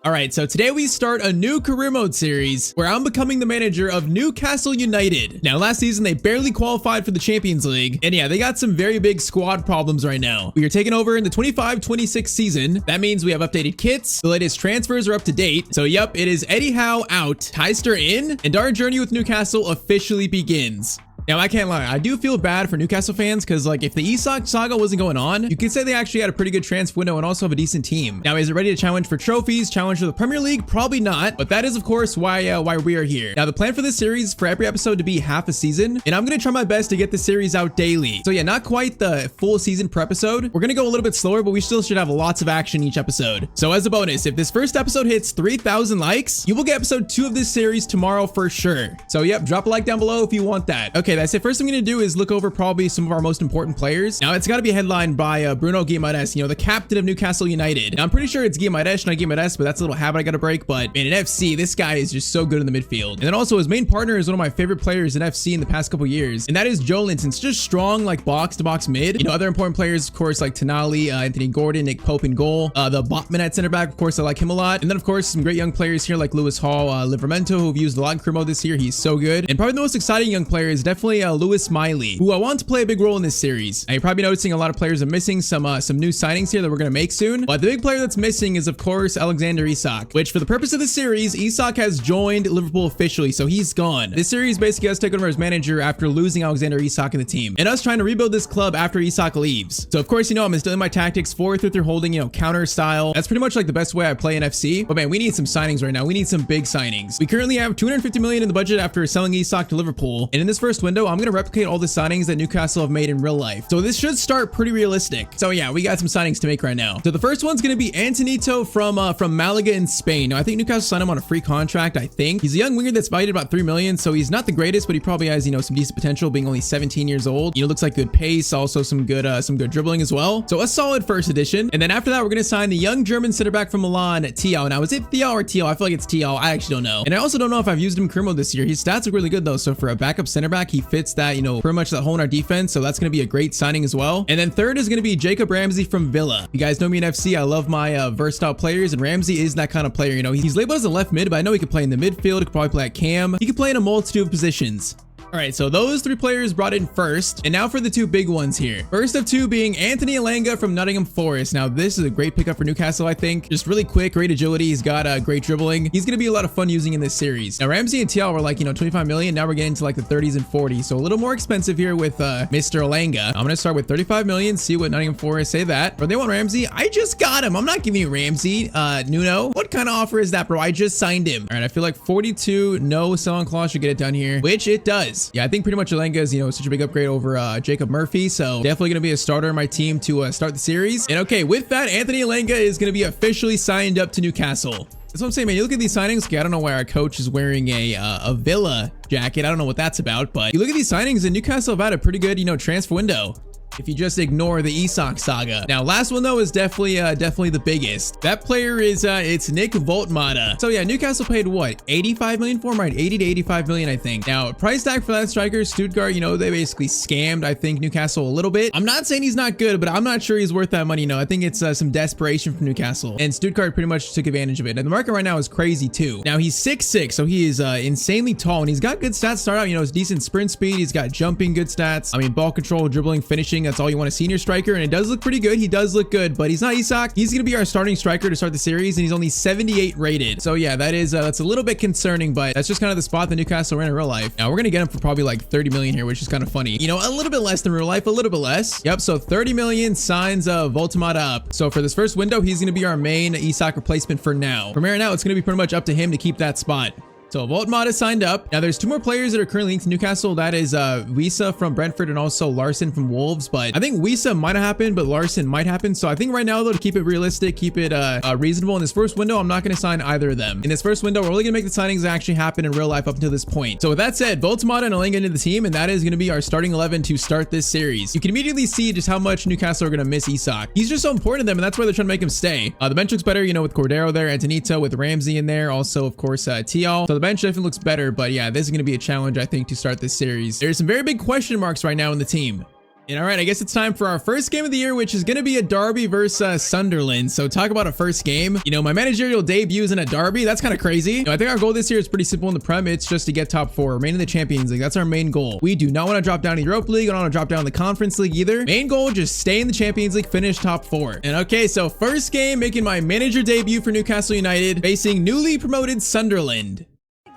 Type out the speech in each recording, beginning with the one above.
All right, so today we start a new career mode series where I'm becoming the manager of Newcastle United. Now, last season, they barely qualified for the Champions League. And yeah, they got some very big squad problems right now. We are taking over in the 25-26 season. That means we have updated kits. The latest transfers are up to date. So yep, it is Eddie Howe out, Tyztir in, and our journey with Newcastle officially begins. Now, I can't lie, I do feel bad for Newcastle fans because, like, if the Isak saga wasn't going on, you could say they actually had a pretty good transfer window and also have a decent team. Now, is it ready to challenge for trophies, challenge for the Premier League? Probably not, but that is, of course, why we are here. Now, the plan for this series for every episode to be half a season, and I'm going to try my best to get the series out daily. So yeah, not quite the full season per episode. We're going to go a little bit slower, but we still should have lots of action each episode. So as a bonus, if this first episode hits 3,000 likes, you will get episode 2 of this series tomorrow for sure. So yep, drop a like down below if you want that. Okay, that's it. First thing I'm going to do is look over probably some of our most important players. Now, it's got to be headlined by Bruno Guimaraes, you know, the captain of Newcastle United. Now, I'm pretty sure it's Guimaraes, not Guimaraes, but that's a little habit I got to break. But man, in FC, this guy is just so good in the midfield. And then also his main partner is one of my favorite players in FC in the past couple years, and that is Joe Linton. It's just strong, like box-to-box mid. You know, other important players, of course, like Tonali, Anthony Gordon, Nick Pope in goal. The Botman at center back, of course, I like him a lot. And then, of course, some great young players here like Lewis Hall, Livramento, who have used a lot in career mode this year. He's so good. And probably the most exciting young player is definitely Lewis Miley, who I want to play a big role in this series. Now, you're probably noticing a lot of players are missing, some new signings here that we're going to make soon. But the big player that's missing is, of course, Alexander Isak, which for the purpose of the series, Isak has joined Liverpool officially, so he's gone. This series basically has taken over as manager after losing Alexander Isak in the team, and us trying to rebuild this club after Isak leaves. So of course, you know, I'm instilling my tactics forward through holding, you know, counter style. That's pretty much like the best way I play in FC. But man, we need some signings right now. We need some big signings. We currently have 250 million in the budget after selling Isak to Liverpool. And in this first window, I'm going to replicate all the signings that Newcastle have made in real life. So this should start pretty realistic. So yeah, we got some signings to make right now. So the first one's going to be Antonito from Malaga in Spain. Now, I think Newcastle signed him on a free contract, I think. He's a young winger that's valued about 3 million, so he's not the greatest, but he probably has, you know, some decent potential being only 17 years old. You know, looks like good pace, also some good dribbling as well. So a solid first edition. And then after that, we're going to sign the young German center back from Milan, Thiaw. Now, is it Thiaw or Thiaw? I feel like it's Thiaw. I actually don't know. And I also don't know if I've used him in career mode this year. His stats look really good though. So for a backup center back, he fits that, you know, pretty much that hole in our defense. So that's going to be a great signing as well. And then third is going to be Jacob Ramsey from Villa. You guys know me in FC. I love my versatile players, and Ramsey is that kind of player. You know, he's labeled as a left mid, but I know he could play in the midfield. He could probably play at cam. He could play in a multitude of positions. All right, so those 3 players brought in first, and now for the 2 big ones here. First of 2 being Anthony Elanga from Nottingham Forest. Now, this is a great pickup for Newcastle, I think. Just really quick, great agility. He's got great dribbling. He's going to be a lot of fun using in this series. Now, Ramsey and Thiaw were like, you know, 25 million. Now we're getting to like the 30s and 40s. So a little more expensive here with Mr. Elanga. I'm going to start with 35 million, see what Nottingham Forest say that. Or they want Ramsey. I just got him. I'm not giving you Ramsey. Nuno, what kind of offer is that, bro? I just signed him. All right, I feel like 42, no sell-on clause should get it done here, which it does. Yeah, I think pretty much Elanga is, you know, such a big upgrade over Jacob Murphy, so definitely going to be a starter in my team to start the series. And okay, with that, Anthony Elanga is going to be officially signed up to Newcastle. That's what I'm saying, man. You look at these signings. Okay, I don't know why our coach is wearing a Villa jacket. I don't know what that's about, but you look at these signings, and Newcastle have had a pretty good, you know, transfer window, if you just ignore the Isak saga. Now, last one though is definitely the biggest. That player is it's Nick Voltmata. So yeah, Newcastle paid what, 85 million for him, right? 80 to 85 million, I think. Now, price tag for that striker, Stuttgart, you know, they basically scammed, I think, Newcastle a little bit. I'm not saying he's not good, but I'm not sure he's worth that money. No, I think it's some desperation from Newcastle, and Stuttgart pretty much took advantage of it. And the market right now is crazy too. Now, he's 6'6", so he is insanely tall, and he's got good stats to start out. You know, his decent sprint speed, he's got jumping, good stats. I mean, ball control, dribbling, finishing. That's all you want to see in your striker, and it does look pretty good. He does look good, but he's not Isak. He's going to be our starting striker to start the series, and he's only 78 rated. So yeah, that is that's a little bit concerning, but that's just kind of the spot that Newcastle ran in real life. Now we're going to get him for probably like 30 million here, which is kind of funny. You know, a little bit less than real life, a little bit less. Yep, so 30 million signs Voltmata up. So for this first window, he's going to be our main Isak replacement for now. From here on out, it's going to be pretty much up to him to keep that spot. So Voltmata is signed up. Now there's 2 more players that are currently linked to Newcastle. That is Wisa from Brentford and also Larson from Wolves. But I think Wisa might have happened, but Larson might happen. So I think right now though, to keep it realistic, keep it reasonable in this first window, I'm not going to sign either of them. In this first window, we're only going to make the signings that actually happen in real life up until this point. So with that said, Voltmata and Elanga into the team, and that is going to be our starting 11 to start this series. You can immediately see just how much Newcastle are going to miss Isak. He's just so important to them, and that's why they're trying to make him stay. The bench looks better, you know, with Cordero there, Antonito with Ramsey in there, also of course Thiaw. So the bench definitely looks better. But yeah, this is going to be a challenge, I think, to start this series. There's some very big question marks right now in the team. And all right, I guess it's time for our first game of the year, which is going to be a derby versus Sunderland. So talk about a first game. You know, my managerial debut is in a derby. That's kind of crazy. You know, I think our goal this year is pretty simple in the Prem. It's just to get top 4, remain in the Champions League. That's our main goal. We do not want to drop down in the Europa League. We don't want to drop down in the Conference League either. Main goal, just stay in the Champions League, finish top 4. And okay, so first game, making my manager debut for Newcastle United, facing newly promoted Sunderland.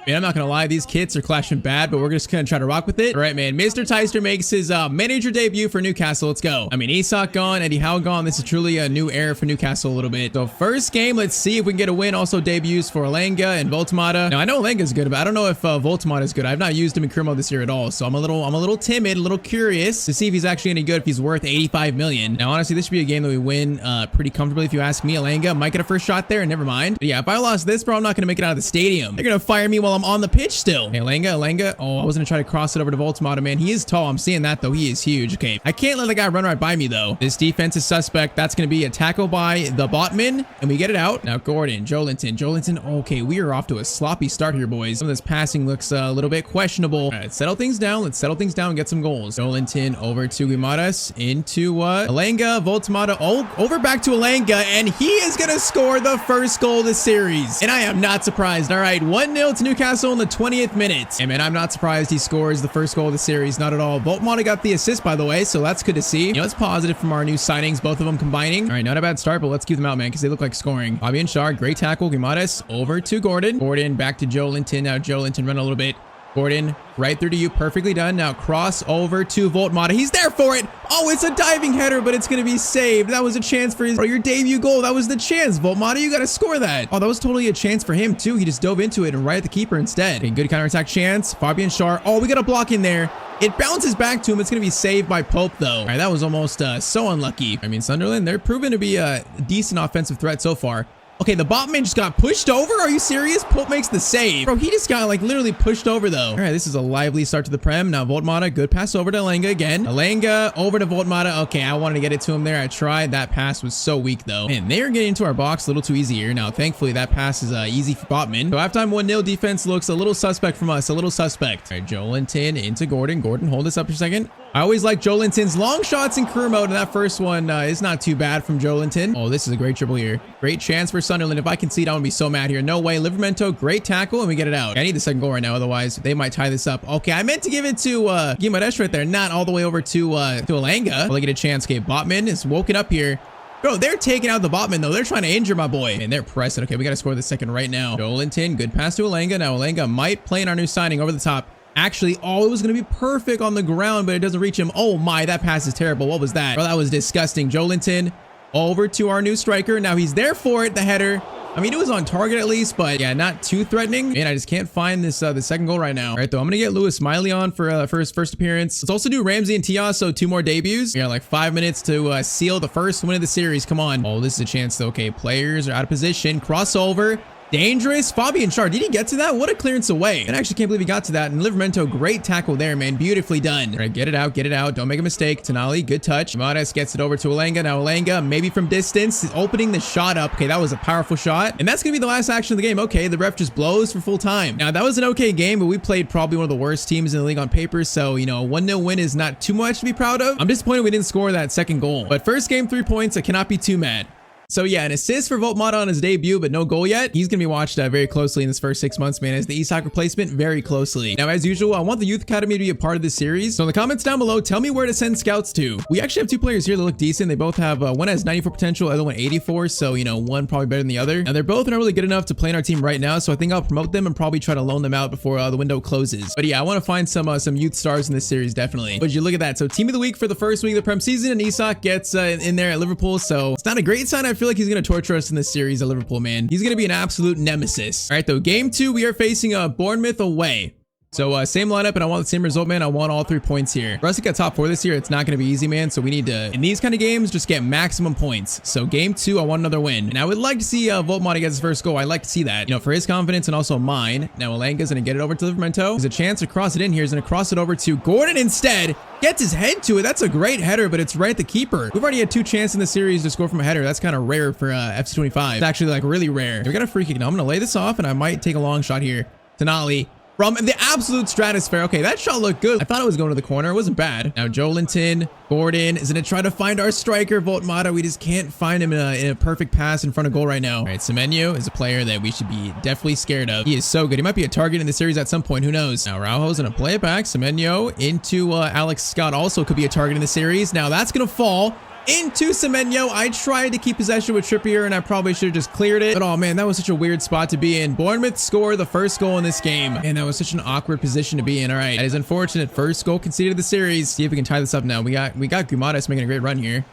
Man, I'm not gonna lie, these kits are clashing bad, but we're just gonna try to rock with it. All right, man, Mr. Tyztir makes his manager debut for Newcastle. Let's go. I mean, Isak gone, Eddie Howe gone. This is truly a new era for Newcastle a little bit. So first game, let's see if we can get a win. Also debuts for Alanga and Voltemata. Now, I know Alanga's good, but I don't know if Voltemata is good. I've not used him in Career Mode this year at all, so I'm a little timid, a little curious to see if he's actually any good, if he's worth 85 million. Now, honestly, this should be a game that we win pretty comfortably if you ask me. Alanga might get a first shot there, and never mind. But yeah, if I lost this, bro, I'm not gonna make it out of the stadium. They're gonna fire me while I'm on the pitch still. Hey, Alanga. Oh, I was gonna try to cross it over to Voltemata, man. He is tall. I'm seeing that, though. He is huge. Okay, I can't let the guy run right by me, though. This defense is suspect. That's gonna be a tackle by the botman, and we get it out. Now, Gordon, Joelinton. Okay, we are off to a sloppy start here, boys. Some of this passing looks a little bit questionable. All right, let's settle things down. And get some goals. Joelinton over to Guimaras, into Alanga, Voltemata. Oh, over back to Alanga, and he is gonna score the first goal of the series. And I am not surprised. All right, 1-0 to Newcastle in the 20th minute. And man, I'm not surprised he scores the first goal of the series. Not at all. Voltemata got the assist, by the way, so that's good to see. You know, it's positive from our new signings, both of them combining. All right, not a bad start, but let's keep them out, man, because they look like scoring. Fabian Schär, great tackle. Guimaras over to Gordon. Gordon back to Joelinton. Now Joelinton run a little bit. Gordon, right through to you. Perfectly done. Now cross over to Voltemata. He's there for it. Oh, it's a diving header, but it's going to be saved. That was a chance for your debut goal. That was the chance. Voltemata, you got to score that. Oh, that was totally a chance for him, too. He just dove into it and right at the keeper instead. Okay, good counterattack chance. Fabian Schär. Oh, we got a block in there. It bounces back to him. It's going to be saved by Pope, though. All right, that was almost so unlucky. I mean, Sunderland, they're proven to be a decent offensive threat so far. Okay, the botman just got pushed over. Are you serious? Pope makes the save. Bro, he just got like literally pushed over though. All right, this is a lively start to the Prem. Now Voltemata, good pass over to Alanga again. Alanga over to Voltemata. Okay, I wanted to get it to him there. I tried. That pass was so weak though. Man, they are getting into our box a little too easy here. Now, thankfully, that pass is easy for botman. So halftime 1-0 defense looks a little suspect from us. A little suspect. All right, Joelinton into Gordon. Gordon, hold this up for a second. I always like Joelinton's long shots in career mode, and that first one is not too bad from Joelinton. Oh, this is a great dribble here. Great chance for Sunderland. If I concede, I would be so mad here. No way. Livramento, great tackle, and we get it out. I need the second goal right now, otherwise they might tie this up. Okay, I meant to give it to Guimaras right there, not all the way over to Alanga. Will I get a chance? Okay, botman is woken up here. Bro, they're taking out the botman, though. They're trying to injure my boy. And they're pressing. Okay, we got to score the second right now. Joelinton, good pass to Alanga. Now Alanga might play in our new signing over the top. Actually, oh, it was going to be perfect on the ground, but it doesn't reach him. Oh my, that pass is terrible. What was that? Bro, that was disgusting. Joelinton over to our new striker. Now he's there for it, the header. I mean, it was on target at least, but yeah, not too threatening. Man, I just can't find this the second goal right now. All right, though, I'm going to get Lewis Miley on for his first appearance. Let's also do Ramsey and Tia, so 2 more debuts. We got like 5 minutes to seal the first win of the series. Come on. Oh, this is a chance, though. Okay, players are out of position. Crossover. Dangerous. Fabian Schär. Did he get to that? What a clearance away. And I actually can't believe he got to that. And Livramento, great tackle there, man. Beautifully done. All right, get it out. Get it out. Don't make a mistake. Tonali, good touch. Mares gets it over to Alanga. Now Alanga, maybe from distance, opening the shot up. Okay, that was a powerful shot. And that's going to be the last action of the game. Okay, the ref just blows for full time. Now, that was an okay game, but we played probably one of the worst teams in the league on paper. So, you know, a 1-0 win is not too much to be proud of. I'm disappointed we didn't score that second goal. But first game, 3 points. I cannot be too mad. So yeah, an assist for Voltemata on his debut, but no goal yet. He's going to be watched very closely in this first 6 months, man, as the Isak replacement, very closely. Now, as usual, I want the Youth Academy to be a part of this series. So in the comments down below, tell me where to send scouts to. We actually have 2 players here that look decent. They both have, one has 94 potential, the other one 84. So, you know, one probably better than the other. Now, they're both not really good enough to play in our team right now. So I think I'll promote them and probably try to loan them out before the window closes. But yeah, I want to find some youth stars in this series, definitely. But you look at that. So team of the week for the first week of the Prem season, and Isak gets in there at Liverpool. So it's not a great sign. I feel like he's going to torture us in this series at Liverpool, man. He's going to be an absolute nemesis. All right, though, game 2, we are facing Bournemouth away. So same lineup, and I want the same result, man. I want all 3 points here. For us to get top 4 this year, it's not going to be easy, man. So we need to, in these kind of games, just get maximum points. So game 2, I want another win. And I would like to see Voltemata get his first goal. I'd like to see that, you know, for his confidence and also mine. Now Alanga's going to get it over to Livramento. There's a chance to cross it in here. He's going to cross it over to Gordon instead. Gets his head to it. That's a great header, but it's right at the keeper. We've already had 2 chances in the series to score from a header. That's kind of rare for FC25. It's actually like really rare. We got a free kick now. I'm going to lay this off, and I might take a long shot here. Tonali. from the absolute stratosphere. Okay, that shot looked good. I thought it was going to the corner. It wasn't bad. Now, Joelinton, Gordon is going to try to find our striker, Voltmata. We just can't find him in a perfect pass in front of goal right now. All right, Semenyo is a player that we should be definitely scared of. He is so good. He might be a target in the series at some point. Who knows? Now, Araujo's going to play it back. Semenyo into Alex Scott also could be a target in the series. Now, that's going to fall into Semenyo. I tried to keep possession with Trippier, and I probably should have just cleared it. But oh man, that was such a weird spot to be in. Bournemouth scored the first goal in this game, and that was such an awkward position to be in. All right, that is unfortunate. First goal conceded the series. See if we can tie this up now. We got Gumadas making a great run here.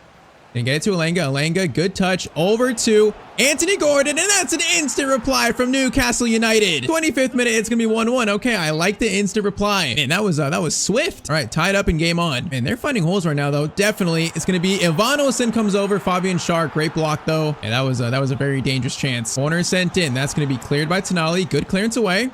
And get it to Alenga. Alenga, good touch over to Anthony Gordon, and that's an instant reply from Newcastle United. 25th minute, it's gonna be 1-1. Okay, I like the instant reply. Man, that was swift. All right, tied up and game on. And they're finding holes right now, though. Definitely, it's gonna be Ivanosin comes over. Fabian Schär, great block though. And that was a very dangerous chance. Corner sent in. That's gonna be cleared by Tonali. Good clearance away.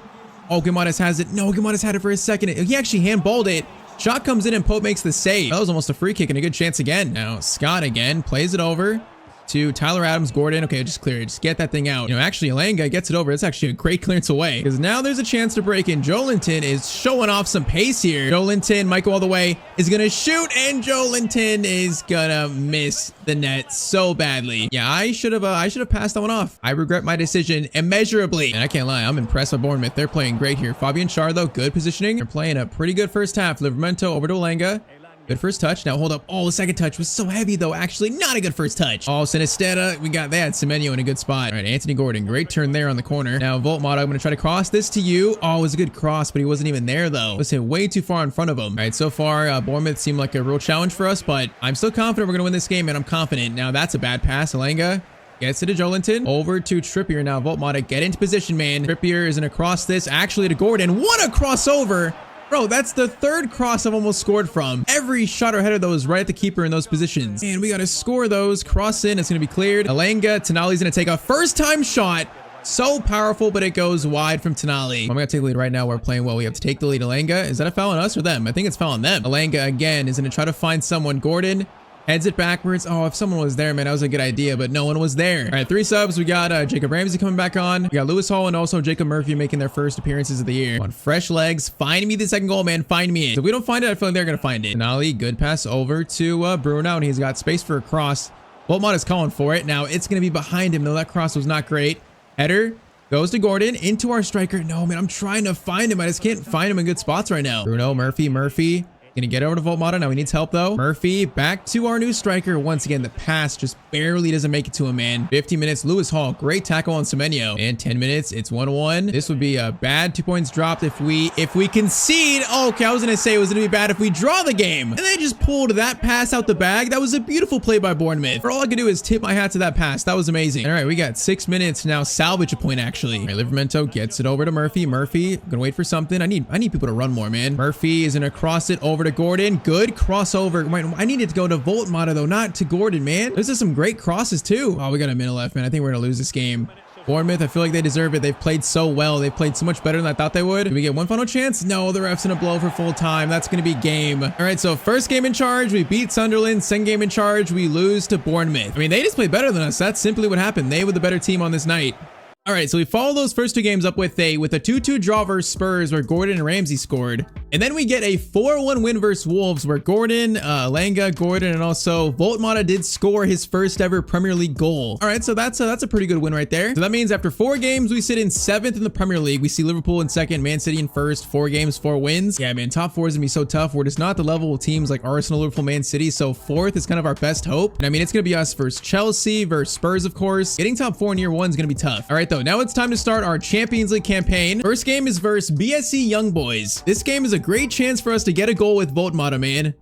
Oh, Gumadas has it. No, Gumadas had it for a second. He actually handballed it. Shot comes in and Pope makes the save. That was almost a free kick and a good chance again. Now Scott again plays it over to Tyler Adams, Gordon. Okay, just clear it. Just get that thing out. You know, actually Alenga gets it over. It's actually a great clearance away because now there's a chance to break in. Joelinton is showing off some pace here. Joelinton might go all the way, is gonna shoot, and Joelinton is gonna miss the net so badly. Yeah, I should have passed that one off. I regret my decision immeasurably. And I can't lie, I'm impressed by Bournemouth. They're playing great here. Fabian Schär though, good positioning. They're playing a pretty good first half. Livramento over to Alenga. Good first touch. Now hold up. Oh, the second touch was so heavy though. Actually, not a good first touch. Oh, Sinistera. They had Semenyo in a good spot. All right, Anthony Gordon. Great turn there on the corner. Now Voltmata, I'm going to try to cross this to you. Oh, it was a good cross, but he wasn't even there though. It was hit way too far in front of him. All right, so far, Bournemouth seemed like a real challenge for us, but I'm still confident we're going to win this game, and I'm confident. Now that's a bad pass. Alenga gets it to Joelinton. Over to Trippier now. Voltmata, get into position, man. Trippier is going to cross this actually to Gordon. What a crossover. Bro, that's the third cross I've almost scored from. Every shot or header though is right at the keeper in those positions. And we got to score those. Cross in. It's going to be cleared. Alenga. Tonali's going to take a first time shot. So powerful, but it goes wide from Tonali. I'm going to take the lead right now. We're playing well. We have to take the lead. Alenga. Is that a foul on us or them? I think it's foul on them. Alenga again is going to try to find someone. Gordon heads it backwards. Oh, if someone was there, man, that was a good idea, but no one was there. All right, 3 subs. We got Jacob Ramsey coming back on. We got Lewis Hall and also Jacob Murphy making their first appearances of the year. On fresh legs. Find me the second goal, man. Find me it. So if we don't find it, I feel like they're going to find it. Tonali, good pass over to Bruno, and he's got space for a cross. Voltmata is calling for it. Now it's going to be behind him, though. That cross was not great. Header goes to Gordon into our striker. No, man, I'm trying to find him. I just can't find him in good spots right now. Bruno, Murphy. Gonna get over to Voltmata. Now he needs help though. Murphy back to our new striker. Once again, the pass just barely doesn't make it to him, man. 50 minutes. Lewis Hall. Great tackle on Semenyo. And 10 minutes. It's 1-1. This would be a bad 2 points dropped if we concede. Oh, okay, I was gonna say it was gonna be bad if we draw the game. And they just pulled that pass out the bag. That was a beautiful play by Bournemouth. All I could do is tip my hat to that pass. That was amazing. All right, we got 6 minutes now. Salvage a point actually. All right, Livramento gets it over to Murphy. Murphy gonna wait for something. I need people to run more, man. Murphy is gonna cross it over to Gordon. Good crossover. I needed to go to Voltmata though, not to Gordon, man. This is some great crosses too. Oh, we got a minute left, man. I think we're gonna lose this game. Bournemouth, I feel like they deserve it. They've played so well. They've played so much better than I thought they would. Do we get one final chance? No, the ref's gonna blow for full time. That's gonna be game. All right, so first game in charge, we beat Sunderland. Second game in charge, we lose to Bournemouth. I mean, they just played better than us. That's simply what happened. They were the better team on this night. All right, so we follow those first 2 games up with a 2-2 draw versus Spurs where Gordon and Ramsey scored. And then we get a 4-1 win versus Wolves where Gordon, Alenga, Gordon, and also Voltmata did score his first ever Premier League goal. All right, so that's a pretty good win right there. So that means after 4 games, we sit in 7th in the Premier League. We see Liverpool in 2nd, Man City in 1st, 4 games, 4 wins. Yeah, man, top 4 is gonna be so tough. We're just not the level of teams like Arsenal, Liverpool, Man City. So 4th is kind of our best hope. And I mean, it's gonna be us versus Chelsea, versus Spurs, of course. Getting top 4 in year 1 is gonna be tough. All right, though, now it's time to start our Champions League campaign. First game is versus BSC Young Boys. This game is a great chance for us to get a goal with Voltmata, man.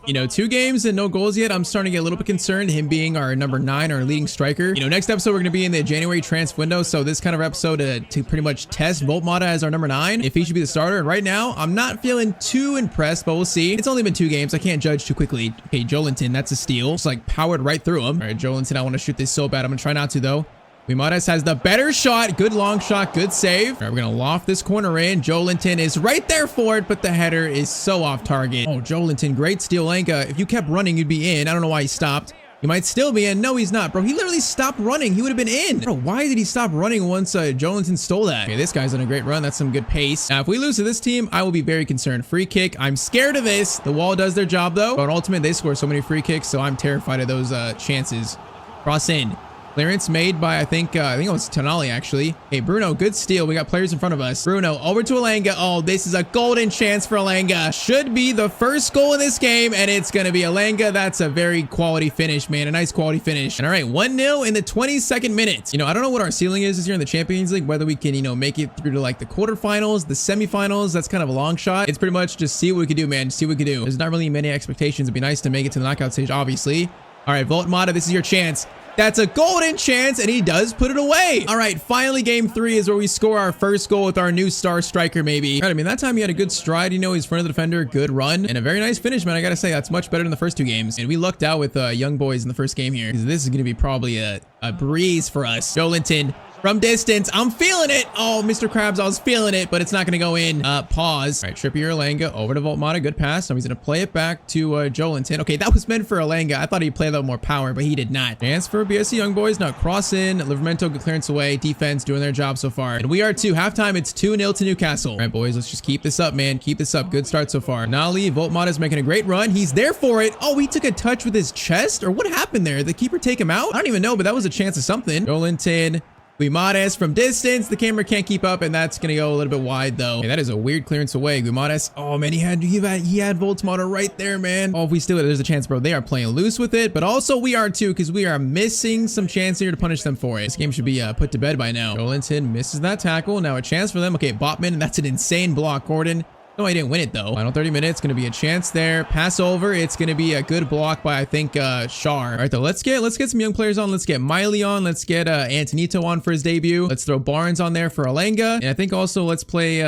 You know, 2 games and no goals yet. I'm starting to get a little bit concerned, him being our number 9, our leading striker. You know, next episode, we're going to be in the January transfer window. So this kind of episode to pretty much test Voltmata as our number 9, if he should be the starter. And right now, I'm not feeling too impressed, but we'll see. It's only been 2 games. I can't judge too quickly. Okay, Joelinton, that's a steal. Just like powered right through him. All right, Joelinton, I want to shoot this so bad. I'm going to try not to, though. Gumadas has the better shot. Good long shot. Good save. All right, we're going to loft this corner in. Joelinton is right there for it, but the header is so off target. Oh, Joelinton, great steal. Alenga, if you kept running, you'd be in. I don't know why he stopped. He might still be in. No, he's not, bro. He literally stopped running. He would have been in. Bro, why did he stop running once Jolinton stole that? Okay, this guy's on a great run. That's some good pace. Now, if we lose to this team, I will be very concerned. Free kick. I'm scared of this. The wall does their job, though. But ultimately, they score so many free kicks, so I'm terrified of those chances. Cross in. Clearance made by, I think it was Tonali, actually. Hey, Bruno, good steal. We got players in front of us. Bruno, over to Alanga. Oh, this is a golden chance for Alanga. Should be the first goal in this game, and it's going to be Alanga. That's a very quality finish, man. A nice quality finish. And all right, 1-0 in the 22nd minute. I don't know what our ceiling is this year in the Champions League, whether we can, make it through to like the quarterfinals, the semifinals. That's kind of a long shot. It's pretty much just see what we can do, man. Just see what we can do. There's not really many expectations. It'd be nice to make it to the knockout stage, obviously. All right, Voltmata, this is your chance. That's a golden chance, and he does put it away. All right, finally, game 3 is where we score our first goal with our new star striker, maybe. All right, I mean, that time he had a good stride. He's front of the defender, good run, and a very nice finish, man. I gotta say, that's much better than the first 2 games. And we lucked out with young boys in the first game here, because this is gonna be probably a breeze for us. Jolinton. From distance, I'm feeling it. Oh, Mr. Krabs, I was feeling it, but it's not going to go in. Pause. All right, Trippier, Alanga, over to Voltmata. Good pass. Now he's going to play it back to Jolinton. Okay, that was meant for Alanga. I thought he'd play that with more power, but he did not. Chance for BSC Young Boys. Now cross in. Livramento, good clearance away. Defense doing their job so far. And we are 2. Halftime, it's 2-0 to Newcastle. All right, boys, let's just keep this up, man. Keep this up. Good start so far. Nali, Voltmata's making a great run. He's there for it. Oh, he took a touch with his chest? Or what happened there? The keeper take him out? I don't even know, but that was a chance of something. Jolinton. Guimaraes from distance. The camera can't keep up, and that's going to go a little bit wide, though. Okay, that is a weird clearance away. Guimaraes. Oh, man, he had Voltmata right there, man. Oh, if we steal it, there's a chance, bro. They are playing loose with it, but also we are, too, because we are missing some chance here to punish them for it. This game should be put to bed by now. Jolinton misses that tackle. Now a chance for them. Okay, Botman, and that's an insane block, Gordon. No, I didn't win it, though. Final 30 minutes. Going to be a chance there. Pass over. It's going to be a good block by, I think, Shar. All right, though. Let's get some young players on. Let's get Miley on. Let's get Antonito on for his debut. Let's throw Barnes on there for Alanga. And I think also let's play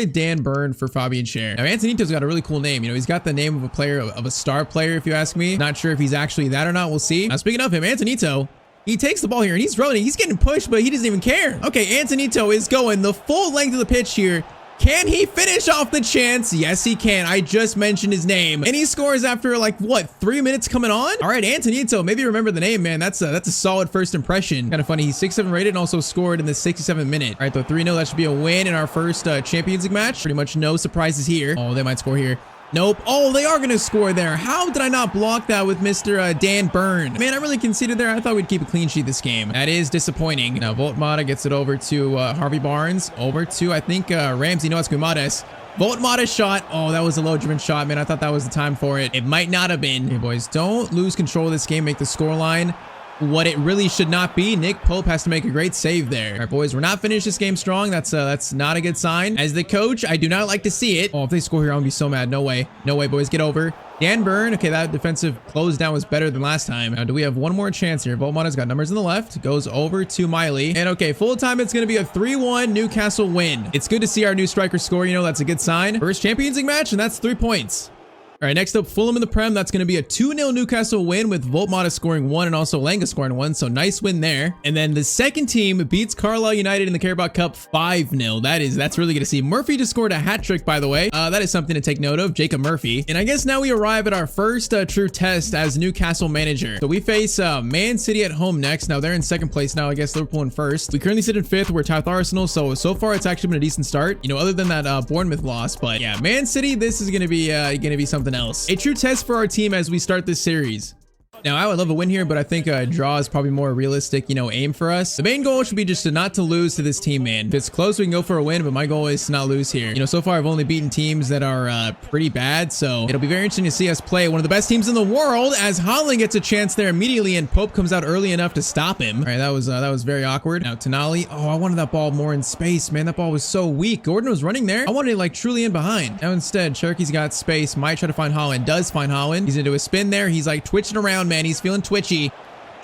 Dan Byrne for Fabian Schär. Now, Antonito's got a really cool name. He's got the name of a player, of a star player, if you ask me. Not sure if he's actually that or not. We'll see. Now, speaking of him, Antonito. He takes the ball here and he's running. He's getting pushed, but he doesn't even care. Okay, Antonito is going the full length of the pitch here. Can he finish off the chance? Yes, he can. I just mentioned his name. And he scores after, like, what, 3 minutes coming on? All right, Antonito. Maybe remember the name, man. That's a solid first impression. Kind of funny. He's 6'7" rated and also scored in the 67th minute. All right, though, 3-0. That should be a win in our first Champions League match. Pretty much no surprises here. Oh, they might score here. Nope. Oh, they are going to score there. How did I not block that with Mr. Dan Byrne? Man, I really conceded there. I thought we'd keep a clean sheet this game. That is disappointing. Now, Voltmata gets it over to Harvey Barnes. Over to, I think, Ramsey. No, it's Guimaraes. Voltmata's shot. Oh, that was a low-driven shot, man. I thought that was the time for it. It might not have been. Hey, boys, don't lose control of this game. Make the scoreline what it really should not be. Nick Pope has to make a great save there. All right, boys, we're not finished this game strong. That's not a good sign. As the coach, I do not like to see it. Oh, if they score here, I'm gonna be so mad. No way. No way, boys. Get over. Dan Byrne. Okay, that defensive close down was better than last time. Now, do we have one more chance here? Voltmata's got numbers on the left. Goes over to Miley. And okay, full time, it's going to be a 3-1 Newcastle win. It's good to see our new striker score. That's a good sign. First Champions League match, and that's 3 points. All right, next up, Fulham in the Prem. That's going to be a 2-0 Newcastle win with Voltmata scoring 1 and also Langa scoring 1. So nice win there. And then the second team beats Carlisle United in the Carabao Cup 5-0. That's really good to see. Murphy just scored a hat trick, by the way. That is something to take note of. Jacob Murphy. And I guess now we arrive at our first true test as Newcastle manager. So we face Man City at home next. Now they're in second place now. I guess Liverpool in first. We currently sit in fifth. We're tied with Arsenal. So far it's actually been a decent start. Other than that Bournemouth loss. But yeah, Man City, this is going to be something else. A true test for our team as we start this series. Now, I would love a win here, but I think a draw is probably more realistic, aim for us. The main goal should be just not to lose to this team, man. If it's close, we can go for a win, but my goal is to not lose here. So far, I've only beaten teams that are pretty bad, so it'll be very interesting to see us play one of the best teams in the world as Holland gets a chance there immediately, and Pope comes out early enough to stop him. All right, that was very awkward. Now, Tonali. Oh, I wanted that ball more in space, man. That ball was so weak. Gordon was running there. I wanted it, like, truly in behind. Now, instead, Cherokee's got space. Might try to find Holland. Does find Holland. He's into a spin there. He's, like, twitching around, man. He's feeling twitchy.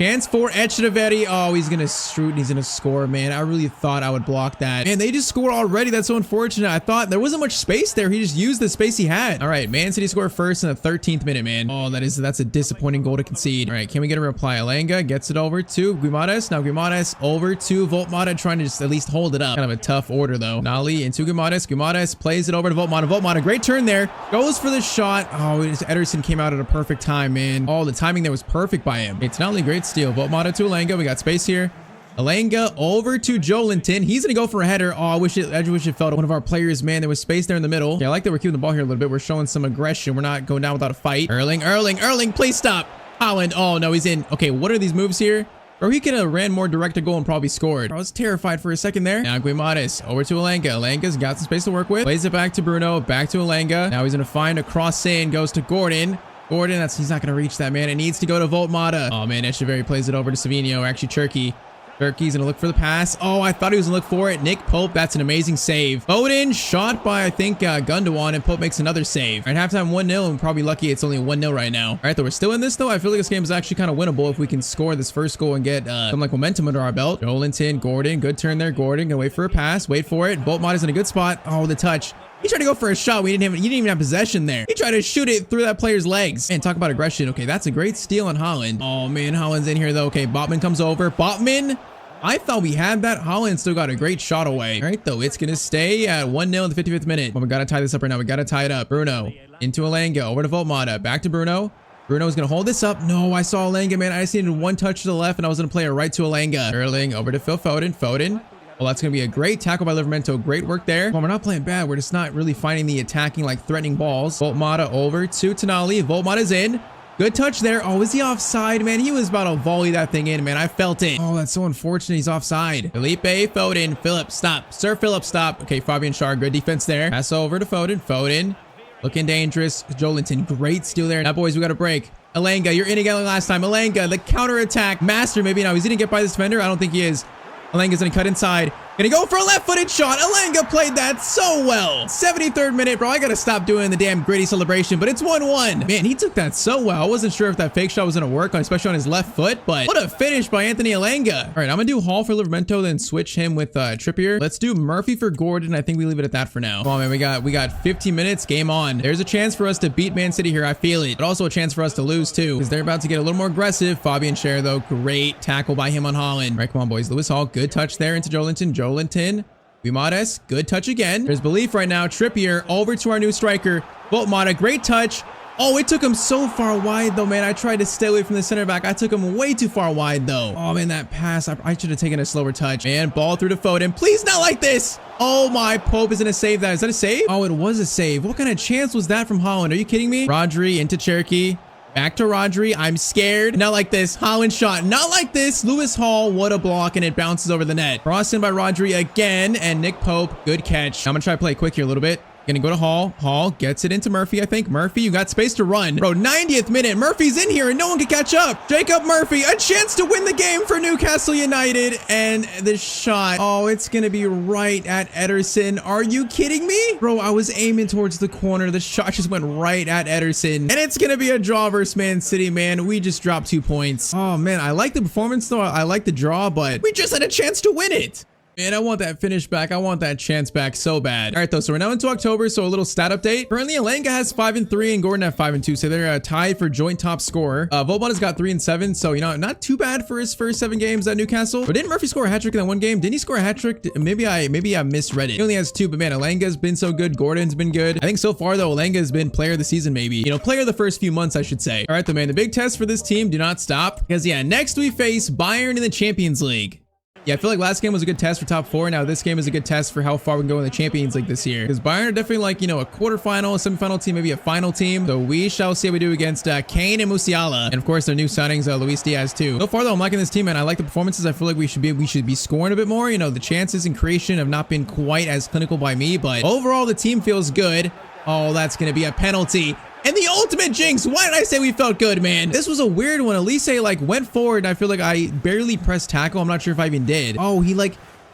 Chance for Echeverri. Oh, he's gonna shoot and he's gonna score, man. I really thought I would block that. Man, they just scored already. That's so unfortunate. I thought there wasn't much space there. He just used the space he had. All right, Man City scored first in the 13th minute, man. Oh, that's a disappointing goal to concede. All right, can we get a reply? Alanga gets it over to Guimaraes. Now Guimaraes over to Voltmata, trying to just at least hold it up. Kind of a tough order though. Nali into Guimaraes. Guimaraes plays it over to Voltmata. Voltmata, great turn there. Goes for the shot. Oh, Ederson came out at a perfect time, man. Oh, the timing there was perfect by him. It's not only great steal. Voltmata to Alanga. We got space here. Alanga over to Joelinton. He's going to go for a header. Oh, I wish it fell to one of our players, man. There was space there in the middle. Yeah, I like that we're keeping the ball here a little bit. We're showing some aggression. We're not going down without a fight. Erling, please stop. Haaland. Oh, no, he's in. Okay, what are these moves here? Or he could have ran more direct to goal and probably scored. I was terrified for a second there. Now Guimaraes over to Alanga. Alanga's got some space to work with. Plays it back to Bruno. Back to Alanga. Now he's going to find a cross in. Goes to Gordon. He's not going to reach that, man. It needs to go to Voltmata. Oh, man, Echeverri plays it over to Savinho. Actually, Turkey's going to look for the pass. Oh, I thought he was going to look for it. Nick Pope, that's an amazing save. Foden, shot by, I think, Gundogan, and Pope makes another save. All right, halftime 1-0, and probably lucky it's only 1-0 right now. All right, though, we're still in this, though. I feel like this game is actually kind of winnable if we can score this first goal and get some, like, momentum under our belt. Joelinton, Gordon, good turn there. Gordon, going to wait for a pass. Wait for it. Voltmata's in a good spot. Oh, the touch. He tried to go for a shot. He didn't even have possession there. He tried to shoot it through that player's legs. Man, talk about aggression. Okay, that's a great steal on Haaland. Oh, man, Haaland's in here, though. Okay, Botman comes over. Botman. I thought we had that. Haaland still got a great shot away. All right, though, it's going to stay at 1-0 in the 55th minute. Oh, we got to tie this up right now. We got to tie it up. Bruno into Alanga. Over to Voltmata. Back to Bruno. Bruno's going to hold this up. No, I saw Alanga, man. I just needed one touch to the left, and I was going to play it right to Alanga. Erling over to Phil Foden. Well, that's going to be a great tackle by Livramento. Great work there. Well, we're not playing bad. We're just not really finding the attacking, like, threatening balls. Voltmata over to Tonali. Voltmata's in. Good touch there. Oh, is he offside, man? He was about to volley that thing in, man. I felt it. Oh, that's so unfortunate. He's offside. Felipe Foden. Philip, stop. Sir Philip, stop. Okay, Fabian Schär. Good defense there. Pass over to Foden. Foden. Looking dangerous. Joelinton. Great steal there. Now, boys, we got a break. Alanga, you're in again like last time. Alanga, the counter attack. Master, maybe now. He's going to get by this defender. I don't think he is. Alanga's going to cut inside. Going to go for a left-footed shot. Alanga played that so well. 73rd minute, bro. I got to stop doing the damn gritty celebration, but it's 1-1. Man, he took that so well. I wasn't sure if that fake shot was going to work, especially on his left foot, but what a finish by Anthony Alanga. All right, I'm going to do Hall for Livramento, then switch him with Trippier. Let's do Murphy for Gordon. I think we leave it at that for now. Come on, man. We got 15 minutes. Game on. There's a chance for us to beat Man City here. I feel it, but also a chance for us to lose too, because they're about to get a little more aggressive. Fabian Schär, though, great tackle by him on Haaland. All right, come on, boys. Lewis Hall, good touch there into Joelinton. Guimaraes, good touch again. There's belief right now. Trippier over to our new striker. Voltmata, great touch. Oh, it took him so far wide, though, man. I tried to stay away from the center back. I took him way too far wide, though. Oh, man, that pass. I should have taken a slower touch. And ball through to Foden. Please, not like this. Oh, my. Pope is going to save that. Is that a save? Oh, it was a save. What kind of chance was that from Haaland? Are you kidding me? Rodri into Cherky. Back to Rodri. I'm scared. Not like this. Haaland shot. Not like this. Lewis Hall. What a block. And it bounces over the net. Crossed in by Rodri again. And Nick Pope. Good catch. I'm going to try to play quick here a little bit. Gonna go to Hall. Hall gets it into Murphy, I think. Murphy, you got space to run. Bro, 90th minute. Murphy's in here and no one can catch up. Jacob Murphy, a chance to win the game for Newcastle United. And the shot. Oh, it's gonna be right at Ederson. Are you kidding me? Bro, I was aiming towards the corner. The shot just went right at Ederson. And it's gonna be a draw versus Man City, man. We just dropped 2 points. Oh, man, I like the performance, though. I like the draw, but we just had a chance to win it. Man, I want that finish back. I want that chance back so bad. All right, though. So we're now into October. So a little stat update. Currently, Alanga has 5-3 and Gordon at 5-2. So they're tied for joint top scorer. Voltmata's got 3-7. So, you know, not too bad for his first 7 games at Newcastle. But didn't Murphy score a hat-trick in that one game? Didn't he score a hat-trick? Maybe I misread it. He only has 2, but man, Alanga's been so good. Gordon's been good. I think so far, though, Alanga's been player of the season, maybe. You know, player of the first few months, I should say. All right, though, man. The big test for this team, do not stop. Because, yeah, next we face Bayern in the Champions League. Yeah, I feel like last game was a good test for top 4. Now this game is a good test for how far we can go in the Champions League this year. Because Bayern are definitely like, you know, a quarterfinal, a semifinal team, maybe a final team. So we shall see how we do against Kane and Musiala. And of course, their new signings, Luis Diaz too. So far though, I'm liking this team, and I like the performances. I feel like we should be scoring a bit more. You know, the chances and creation have not been quite as clinical by me, but overall the team feels good. Oh, that's going to be a penalty. And the ultimate jinx. Why did I say we felt good, man? This was a weird one. Elise like went forward and I feel like I barely pressed tackle. I'm not sure if I even did. Oh, he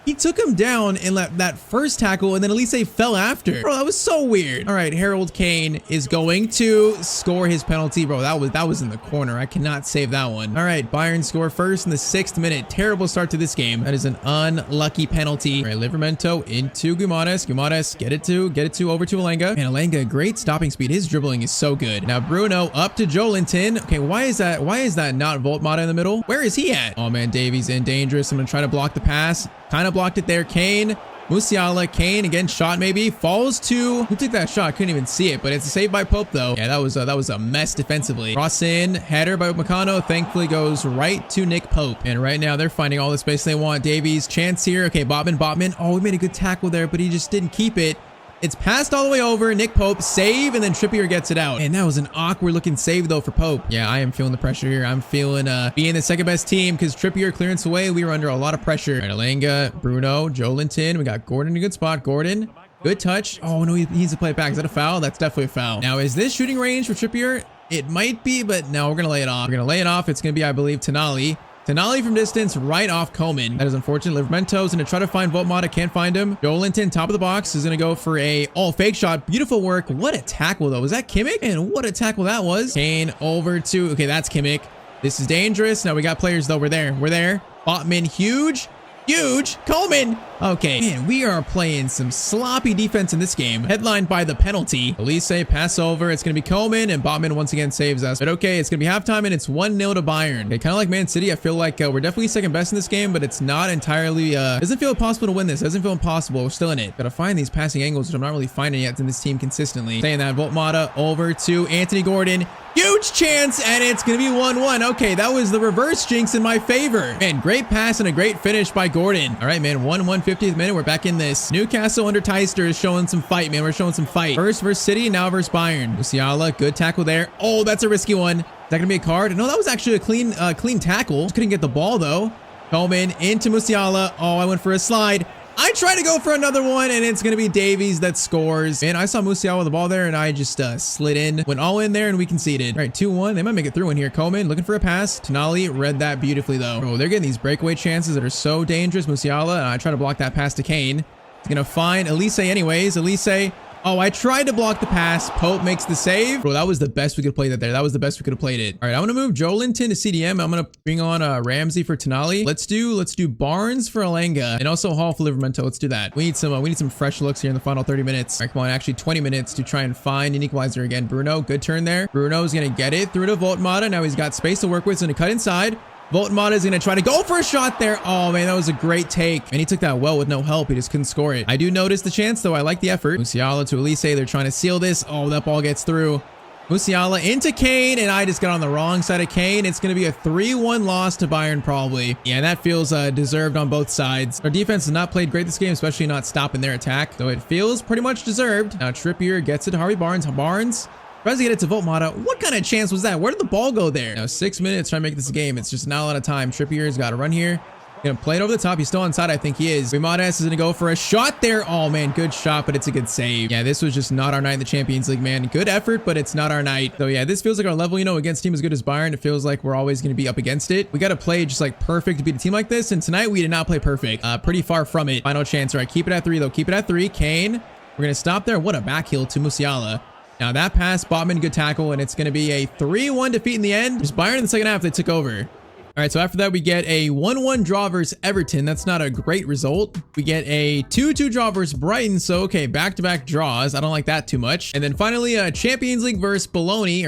He took him down in that first tackle, and then Elise fell after. Bro, that was so weird. All right, Harold Kane is going to score his penalty. Bro, that was in the corner. I cannot save that one. All right, Bayern score first in the 6th minute. Terrible start to this game. That is an unlucky penalty. All right, Livramento into Guimaraes. Guimaraes, get it to over to Alenga. And Alenga, great stopping speed. His dribbling is so good. Now Bruno up to Joelinton. Okay, why is that not Voltmata in the middle? Where is he at? Oh man, Davies in dangerous. I'm gonna try to block the pass. Kind of blocked it there. Kane. Musiala, Kane again, shot maybe, falls to, who took that shot? Couldn't even see it, but it's a save by Pope though. Yeah, that was a mess defensively. Cross in, header by Meccano, thankfully goes right to Nick Pope. And right now they're finding all the space they want. Davies, chance here. Okay, Botman. Oh, we made a good tackle there, but he just didn't keep it. It's passed all the way over. Nick Pope, save, and then Trippier gets it out. And that was an awkward looking save though for Pope. Yeah, I am feeling the pressure here. I'm feeling being the second best team because Trippier clearance away. We were under a lot of pressure. All right, Alenga, Bruno, Joelinton. We got Gordon in a good spot. Gordon, good touch. Oh no, he needs to play it back. Is that a foul? That's definitely a foul. Now, is this shooting range for Trippier? It might be, but no, we're gonna lay it off. We're gonna lay it off. It's gonna be, I believe, Tonali. Tonali from distance, right off Coman. That is unfortunate. Livramento's gonna try to find Voltmata, can't find him. Joelinton, top of the box, is gonna go for a fake shot. Beautiful work. What a tackle though. Was that Kimmich? And what a tackle that was. Kane over to, okay, that's Kimmich. This is dangerous. Now we got players though. We're there. Botman, huge. Coleman. Okay, man, we are playing some sloppy defense in this game, headlined by the penalty. Elise, pass over. It's going to be Coleman, and Botman once again saves us. But okay, it's going to be halftime, and it's 1-0 to Bayern. Okay, kind of like Man City, I feel like we're definitely second best in this game, but it's not entirely, doesn't feel impossible to win this. Doesn't feel impossible. We're still in it. Gotta find these passing angles, which I'm not really finding yet in this team consistently. Saying that, Voltmata over to Anthony Gordon. Huge chance, and it's going to be 1-1. Okay, that was the reverse jinx in my favor. Man, great pass and a great finish by Gordon. All right, man, 1-1, 50th minute. We're back in this. Newcastle under Tyztir is showing some fight, man. We're showing some fight. First versus City, now versus Bayern. Musiala, good tackle there. Oh, that's a risky one. Is that going to be a card? No, that was actually a clean tackle. Just couldn't get the ball, though. Coleman into Musiala. Oh, I went for a slide. I try to go for another one, and it's going to be Davies that scores. Man, I saw Musiala with the ball there, and I just slid in. Went all in there, and we conceded. All right, 2-1. They might make it through in here. Coleman looking for a pass. Tonali read that beautifully, though. Oh, they're getting these breakaway chances that are so dangerous. Musiala, I try to block that pass to Kane. He's going to find Elise anyways. Elise. Oh, I tried to block the pass. Pope makes the save. Bro, that was the best we could play that there. That was the best we could have played it. All right, I'm going to move Joelinton to CDM. I'm going to bring on Ramsey for Tonali. Let's do Barnes for Alenga and also Hall for Livramento. Let's do that. We need some fresh looks here in the final 30 minutes. All right, come on, actually 20 minutes to try and find an equalizer again. Bruno, good turn there. Bruno's going to get it through to Voltmata. Now he's got space to work with. He's going to cut inside. Voltmata is going to try to go for a shot there. Oh, man, that was a great take. And he took that well with no help. He just couldn't score it. I do notice the chance, though. I like the effort. Musiala to Elise. They're trying to seal this. Oh, that ball gets through. Musiala into Kane, and I just got on the wrong side of Kane. It's going to be a 3-1 loss to Bayern, probably. Yeah, and that feels deserved on both sides. Our defense has not played great this game, especially not stopping their attack. So it feels pretty much deserved. Now Trippier gets it to Harvey Barnes. Barnes tries to get it to Voltmata. What kind of chance was that? Where did the ball go there? Now 6 minutes trying to make this a game. It's just not a lot of time. Trippier's got to run here. Gonna play it over the top. He's still onside. I think he is. Guimaraes is gonna go for a shot there. Oh man, good shot, but it's a good save. Yeah, this was just not our night in the Champions League, man. Good effort, but it's not our night. So yeah, this feels like our level, you know, against a team as good as Bayern. It feels like we're always gonna be up against it. We gotta play just like perfect to beat a team like this. And tonight we did not play perfect. Pretty far from it. Final chance. All right, keep it at 3 though. Keep it at 3. Kane. We're gonna stop there. What a back heel to Musiala. Now that pass, Botman, good tackle, and it's going to be a 3-1 defeat in the end. Just Bayern in the second half, they took over. All right, so after that, we get a 1-1 draw versus Everton. That's not a great result. We get a 2-2 draw versus Brighton. So, okay, back-to-back draws. I don't like that too much. And then finally, a Champions League versus Bologna.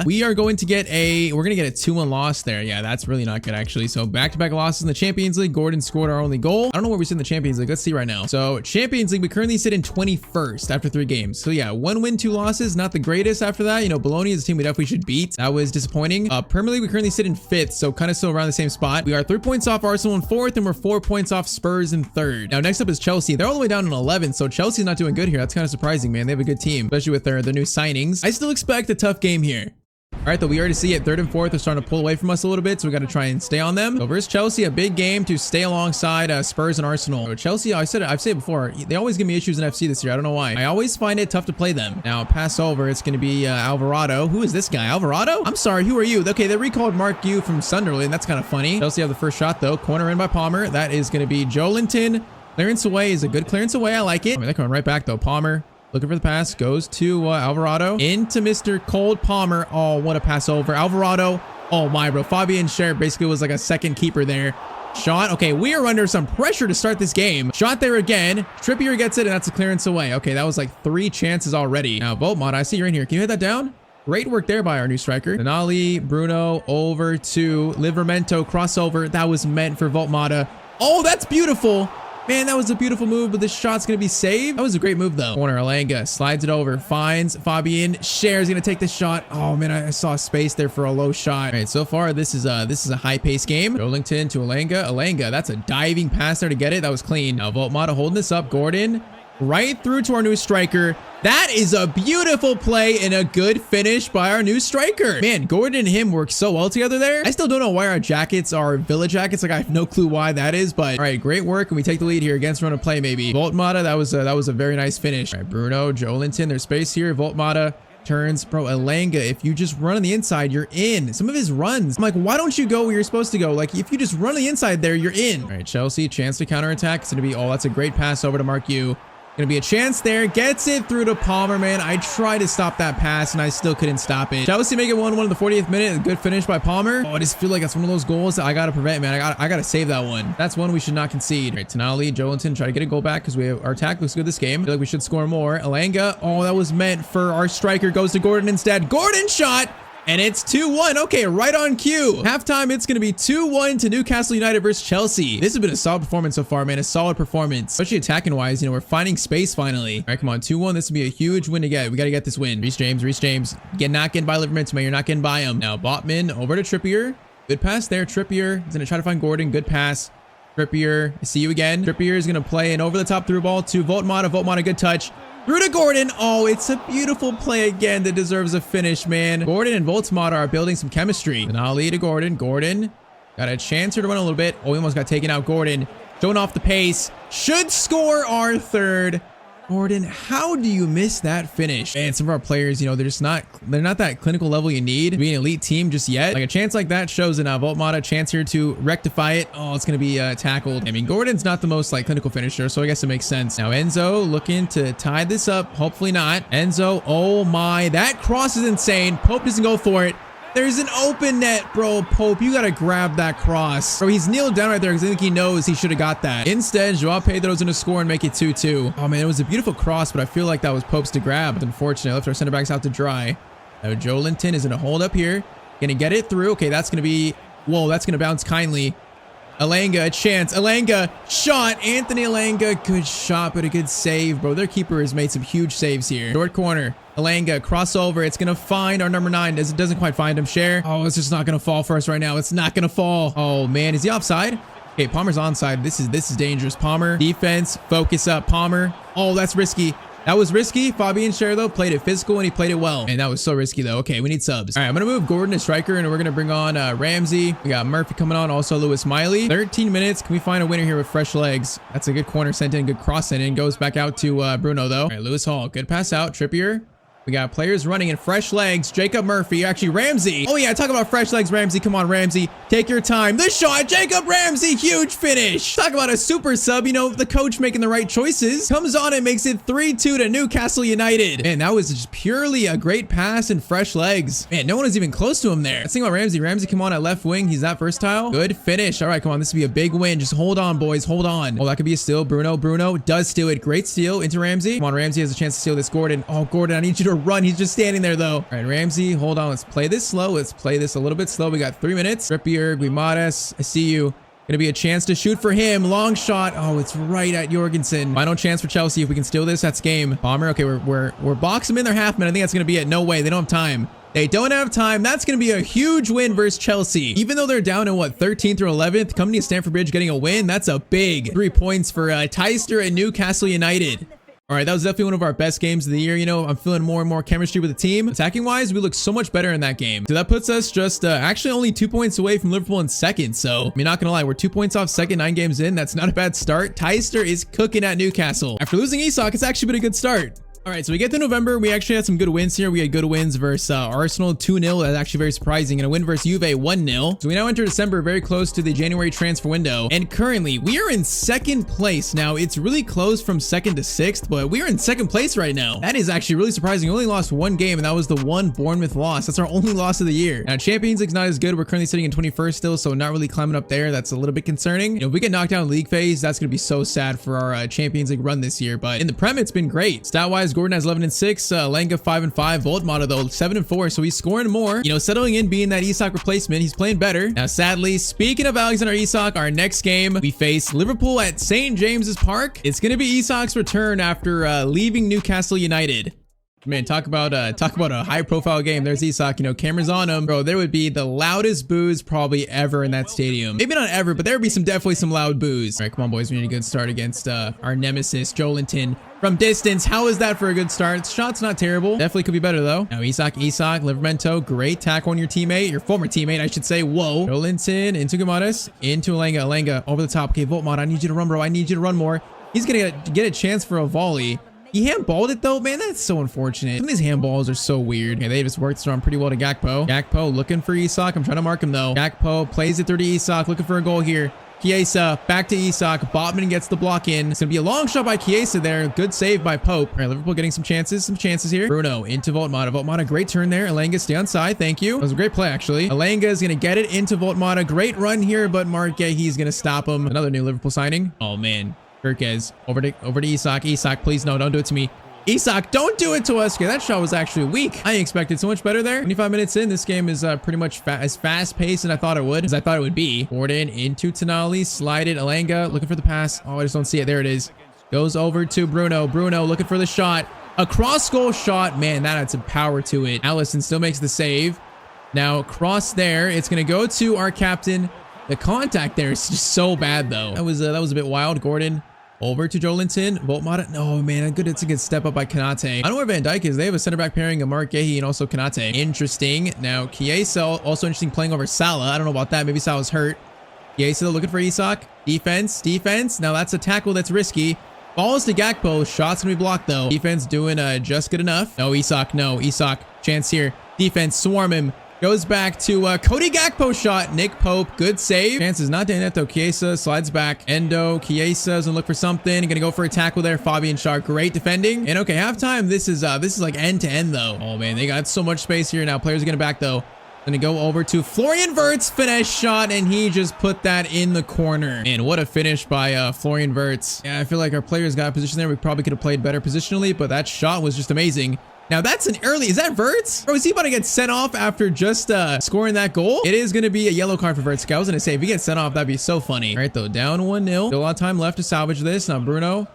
We are going to get a 2-1 loss there. Yeah, that's really not good, actually. So, back-to-back losses in the Champions League. Gordon scored our only goal. I don't know where we sit in the Champions League. Let's see right now. So, Champions League, we currently sit in 21st after 3 games. So, yeah, 1 win, 2 losses. Not the greatest after that. You know, Bologna is a team we definitely should beat. That was disappointing. Premier League, we currently sit in 5th. So, kind of still around the same spot. We are 3 points off Arsenal in 4th, and we're 4 points off Spurs in 3rd. Now, next up is Chelsea. They're all the way down in 11th, so Chelsea's not doing good here. That's kind of surprising, man. They have a good team, especially with their new signings. I still expect a tough game here. All right, though, we already see it. Third and fourth are starting to pull away from us a little bit, so we got to try and stay on them. So versus Chelsea, a big game to stay alongside Spurs and Arsenal. So Chelsea, I've said it before, they always give me issues in FC this year. I don't know why. I always find it tough to play them. Now, pass over. It's going to be Alvarado. Who is this guy? Alvarado? I'm sorry. Who are you? Okay, they recalled Mark Yu from Sunderland. That's kind of funny. Chelsea have the first shot, though. Corner in by Palmer. That is going to be Joelinton. Clearance away is a good clearance away. I like it. I mean, they're coming right back, though. Palmer. Looking for the pass, goes to Alvarado, into Mr. Cold Palmer. Oh, what a pass over. Alvarado. Oh my, bro. Fabian Schär basically was like a second keeper there. Shot. Okay, we are under some pressure to start this game. Shot there again. Trippier gets it, and that's a clearance away. Okay, that was like 3 chances already. Now, Voltmod, I see you're in here. Can you hit that down? Great work there by our new striker. Denali, Bruno, over to Livramento, crossover. That was meant for Voltmada. Oh, that's beautiful. Man, that was a beautiful move, but this shot's going to be saved. That was a great move, though. Corner, Alanga slides it over, finds Fabian. Schär's going to take the shot. Oh, man, I saw space there for a low shot. All right, so far, this is a high-paced game. Joelinton to Alanga. Alanga, that's a diving pass there to get it. That was clean. Now, Voltmada holding this up. Gordon right through to our new striker. That is a beautiful play and a good finish by our new striker. Man, Gordon and him work so well together there. I still don't know why our jackets are Villa jackets. Like, I have no clue why that is, but all right, great work. And we take the lead here against run of play, maybe. Voltmada, that was a very nice finish. All right, Bruno, Joelinton, there's space here. Voltmada turns. Bro, Alanga, if you just run on the inside, you're in. Some of his runs, I'm like, why don't you go where you're supposed to go? Like, if you just run on the inside there, you're in. All right, Chelsea, chance to counterattack. It's going to be, oh, that's a great pass over to Mark Yu. Gonna be a chance there. Gets it through to Palmer, man. I tried to stop that pass and I still couldn't stop it. Chelsea make it 1-1 in the 40th minute. A good finish by Palmer. Oh, I just feel like that's one of those goals that I gotta prevent, man. I gotta save that one. That's one we should not concede. All right, Tonali, Joelinton, try to get a goal back because our attack looks good this game. I feel like we should score more. Alanga, oh, that was meant for our striker. Goes to Gordon instead. Gordon shot. And it's 2-1. Okay, right on cue. Halftime, it's going to be 2-1 to Newcastle United versus Chelsea. This has been a solid performance so far, man. A solid performance. Especially attacking-wise, you know, we're finding space finally. All right, come on. 2-1. This would be a huge win to get. We got to get this win. Reece James. Get not getting by Livramento, man. You're not getting by him. Now, Botman over to Trippier. Good pass there. Trippier is going to try to find Gordon. Good pass. Trippier, I see you again. Trippier is going to play an over-the-top through ball to Voltmada. Voltmada, good touch. Through to Gordon. Oh, it's a beautiful play again that deserves a finish, man. Gordon and Voltmada are building some chemistry. Denali to Gordon. Gordon got a chance here to run a little bit. Oh, he almost got taken out. Gordon showing off the pace. Should score our third. Gordon, how do you miss that finish? Man, some of our players, you know, they're not that clinical level you need to be an elite team just yet. Like a chance like that shows in Voltmada, chance here to rectify it. Oh, it's going to be tackled. I mean, Gordon's not the most like clinical finisher, so I guess it makes sense. Now Enzo looking to tie this up. Hopefully not. Enzo, oh my, that cross is insane. Pope doesn't go for it. There's an open net, bro. Pope, you gotta grab that cross. Bro, he's kneeled down right there because I think he knows he should have got that. Instead, Joao Pedro's gonna score and make it 2-2. Oh man, it was a beautiful cross, but I feel like that was Pope's to grab. Unfortunately, I left our center backs out to dry. Now Joelinton is gonna hold up here. Gonna get it through. Okay, that's gonna be, whoa, that's gonna bounce kindly. Alanga, a chance. Alanga, shot. Anthony Alanga, good shot, but a good save, bro. Their keeper has made some huge saves here. Short corner. Alanga, crossover. It's going to find our number 9. It doesn't quite find him. Schär. Oh, it's just not going to fall for us right now. It's not going to fall. Oh, man. Is he offside? Okay, Palmer's onside. This is dangerous. Palmer, defense, focus up. Palmer. Oh, that's risky. That was risky. Fabian Schär, though, played it physical, and he played it well. And that was so risky, though. Okay, we need subs. All right, I'm going to move Gordon to striker, and we're going to bring on Ramsey. We got Murphy coming on, also Lewis Miley. 13 minutes. Can we find a winner here with fresh legs? That's a good corner sent in, good cross sent in. Goes back out to Bruno, though. All right, Lewis Hall. Good pass out. Trippier. We got players running in fresh legs. Jacob Murphy, actually Ramsey. Oh yeah, talk about fresh legs, Ramsey. Come on, Ramsey. Take your time. The shot, Jacob Ramsey, huge finish. Talk about a super sub, you know, the coach making the right choices. Comes on and makes it 3-2 to Newcastle United. Man, that was just purely a great pass and fresh legs. Man, no one is even close to him there. Let's think about Ramsey. Ramsey, come on at left wing. He's not versatile. Good finish. All right, come on. This will be a big win. Just hold on, boys. Hold on. Oh, that could be a steal. Bruno does steal it. Great steal into Ramsey. Come on, Ramsey has a chance to steal this. Gordon. Oh, Gordon, I need you to run. He's just standing there though. All right, Ramsey, hold on. Let's play this slow. Let's play this a little bit slow. We got 3 minutes. Trippier, Guimaraes, I see you. Gonna be a chance to shoot for him. Long shot. Oh, it's right at Jorgensen. Final chance for Chelsea. If we can steal this, that's game. Palmer. Okay, we're boxing in their half minute. I think that's gonna be it. No way. They don't have time. They don't have time. That's going to be a huge win versus Chelsea. Even though they're down in what, 13th or 11th, coming to Stamford Bridge getting a win, that's a big 3 points for Tyztir and Newcastle United. All right, that was definitely one of our best games of the year. You know, I'm feeling more and more chemistry with the team. Attacking wise, we look so much better in that game. So that puts us just actually only 2 points away from Liverpool in second. So, I mean, not gonna lie, we're 2 points off second, 9 games in. That's not a bad start. Tyztir is cooking at Newcastle. After losing Isak, it's actually been a good start. All right, so we get to November. We actually had some good wins here. We had good wins versus Arsenal 2-0. That's actually very surprising. And a win versus Juve 1-0. So we now enter December, very close to the January transfer window. And currently, we are in second place. Now, it's really close from second to sixth, but we are in second place right now. That is actually really surprising. We only lost one game, and that was the one Bournemouth loss. That's our only loss of the year. Now, Champions League's not as good. We're currently sitting in 21st still, so not really climbing up there. That's a little bit concerning. You know, if we get knocked down in league phase, that's going to be so sad for our Champions League run this year. But in the Prem, it's been great. Stat-wise, Gordon has 11-6. Lenga 5-5, Voltmata though 7-4, so he's scoring more. You know, settling in, being that Isak replacement, he's playing better. Now, sadly, speaking of Alexander Isak, our next game we face Liverpool at St. James's Park. It's gonna be Isak's return after leaving Newcastle United. Man, talk about a high-profile game. There's Isak, you know, cameras on him. Bro, there would be the loudest boos probably ever in that stadium. Maybe not ever, but there would be definitely some loud boos. All right, come on, boys. We need a good start against our nemesis, Joelinton. From distance, how is that for a good start? Shot's not terrible. Definitely could be better, though. Now, Isak, Livermento, great tackle on your teammate. Your former teammate, I should say. Whoa. Joelinton into Gamadas, into Alenga, over the top. Okay, Voltmata, I need you to run, bro. I need you to run more. He's gonna get a chance for a volley. He handballed it though, man. That's so unfortunate. Some of these handballs are so weird. Okay, they just worked around pretty well to Gakpo. Gakpo looking for Isak. I'm trying to mark him though. Gakpo plays it through to Isak, looking for a goal here. Chiesa back to Isak. Botman gets the block in. It's gonna be a long shot by Chiesa there. Good save by Pope. All right, Liverpool getting some chances here. Bruno into Voltmata. Voltmata, great turn there. Alenga, stay on side. Thank you. That was a great play actually. Alenga is gonna get it into Voltmata. Great run here, but Mark Guehi's gonna stop him. Another new Liverpool signing. Oh man. Kirkez over to Isak. Isak, please no, don't do it to me. Isak, don't do it to us. Okay, that shot was actually weak. I expected so much better there. 25 minutes in, this game is pretty much as fast-paced as I thought it would be. Gordon into Tonali, slided. Alenga looking for the pass. Oh, I just don't see it. There it is. Goes over to Bruno. Bruno looking for the shot. A cross-goal shot. Man, that had some power to it. Allison still makes the save. Now, cross there. It's going to go to our captain. The contact there is just so bad, though. That was a bit wild. Gordon. Over to Joelinton. Voltmata. No, man. It's a good step up by Kanate. I don't know where Van Dijk is. They have a center back pairing of Mark Guehi and also Kanate. Interesting. Now, Chiesa also interesting playing over Salah. I don't know about that. Maybe Salah's hurt. Chiesa looking for Isak. Defense. Now, that's a tackle that's risky. Balls to Gakpo. Shot's gonna be blocked, though. Defense doing just good enough. No, Isak. No, Isak. Chance here. Defense. Swarm him. Goes back to Cody Gakpo shot. Nick Pope, good save. Chance is not doing that though. Chiesa slides back. Endo, Chiesa's gonna look for something. Gonna go for a tackle there. Fabian Schär, great defending. And okay, halftime. This is like end to end though. Oh man, they got so much space here now. Players are gonna back though. Gonna go over to Florian Wirtz, finesse shot, and he just put that in the corner. And what a finish by Florian Wirtz. Yeah, I feel like our players got a position there. We probably could have played better positionally, but that shot was just amazing. Now that's an early, is that Wirtz? Bro, is he about to get sent off after just scoring that goal? It is going to be a yellow card for Wirtz. I was going to say, if he gets sent off, that'd be so funny. All right, though, down 1-0. Still a lot of time left to salvage this. Now Bruno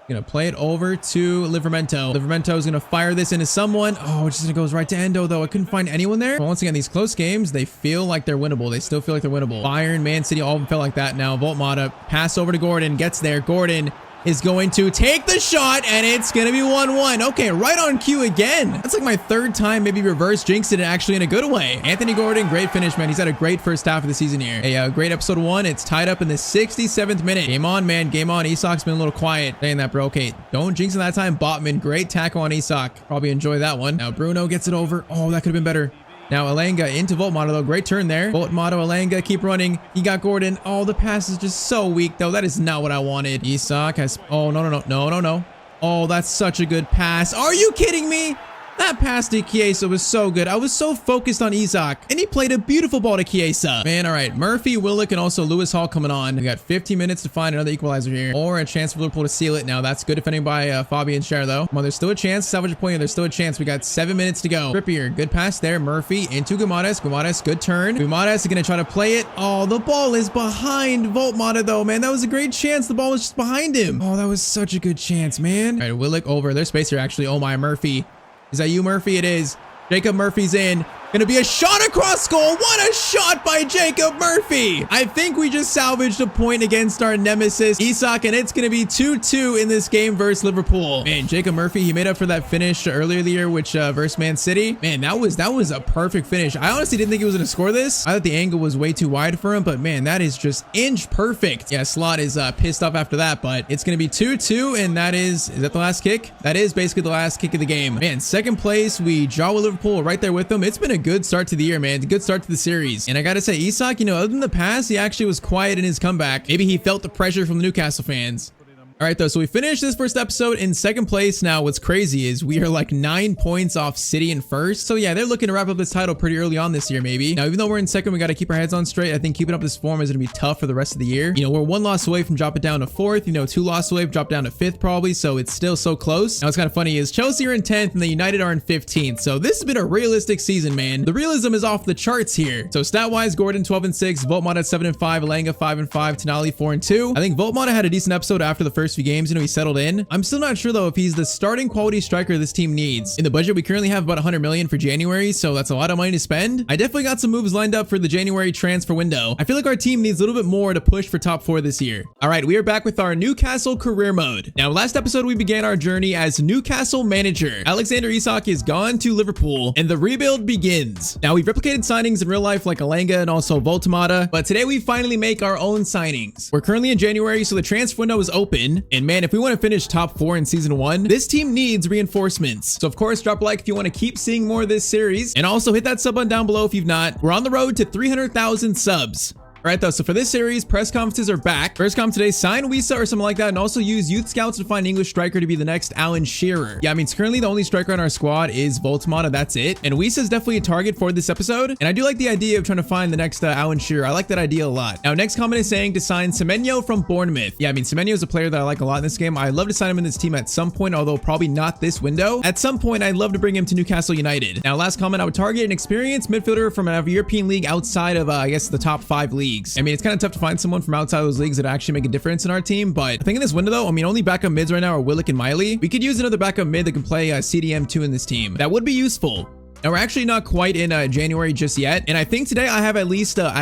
going to play it over to Livermento. Livermento is going to fire this into someone. Oh, it just goes right to Endo, though. I couldn't find anyone there. But once again, these close games, they feel like they're winnable. They still feel like they're winnable. Bayern, Man City, all of them felt like that. Now Voltmata, pass over to Gordon, gets there. Gordon is going to take the shot, and it's going to be 1-1. Okay, right on cue again. That's like my third time maybe reverse jinxed it actually in a good way. Anthony Gordon, great finish, man. He's had a great first half of the season here. A great episode 1. It's tied up in the 67th minute. Game on, man. Game on. Isak's been a little quiet saying that, bro. Okay, don't jinx it that time. Botman, great tackle on Isak. Probably enjoy that one. Now Bruno gets it over. Oh, that could have been better. Now Alenga into Voltmata though. Great turn there. Voltmata, Alenga, keep running. He got Gordon. Oh, the pass is just so weak though. That is not what I wanted. Isak has, oh, no. Oh, that's such a good pass. Are you kidding me? That pass to Chiesa was so good. I was so focused on Isak, and he played a beautiful ball to Chiesa. Man, all right. Murphy, Willock, and also Lewis Hall coming on. We got 15 minutes to find another equalizer here, or a chance for Liverpool to seal it. Now, that's good defending by Fabian Schär, though. Come on, there's still a chance. Salvage a point here. There's still a chance. We got 7 minutes to go. Trippier, good pass there. Murphy into Gamadas. Gamadas, good turn. Gamadas is going to try to play it. Oh, the ball is behind Voltmata, though, man. That was a great chance. The ball was just behind him. Oh, that was such a good chance, man. All right, Willock over. There's space here, actually. Oh, my, Murphy. Is that you, Murphy? It is. Jacob Murphy's in. Gonna be a shot across goal. What a shot by Jacob Murphy. I think we just salvaged a point against our nemesis, Isak, and it's gonna be 2-2 in this game versus Liverpool. Man, Jacob Murphy, he made up for that finish earlier the year, which versus Man City. Man, that was a perfect finish. I honestly didn't think he was gonna score this. I thought the angle was way too wide for him, but man, that is just inch perfect. Yeah, Slot is pissed off after that, but it's gonna be 2-2, and that is that the last kick? That is basically the last kick of the game. Man, second place, we draw with Liverpool right there with them. It's been a good start to the year, man. A good start to the series. And I gotta say, Isak, you know, other than the pass, he actually was quiet in his comeback. Maybe he felt the pressure from the Newcastle fans. All right, though, so we finished this first episode in second place. Now, what's crazy is we are like 9 points off City in first. So yeah, they're looking to wrap up this title pretty early on this year, maybe. Now, even though we're in second, we got to keep our heads on straight. I think keeping up this form is going to be tough for the rest of the year. You know, we're 1 loss away from dropping down to fourth, you know, 2 losses away from drop down to fifth probably. So it's still so close. Now, what's kind of funny is Chelsea are in 10th and the United are in 15th. So this has been a realistic season, man. The realism is off the charts here. So stat-wise, Gordon 12-6, Voltmata 7-5, Alanga 5-5, Tonali 4-2. I think Voltmata had a decent episode after the first few games. You know, he settled in. I'm still not sure though if he's the starting quality striker this team needs. In the budget, we currently have about 100 million for January, so that's a lot of money to spend. I definitely got some moves lined up for the January transfer window. I feel like our team needs a little bit more to push for top 4 this year. All right, we are back with our Newcastle Career Mode. Now, last episode, we began our journey as Newcastle manager. Alexander Isak is gone to Liverpool, and the rebuild begins. Now, we've replicated signings in real life like Alanga and also Voltmata, but today we finally make our own signings. We're currently in January, so the transfer window is open, and man, if we want to finish top 4 in season 1, this team needs reinforcements. So of course, drop a like if you want to keep seeing more of this series, and also hit that sub button down below if you've not. We're on the road to 300,000 subs. All right, though, so for this series, press conferences are back. First comment today, sign Wisa or something like that, and also use youth scouts to find an English striker to be the next Alan Shearer. Yeah, I mean, currently the only striker on our squad is Voltmata, that's it. And Wisa is definitely a target for this episode. And I do like the idea of trying to find the next Alan Shearer. I like that idea a lot. Now, next comment is saying to sign Semenyo from Bournemouth. Yeah, I mean, Semenyo is a player that I like a lot in this game. I'd love to sign him in this team at some point, although probably not this window. At some point, I'd love to bring him to Newcastle United. Now, last comment, I would target an experienced midfielder from a European league outside of, I guess, the top 5 leagues. I mean, it's kind of tough to find someone from outside of those leagues that actually make a difference in our team, but I think in this window though, I mean, only backup mids right now are Willock and Miley. We could use another backup mid that can play CDM2 in this team. That would be useful. Now, we're actually not quite in January just yet, and I think today I have at least 3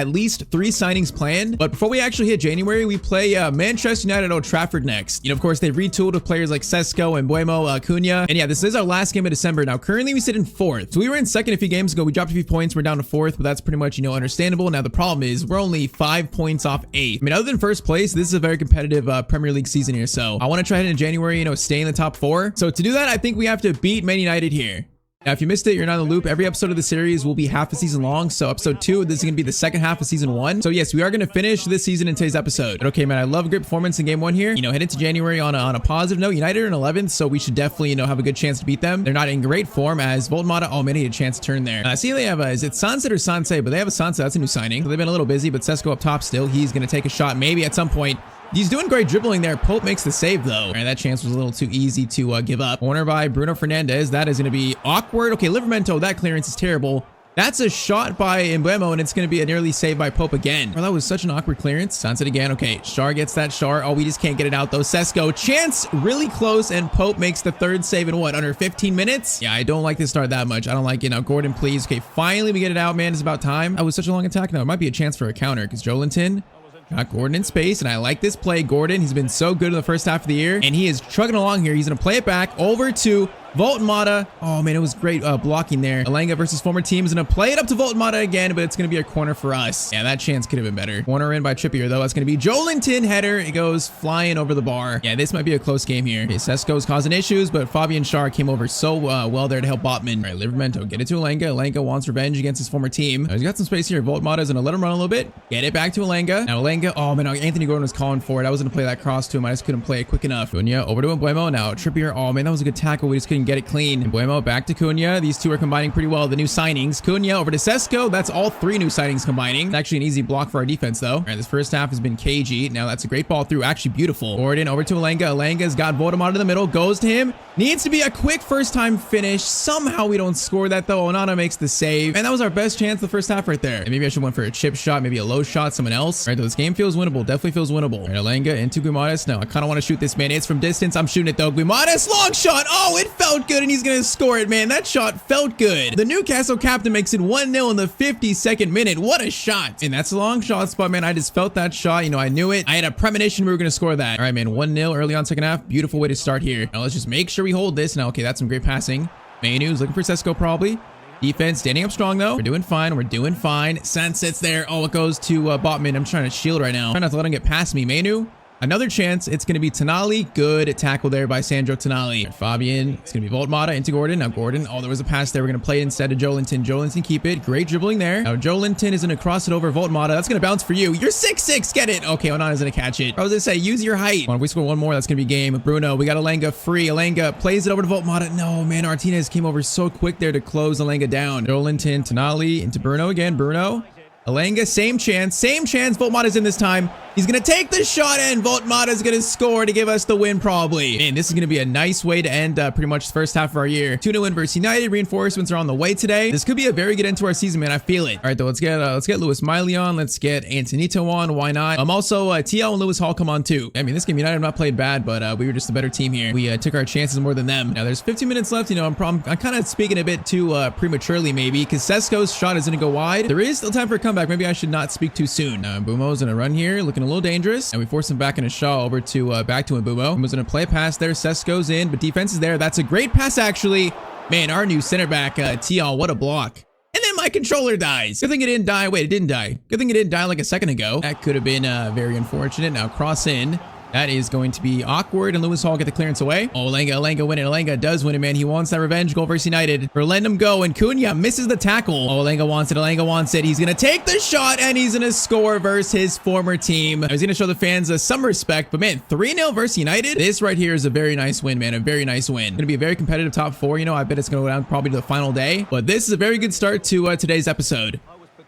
signings planned. But before we actually hit January, we play Manchester United at Old Trafford next. You know, of course, they've retooled with players like Sesko and Buemo, Cunha, and yeah, this is our last game of December. Now, currently we sit in 4th. So we were in 2nd a few games ago. We dropped a few points. We're down to 4th, but that's pretty much, you know, understandable. Now, the problem is we're only 5 points off 8th. I mean, other than first place, this is a very competitive Premier League season here. So I want to try it in January, you know, stay in the top 4. So to do that, I think we have to beat Man United here. Now, if you missed it, you're not in the loop. Every episode of the series will be half a season long. So episode 2, this is going to be the second half of season 1. So yes, we are going to finish this season in today's episode. But okay, man, I love a great performance in game 1 here. You know, head into January on a positive note. United are in 11th, so we should definitely, you know, have a good chance to beat them. They're not in great form as Voltmata. Oh, man, he had a chance to turn there. I see they have is it Sunset or Sansei? But they have a Sunset. That's a new signing. So they've been a little busy, but Sesko up top still. He's going to take a shot maybe at some point. He's doing great dribbling there. Pope makes the save, though. All right, that chance was a little too easy to give up. Corner by Bruno Fernandes. That is going to be awkward. Okay, Livermento, that clearance is terrible. That's a shot by Mbeumo, and it's going to be a nearly save by Pope again. Oh, that was such an awkward clearance. Sunset again. Okay, Shar gets that Shar. Oh, we just can't get it out, though. Sesko, chance really close, and Pope makes the 3rd save in what, under 15 minutes? Yeah, I don't like this start that much. I don't like it. Now, Gordon, please. Okay, finally we get it out, man. It's about time. That was such a long attack. Now, it might be a chance for a counter because Joelinton got Gordon in space, and I like this play. Gordon, he's been so good in the first half of the year, and he is trucking along here. He's going to play it back over to Voltmata. Oh, man, it was great blocking there. Alanga versus former team is going to play it up to Voltmata again, but it's going to be a corner for us. Yeah, that chance could have been better. Corner in by Trippier, though. That's going to be Joelinton header. It goes flying over the bar. Yeah, this might be a close game here. Okay, Sesko's causing issues, but Fabian Schär came over so well there to help Botman. All right, Livermento, get it to Alanga. Alanga wants revenge against his former team. He's got some space here. Voltmata's going to let him run a little bit. Get it back to Alanga. Now, Alanga, oh, man, Anthony Gordon was calling for it. I was going to play that cross to him. I just couldn't play it quick enough. Cunha over to Mbeumo. Now, Trippier, oh, man, that was a good tackle. We just couldn't get it clean. Mbeumo back to Cunha. These two are combining pretty well. The new signings. Cunha over to Sesko. That's all 3 new signings combining. It's actually an easy block for our defense, though. All right, this first half has been cagey. Now that's a great ball through. Actually beautiful. Gordon over to Alanga. Alanga's got Voldemort in the middle. Goes to him. Needs to be a quick first-time finish. Somehow we don't score that, though. Onana makes the save. And that was our best chance the first half right there. And maybe I should went for a chip shot, maybe a low shot, someone else. All right, though, this game feels winnable. Definitely feels winnable. All right, Alenga into Guimaraes. No, I kind of want to shoot this, man. It's from distance. I'm shooting it, though. Guimaraes, long shot. Oh, it felt good, and he's going to score it, man. That shot felt good. The Newcastle captain makes it 1-0 in the 52nd minute. What a shot. And that's a long shot spot, man. I just felt that shot. You know, I knew it. I had a premonition we were going to score that. All right, man. 1-0 early on second half. Beautiful way to start here. Now, let's just make sure we hold this. Now, okay, that's some great passing. Mainu's looking for Sesko probably. Defense standing up strong though. We're doing fine. We're doing fine. Sunsets there. Oh, it goes to Botman. I'm trying to shield right now. Trying not to let him get past me. Mainu. Another chance. It's going to be Tonali. Good tackle there by Sandro Tonali. Fabian. It's going to be Voltmata into Gordon. Now Gordon. Oh, there was a pass there. We're going to play it instead of Joelinton. Joelinton keep it. Great dribbling there. Now Joelinton is going to cross it over Voltmata. That's going to bounce for you. You're 6'6". Get it. Okay, Onana's going to catch it. I was going to say, use your height. Come on, if we score one more, that's going to be game. Bruno. We got Alenga free. Alenga plays it over to Voltmata. No, man. Martinez came over so quick there to close Alenga down. Joelinton. Tonali into Bruno again. Bruno. Alenga, same chance. Voltmata's in this time. He's going to take the shot, and Voltmata's going to score to give us the win, probably. Man, this is going to be a nice way to end pretty much the first half of our year. 2-0 win versus United. Reinforcements are on the way today. This could be a very good end to our season, man. I feel it. All right, though, let's get Lewis Miley on. Let's get Antonito on. Why not? Also, TL and Lewis Hall come on, too. I mean, this game, United have not played bad, but we were just a better team here. We took our chances more than them. Now, there's 15 minutes left. You know, I'm kind of speaking a bit too prematurely, maybe, because Sesko's shot is going to go wide. There is still time for a comeback. Maybe I should not speak too soon. Now, Mbumo's going to run here, looking a little dangerous. And we force him back into Shaw over to back to Mbumo. Mbumo's going to play a pass there. Sesko's in, but defense is there. That's a great pass, actually. Man, our new center back, TL, what a block. And then my controller dies. Good thing it didn't die. Wait, it didn't die. Good thing it didn't die like a second ago. That could have been very unfortunate. Now cross in. That is going to be awkward, and Lewis Hall get the clearance away. Oh, Alenga win it. Alenga does win it, man. He wants that revenge goal versus United. Or let him go, and Cunha misses the tackle. Oh, Alenga wants it. He's going to take the shot, and he's going to score versus his former team. He's going to show the fans some respect, but man, 3-0 versus United. This right here is a very nice win, man. A very nice win. Going to be a very competitive top four. You know, I bet it's going to go down probably to the final day, but this is a very good start to today's episode.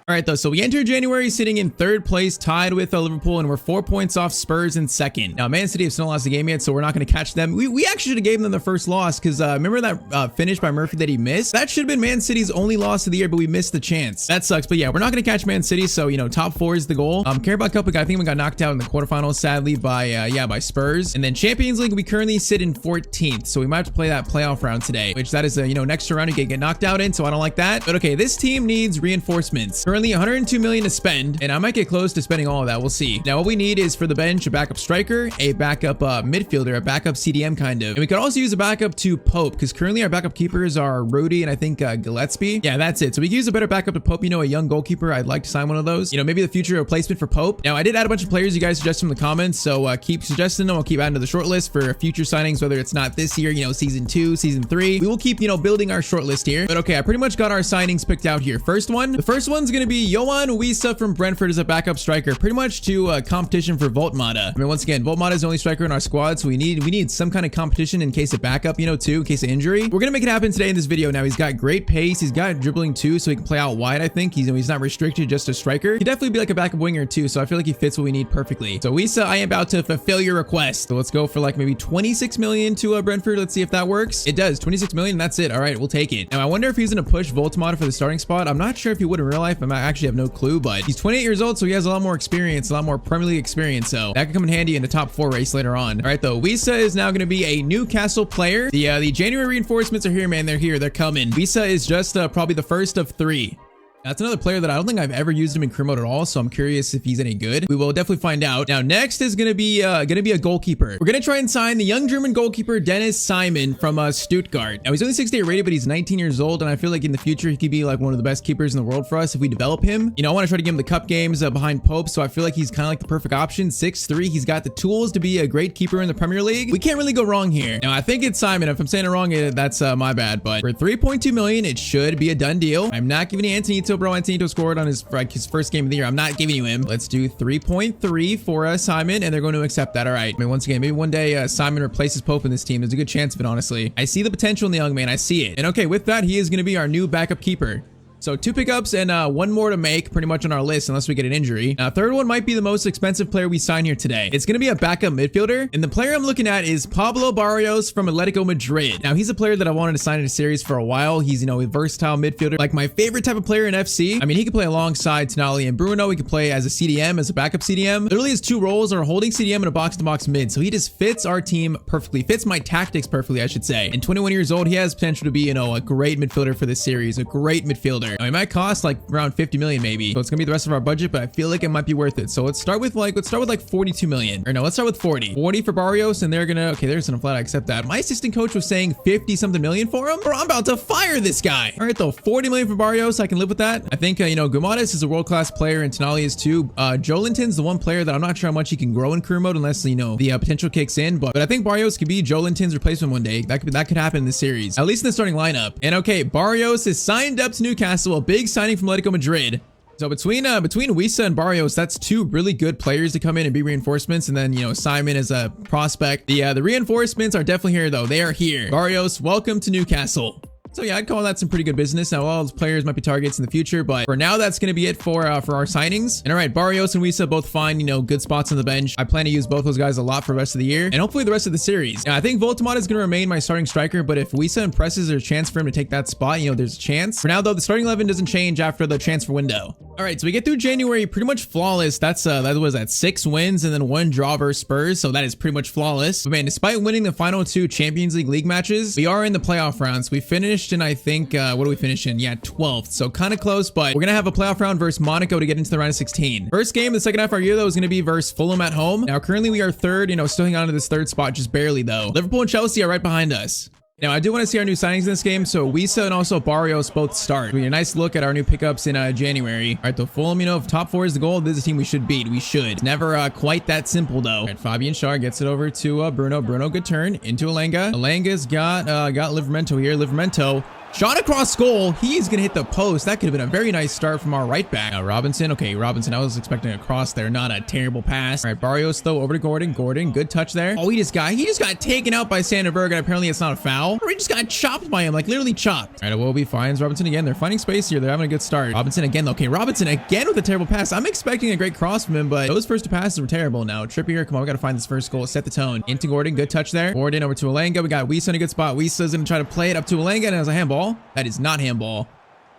All right, though, so we enter January sitting in third place, tied with Liverpool, and we're 4 points off Spurs in second. Now, Man City have still not lost a game yet, so we're not going to catch them. We actually should have gave them the first loss, because remember that finish by Murphy that he missed? That should have been Man City's only loss of the year, but we missed the chance. That sucks, but yeah, we're not going to catch Man City, so, you know, top four is the goal. Carabao Cup, I think we got knocked out in the quarterfinals, sadly, by Spurs. And then Champions League, we currently sit in 14th, so we might have to play that playoff round today, which that is, you know, next round you get knocked out in, so I don't like that. But okay, this team needs reinforcements. Currently, 102 million to spend, and I might get close to spending all of that. We'll see. Now, what we need is for the bench a backup striker, a backup midfielder, a backup CDM kind of. And we could also use a backup to Pope, because currently our backup keepers are Rudy and I think Gillespie. Yeah, that's it. So we can use a better backup to Pope. You know, a young goalkeeper. I'd like to sign one of those. You know, maybe the future replacement for Pope. Now, I did add a bunch of players you guys suggested in the comments, so keep suggesting them. I'll keep adding to the short list for future signings, whether it's not this year, you know, season 2, season 3. We will keep, you know, building our short list here. But okay, I pretty much got our signings picked out here. The first one's going to be Yohan Wissa from Brentford as a backup striker, pretty much to competition for Voltmata. I mean, once again, Voltmata is the only striker in our squad, so we need some kind of competition in case of backup, you know, too, in case of injury. We're gonna make it happen today in this video. Now, he's got great pace, he's got dribbling too, so he can play out wide. I think he's not restricted just a striker. He'd definitely be like a backup winger too, so I feel like he fits what we need perfectly. So Wissa, I am about to fulfill your request. So let's go for like maybe 26 million to Brentford. Let's see if that works. It does. 26 million. That's it. All right, we'll take it. Now, I wonder if he's gonna push Voltmata for the starting spot. I'm not sure if he would in real life. I actually have no clue, but he's 28 years old, so he has a lot more experience, a lot more Premier League experience, so that could come in handy in the top 4 race later on. All right, though, Wissa is now going to be a Newcastle player. The January reinforcements are here, man. They're here. They're coming. Wissa is just probably the first of 3. That's another player that I don't think I've ever used him in career mode at all, so I'm curious if he's any good. We will definitely find out. Now, next is gonna be a goalkeeper. We're gonna try and sign the young German goalkeeper Dennis Simon from Stuttgart. Now, he's only 68 rated, but he's 19 years old, and I feel like in the future he could be like one of the best keepers in the world for us if we develop him. You know, I want to try to give him the cup games behind Pope, so I feel like he's kind of like the perfect option. 6'3", he's got the tools to be a great keeper in the Premier League. We can't really go wrong here. Now, I think it's Simon. If I'm saying it wrong, that's my bad. But for 3.2 million, it should be a done deal. I'm not giving you Antonito, bro. Antonito scored on his first game of the year. I'm not giving you him. Let's do 3.3 for Simon, and they're going to accept that. All right. I mean, once again, maybe one day Simon replaces Pope in this team. There's a good chance of it, honestly. I see the potential in the young man. I see it. And okay, with that, he is going to be our new backup keeper. So 2 pickups and 1 more to make pretty much on our list unless we get an injury. Now, third one might be the most expensive player we sign here today. It's going to be a backup midfielder. And the player I'm looking at is Pablo Barrios from Atletico Madrid. Now, he's a player that I wanted to sign in a series for a while. He's, you know, a versatile midfielder, like my favorite type of player in FC. I mean, he can play alongside Tonali and Bruno. He can play as a CDM, as a backup CDM. Literally his 2 roles are holding CDM and a box-to-box mid. So he just fits our team perfectly, fits my tactics perfectly, I should say. And 21 years old, he has potential to be, you know, a great midfielder for this series, a great midfielder. Now, he might cost like around 50 million maybe. So it's gonna be the rest of our budget, but I feel like it might be worth it. So let's start with like 42 million. Or no, let's start with 40. 40 for Barrios, and they're gonna, okay, there's an flat, I accept that. My assistant coach was saying 50 something million for him. Bro, I'm about to fire this guy. All right, though, 40 million for Barrios, I can live with that. I think, you know, Gumadas is a world-class player, and Tonali is too. Joelinton's the one player that I'm not sure how much he can grow in career mode unless, you know, the potential kicks in. But I think Barrios could be Joelinton's replacement one day. That could happen in this series, at least in the starting lineup. And okay, Barrios is signed up to Newcastle, a big signing from Atletico Madrid. So between Wisa and Barrios, that's 2 really good players to come in and be reinforcements. And then, you know, Simon as a prospect. The reinforcements are definitely here, though. They are here. Barrios, welcome to Newcastle. So yeah, I'd call that some pretty good business. Now, all those players might be targets in the future, but for now, that's going to be it for our signings. And all right, Barrios and Wisa both find, you know, good spots on the bench. I plan to use both those guys a lot for the rest of the year and hopefully the rest of the series. Now, I think Voltamata is going to remain my starting striker, but if Wisa impresses, there's a chance for him to take that spot. You know, there's a chance. For now, though, the starting 11 doesn't change after the transfer window. All right, so we get through January pretty much flawless. That was at 6 wins and then 1 draw versus Spurs, so that is pretty much flawless. But man, despite winning the final 2 Champions League matches, we are in the playoff rounds. We finished in, I think, what do we finish in? Yeah, 12th. So kind of close, but we're going to have a playoff round versus Monaco to get into the round of 16. First game, the second half of our year, though, is going to be versus Fulham at home. Now, currently we are 3rd, you know, still hanging on to this 3rd spot, just barely, though. Liverpool and Chelsea are right behind us. Now, I do want to see our new signings in this game, so Wisa and also Barrios both start. We get a nice look at our new pickups in January. All right, the Fulham, you know, if top 4 is the goal, this is a team we should beat. We should. It's never quite that simple, though. All right, Fabian Schär gets it over to Bruno. Bruno, good turn into Elanga. Elanga's got Livramento here. Livramento shot across goal. He's going to hit the post. That could have been a very nice start from our right back. Now, Robinson. Okay, Robinson. I was expecting a cross there. Not a terrible pass. All right, Barrios, though, over to Gordon. Gordon, good touch there. Oh, he just got taken out by Sandberg, and apparently it's not a foul. Or he just got chopped by him, like literally chopped. All right, Iwobi finds Robinson again. They're finding space here. They're having a good start. Robinson again. Okay, Robinson again with a terrible pass. I'm expecting a great cross from him, but those first 2 passes were terrible. Now, Trippier, come on, we got to find this first goal. Set the tone. Into Gordon, good touch there. Gordon over to Elanga. We got Wisa in a good spot. Wisa's going to try to play it up to Elanga, and it was a handball. That is not handball.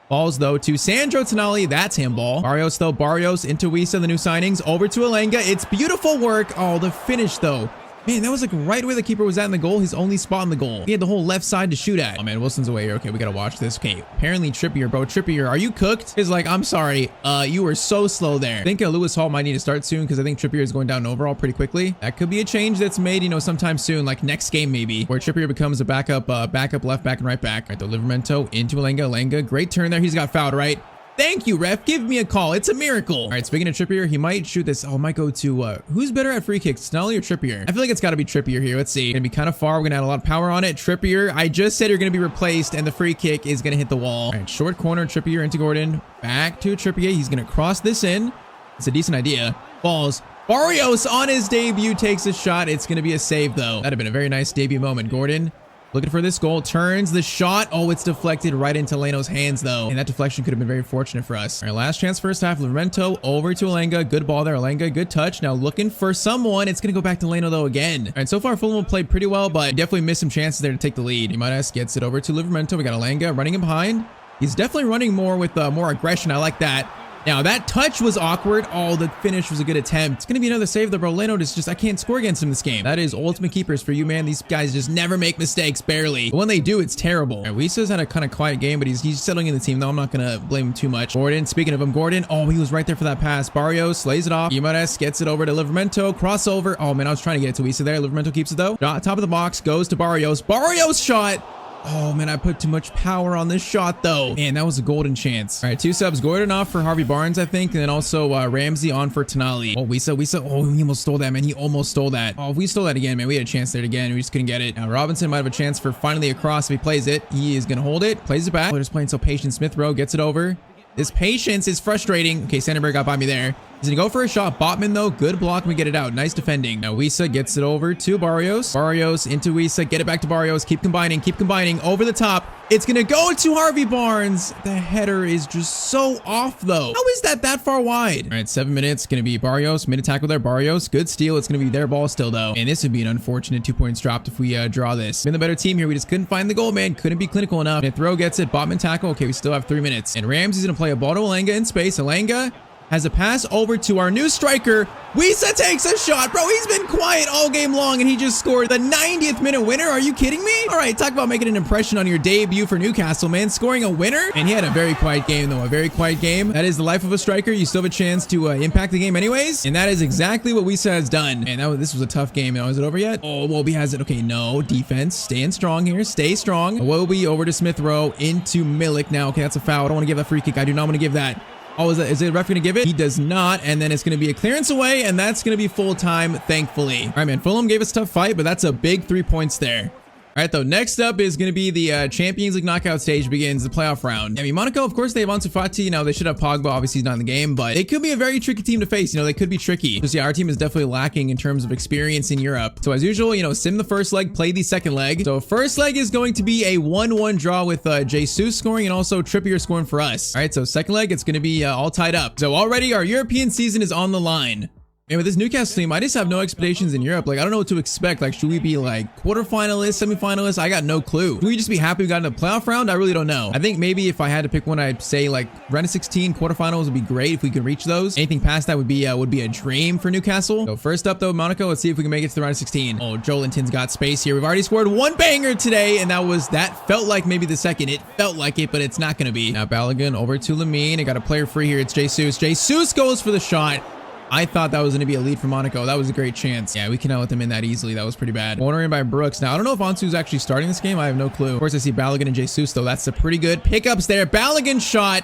Balls, though, to Sandro Tonali. That's handball. Barrios, though. Barrios into Wisa, the new signings. Over to Elanga. It's beautiful work. Oh, the finish, though. Man, that was like right where the keeper was at in the goal. His only spot in the goal. He had the whole left side to shoot at. Oh, man, Wilson's away here. Okay, we got to watch this. Okay, apparently Trippier, bro. Trippier, are you cooked? He's like, I'm sorry. You were so slow there. I think Lewis Hall might need to start soon because I think Trippier is going down overall pretty quickly. That could be a change that's made, you know, sometime soon, like next game maybe, where Trippier becomes a backup left back and right back. All right, the Livramento into Elanga. Elanga, great turn there. He's got fouled, right? Thank you, ref. Give me a call. It's a miracle. All right, speaking of Trippier, he might shoot this. Oh, it might go to, who's better at free kicks, Tonali or Trippier? I feel like it's got to be Trippier here. Let's see. Gonna be kind of far. We're gonna add a lot of power on it. Trippier, I just said you're gonna be replaced, and the free kick is gonna hit the wall. All right, short corner, Trippier into Gordon. Back to Trippier. He's gonna cross this in. It's a decent idea. Balls. Barrios on his debut takes a shot. It's gonna be a save, though. That'd have been a very nice debut moment. Gordon looking for this goal, turns the shot. Oh, it's deflected right into Leno's hands, though. And that deflection could have been very fortunate for us. All right, last chance first half. Livramento over to Elanga. Good ball there, Elanga. Good touch. Now looking for someone. It's going to go back to Leno, though, again. All right, so far, Fulham played pretty well, but definitely missed some chances there to take the lead. Imadas gets it over to Livramento. We got Elanga running him behind. He's definitely running more with more aggression. I like that. Now, that touch was awkward. Oh, the finish was a good attempt. It's going to be another save, though, bro. Leno I can't score against him this game. That is ultimate keepers for you, man. These guys just never make mistakes, barely. But when they do, it's terrible. Right, Wisa's had a kind of quiet game, but he's settling in the team, though. I'm not going to blame him too much. Gordon, speaking of him, Gordon. Oh, he was right there for that pass. Barrios lays it off. Guimaraes gets it over to Livramento. Crossover. Oh, man, I was trying to get it to Wisa there. Livramento keeps it, though. Top of the box, goes to Barrios. Barrios shot. Oh, man, I put too much power on this shot, though. Man, that was a golden chance. All right, 2 subs. Gordon off for Harvey Barnes, I think. And then also Ramsey on for Tonali. Oh, Wisa. Oh, he almost stole that, man. He almost stole that. Oh, if we stole that again, man, we had a chance there again. We just couldn't get it. Now, Robinson might have a chance for finally a cross if he plays it. He is going to hold it. Plays it back. Oh, they're just playing so patient. Smith Rowe gets it over. This patience is frustrating. Okay, Sandberg got by me there. He's gonna go for a shot. Botman though, good block. We get it out. Nice defending. Now Wisa gets it over to Barrios. Barrios into Wisa. Get it back to Barrios. Keep combining. Keep combining. Over the top. It's gonna go to Harvey Barnes. The header is just so off though. How is that far wide? All right, 7 minutes. Gonna be Barrios. Mid tackle there. Barrios. Good steal. It's gonna be their ball still though. And this would be an unfortunate 2 points dropped if we draw this. Been the better team here. We just couldn't find the goal, man. Couldn't be clinical enough. And throw gets it. Botman tackle. Okay, we still have 3 minutes. And Ramsey's gonna play a ball to Alanga in space. Alanga has a pass over to our new striker. Wisa takes a shot. Bro, he's been quiet all game long, and he just scored the 90th minute winner. Are you kidding me? All right, talk about making an impression on your debut for Newcastle, man. Scoring a winner. And he had a very quiet game, though. A very quiet game. That is the life of a striker. You still have a chance to impact the game anyways. And that is exactly what Wisa has done. And this was a tough game. Now, is it over yet? Oh, Wolby has it. Okay, no. Defense. Staying strong here. Stay strong. Wolby over to Smith Rowe into Milik now. Okay, that's a foul. I don't want to give that free kick. I do not want to give that. Oh, is the ref going to give it? He does not. And then it's going to be a clearance away, and that's going to be full time, thankfully. All right, man. Fulham gave us a tough fight, but that's a big 3 points there. All right, though, next up is going to be the Champions League knockout stage begins, the playoff round. I mean, Monaco, of course, they have Ansu Fati. Now, they should have Pogba. Obviously, he's not in the game, but it could be a very tricky team to face. You know, they could be tricky. Just, yeah, our team is definitely lacking in terms of experience in Europe. So, as usual, you know, sim the first leg, play the second leg. So, first leg is going to be a 1-1 draw with Jesus scoring and also Trippier scoring for us. All right, so second leg, it's going to be all tied up. So, already our European season is on the line. And with this Newcastle team, I just have no expectations in Europe. Like, I don't know what to expect. Like, should we be like quarterfinalists, semifinalists? I got no clue. Should we just be happy we got in the playoff round? I really don't know. I think maybe if I had to pick one, I'd say like round of 16 quarterfinals would be great if we could reach those. Anything past that would be a dream for Newcastle. So first up though, Monaco, let's see if we can make it to the round of 16. Oh, Joelinton's got space here. We've already scored one banger today, and that felt like maybe the second. It felt like it, but it's not going to be. Now Balogun over to Lamine. I got a player free here. It's Jesus. Jesus goes for the shot. I thought that was going to be a lead for Monaco. That was a great chance. Yeah, we cannot let them in that easily. That was pretty bad. Corner in by Brooks. Now, I don't know if Ansu's actually starting this game. I have no clue. Of course, I see Balogun and Jesus, though. That's a pretty good pickups there. Balogun shot,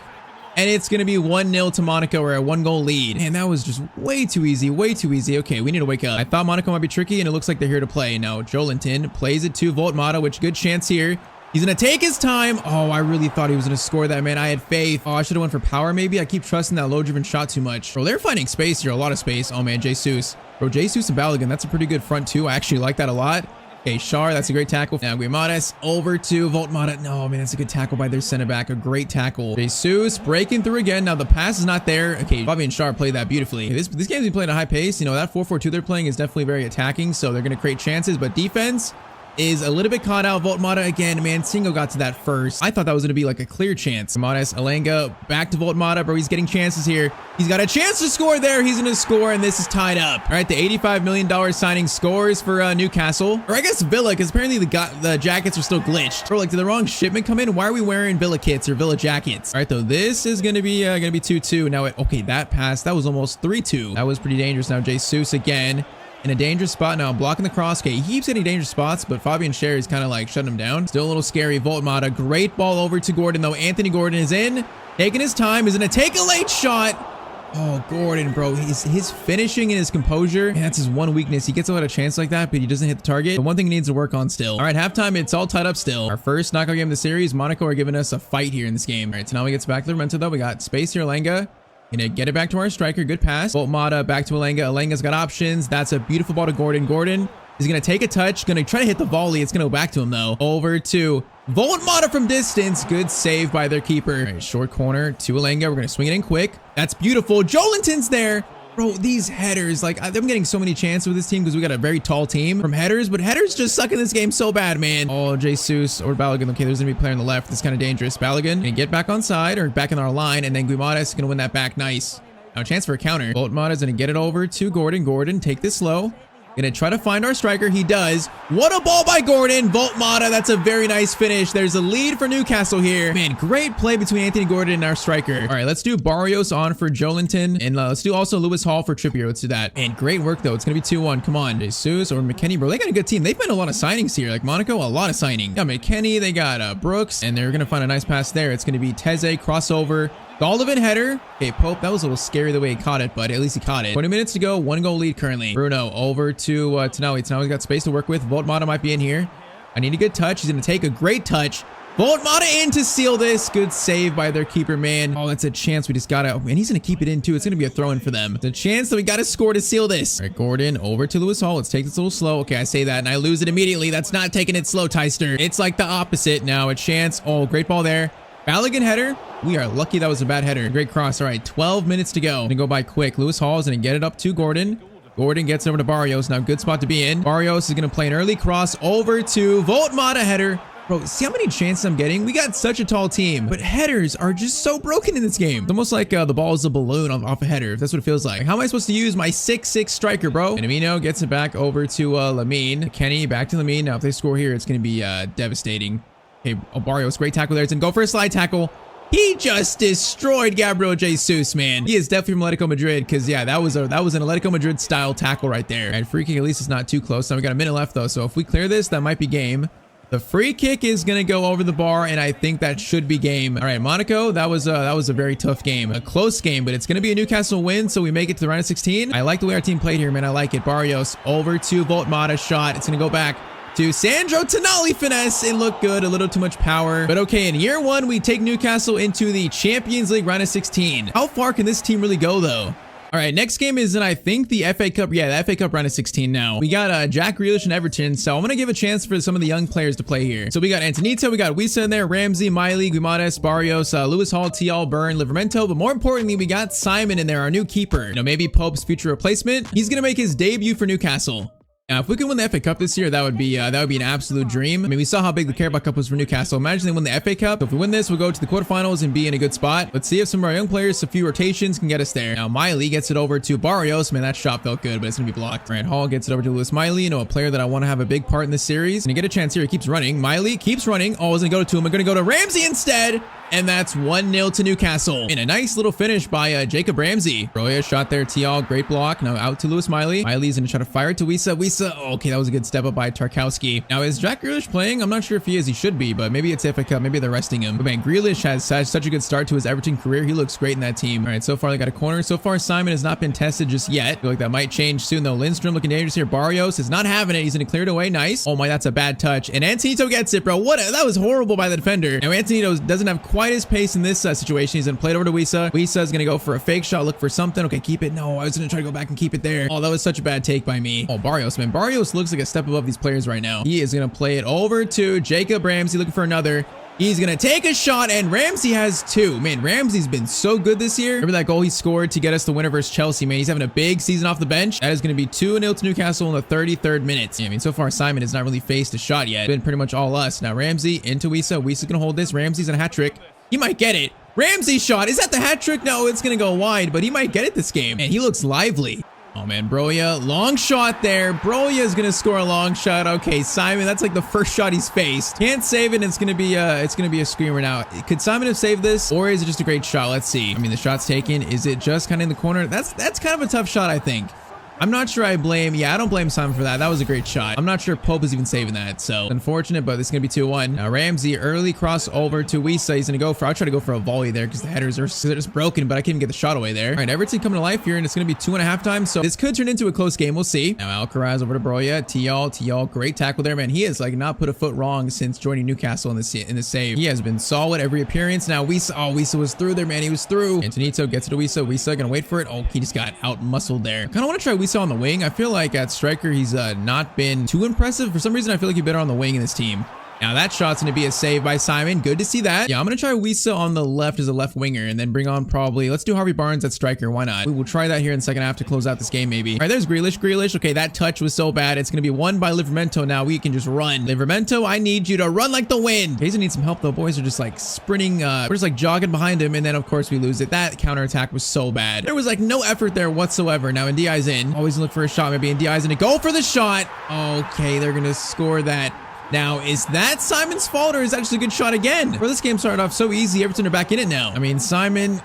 and it's going to be 1-0 to Monaco, or a 1-goal lead. Man, that was just way too easy. Way too easy. Okay, we need to wake up. I thought Monaco might be tricky, and it looks like they're here to play. Now, Joelinton plays it to Voltmata, which good chance here. He's going to take his time. Oh, I really thought he was going to score that, man. I had faith. Oh, I should have went for power, maybe. I keep trusting that low-driven shot too much. Bro, they're finding space here. A lot of space. Oh, man, Jesus. Bro, Jesus and Balogun, that's a pretty good front, too. I actually like that a lot. Okay, Shar, that's a great tackle. Now, Guimaraes over to Voltmata. No, man, that's a good tackle by their center back. A great tackle. Jesus breaking through again. Now, the pass is not there. Okay, Bobby and Shar played that beautifully. Okay, this game's been playing at a high pace. You know, that 4-4-2 they're playing is definitely very attacking, so they're going to create chances, but defense is a little bit caught out. Voltmata again, man. Singo got to that first. I thought that was going to be like a clear chance. Modest, Alanga, back to Voltmata, bro. He's getting chances here. He's got a chance to score there. He's going to score, and this is tied up. All right, the $85 million signing scores for Newcastle. Or I guess Villa, because apparently the jackets are still glitched. Bro, like, did the wrong shipment come in? Why are we wearing Villa kits or Villa jackets? All right, though, this is going to be 2-2. Now, okay, that pass, that was almost 3-2. That was pretty dangerous. Now, Jesus again in a dangerous spot. Now blocking the cross. Okay, he keeps hitting dangerous spots, but Fabian Schär is kind of like shutting him down. Still a little scary. Voltmata, great ball over to Gordon, though. Anthony Gordon is in, taking his time. Is going to take a late shot. Oh, Gordon, bro. His finishing and his composure, man, that's his one weakness. He gets a lot of chance like that, but he doesn't hit the target. The one thing he needs to work on still. All right, halftime, it's all tied up still. Our first knockout game of the series. Monaco are giving us a fight here in this game. All right, so now we get back to the Remento, though. We got space here, Alanga. Gonna get it back to our striker. Good pass. Voltmata back to Alanga. Alanga's got options. That's a beautiful ball to Gordon. Gordon is gonna take a touch. Gonna try to hit the volley. It's gonna go back to him though. Over to Voltmata from distance. Good save by their keeper. All right, short corner to Alanga. We're gonna swing it in quick. That's beautiful. Joelinton's there. Bro, these headers, like, I'm getting so many chances with this team because we got a very tall team from headers, but headers just suck in this game so bad, man. Oh, Jesus or Balogun. Okay, there's gonna be a player on the left. That's kind of dangerous. Balogun gonna get back on side or back in our line, and then Guimaraes is gonna win that back. Nice. Now a chance for a counter. Voltmata is gonna get it over to Gordon. Gordon, take this slow. Gonna try to find our striker. He does. What a ball by Gordon. Voltmata, that's a very nice finish. There's a lead for Newcastle here. Man, great play between Anthony Gordon and our striker. All right, let's do Barrios on for Joelinton. And let's do also Lewis Hall for Trippier. Let's do that. Man, great work, though. It's gonna be 2-1. Come on. Jesus or McKennie, bro. They got a good team. They've made a lot of signings here. Like Monaco, a lot of signing. Got McKennie. They got Brooks. And they're gonna find a nice pass there. It's gonna be Teze, crossover. Goldovan header. Okay, Pope, that was a little scary the way he caught it, but at least he caught it. 20 minutes to go, 1-goal lead currently. Bruno over to Tonali. Tonali's got space to work with. Voltmata might be in here. I need a good touch. He's going to take a great touch. Voltmata in to seal this. Good save by their keeper, man. Oh, that's a chance we just gotta, and he's gonna keep it in too. It's gonna be a throw-in for them. The chance that we gotta score to seal this. All right, Gordon over to Lewis Hall. Let's take this a little slow. Okay, I say that and I lose it immediately. That's not taking it slow, Tyztir. It's like the opposite now. A chance. Oh, great ball there. Balogun header. We are lucky that was a bad header. Great cross. All right, 12 minutes to go. Gonna go by quick. Lewis Hall is gonna get it up to Gordon. Gordon gets over to Barrios. Now, good spot to be in. Barrios is gonna play an early cross over to Voltmata header. Bro, see how many chances I'm getting? We got such a tall team, but headers are just so broken in this game. It's almost like the ball is a balloon off a header. That's what it feels like. How am I supposed to use my 6'6" striker, bro? And Amino gets it back over to Lamine. Kenny back to Lamine. Now, if they score here, it's going to be devastating. Okay, Barrios, great tackle there. It's going to go for a slide tackle. He just destroyed Gabriel Jesus, man. He is definitely from Atletico Madrid because, yeah, that was an Atletico Madrid style tackle right there. And free kick, at least it's not too close. Now, we got a minute left, though. So if we clear this, that might be game. The free kick is going to go over the bar, and I think that should be game. All right, Monaco, that was a very tough game. A close game, but it's going to be a Newcastle win, so we make it to the round of 16. I like the way our team played here, man. I like it. Barrios over to Voltmata shot. It's going to go back to Sandro Tonali finesse. It looked good. A little too much power. But okay, in year one, we take Newcastle into the Champions League round of 16. How far can this team really go, though? All right, next game is in, I think, the FA Cup. Yeah, the FA Cup round of 16 now. We got Jack Grealish and Everton, so I'm going to give a chance for some of the young players to play here. So we got Antonito, we got Wissa in there, Ramsey, Miley, Guimaraes, Barrios, Lewis Hall, Tial, Byrne, Livramento, but more importantly, we got Simon in there, our new keeper. You know, maybe Pope's future replacement. He's going to make his debut for Newcastle. Now, if we can win the FA Cup this year, that would be an absolute dream. I mean, we saw how big the Carabao Cup was for Newcastle. Imagine they win the FA Cup. So if we win this, we'll go to the quarterfinals and be in a good spot. Let's see if some of our young players, a few rotations, can get us there. Now, Miley gets it over to Barrios. Man, that shot felt good, but it's going to be blocked. All right, Hall gets it over to Lewis Miley, you know, a player that I want to have a big part in this series. And you get a chance here. He keeps running. Miley keeps running. Oh, I was going to go to him. I'm going to go to Ramsey instead. And that's 1-0 to Newcastle. And a nice little finish by Jacob Ramsey. Broya shot there. Tial, great block. Now out to Lewis Miley. Miley's going to try to fire it to Wissa. Wissa, oh, okay, that was a good step up by Tarkowski. Now, is Jack Grealish playing? I'm not sure if he is. He should be, but maybe it's FA Cup. Maybe they're resting him. But man, Grealish has such a good start to his Everton career. He looks great in that team. All right, so far they got a corner. So far, Simon has not been tested just yet. I feel like that might change soon, though. Lindstrom looking dangerous here. Barrios is not having it. He's going to clear it away. Nice. Oh my, that's a bad touch. And Antonito gets it, bro. That was horrible by the defender. Now, Antonito doesn't have quite his pace in this situation. He's gonna play it over to Wissa. Wissa is gonna go for a fake shot, look for something. Okay, keep it. No, I was gonna try to go back and keep it there. Oh, that was such a bad take by me. Oh, Barrios, man. Barrios looks like a step above these players right now. He is gonna play it over to Jacob Ramsey, looking for another. He's gonna take a shot, and Ramsey has two. Man, Ramsey's been so good this year. Remember that goal he scored to get us the winner versus Chelsea, man? He's having a big season off the bench. That is gonna be 2-0 to Newcastle in the 33rd minute. Yeah, I mean, so far Simon has not really faced a shot yet. It's been pretty much all us. Now Ramsey into Wissa. Wissa's gonna hold this. Ramsey's in a hat trick. He might get it. Ramsey's shot. Is that the hat trick? No, it's gonna go wide, but he might get it this game. And he looks lively. Oh man, Broya, long shot there. Broya is gonna score a long shot. Okay, Simon, that's like the first shot he's faced. Can't save it. And it's gonna be a screamer now. Could Simon have saved this, or is it just a great shot? Let's see. I mean, the shot's taken. Is it just kind of in the corner? That's kind of a tough shot, I think. I'm not sure I don't blame Simon for that. That was a great shot. I'm not sure Pope is even saving that. So unfortunate, but this is going to be 2-1. Now Ramsey, early cross over to Wissa. He's going to I'll try to go for a volley there because the headers are just broken, but I can't even get the shot away there. All right, Everton coming to life here, and it's going to be 2.5 time. So this could turn into a close game. We'll see. Now Alcaraz over to Broya. Tial, great tackle there, man. He has like not put a foot wrong since joining Newcastle in the save. He has been solid every appearance. Now Wissa was through there, man. He was through. Antonito gets it to Wissa. Wissa going to wait for it. Oh, he just got out muscled there. Kind of want to try Wissa on the wing. I feel like at striker, he's not been too impressive. For some reason, I feel like he's better on the wing in this team. Now that shot's going to be a save by Simon. Good to see that. Yeah, I'm going to try Wissa on the left as a left winger and then bring on let's do Harvey Barnes at striker. Why not? We will try that here in the second half to close out this game maybe. All right, there's Grealish. Okay, that touch was so bad. It's going to be won by Livramento now. We can just run. Livramento, I need you to run like the wind. He's going to need some help though. Boys are just like sprinting. We're just like jogging behind him. And then of course we lose it. That counterattack was so bad. There was like no effort there whatsoever. Now Ndiaye's in. Always look for a shot. Maybe Ndiaye's going to go for the shot. Okay, they're going to score that. Now, is that Simon's fault or is that just a good shot again? Bro, this game started off so easy. Everton are back in it now. I mean, Simon,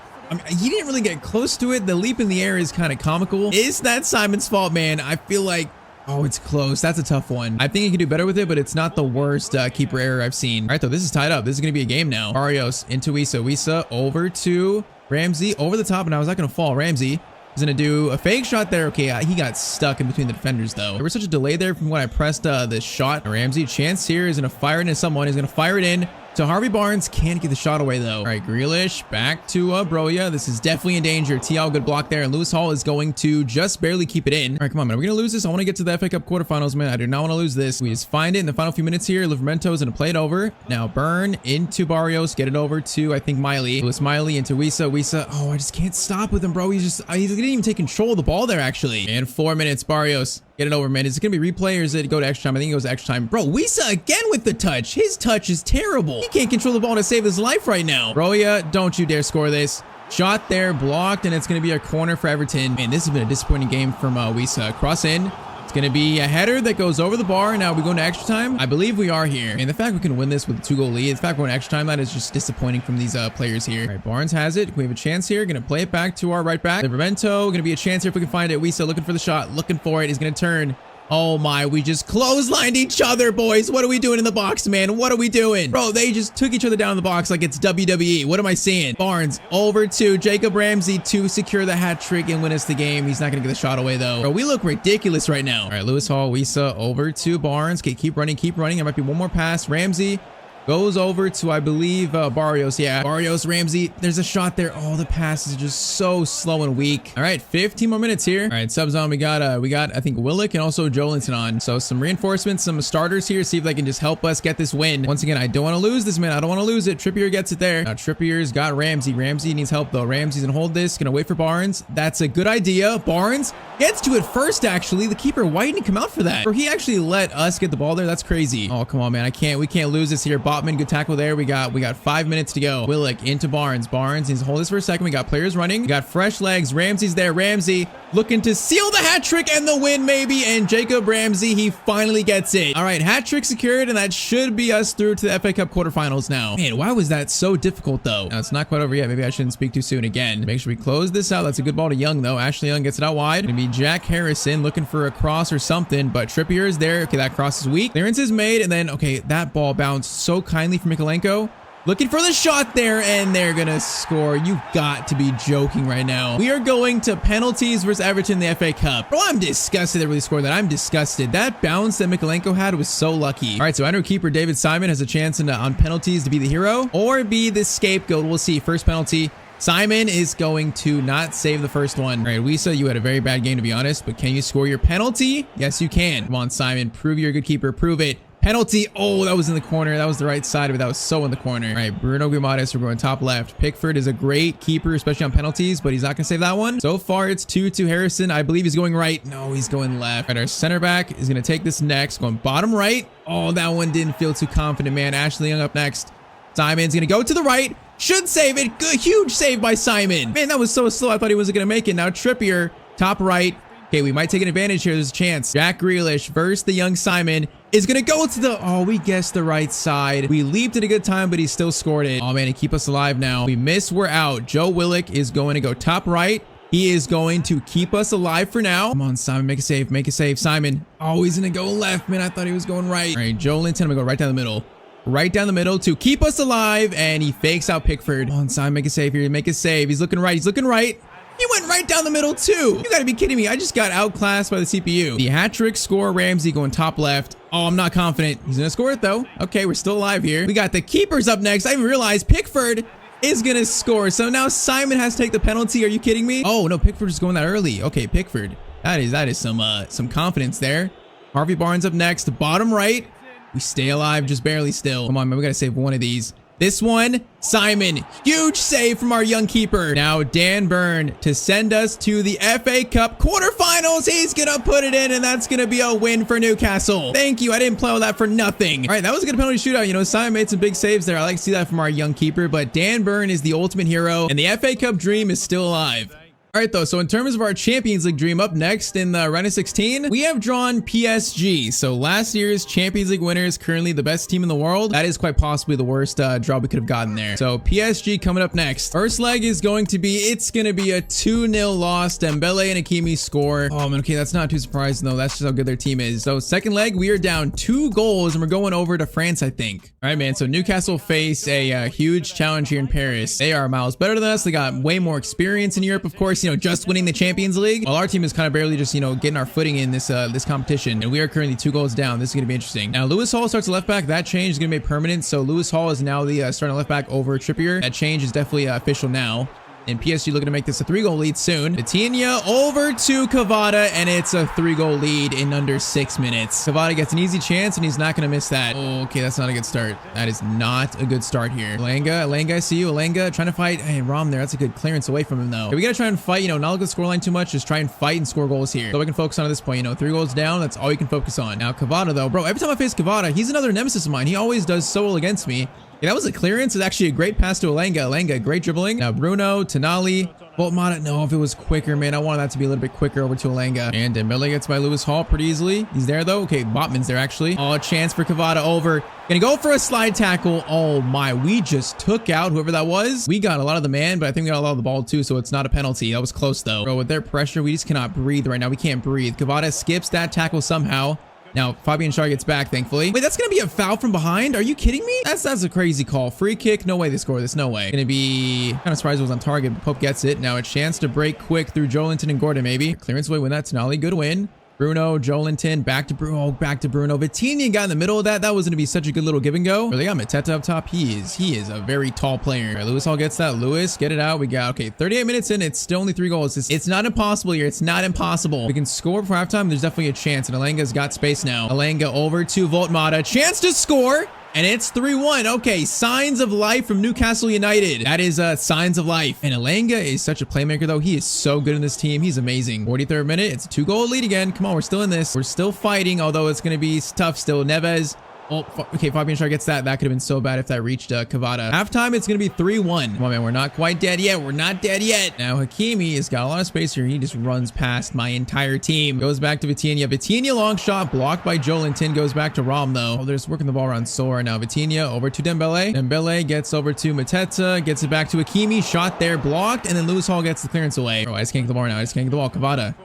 he didn't really get close to it. The leap in the air is kind of comical. Is that Simon's fault, man? I feel like, oh, it's close. That's a tough one. I think he could do better with it, but it's not the worst keeper error I've seen. All right, though, this is tied up. This is going to be a game now. Barrios into Wissa. Wissa over to Ramsey. Over the top, and now is that going to fall? Ramsey is going to do a fake shot there. Okay, he got stuck in between the defenders, though. There was such a delay there from when I pressed this shot. Ramsey, chance here is going to fire it into someone. He's going to fire it in to Harvey Barnes. Can't get the shot away though. All right, Grealish back to Broya. This is definitely in danger. TL, good block there. And Lewis Hall is going to just barely keep it in. All right, come on, man. Are we going to lose this? I want to get to the FA Cup quarterfinals, man. I do not want to lose this. We just find it in the final few minutes here. Livermento's going to play it over. Now Burn into Barrios. Get it over to, I think, Miley. Lewis Miley into Wisa. Wisa. Oh, I just can't stop with him, bro. He didn't even take control of the ball there, actually. And 4 minutes. Barrios. Get it over, man. Is it going to be replay or is it go to extra time? I think it goes to extra time. Bro, Wisa again with the touch. His touch is terrible. He can't control the ball to save his life right now. Broya, don't you dare score this. Shot there, blocked, and it's going to be a corner for Everton. Man, this has been a disappointing game from Wisa. Cross in. It's going to be a header that goes over the bar. Now we go into extra time. I believe we are here. And the fact we can win this with a 2-goal lead, the fact we're in extra time, that is just disappointing from these players here. All right, Barnes has it. We have a chance here. Going to play it back to our right back. Livermento, going to be a chance here if we can find it. Wisa looking for the shot, looking for it. He's going to turn. Oh my, we just clotheslined each other, boys. What are we doing in the box, man? What are we doing? Bro, they just took each other down in the box like it's WWE. What am I seeing? Barnes over to Jacob Ramsey to secure the hat trick and win us the game. He's not going to get the shot away, though. Bro, we look ridiculous right now. All right, Lewis Hall, Wisa over to Barnes. Okay, keep running, keep running. There might be one more pass. Ramsey goes over to, I believe, Barrios. Yeah, Barrios, Ramsey. There's a shot there. Oh, the passes are just so slow and weak. All right, 15 more minutes here. All right, subs on. We got, I think, Willick and also Jolinton on. So some reinforcements, some starters here. See if they can just help us get this win. Once again, I don't want to lose this, man. I don't want to lose it. Trippier gets it there. Now, Trippier's got Ramsey. Ramsey needs help, though. Ramsey's going to hold this. Going to wait for Barnes. That's a good idea. Barnes gets to it first, actually. The keeper, why didn't he come out for that? Or he actually let us get the ball there. That's crazy. Oh, come on, man. We can't lose this here. Botman, good tackle there. We got 5 minutes to go. Willick into Barnes. Barnes needs to hold this for a second. We got players running. We got fresh legs. Ramsey's there. Ramsey looking to seal the hat trick and the win, maybe. And Jacob Ramsey, he finally gets it. All right, hat trick secured, and that should be us through to the FA Cup quarterfinals now. Man, why was that so difficult, though? Now, it's not quite over yet. Maybe I shouldn't speak too soon again. Make sure we close this out. That's a good ball to Young, though. Ashley Young gets it out wide. Gonna be Jack Harrison looking for a cross or something, but Trippier is there. Okay, that cross is weak. Clearance is made, and then, okay, that ball bounced so kindly from Mikolenko. Looking for the shot there, and they're gonna score. You've got to be joking right now. We are going to penalties versus Everton in the FA Cup. Bro, I'm disgusted they really scored that. I'm disgusted. That bounce that Mikolenko had was so lucky. All right, so Andrew keeper David Simon has a chance on penalties to be the hero or be the scapegoat. We'll see. First penalty. Simon is going to not save the first one. All right, Wisa, you had a very bad game, to be honest, but can you score your penalty? Yes, you can. Come on, Simon. Prove you're a good keeper. Prove it. Penalty. Oh, that was in the corner. That was the right side of it. That was so in the corner. All right, Bruno Guimaraes, we're going top left. Pickford is a great keeper, especially on penalties, but he's not going to save that one. So far, it's 2-2 Harrison. I believe he's going right. No, he's going left. All right, our center back is going to take this next. Going bottom right. Oh, that one didn't feel too confident, man. Ashley Young up next. Simon's going to go to the right. Should save it. Good, huge save by Simon. Man, that was so slow. I thought he wasn't going to make it. Now Trippier, top right. Okay, we might take an advantage here. There's a chance. Jack Grealish versus the young Simon is going to go to the... Oh, we guessed the right side. We leaped at a good time, but he still scored it. Oh, man, to keep us alive now. We miss, we're out. Joe Willick is going to go top right. He is going to keep us alive for now. Come on, Simon, make a save. Make a save, Simon. Oh, he's going to go left, man. I thought he was going right. All right, Joe Linton, I'm going to go right down the middle. Right down the middle to keep us alive, and he fakes out Pickford. Come on, Simon, make a save here. Make a save. He's looking right. He's looking right. He went right down the middle, too. You gotta be kidding me. I just got outclassed by the CPU. The hat trick score, Ramsey going top left. Oh, I'm not confident. He's gonna score it, though. Okay, we're still alive here. We got the keepers up next. I didn't realize Pickford is gonna score. So now Simon has to take the penalty. Are you kidding me? Oh, no, Pickford is going that early. Okay, Pickford. That is some confidence there. Harvey Barnes up next. Bottom right. We stay alive, just barely still. Come on, man. We gotta save one of these. This one, Simon, huge save from our young keeper. Now Dan Burn to send us to the FA Cup quarterfinals. He's gonna put it in, and that's gonna be a win for Newcastle. Thank you. I didn't play all that for nothing. All right, that was a good penalty shootout. You know, Simon made some big saves there. I like to see that from our young keeper, but Dan Burn is the ultimate hero, and the FA Cup dream is still alive. All right, though, so in terms of our Champions League dream, up next in the round of 16, we have drawn PSG. So last year's Champions League winners, currently the best team in the world. That is quite possibly the worst draw we could have gotten there. So PSG coming up next. First leg is going to be, it's going to be a 2-0 loss. Dembele and Hakimi score. Oh, man, okay, that's not too surprising, though. That's just how good their team is. So second leg, we are down 2 goals, and we're going over to France, I think. All right, man, so Newcastle face a huge challenge here in Paris. They are miles better than us. They got way more experience in Europe, of course. You you know, just winning the Champions League. While our team is kind of barely just, you know, getting our footing in this this competition. And we are currently 2 goals down. This is going to be interesting. Now, Lewis Hall starts at left back. That change is going to be permanent. So Lewis Hall is now the starting left back over Trippier. That change is definitely official now. And PSG looking to make this a 3-goal lead soon. Vitinha over to Cavada, and it's a 3-goal lead in under 6 minutes. Cavada gets an easy chance, and he's not going to miss that. Oh, okay, that's not a good start. That is not a good start here. Elanga, I see you. Elanga trying to fight. Hey, Rom there. That's a good clearance away from him, though. Okay, we got to try and fight, you know, not look at the scoreline too much. Just try and fight and score goals here. So we can focus on at this point, you know, 3 goals down. That's all you can focus on. Now, Cavada, though. Bro, every time I face Cavada, he's another nemesis of mine. He always does so well against me. Yeah, that was a clearance. It's actually a great pass to Elanga. Elanga, great dribbling. Now Bruno, Tonali, Voltmata. No, if it was quicker, man. I wanted that to be a little bit quicker over to Elanga. And Dembele gets by Lewis Hall pretty easily. He's there, though. Okay, Botman's there, actually. Oh, a chance for Cavada over. Gonna go for a slide tackle. Oh, my. We just took out whoever that was. We got a lot of the man, but I think we got a lot of the ball, too, so it's not a penalty. That was close, though. Bro, with their pressure, we just cannot breathe right now. We can't breathe. Cavada skips that tackle somehow. Now, Fabian Schär gets back, thankfully. Wait, that's going to be a foul from behind? Are you kidding me? That's a crazy call. Free kick? No way they score this. No way. Going to be kind of surprised it was on target, but Pope gets it. Now a chance to break quick through Joelinton and Gordon, maybe. Clearance away, win that. Tonali, good win. Bruno, Joelinton, back to Bruno, back to Bruno. Vitinha got in the middle of that. That was going to be such a good little give and go. Or they got Mateta up top. He is a very tall player. All right, Lewis Hall gets that. Lewis, get it out. We got, okay, 38 minutes in. It's still only 3 goals. It's not impossible here. It's not impossible. We can score before halftime. There's definitely a chance. And Elanga's got space now. Elanga over to Voltmata. Chance to score. And it's 3-1. Okay, signs of life from Newcastle United. That is signs of life. And Elanga is such a playmaker, though. He is so good in this team. He's amazing. 43rd minute. It's a 2-goal lead again. Come on, we're still in this. We're still fighting, although it's going to be tough still. Neves. Oh, okay, Fabian Schär gets that. That could have been so bad if that reached Cavada. Halftime, it's going to be 3-1. Come on, man. We're not quite dead yet. We're not dead yet. Now, Hakimi has got a lot of space here. He just runs past my entire team. Goes back to Vitinha. Vitinha, long shot, blocked by Joelinton. Goes back to Rom, though. Oh, they're just working the ball around Sora now. Vitinha over to Dembele. Dembele gets over to Mateta. Gets it back to Hakimi. Shot there, blocked. And then Lewis Hall gets the clearance away. Oh, I just can't get the ball now. I just can't get the ball. Cavada.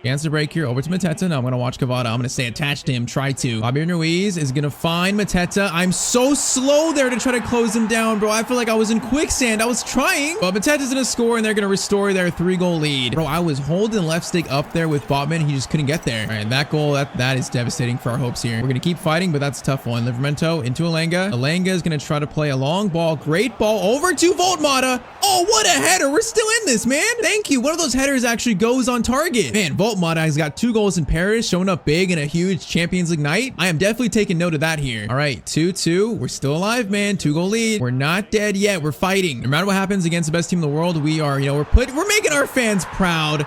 Chance to break here over to Mateta. Now I'm going to watch Cavada. I'm going to stay attached to him. Try to. Fabian Ruiz is going to find Mateta. I'm so slow there to try to close him down, bro. I feel like I was in quicksand. I was trying. But Mateta's going to score, and they're going to restore their 3-goal lead. Bro, I was holding left stick up there with Botman. He just couldn't get there. All right, that goal, that is devastating for our hopes here. We're going to keep fighting, but that's a tough one. Livramento into Elanga. Elanga is going to try to play a long ball. Great ball over to Voltmata. Oh, what a header. We're still in this, man. Thank you. One of those headers actually goes on target. Man, Voltmata has got 2 goals in Paris, showing up big in a huge Champions League night. I am definitely taking note of that here. All right, 2-2. We're still alive, man. 2-goal lead. We're not dead yet. We're fighting. No matter what happens against the best team in the world, we are, you know, we're making our fans proud.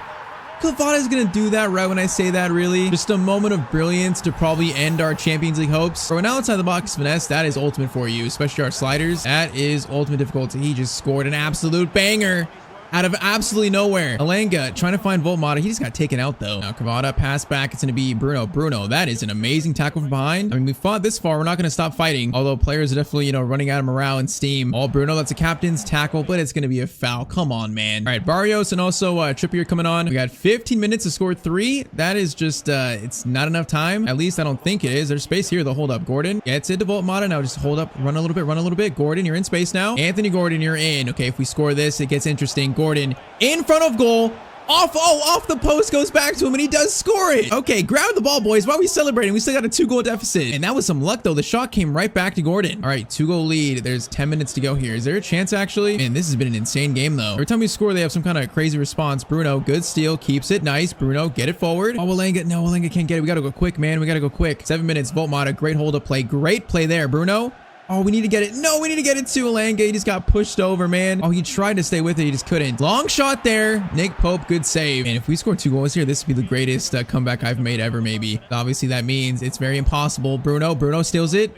Cavada's gonna do that right when I say that, really. Just a moment of brilliance to probably end our Champions League hopes. We're now outside the box finesse. That is ultimate for you, especially our sliders. That is ultimate difficulty. He just scored an absolute banger out of absolutely nowhere. Elanga trying to find Voltmata. He just got taken out, though. Now Cavada pass back. It's going to be Bruno. Bruno, that is an amazing tackle from behind. I mean, we fought this far. We're not going to stop fighting. Although players are definitely, you know, running out of morale and steam. All Bruno, that's a captain's tackle, but it's going to be a foul. Come on, man. All right, Barrios and also Trippier coming on. We got 15 minutes to score 3. That is just, it's not enough time. At least I don't think it is. There's space here. They'll hold up. Gordon gets it to Voltmata. Now just hold up. Run a little bit. Gordon, you're in space now. Anthony Gordon, you're in. Okay, if we score this, it gets interesting. Gordon in front of goal. Off the post, goes back to him, and he does score it. Okay, grab the ball, boys. Why are we celebrating? We still got a 2-goal deficit. And that was some luck, though. The shot came right back to Gordon. All right, 2-goal lead. There's 10 minutes to go here. Is there a chance, actually? Man, this has been an insane game, though. Every time we score, they have some kind of crazy response. Bruno, good steal, keeps it. Nice. Bruno, get it forward. Oh, Elanga. No, Elanga can't get it. We got to go quick, man. We got to go quick. 7 minutes. Voltmata, great hold-up play. Great play there, Bruno. Oh, we need to get it. No, we need to get it to Elanga. He just got pushed over, man. Oh, he tried to stay with it. He just couldn't. Long shot there. Nick Pope, good save. And if we score 2 goals here, this would be the greatest comeback I've made ever, maybe. Obviously, that means it's very impossible. Bruno steals it.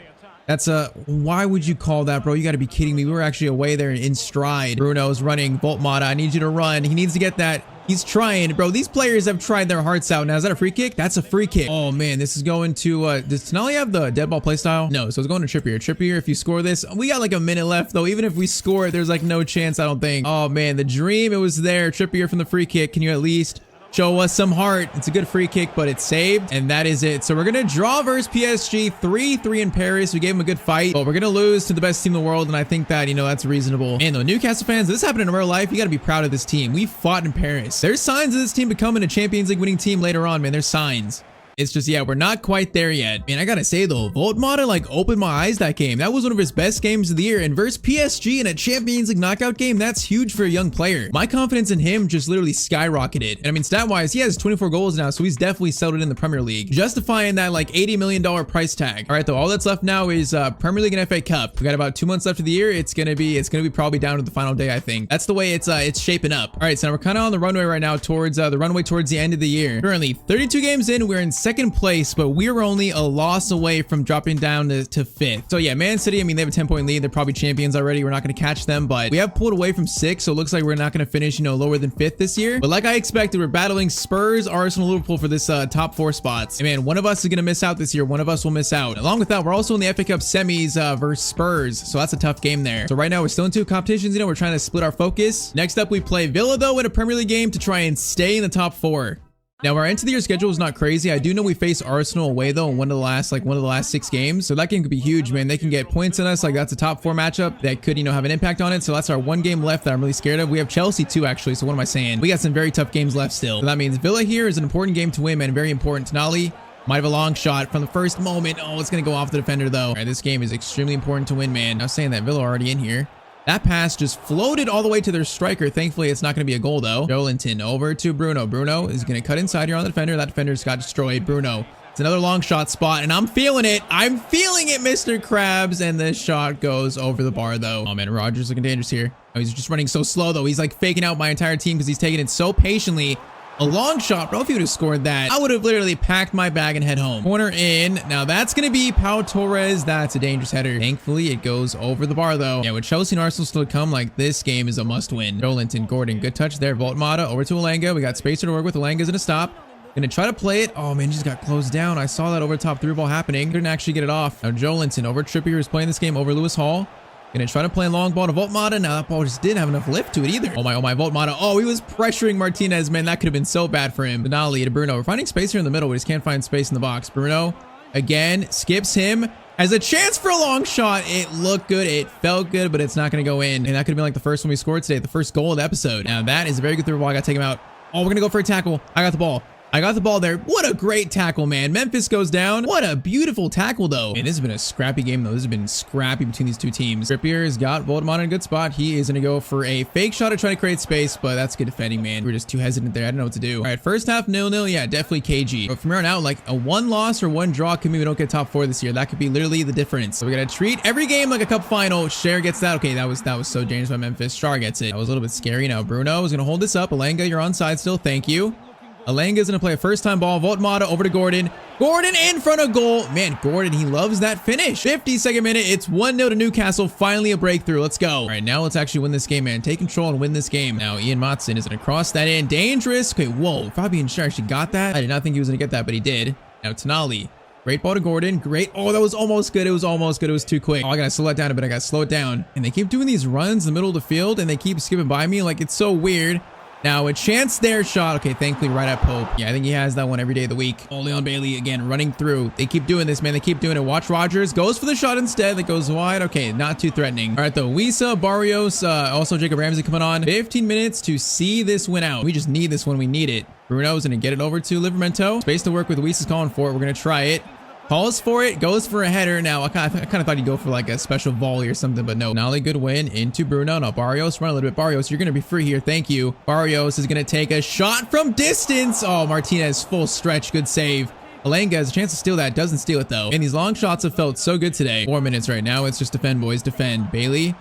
That's why would you call that, bro? You got to be kidding me. We were actually away there in stride. Bruno's running. Voltmata, I need you to run. He needs to get that. He's trying, bro. These players have tried their hearts out. Now, is that a free kick? That's a free kick. Oh, man. This is going to, does Tonali have the dead ball play style? No, so it's going to Trippier. Trippier, if you score this, we got like a minute left, though. Even if we score it, there's like no chance, I don't think. Oh, man, the dream, it was there. Trippier from the free kick. Can you at least Show us some heart. It's a good free kick, but it's saved. And that is it. So we're going to draw versus PSG 3-3 in Paris. We gave them a good fight, but we're going to lose to the best team in the world. And I think that, you know, that's reasonable. And though Newcastle fans, this happened in real life. You got to be proud of this team. We fought in Paris. There's signs of this team becoming a Champions League winning team later on, man. There's signs. It's just, yeah, we're not quite there yet. Man, I gotta say though, Voltmata like opened my eyes that game. That was one of his best games of the year. And versus PSG in a Champions League knockout game, that's huge for a young player. My confidence in him just literally skyrocketed. And I mean, stat-wise, he has 24 goals now, so he's definitely settled in the Premier League, justifying that like $80 million price tag. All right, though, all that's left now is Premier League and FA Cup. We got about 2 months left of the year. It's gonna be probably down to the final day, I think. That's the way it's shaping up. All right, so now we're kind of on the runway right now towards the end of the year. Currently, 32 games in, we're in second place, but we're only a loss away from dropping down to fifth. So yeah, Man City, I mean, they have a 10-point lead. They're probably champions already. We're not going to catch them, but we have pulled away from sixth, so it looks like we're not going to finish, you know, lower than fifth this year. But like I expected, we're battling Spurs, Arsenal, Liverpool for this top 4 spots. And man, one of us is going to miss out this year. One of us will miss out. Along with that, we're also in the FA Cup semis versus Spurs, so that's a tough game there. So right now, we're still in 2 competitions. You know, we're trying to split our focus. Next up, we play Villa, though, in a Premier League game to try and stay in the top 4. Now, our end of the year schedule is not crazy. I do know we face Arsenal away though in one of the last 6 games. So that game could be huge, man. They can get points on us. Like that's a top 4 matchup that could, you know, have an impact on it. So that's our 1 game left that I'm really scared of. We have Chelsea too, actually. So what am I saying? We got some very tough games left still. So that means Villa here is an important game to win, man. Very important. Tonali might have a long shot from the first moment. Oh, it's going to go off the defender though. All right, this game is extremely important to win, man. I was saying that Villa are already in here. That pass just floated all the way to their striker. Thankfully, it's not going to be a goal, though. Joelinton over to Bruno. Bruno is going to cut inside here on the defender. That defender's got destroyed. Bruno. It's another long shot spot, and I'm feeling it. I'm feeling it, Mr. Krabs. And this shot goes over the bar, though. Oh, man, Rodgers looking dangerous here. Oh, he's just running so slow, though. He's, like, faking out my entire team because he's taking it so patiently. A long shot, bro. If he would have scored that, I would have literally packed my bag and head home. Corner in. Now that's going to be Pau Torres. That's a dangerous header. Thankfully, it goes over the bar, though. Yeah, with Chelsea and Arsenal still to come, like, this game is a must-win. Joelinton, Gordon, good touch there. Voltmata over to Alanga. We got Spacer to work with. Alanga's going to stop. Gonna try to play it. Oh, man, he just got closed down. I saw that over the top through ball happening. Couldn't actually get it off. Now, Joelinton over Trippier is playing this game over Lewis Hall. Gonna try to play a long ball to Voltmata. Now that ball just didn't have enough lift to it either. Oh my, Voltmata. Oh, he was pressuring Martinez, man. That could have been so bad for him. Tonali to Bruno. We're finding space here in the middle. We just can't find space in the box. Bruno, again, skips him. Has a chance for a long shot. It looked good. It felt good, but it's not gonna go in. And that could have been like the first one we scored today. The first goal of the episode. Now that is a very good through ball. I gotta take him out. Oh, we're gonna go for a tackle. I got the ball. I got the ball there. What a great tackle, man. Memphis goes down. What a beautiful tackle, though. Man, this has been a scrappy game, though. This has been scrappy between these 2 teams. Trippier has got Voldemort in a good spot. He is going to go for a fake shot to try to create space, but that's good defending, man. We're just too hesitant there. I don't know what to do. All right, first half 0-0. Yeah, definitely KG. But from here on out, like a 1 loss or 1 draw could mean we don't get top 4 this year. That could be literally the difference. So we got to treat every game like a cup final. Cher gets that. Okay, that was so dangerous by Memphis. Char gets it. That was a little bit scary. Now Bruno is going to hold this up. Alanga, you're on side still. Thank you. Alanga's going to play a first-time ball. Voltmata over to Gordon. Gordon in front of goal. Man, Gordon, he loves that finish. 52nd minute. It's 1-0 to Newcastle. Finally a breakthrough. Let's go. All right, now let's actually win this game, man. Take control and win this game. Now, Ian Matson is going to cross that in. Dangerous. Okay, whoa. Fabian Schär actually got that. I did not think he was going to get that, but he did. Now, Tonali. Great ball to Gordon. Great. Oh, that was almost good. It was almost good. It was too quick. Oh, I got to slow it down a bit. I got to slow it down. And they keep doing these runs in the middle of the field, and they keep skipping by me. Like, it's so weird. Now, a chance there shot. Okay, thankfully right at Pope. Yeah, I think he has that one every day of the week. Oh, Leon Bailey again running through. They keep doing this, man. They keep doing it. Watch Rodgers. Goes for the shot instead. That goes wide. Okay, not too threatening. All right, though. Wisa, Barrios, also Jacob Ramsey coming on. 15 minutes to see this win out. We just need this one. We need it. Bruno's going to get it over to Livramento. Space to work with. Wisa's calling for it. We're going to try it. Calls for it, goes for a header. Now, I kind of thought he'd go for like a special volley or something, but no. Nolly, good win into Bruno. Now, Barrios, run a little bit. Barrios, you're going to be free here. Thank you. Barrios is going to take a shot from distance. Oh, Martinez, full stretch. Good save. Alanga has a chance to steal that. Doesn't steal it, though. And these long shots have felt so good today. 4 minutes right now. It's just defend, boys. Defend. Bailey,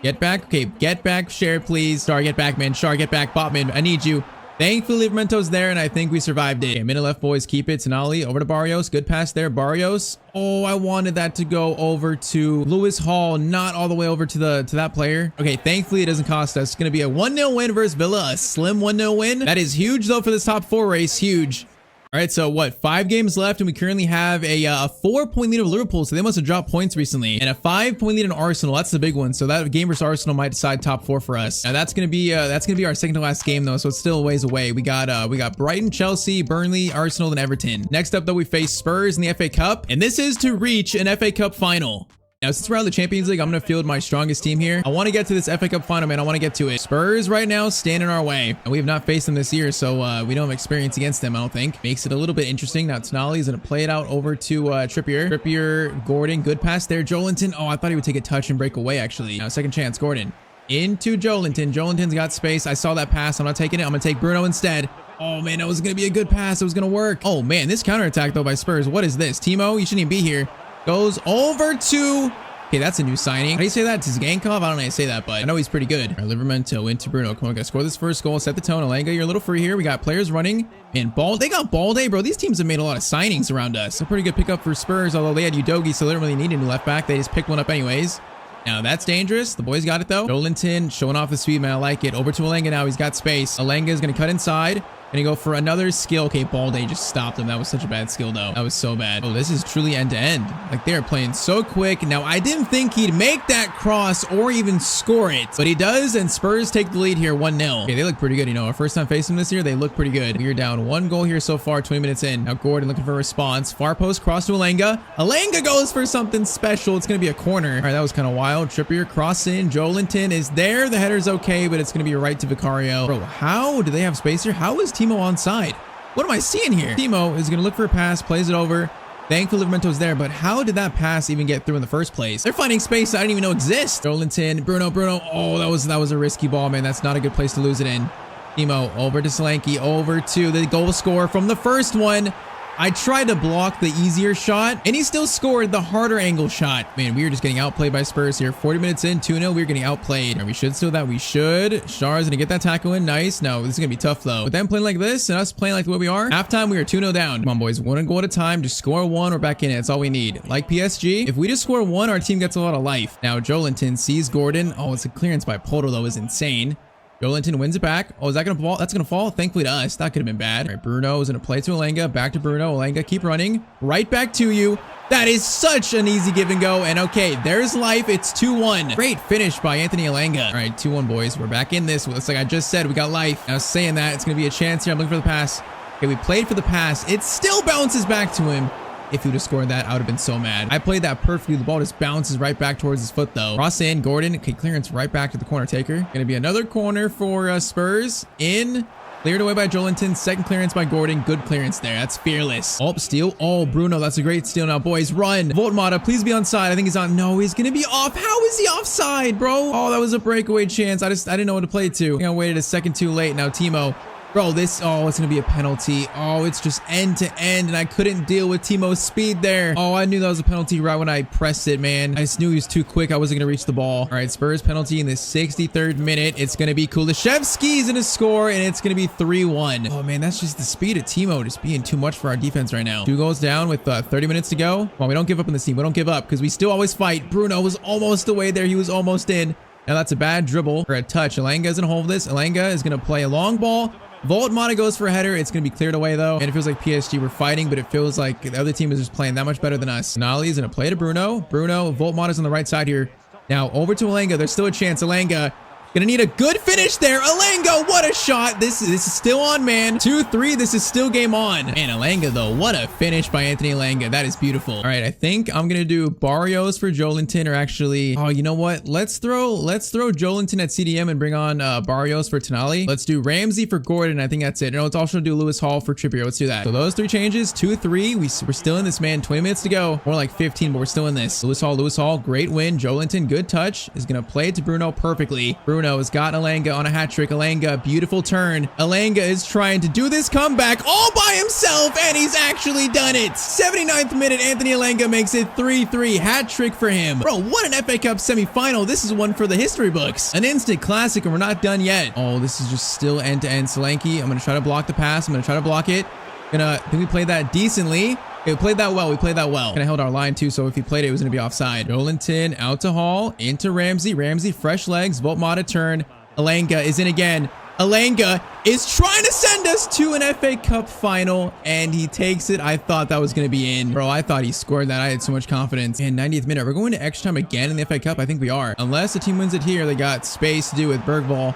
get back. Okay, get back. Share, please. Star, get back, man. Char, get back. Botman, I need you. Thankfully, Livramento's there, and I think we survived it. Okay, minute left, boys. Keep it. Tonali over to Barrios. Good pass there. Barrios. Oh, I wanted that to go over to Lewis Hall, not all the way over to that player. Okay, thankfully, it doesn't cost us. It's going to be a 1-0 win versus Villa. A slim 1-0 win. That is huge, though, for this top 4 race. Huge. All right, so what? 5 games left, and we currently have a 4-point lead over Liverpool, so they must have dropped points recently, and a 5-point lead in Arsenal. That's the big one. So that game versus Arsenal might decide top 4 for us. Now that's gonna be our second to last game though, so it's still a ways away. We got Brighton, Chelsea, Burnley, Arsenal, and Everton. Next up though, we face Spurs in the FA Cup, and this is to reach an FA Cup final. Now, since we're out of the Champions League, I'm going to field my strongest team here. I want to get to this FA Cup final, man. I want to get to it. Spurs right now stand in our way. And we have not faced them this year, so we don't have experience against them, I don't think. Makes it a little bit interesting. Now, Tonali is going to play it out over to Trippier. Trippier, Gordon, good pass there. Joelinton. Oh, I thought he would take a touch and break away, actually. Now, second chance, Gordon. Into Joelinton. Joelinton's got space. I saw that pass. I'm not taking it. I'm going to take Bruno instead. Oh, man, that was going to be a good pass. It was going to work. Oh, man, this counterattack, though, by Spurs. What is this? Timo, you shouldn't even be here. Goes over to... Okay, that's a new signing. How do you say that? Tizgankov? I don't know how to say that, but I know he's pretty good. All right, Livermento into Bruno. Come on, guys. Score this first goal. Set the tone. Alanga, you're a little free here. We got players running. And they got Balde, bro. These teams have made a lot of signings around us. A pretty good pickup for Spurs, although they had Udogi, so they don't really need a new left back. They just picked one up anyways. Now, that's dangerous. The boys got it, though. Joelinton showing off the speed, man. I like it. Over to Alanga now. He's got space. Alanga is going to cut inside. Gonna go for another skill. Okay, Balde just stopped him. That was such a bad skill, though. That was so bad. Oh, this is truly end-to-end. Like, they're playing so quick. Now, I didn't think he'd make that cross or even score it, but he does, and Spurs take the lead here 1-0. Okay, they look pretty good. You know, our first time facing them this year, they look pretty good. We are down 1 goal here so far, 20 minutes in. Now, Gordon looking for a response. Far post, cross to Alanga. Alanga goes for something special. It's gonna be a corner. All right, that was kind of wild. Trippier cross in. Joelinton is there. The header's okay, but it's gonna be right to Vicario. Bro, how do they have space here? How is Timo onside? What am I seeing here? Timo is going to look for a pass, plays it over. Thankfully, Livermento's there, but how did that pass even get through in the first place? They're finding space that I didn't even know exists. Joelinton, Bruno. Oh, that was a risky ball, man. That's not a good place to lose it in. Timo over to Solanke, over to the goal scorer from the first one. I tried to block the easier shot, and he still scored the harder angle shot. Man, we are just getting outplayed by Spurs here. 40 minutes in, 2-0, we're getting outplayed. Right, we should steal that. We should. Char's gonna get that tackle in. Nice. No, this is gonna be tough, though. With them playing like this and us playing like the way we are, halftime, we are 2-0 down. Come on, boys. 1 goal at a time. Just score 1. We're back in it. That's all we need. Like PSG, if we just score 1, our team gets a lot of life. Now, Joelinton sees Gordon. Oh, it's a clearance by Poto, though, is insane. Joelinton wins it back. Oh, is that going to fall? That's going to fall. Thankfully to us. That could have been bad. All right, Bruno is going to play to Alanga. Back to Bruno. Alanga, keep running. Right back to you. That is such an easy give and go. And okay, there's life. It's 2-1. Great finish by Anthony Alanga. All right, 2-1, boys. We're back in this. It's like I just said, we got life. I was saying that. It's going to be a chance here. I'm looking for the pass. Okay, we played for the pass. It still bounces back to him. If he would have scored that, I would have been so mad. I played that perfectly. The ball just bounces right back towards his foot, though. Cross in, Gordon. Okay, clearance right back to the corner taker. Gonna be another corner for Spurs. In. Cleared away by Joelinton. Second clearance by Gordon. Good clearance there. That's fearless. Oh, steal. Oh, Bruno. That's a great steal. Now, boys, run. Voltmata, please be onside. I think he's on. No, he's gonna be off. How is he offside, bro? Oh, that was a breakaway chance. I didn't know what to play to. I think I waited a second too late. Now, Timo. Bro, it's going to be a penalty. Oh, it's just end to end, and I couldn't deal with Timo's speed there. Oh, I knew that was a penalty right when I pressed it, man. I just knew he was too quick. I wasn't going to reach the ball. All right, Spurs penalty in the 63rd minute. It's going to be Kulishevsky's going to score, and it's going to be 3-1. Oh, man, that's just the speed of Timo just being too much for our defense right now. 2 goals down with 30 minutes to go. Come on, we don't give up in this team. We don't give up because we still always fight. Bruno was almost away there. He was almost in. Now, that's a bad dribble or a touch. Alanga is going to hold this. Alanga is going to play a long ball. Voltmata goes for a header. It's going to be cleared away, though. And it feels like PSG were fighting, but it feels like the other team is just playing that much better than us. Nali is going to play to Bruno. Voltmata's on the right side here. Now, over to Alanga. There's still a chance. Alanga gonna need a good finish there. Alanga, what a shot. This is still on, man. 2-3. This is still game on. Man, Alanga, though, what a finish by Anthony Alanga. That is beautiful. All right, I think I'm gonna do Barrios for Joelinton, or actually, oh, you know what? Let's throw Joelinton at CDM and bring on Barrios for Tonali. Let's do Ramsey for Gordon. I think that's it. No, let's also do Lewis Hall for Trippier. Let's do that. So those 3 changes, 2-3. We're still in this, man. 20 minutes to go. More like 15, but we're still in this. Lewis Hall, great win. Joelinton, good touch. Is gonna play to Bruno perfectly. Bruno has got Alanga on a hat trick. Alanga, beautiful turn. Alanga is trying to do this comeback all by himself, and he's actually done it. 79th minute, Anthony Alanga makes it 3-3. Hat trick for him. Bro, what an FA Cup semifinal. This is one for the history books. An instant classic, and we're not done yet. Oh, this is just still end-to-end. Solanke, I'm going to try to block the pass. I'm going to try to block it. I think we played that decently. Okay, we played that well. Kind of held our line too, so if he played it, it was going to be offside. Joelinton out to Hall, into Ramsey. Ramsey, fresh legs. Voltmata turn. Alanga is in again. Alanga is trying to send us to an FA Cup final, and he takes it. I thought that was going to be in. Bro, I thought he scored that. I had so much confidence. And 90th minute. We're going to extra time again in the FA Cup. I think we are. Unless the team wins it here, they got space to do with Bergvall.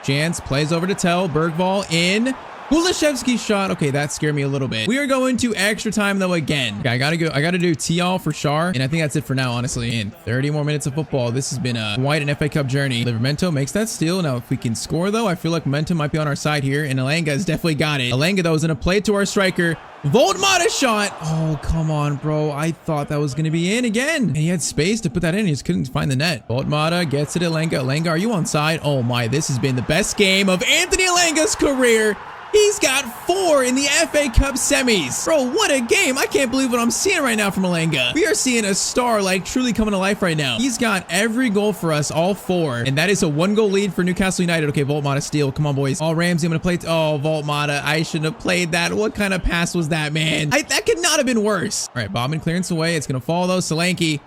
Chance plays over to Tell. Bergvall in. Kulishevsky's shot. Okay, that scared me a little bit. We are going to extra time though again. Okay, I gotta do T-all for Shar. And I think that's it for now, honestly. In 30 more minutes of football, this has been quite an FA Cup journey. Livermento makes that steal. Now, if we can score though, I feel like momentum might be on our side here. And Alanga has definitely got it. Alanga though is gonna play to our striker. Voltmata shot. Oh, come on, bro. I thought that was gonna be in again. And he had space to put that in. He just couldn't find the net. Voltmata gets it. Alanga. Alanga, are you on side? Oh my, this has been the best game of Anthony Alanga's career. He's got 4 in the FA Cup semis. Bro, what a game. I can't believe what I'm seeing right now from Alanga. We are seeing a star like truly coming to life right now. He's got every goal for us, all 4. And that is a 1-goal lead for Newcastle United. Okay, Voltmata steal. Come on, boys. Oh, Ramsey, I'm going to play. Oh, Voltmata. I shouldn't have played that. What kind of pass was that, man? That could not have been worse. All right, Bobman clearance away. It's going to fall, though. Solanke.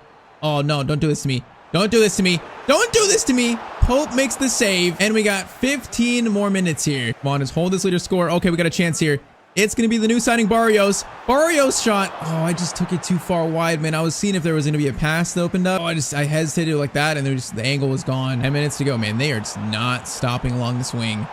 Oh, no. Don't do this to me. Don't do this to me. Don't do this to me. Pope makes the save, and we got 15 more minutes here. Come on, just hold this leader score. Okay, we got a chance here. It's going to be the new signing, Barrios. Barrios shot. Oh, I just took it too far wide, man. I was seeing if there was going to be a pass that opened up. Oh, I hesitated like that, and the angle was gone. 10 minutes to go, man. They are just not stopping along this wing.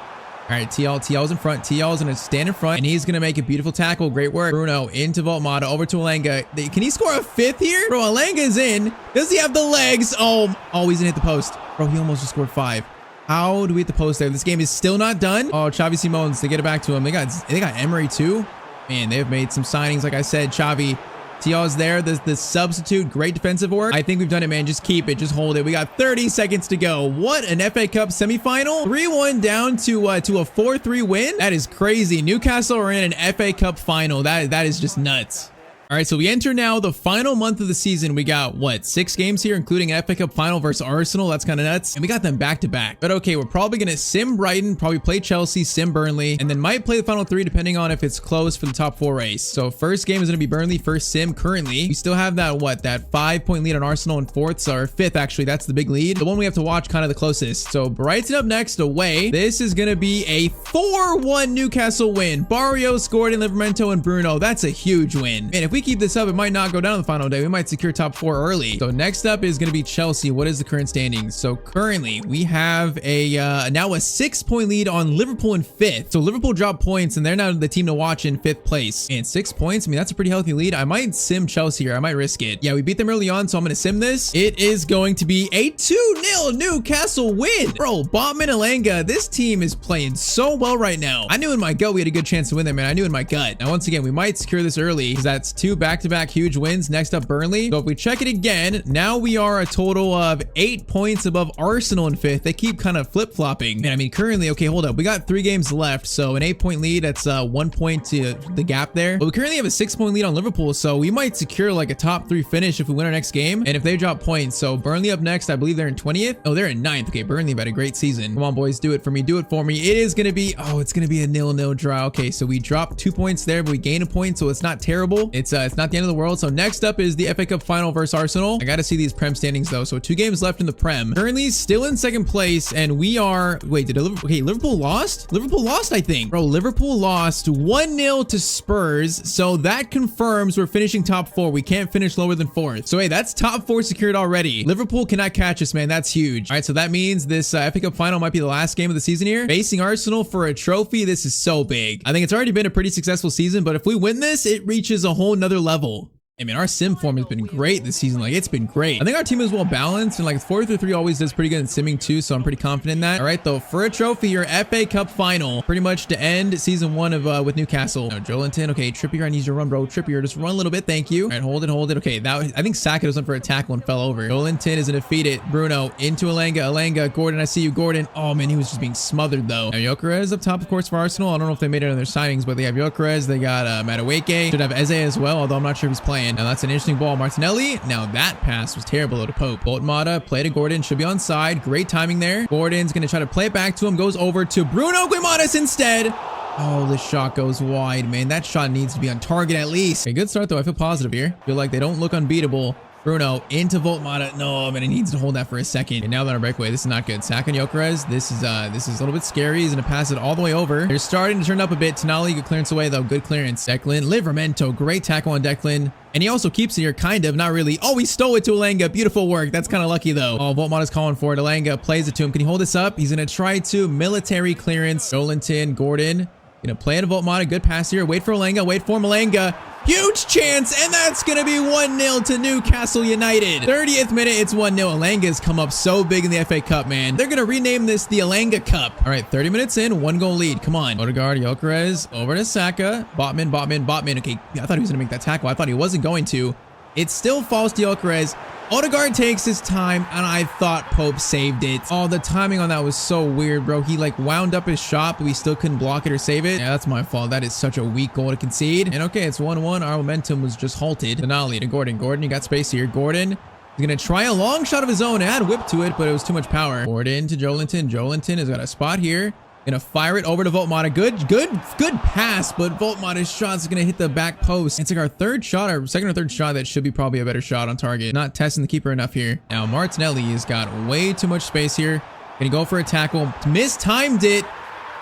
All right, TL's in front. TL's going to stand in front, and he's going to make a beautiful tackle. Great work. Bruno into Voltmata, over to Alanga. Can he score a 5th here? Bro, Alanga is in. Does he have the legs? Oh, he's going to hit the post. Bro, he almost just scored 5. How do we hit the post there? This game is still not done. Oh, Xavi Simons to get it back to him. They got Emery too. Man, they've made some signings. Like I said, Xavi. TL is there. The substitute. Great defensive work. I think we've done it, man. Just keep it. Just hold it. We got 30 seconds to go. What an FA Cup semifinal. 3-1 down to a 4-3 win. That is crazy. Newcastle are in an FA Cup final. That is just nuts. All right, so we enter now the final month of the season. We got, what, 6 games here, including an FA Cup final versus Arsenal. That's kind of nuts. And we got them back to back. But okay, we're probably going to sim Brighton, probably play Chelsea, sim Burnley, and then might play the final 3 depending on if it's close for the top 4 race. So first game is going to be Burnley, first sim currently. We still have that, that 5-point lead on Arsenal in 4th, or 5th, actually. That's the big lead. The one we have to watch kind of the closest. So Brighton up next away. This is going to be a 4-1 Newcastle win. Barrios, Gordon, Livermento, and Bruno. That's a huge win. Man, if we keep this up, it might not go down on the final day. We might secure top 4 early. So next up is going to be Chelsea. What is the current standings? So currently we have now a 6-point lead on Liverpool in 5th. So Liverpool dropped points and they're now the team to watch in 5th place. And 6 points. I mean, that's a pretty healthy lead. I might sim Chelsea here. I might risk it. Yeah, we beat them early on, so I'm going to sim this. It is going to be a 2-0 Newcastle win. Bro, Botman Alanga, this team is playing so well right now. I knew in my gut we had a good chance to win there, man. I knew in my gut. Now, once again, we might secure this early because that's 2 back-to-back huge wins. Next up, Burnley. So if we check it again, now we are a total of 8 points above Arsenal in 5th. They keep kind of flip-flopping. Man, I mean, currently, okay, hold up. We got 3 games left, so an 8-point lead. That's 1 point to the gap there. But we currently have a 6-point lead on Liverpool, so we might secure like a top 3 finish if we win our next game and if they drop points. So Burnley up next. I believe they're in 20th. Oh, they're in 9th. Okay, Burnley have had a great season. Come on, boys. Do it for me. Do it for me. It is going to be, it's going to be a 0-0 draw. Okay, so we dropped 2 points there, but we gain a point, so it's not terrible. It's not the end of the world. So next up is the FA Cup final versus Arsenal. I got to see these Prem standings though. So 2 games left in the Prem. Currently still in 2nd place, and we are, wait, Liverpool lost? Liverpool lost, I think. Bro, Liverpool lost 1-0 to Spurs. So that confirms we're finishing top 4. We can't finish lower than 4th. So hey, that's top 4 secured already. Liverpool cannot catch us, man. That's huge. All right, so that means this FA Cup final might be the last game of the season here. Facing Arsenal for a trophy. This is so big. I think it's already been a pretty successful season, but if we win this, it reaches a whole nother level. I mean, our sim form has been great this season. Like, it's been great. I think our team is well balanced, and like 4-3-3 always does pretty good in simming too, so I'm pretty confident in that. All right, though, for a trophy, your FA Cup final, pretty much to end season 1 of with Newcastle. Now, Joelinton, okay, Trippier, I need you to run, bro. Trippier, just run a little bit, thank you. All right, hold it. Okay, I think Saka was up for a tackle and fell over. Joelinton is gonna feed it. Bruno into Alanga, Gordon, I see you, Gordon. Oh man, he was just being smothered though. Now, Gyökeres up top, of course, for Arsenal. I don't know if they made it on their signings, but they have Gyökeres, they got Madueke, should have Eze as well, although I'm not sure if he's playing. Now, that's an interesting ball. Martinelli. Now that pass was terrible to Pope. Voltmata, play to Gordon, should be on side. Great timing there. Gordon's going to try to play it back to him. Goes over to Bruno Guimaraes instead. Oh, this shot goes wide, man. That shot needs to be on target at least. Okay, good start though. I feel positive here. Feel like they don't look unbeatable. Bruno into Voltmata. No, man, he needs to hold that for a second. And now they're on a breakaway. This is not good. Sack on Gyökeres. This is a little bit scary. He's gonna pass it all the way over. They're starting to turn up a bit. Tonali, good clearance away though. Good clearance. Declan, Livramento, great tackle on Declan. And he also keeps it here, kind of, not really. Oh, he stole it to Elanga. Beautiful work. That's kind of lucky though. Oh, Voltmata's calling for it. Elanga plays it to him. Can he hold this up? He's gonna try to military clearance. Jolinton, Gordon. Gonna play into Voltmata. Good pass here. Wait for Elanga. Wait for Elanga. Huge chance, and that's going to be 1-0 to Newcastle United. 30th minute, it's 1-0. Elanga's come up so big in the FA Cup, man. They're going to rename this the Elanga Cup. All right, 30 minutes in, 1-goal lead. Come on. Odegaard, Gyökeres, over to Saka. Botman. Okay, I thought he was going to make that tackle. I thought he wasn't going to. It still falls to Gyökeres. Odegaard takes his time, and I thought Pope saved it. Oh, the timing on that was so weird, bro. He like wound up his shot, but we still couldn't block it or save it. Yeah, that's my fault. That is such a weak goal to concede. And okay, it's 1-1. Our momentum was just halted. Tonali to Gordon. Gordon, you got space here. Gordon is going to try a long shot of his own. It had whip to it, but it was too much power. Gordon to Jolinton. Jolinton has got a spot here. Gonna fire it over to Voltmata. Good pass, but Voltmata's shot's gonna hit the back post. It's like our third shot, our second or third shot that should be probably a better shot on target. Not testing the keeper enough here. Now Martinelli has got way too much space here. Gonna go for a tackle. Mistimed it.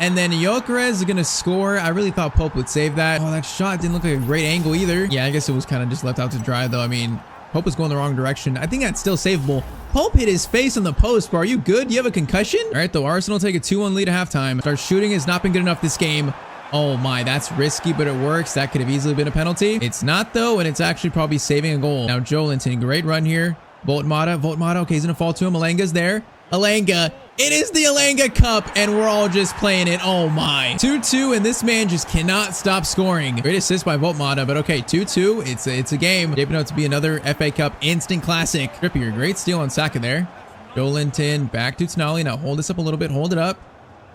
And then Gyökeres is gonna score. I really thought Pope would save that. Oh, that shot didn't look like a great angle either. Yeah, I guess it was kind of just left out to dry though. I mean, Pope was going the wrong direction. I think that's still savable. Pope hit his face on the post, bro. Are you good? Do you have a concussion? All right, though. Arsenal take a 2-1 lead at halftime. Start shooting has not been good enough this game. Oh my, that's risky, but it works. That could have easily been a penalty. It's not though, and it's actually probably saving a goal. Now Jolinton, great run here. Voltmata, okay, he's gonna fall to him. Elanga's there. Elanga, it is the Elanga Cup, and we're all just playing it. Oh my. 2-2, and this man just cannot stop scoring. Great assist by Voltmata, but okay, 2-2. It's a game. Shaping out to be another FA Cup instant classic. Trippier, great steal on Saka there. Jolinton, back to Tonali. Now hold this up a little bit. Hold it up.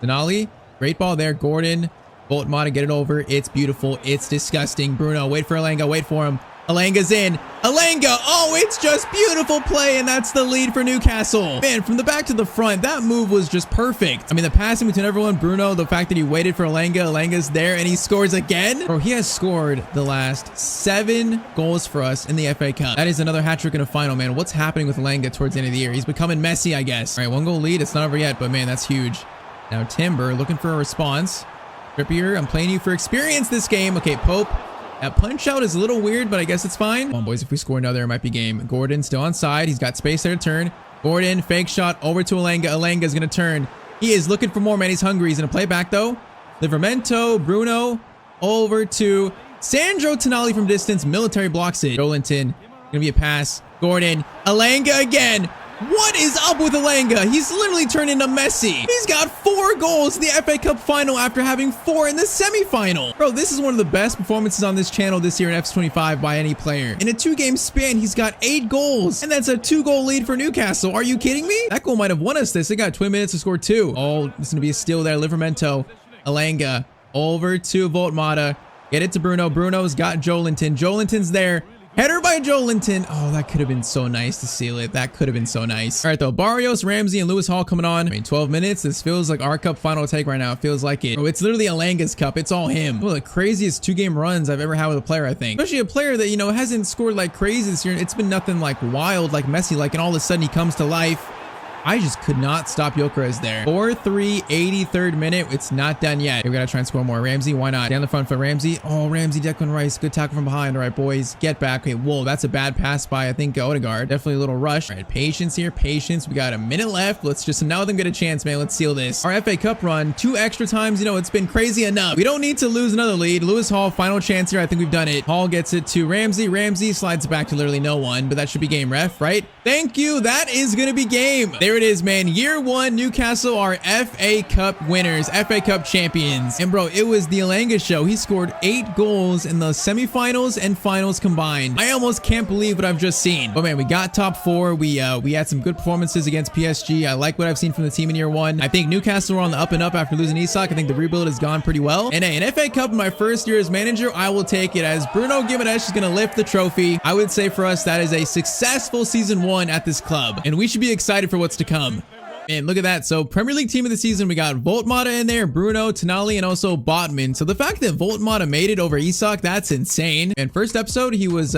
Tonali, great ball there. Gordon, Voltmata, get it over. It's beautiful. It's disgusting. Bruno, wait for Elanga. Wait for him. Elanga's in. Elanga. Oh, it's just beautiful play, and that's the lead for Newcastle. Man, from the back to the front, that move was just perfect. I mean, the passing between everyone, Bruno, the fact that he waited for Elanga, Elanga's there, and he scores again. Bro, he has scored the last 7 goals for us in the FA Cup. That is another hat-trick in a final, man. What's happening with Elanga towards the end of the year? He's becoming messy, I guess. All right, 1-goal lead. It's not over yet, but man, that's huge. Now, Timber looking for a response. Trippier, I'm playing you for experience this game. Okay, Pope. That punch out is a little weird, but I guess it's fine. Come on, boys. If we score another, it might be game. Gordon still on side. He's got space there to turn. Gordon, fake shot over to Elanga. Elanga's going to turn. He is looking for more, man. He's hungry. He's going to play back, though. Livramento, Bruno, over to Sandro Tonali from distance. Military blocks it. Jolinton, going to be a pass. Gordon, Elanga again. What is up with Elanga? He's literally turned into Messi. He's got 4 goals in the FA Cup final after having 4 in the semifinal. Bro, this is one of the best performances on this channel this year in FC25 by any player. In a 2-game span, he's got 8 goals, and that's a 2-goal lead for Newcastle. Are you kidding me? That goal might have won us this. They got 20 minutes to score 2. Oh, it's going to be a steal there. Livramento, Elanga, over to Voltmata. Get it to Bruno. Bruno's got Jolinton. Jolinton's there. Header by Jolinton. Oh, that could have been so nice to seal it. That could have been so nice. All right, though. Barrios, Ramsey, and Lewis Hall coming on. I mean, 12 minutes. This feels like our cup final take right now. It feels like it. Oh, it's literally Elanga's cup. It's all him. One of the craziest 2-game runs I've ever had with a player, I think. Especially a player that, you know, hasn't scored like crazy this year. It's been nothing like wild, like Messi, like, and all of a sudden he comes to life. I just could not stop Gyökeres there. 4-3, 83rd minute. It's not done yet. We gotta try and score more. Ramsey, why not? Down the front for Ramsey. Oh, Ramsey, Declan Rice. Good tackle from behind. All right, boys, get back. Okay, whoa, that's a bad pass by, I think, Odegaard. Definitely a little rush. All right, patience here, patience. We got a minute left. Let's just now them get a chance, man. Let's seal this. Our FA Cup run, 2 extra times. You know, it's been crazy enough. We don't need to lose another lead. Lewis Hall, final chance here. I think we've done it. Hall gets it to Ramsey. Ramsey slides it back to literally no one, but that should be game, ref, right? Thank you. That is gonna be game. There it is, man. Year 1, Newcastle are FA Cup winners, FA Cup champions. And bro, it was the Elanga show. He scored 8 goals in the semifinals and finals combined. I almost can't believe what I've just seen. But man, we got top 4. We had some good performances against PSG. I like what I've seen from the team in year 1. I think Newcastle were on the up and up after losing Isak. I think the rebuild has gone pretty well. And hey, an FA Cup in my first year as manager, I will take it, as Bruno Gimenez is going to lift the trophy. I would say for us, that is a successful season 1 at this club, and we should be excited for what's to come. And look at that. So Premier League team of the season, we got Voltmata in there, Bruno, Tonali, and also Botman. So the fact that Voltmata made it over Isak, that's insane. And first episode, he was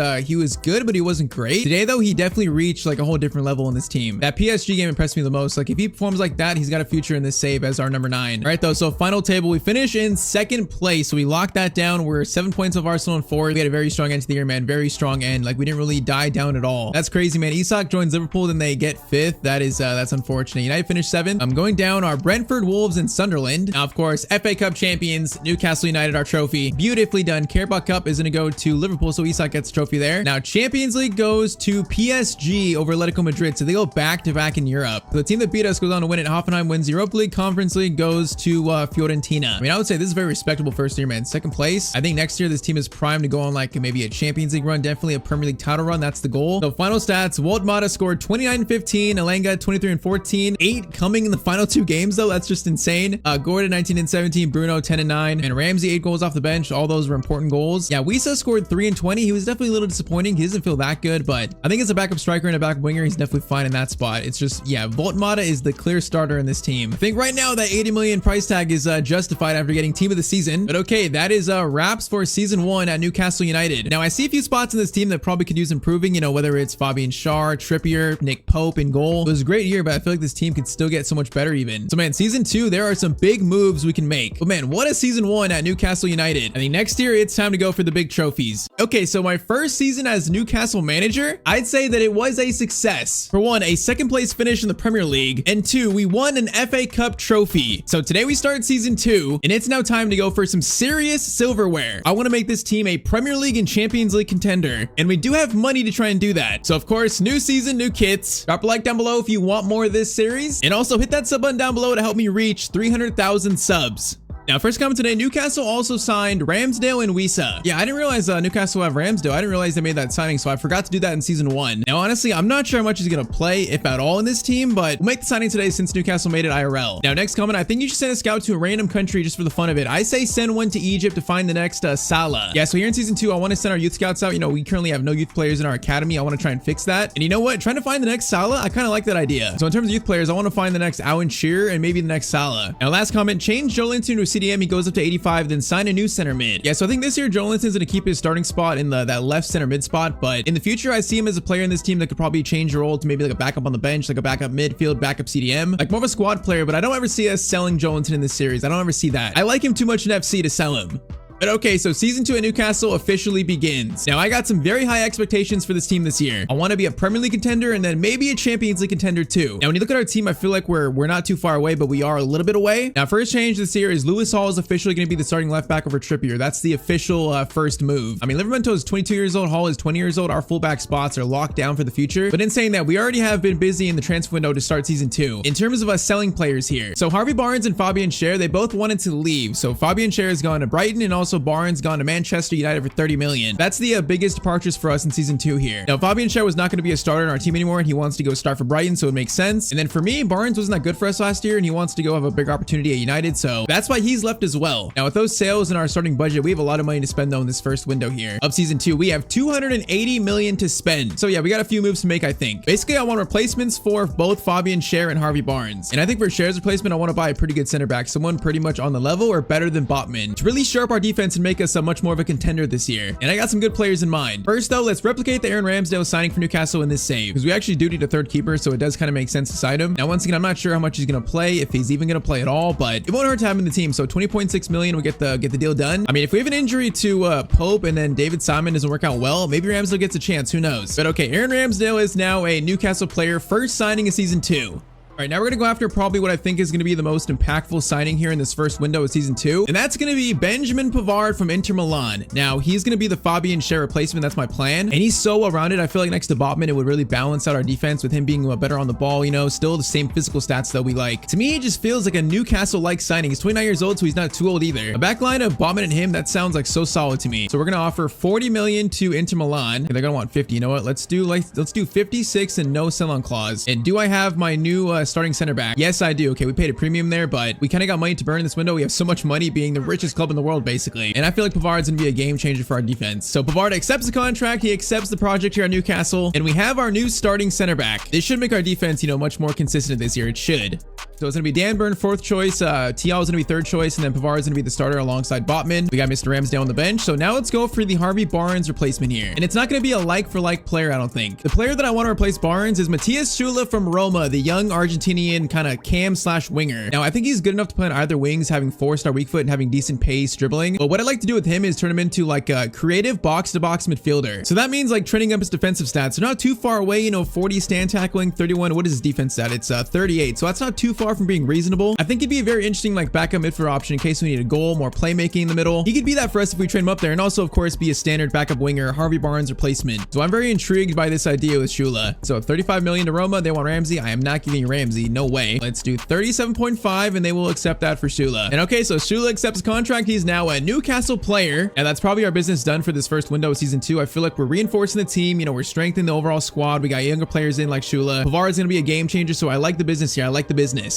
good, but he wasn't great. Today though, he definitely reached like a whole different level in this team. That PSG game impressed me the most. Like if he performs like that, he's got a future in this save as our number 9. All right though, so final table, we finish in 2nd place. So we locked that down. We're 7 points of Arsenal in 4th. We had a very strong end to the year, man. Very strong end. Like we didn't really die down at all. That's crazy, man. Isak joins Liverpool, then they get 5th. That's unfortunate. United finished 7th. I'm going down our Brentford, Wolves, and Sunderland. Now, of course, FA Cup champions, Newcastle United, our trophy. Beautifully done. Carabao Cup is going to go to Liverpool, so Isak gets the trophy there. Now, Champions League goes to PSG over Atletico Madrid, so they go back-to-back in Europe. So the team that beat us goes on to win it. Hoffenheim wins Europa League. Conference League goes to Fiorentina. I mean, I would say this is a very respectable first year, man. 2nd place. I think next year this team is primed to go on like maybe a Champions League run, definitely a Premier League title run. That's the goal. So final stats, Voltmata scored 29 and 15, Elanga 23 and 14, 8 coming in the final 2 games though. That's just insane. Gordon 19 and 17, Bruno 10 and 9, and Ramsey 8 goals off the bench. All those were important goals. Yeah, Wisa scored 3 and 20. He was definitely a little disappointing. He doesn't feel that good, but I think as a backup striker and a back winger, he's definitely fine in that spot. It's just, yeah, Voltmata is the clear starter in this team. I think right now that 80 million price tag is justified after getting team of the season. But okay, that is wraps for season 1 at Newcastle United. Now I see a few spots in this team that probably could use improving, you know, whether it's Fabian Schär, Trippier, Nick Pope in goal. It was a great year, but I feel like this team could still get so much better even. So man, season 2, there are some big moves we can make. But man, what a season 1 at Newcastle United. I think next year it's time to go for the big trophies. Okay, so my first season as Newcastle manager, I'd say that it was a success. For 1, a 2nd place finish in the Premier League, and 2, we won an FA Cup trophy. So today we start season 2, and it's now time to go for some serious silverware. I want to make this team a Premier League and Champions League contender, and we do have money to try and do that. So of course, new season, new kits. Drop a like down below if you want more of this series, and also hit that sub button down below to help me reach 300,000 subs. Now, first comment today, Newcastle also signed Ramsdale and Wisa. Yeah, I didn't realize Newcastle have Ramsdale. I didn't realize they made that signing, so I forgot to do that in season 1. Now, honestly, I'm not sure how much he's going to play, if at all, in this team, but we'll make the signing today since Newcastle made it IRL. Now, next comment, I think you should send a scout to a random country just for the fun of it. I say send one to Egypt to find the next Salah. Yeah, so here in season 2, I want to send our youth scouts out. You know, we currently have no youth players in our academy. I want to try and fix that. And you know what? Trying to find the next Salah, I kind of like that idea. So in terms of youth players, I want to find the next Alan Shearer and maybe the next Salah. Now, last comment, change Joelinton to a CDM. He goes up to 85, then sign a new center mid. Yeah, so I think this year Joelinton's going to keep his starting spot in that left center mid spot, but in the future, I see him as a player in this team that could probably change the role to maybe like a backup on the bench, like a backup midfield, backup CDM, like more of a squad player, but I don't ever see us selling Joelinton in this series. I don't ever see that. I like him too much in FC to sell him. But okay, so season 2 at Newcastle officially begins. Now, I got some very high expectations for this team this year. I want to be a Premier League contender and then maybe a Champions League contender too. Now, when you look at our team, I feel like we're not too far away, but we are a little bit away. Now, first change this year is Lewis Hall is officially going to be the starting left back over Trippier. That's the official first move. I mean, Livramento is 22 years old. Hall is 20 years old. Our fullback spots are locked down for the future. But in saying that, we already have been busy in the transfer window to start season 2. In terms of us selling players here, so Harvey Barnes and Fabian Schär, they both wanted to leave. So Fabian Schär has gone to Brighton and also Barnes gone to Manchester United for 30 million. That's the biggest departures for us in season 2 here. Now, Fabian Schär was not going to be a starter in our team anymore, and he wants to go start for Brighton, so it makes sense. And then for me, Barnes wasn't that good for us last year, and he wants to go have a bigger opportunity at United, so that's why he's left as well. Now, with those sales and our starting budget, we have a lot of money to spend though in this first window here of season 2. We have 280 million to spend. So yeah, we got a few moves to make, I think. Basically, I want replacements for both Fabian Schär and Harvey Barnes. And I think for Schär's replacement, I want to buy a pretty good center back, someone pretty much on the level or better than Botman to really sharp our defense and make us a much more of a contender this year. And I got some good players in mind. First though, let's replicate the Aaron Ramsdale signing for Newcastle in this save, because we actually do need a third keeper, so it does kind of make sense to sign him. Now, once again, I'm not sure how much he's going to play, if he's even going to play at all, but it won't hurt to have him in the team. So 20.6 million, we get the deal done. I mean, if we have an injury to Pope and then David Simon doesn't work out well, maybe Ramsdale gets a chance, who knows? But okay, Aaron Ramsdale is now a Newcastle player, first signing of season 2. All right, now we're going to go after probably what I think is going to be the most impactful signing here in this first window of season 2. And that's going to be Benjamin Pavard from Inter Milan. Now, he's going to be the Fabian Schär replacement. That's my plan. And he's so well-rounded. I feel like next to Botman, it would really balance out our defense with him being better on the ball, you know, still the same physical stats that we like. To me, it just feels like a Newcastle-like signing. He's 29 years old, so he's not too old either. A backline of Botman and him, that sounds like so solid to me. So we're going to offer 40 million to Inter Milan. And they're going to want 50. You know what? Let's do 56 and no sell-on clause. And do I have my new starting center back? Yes, I do. Okay, we paid a premium there, but we kind of got money to burn in this window. We have so much money, being the richest club in the world, basically. And I feel like Pavard's going to be a game changer for our defense. So Pavard accepts the contract. He accepts the project here at Newcastle. And we have our new starting center back. This should make our defense, you know, much more consistent this year. It should. So it's going to be Dan Burn, 4th choice. TL is going to be 3rd choice. And then Pavard is going to be the starter alongside Botman. We got Mr. Ramsdale on the bench. So now let's go for the Harvey Barnes replacement here. And it's not going to be a like-for-like player, I don't think. The player that I want to replace Barnes is Matthias Schüller from Roma, the young Argentinian kind of cam/winger. Now, I think he's good enough to play on either wings, having 4-star weak foot and having decent pace dribbling. But what I'd like to do with him is turn him into like a creative box-to-box midfielder. So that means like trending up his defensive stats. They're not too far away, you know, 40 stand tackling, 31. What is his defense stat? It's 38. So that's not too far from being reasonable. I think he'd be a very interesting like backup midfielder option in case we need a goal, more playmaking in the middle. He could be that for us if we train him up there, and also of course be a standard backup winger, Harvey Barnes replacement. So I'm very intrigued by this idea with Schüller. So 35 million to Roma. They want Ramsey. I am not giving you Ramsey. No way. Let's do 37.5 and they will accept that for Schüller. And okay, so Schüller accepts contract. He's now a Newcastle player, and that's probably our business done for this first window of season 2. I feel like we're reinforcing the team. You know, we're strengthening the overall squad. We got younger players in like Schüller. Pavard is going to be a game changer, so I like the business here. I like the business.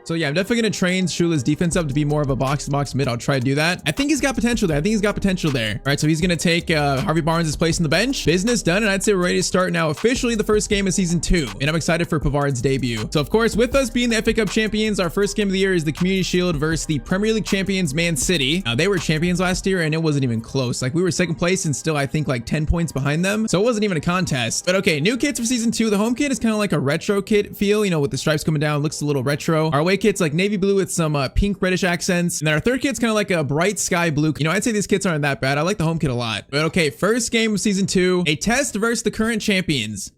So yeah, I'm definitely going to train Schüller's defense up to be more of a box-to-box mid. I'll try to do that. I think he's got potential there. All right, so he's going to take Harvey Barnes' place in the bench. Business done, and I'd say we're ready to start now officially the first game of season 2. And I'm excited for Pavard's debut. So of course, with us being the FA Cup champions, our first game of the year is the Community Shield versus the Premier League champions Man City. Now, they were champions last year, and it wasn't even close. Like, we were 2nd place and still, I think, like 10 points behind them. So it wasn't even a contest. But okay, new kits for season 2. The home kit is kind of like a retro kit feel, you know, with the stripes coming down. Looks a little retro. Our away kit's like navy blue with some pink reddish accents, and then our third kit's kind of like a bright sky blue. You know, I'd say these kits aren't that bad. I like the home kit a lot. But okay, first game of season 2, a test versus the current champions.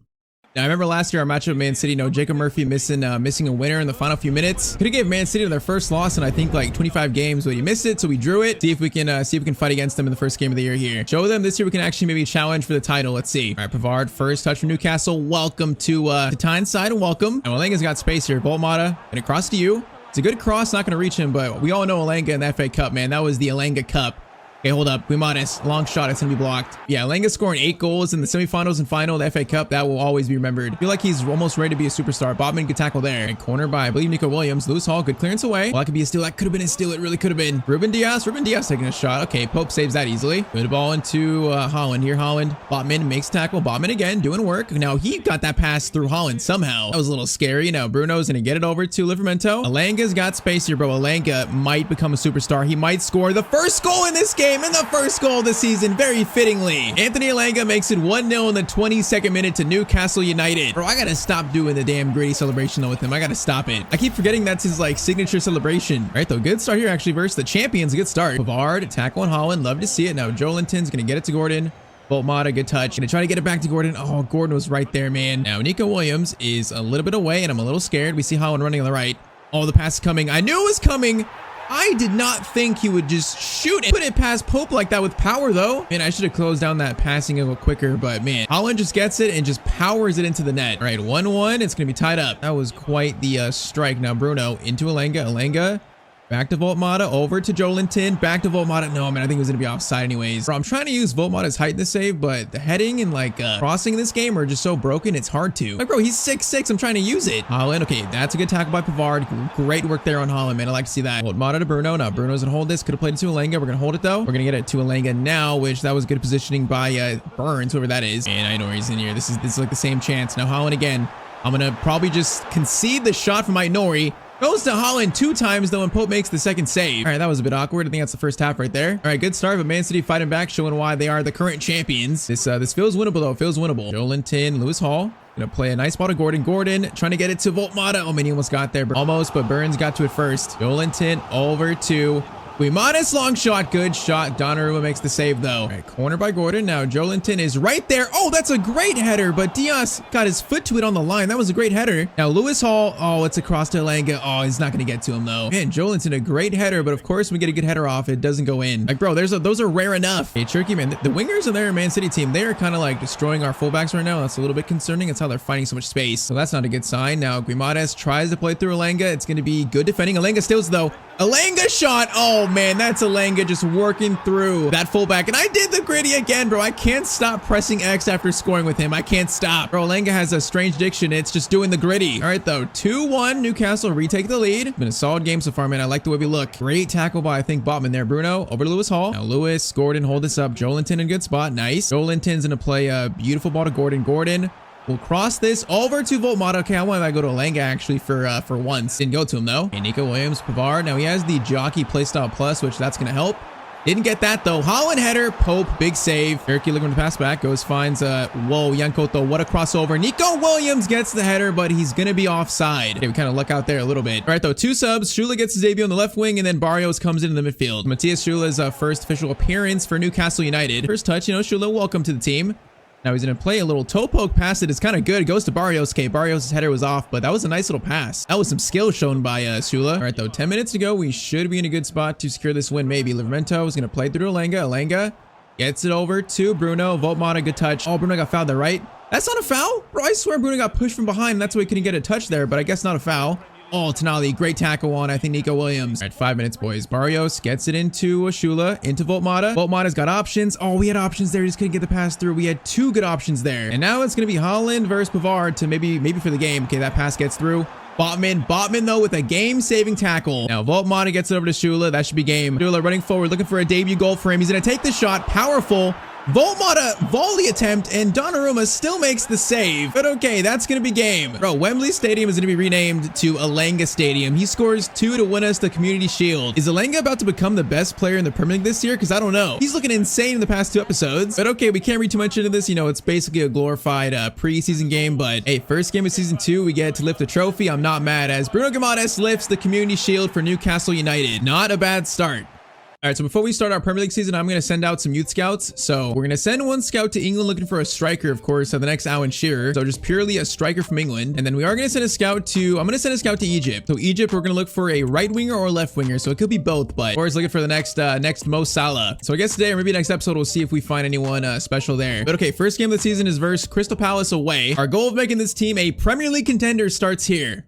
Now, I remember last year our matchup with Man City, you know, Jacob Murphy missing a winner in the final few minutes. Could have gave Man City their first loss in I think like 25 games, but he missed it, so we drew it. See if we can fight against them in the first game of the year here. Show them this year we can actually maybe challenge for the title. Let's see. All right, Pavard, first touch from Newcastle. Welcome to Tyneside, and welcome. And Alanga's got space here. Volmata, and across to you. It's a good cross, not going to reach him, but we all know Alanga in the FA Cup, man. That was the Alanga Cup. Okay, hold up. Guimaraes, long shot. It's going to be blocked. Yeah, Alanga scoring 8 goals in the semifinals and final of the FA Cup. That will always be remembered. I feel like he's almost ready to be a superstar. Botman, good tackle there. And corner by, I believe, Nico Williams. Lewis Hall, good clearance away. Well, that could be a steal. That could have been a steal. It really could have been. Ruben Diaz taking a shot. Okay, Pope saves that easily. Good ball into Holland here. Holland. Botman makes tackle. Botman again, doing work. Now, he got that pass through Holland somehow. That was a little scary. Now, Bruno's going to get it over to Livramento. Alanga's got space here, bro. Alanga might become a superstar. He might score the first goal in this game, and the first goal this season, very fittingly. Anthony Alanga makes it 1-0 in the 22nd minute to Newcastle United. Bro, I gotta stop doing the damn gritty celebration though with him. I gotta stop it. I keep forgetting that's his like signature celebration. All right though, good start here actually versus the champions. Good start. Pavard, tackle on Holland. Love to see it. Now Joelinton's gonna get it to Gordon. Volmata, good touch. Gonna try to get it back to Gordon. Oh, Gordon was right there, man. Now Nico Williams is a little bit away and I'm a little scared. We see Holland running on the right. Oh, the pass is coming. I knew it was coming. I did not think he would just shoot and put it past Pope like that with power, though. Man, I should have closed down that passing a little quicker, but man, Holland just gets it and just powers it into the net. All right, 1-1. It's going to be tied up. That was quite the strike. Now, Bruno into Alanga. Alanga. Back to Volmata, over to Joelinton, back to Volmata. No, man, I think it was going to be offside anyways. Bro, I'm trying to use Volmata's height in the save, but the heading and like crossing in this game are just so broken, it's hard to. Like, bro, he's 6'6". I'm trying to use it. Holland, okay, that's a good tackle by Pavard. Great work there on Holland, man. I like to see that. Volmata to Bruno. Now, Bruno's going to hold this. Could have played it to Alanga. We're going to hold it, though. We're going to get it to Alanga now, which that was good positioning by Burns, whoever that is. And I know he's in here. This is like the same chance. Now, Holland again. I'm going to probably just concede the shot from Ainori. Goes to Holland 2 times, though, and Pope makes the second save. All right, that was a bit awkward. I think that's the first half right there. All right, good start, but Man City fighting back, showing why they are the current champions. This feels winnable, though. It feels winnable. Joelinton, Lewis Hall. Gonna play a nice ball to Gordon. Gordon trying to get it to Volmata. Oh, man, he almost got there. Almost, but Burns got to it first. Joelinton over to Guimaraes, long shot. Good shot. Donnarumma makes the save, though. All right, corner by Gordon. Now, Joelinton is right there. Oh, that's a great header, but Diaz got his foot to it on the line. That was a great header. Now, Lewis Hall. Oh, it's across to Alanga. Oh, he's not going to get to him, though. Man, Joelinton, a great header, but of course, when we get a good header off, it doesn't go in. Like, bro, those are rare enough. Hey, Turkey, man, the wingers in their Man City team, they are kind of like destroying our fullbacks right now. That's a little bit concerning. It's how they're finding so much space. So that's not a good sign. Now, Guimaraes tries to play through Alanga. It's going to be good defending. Alanga steals, though. Alanga shot. Oh, Oh, man, that's Alenga just working through that fullback. And I did the gritty again, bro. I can't stop pressing X after scoring with him. I can't stop. Bro, Alenga has a strange diction. It's just doing the gritty. All right, though. 2-1. Newcastle retake the lead. Been a solid game so far, man. I like the way we look. Great tackle by, I think, Botman there. Bruno over to Lewis Hall. Now, Lewis, Gordon, hold this up. Joelinton in a good spot. Nice. Joelinton's going to play a beautiful ball to Gordon. Gordon will cross this over to Voltmata. Okay, I wanted to go to Alenga actually for once. Didn't go to him, though. Okay, Nico Williams, Pavard. Now, he has the Jockey Playstyle Plus, which that's going to help. Didn't get that, though. Holland header. Pope, big save. Turkey looking to pass back. Goes, finds, whoa, Yankoto. What a crossover. Nico Williams gets the header, but he's going to be offside. Okay, we kind of luck out there a little bit. All right, though, 2 subs. Shula gets his debut on the left wing, and then Barrios comes into the midfield. Matthias Shula's first official appearance for Newcastle United. First touch, Shula, welcome to the team. Now he's going to play a little toe poke pass that is kind of good. It goes to Barrios. Okay, Barrios' header was off, but that was a nice little pass. That was some skill shown by Shula. All right, though, 10 minutes to go. We should be in a good spot to secure this win, maybe. Livramento is going to play through Alenga. Alenga gets it over to Bruno. Voltmata, good touch. Oh, Bruno got fouled there, right? That's not a foul? Bro, I swear Bruno got pushed from behind. That's why he couldn't get a touch there, but I guess not a foul. Oh, Tonali, great tackle on, I think, Nico Williams. All right, 5 minutes, boys. Barrios gets it into Shula, into Voltmata. Voltmata's got options. Oh, we had options there. Just couldn't get the pass through. We had 2 good options there. And now it's going to be Holland versus Pavard to maybe for the game. Okay, that pass gets through. Botman, though, with a game-saving tackle. Now, Voltmata gets it over to Shula. That should be game. Shula running forward, looking for a debut goal for him. He's going to take the shot. Powerful. Voltmata volley attempt, and Donnarumma still makes the save. But okay, that's going to be game. Bro, Wembley Stadium is going to be renamed to Alenga Stadium. He scores 2 to win us the Community Shield. Is Alenga about to become the best player in the Premier League this year? Because I don't know. He's looking insane in the past 2 episodes. But okay, we can't read too much into this. It's basically a glorified preseason game. But hey, first game of season 2, we get to lift a trophy. I'm not mad, as Bruno Guimaraes lifts the Community Shield for Newcastle United. Not a bad start. All right, so before we start our Premier League season, I'm going to send out some youth scouts. So we're going to send 1 scout to England looking for a striker, of course, the next Alan Shearer. So just purely a striker from England. And then we are going to send a scout to, I'm going to send a scout to Egypt. So Egypt, we're going to look for a right winger or a left winger. So it could be both, but we're looking for the next Mo Salah. So I guess today or maybe next episode, we'll see if we find anyone special there. But okay, first game of the season is versus Crystal Palace away. Our goal of making this team a Premier League contender starts here.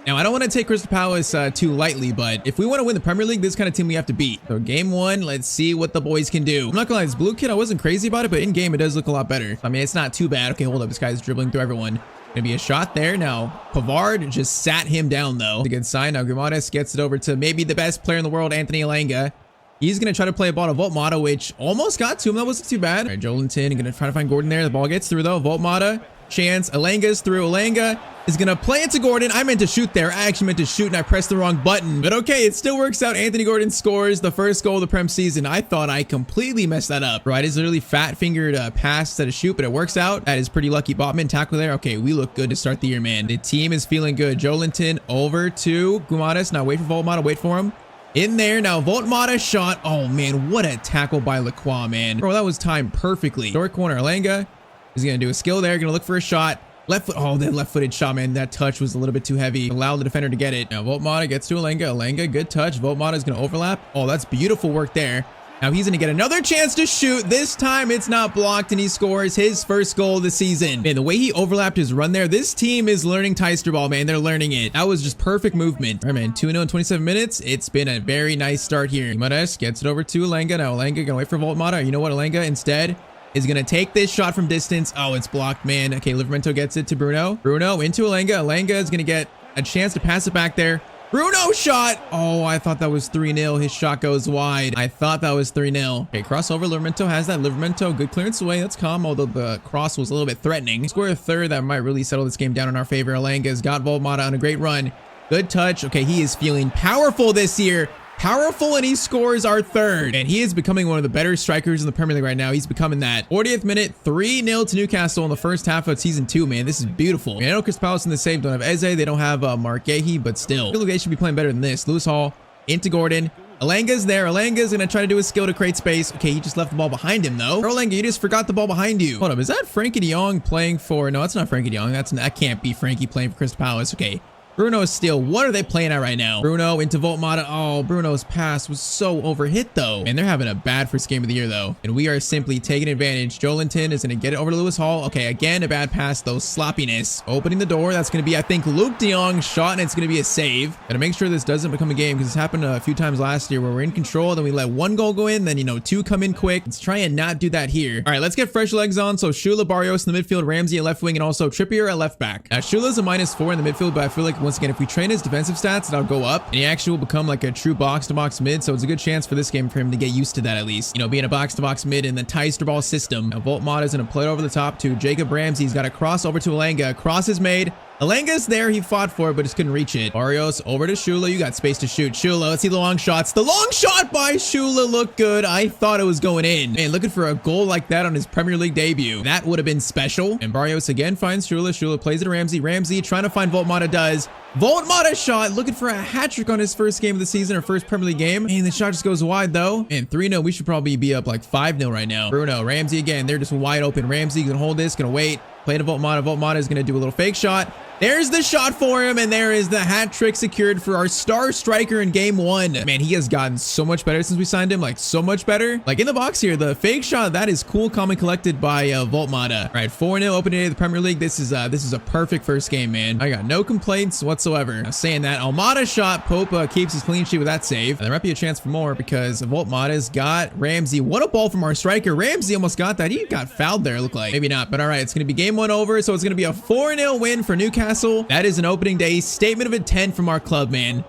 Now, I don't want to take Crystal Palace too lightly, but if we want to win the Premier League, this kind of team we have to beat. So game 1, let's see what the boys can do. I'm not gonna lie, this blue kid, I wasn't crazy about it, but in game, it does look a lot better. I mean, it's not too bad. Okay, hold up. This guy's dribbling through everyone. Gonna be a shot there. Now, Pavard just sat him down, though. It's a good sign. Now, Guimaraes gets it over to maybe the best player in the world, Anthony Alenga. He's going to try to play a ball to Voltmata, which almost got to him. That wasn't too bad. All right, Joelinton going to try to find Gordon there. The ball gets through, though. Voltmata, chance. Alenga's through. Alenga is going to play it to Gordon. I meant to shoot there. I actually meant to shoot, and I pressed the wrong button. But okay, it still works out. Anthony Gordon scores the first goal of the Prem season. I thought I completely messed that up. Right, it's literally fat-fingered pass instead of shoot, but it works out. That is pretty lucky. Botman tackle there. Okay, we look good to start the year, man. The team is feeling good. Joelinton over to Guimaraes. Now wait for Voltmata. Wait for him. In there. Now Voltmata shot. Oh, man, what a tackle by Lacroix, man. Bro, that was timed perfectly. Short corner. Alenga is going to do a skill there. Going to look for a shot. Left foot. Oh, that left-footed shot, man. That touch was a little bit too heavy. Allowed the defender to get it. Now Voltmata gets to Alenga. Alenga, good touch. Voltmata is going to overlap. Oh, that's beautiful work there. Now he's going to get another chance to shoot. This time it's not blocked, and he scores his first goal of the season. Man, the way he overlapped his run there, this team is learning Tyztir ball, man. They're learning it. That was just perfect movement. All right, man, 2-0 in 27 minutes. It's been a very nice start here. Guimaraes gets it over to Alenga. Now Alenga going to wait for Voltmata. You know what? Alenga instead is going to take this shot from distance. Oh, it's blocked, man. Okay, Livramento gets it to Bruno. Bruno into Alenga. Alenga is going to get a chance to pass it back there. Bruno shot. Oh, I thought that was 3-0. His shot goes wide. I thought that was 3-0. Okay, crossover. Livramento has that. Livramento, good clearance away. That's calm, although the cross was a little bit threatening. Score a third. That might really settle this game down in our favor. Alenga's got Voltmata on a great run. Good touch. Okay, he is feeling powerful this year. Powerful, and he scores our third. And he is becoming one of the better strikers in the Premier League right now. He's becoming that. 40th minute, 3-0 to Newcastle in the first half of season 2, man. This is beautiful. I know Crystal Palace in the save don't have Eze. They don't have Marquehi, but still. I feel like they should be playing better than this. Lewis Hall into Gordon. Alenga's there. Alenga's going to try to do a skill to create space. Okay, he just left the ball behind him, though. Alenga, you just forgot the ball behind you. Hold up. Is that Frankie de Jong playing for... No, that's not Frankie de Jong. That can't be Frankie playing for Crystal Palace. Okay. Bruno's steal. What are they playing at right now? Bruno into Voltmata. Oh, Bruno's pass was so overhit though. And they're having a bad first game of the year though. And we are simply taking advantage. Joelinton is going to get it over to Lewis Hall. Okay, again, a bad pass though. Sloppiness. Opening the door. That's going to be, I think, Luke de Jong's shot, and it's going to be a save. Gotta make sure this doesn't become a game because it's happened a few times last year where we're in control, then we let one goal go in, then, you know, two come in quick. Let's try and not do that here. All right, let's get fresh legs on. So Shula, Barrios in the midfield, Ramsey at left wing, and also Trippier at left back. Now, Shula's a -4 in the midfield, but I feel like, once again, if we train his defensive stats, that'll go up, and he actually will become like a true box-to-box mid, so it's a good chance for this game for him to get used to that at least. You know, being a box-to-box mid in the Tyztir ball system. Now, Voltmata is going to play it over the top to Jacob Ramsey. He's got a cross over to Alanga. Cross is made. Alanga's there. He fought for it, but just couldn't reach it. Barrios over to Shula. You got space to shoot. Shula, let's see the long shots. The long shot by Shula looked good. I thought it was going in. Man, looking for a goal like that on his Premier League debut. That would have been special. And Barrios again finds Shula. Shula plays it to Ramsey. Ramsey trying to find Voltmata does. Voltmata shot, looking for a hat trick on his first game of the season, or first Premier League game. And the shot just goes wide though. And 3-0, we should probably be up like 5-0 right now. Bruno, Ramsey again. They're just wide open. Ramsey gonna hold this, gonna wait. Play to Voltmata. Voltmata is gonna do a little fake shot. There's the shot for him, and there is the hat trick secured for our star striker in game 1. Man, he has gotten so much better since we signed him, like so much better. Like in the box here, the fake shot, that is cool, calm and collected by Voltmata. All right, 4-0 opening day of the Premier League. This is a perfect first game, man. I got no complaints whatsoever. Now, saying that, Almada shot, Pope keeps his clean sheet with that save. And there might be a chance for more because Voltmata's got Ramsey. What a ball from our striker. Ramsey almost got that. He got fouled there, it looked like. Maybe not, but all right, it's gonna be game 1 over, so it's gonna be a 4-0 win for Newcastle. That is an opening day statement of intent from our club, man.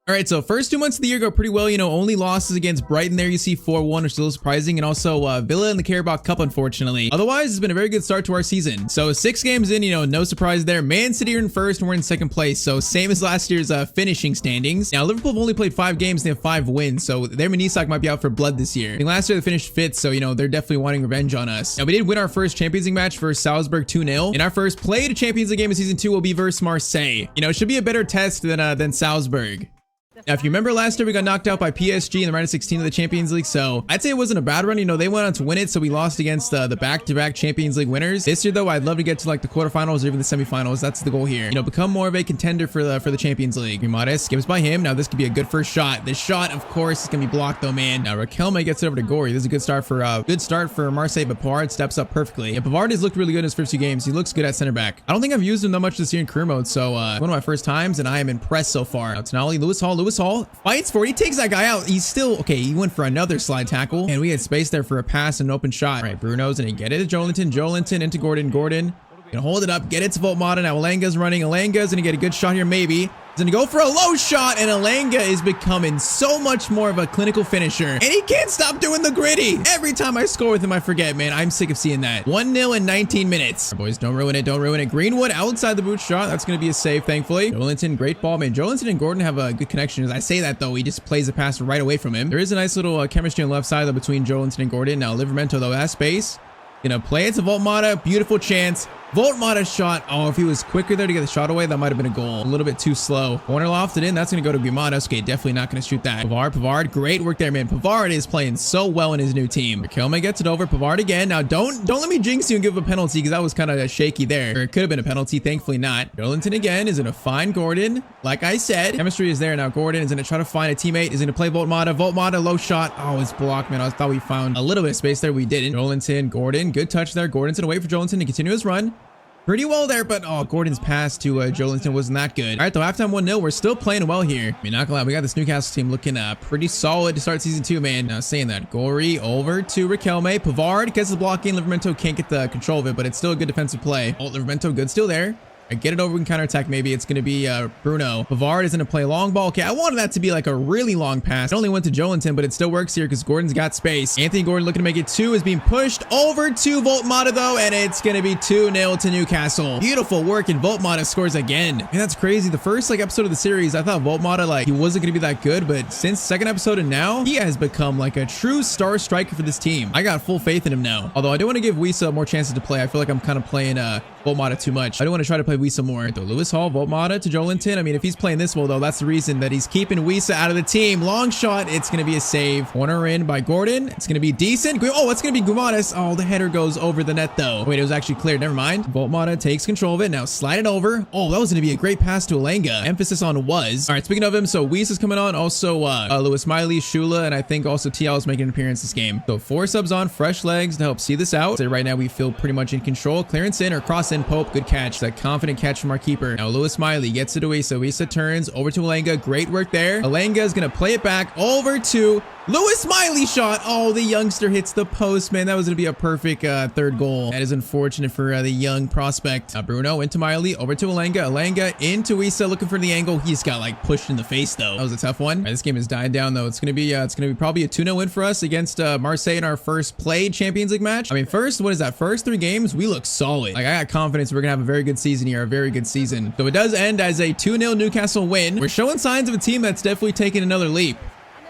All right, so first 2 months of the year go pretty well. You know, only losses against Brighton there. You see 4-1, which is a little surprising. And also Villa in the Carabao Cup, unfortunately. Otherwise, it's been a very good start to our season. So 6 games in, you know, no surprise there. Man City are in first and we're in second place. So same as last year's finishing standings. Now, Liverpool have only played 5 games. They have 5 wins. So their Manisak might be out for blood this year. I think last year they finished 5th. So, you know, they're definitely wanting revenge on us. Now, we did win our first Champions League match versus Salzburg 2-0. And our first play to Champions League game of season 2 will be versus Marseille. You know, it should be a better test than Salzburg. Now, if you remember last year, we got knocked out by PSG in the round of 16 of the Champions League, so I'd say it wasn't a bad run. You know, they went on to win it, so we lost against the back-to-back Champions League winners. This year, though, I'd love to get to like the quarterfinals or even the semifinals. That's the goal here. You know, become more of a contender for the Champions League. Modest skips by him. Now, this could be a good first shot. This shot, of course, is gonna be blocked though, man. Now, Riquelme gets it over to Gory. This is a good start for Marseille, but Pavard steps up perfectly. Yeah, Pavard has looked really good in his first 2 games. He looks good at center back. I don't think I've used him that much this year in career mode, so one of my first times, and I am impressed so far. Now, Tonali, Lewis Hall fights for it. He takes that guy out. He's still okay. He went for another slide tackle, and we had space there for a pass and an open shot. All right, Bruno's gonna get it to Joelinton into Gordon. Gonna hold it up, get it to Voltmata. Now Alanga's running. Alanga's gonna get a good shot here, maybe. He's gonna go for a low shot, and Alanga is becoming so much more of a clinical finisher. And he can't stop doing the gritty. Every time I score with him, I forget, man. I'm sick of seeing that. 1-0 in 19 minutes. Our boys, don't ruin it. Greenwood outside the boot shot. That's gonna be a save, thankfully. Joelinton, great ball, man. Joelinton and Gordon have a good connection. As I say that, though, he just plays the pass right away from him. There is a nice little chemistry on the left side, though, between Joelinton and Gordon. Now, Livramento, though, has space. Gonna play it to Voltmata. Beautiful chance. Voltmata's shot. Oh, if he was quicker there to get the shot away, that might have been a goal. A little bit too slow. Corner lofted in. That's going to go to Grimados. Okay, definitely not going to shoot that. Pavard. Great work there, man. Pavard is playing so well in his new team. Riquelme gets it over. Pavard again. Now, don't let me jinx you and give a penalty because that was kind of shaky there. Or it could have been a penalty. Thankfully not. Joelinton again is going to find Gordon. Like I said, chemistry is there. Now, Gordon is going to try to find a teammate. Is going to play Voltmata. Voltmata, low shot. Oh, it's blocked, man. I thought we found a little bit of space there. We didn't. Joelinton, Gordon. Good touch there. Gordon's going to wait for Joelinton to continue his run. Pretty well there, but oh, Gordon's pass to Joelinton wasn't that good. All right, though, halftime 1-0. We're still playing well here. I mean, not gonna lie, we got this Newcastle team looking pretty solid to start season 2, man. Now, saying that, Gory over to Riquelme. Pavard gets the block in. Livramento can't get the control of it, but it's still a good defensive play. Oh, Livramento, good still there. Get it over, we can counterattack maybe. It's going to be Bruno. Pavard is going to play a long ball. Okay, I wanted that to be like a really long pass. It only went to Joelinton, but it still works here because Gordon's got space. Anthony Gordon looking to make it 2 is being pushed over to Voltmata, though, and it's going to be 2-0 to Newcastle. Beautiful work, and Voltmata scores again. Man, that's crazy. The first episode of the series, I thought Voltmata, he wasn't going to be that good, but since second episode and now, he has become like a true star striker for this team. I got full faith in him now. Although I do want to give Wisa more chances to play. I feel like I'm kind of playing Voltmata too much. I do want to try to play Wisa more. So Lewis Hall, Voltmata to Jolinton. I mean, if he's playing this well, though, that's the reason that he's keeping Wisa out of the team. Long shot. It's going to be a save. Corner in by Gordon. It's going to be decent. Oh, it's going to be Gumadas. Oh, the header goes over the net, though. Wait, it was actually cleared. Never mind. Voltmata takes control of it. Now slide it over. Oh, that was going to be a great pass to Alanga. Emphasis on was. All right, speaking of him, so Wisa's coming on. Also, Lewis Miley, Shula, and I think also TL is making an appearance this game. So 4 subs on, fresh legs to help see this out. So right now we feel pretty much in control. Clearance in or cross in, Pope. Good catch. That confident catch from our keeper. Now Lewis Miley gets it to Wisa. Wisa turns over to Alanga. Great work there. Alanga is going to play it back over to Lewis Miley shot. Oh, the youngster hits the post, man. That was going to be a perfect third goal. That is unfortunate for the young prospect. Bruno into Miley, over to Alanga. Alanga into Wisa, looking for the angle. He's got like pushed in the face though. That was a tough one. All right, this game is dying down though. It's going to be probably a 2-0 win for us against Marseille in our first played Champions League match. I mean, first 3 games, we look solid. Like, I got confidence we're going to have a very good season here, a very good season. So it does end as a 2-0 Newcastle win. We're showing signs of a team that's definitely taking another leap.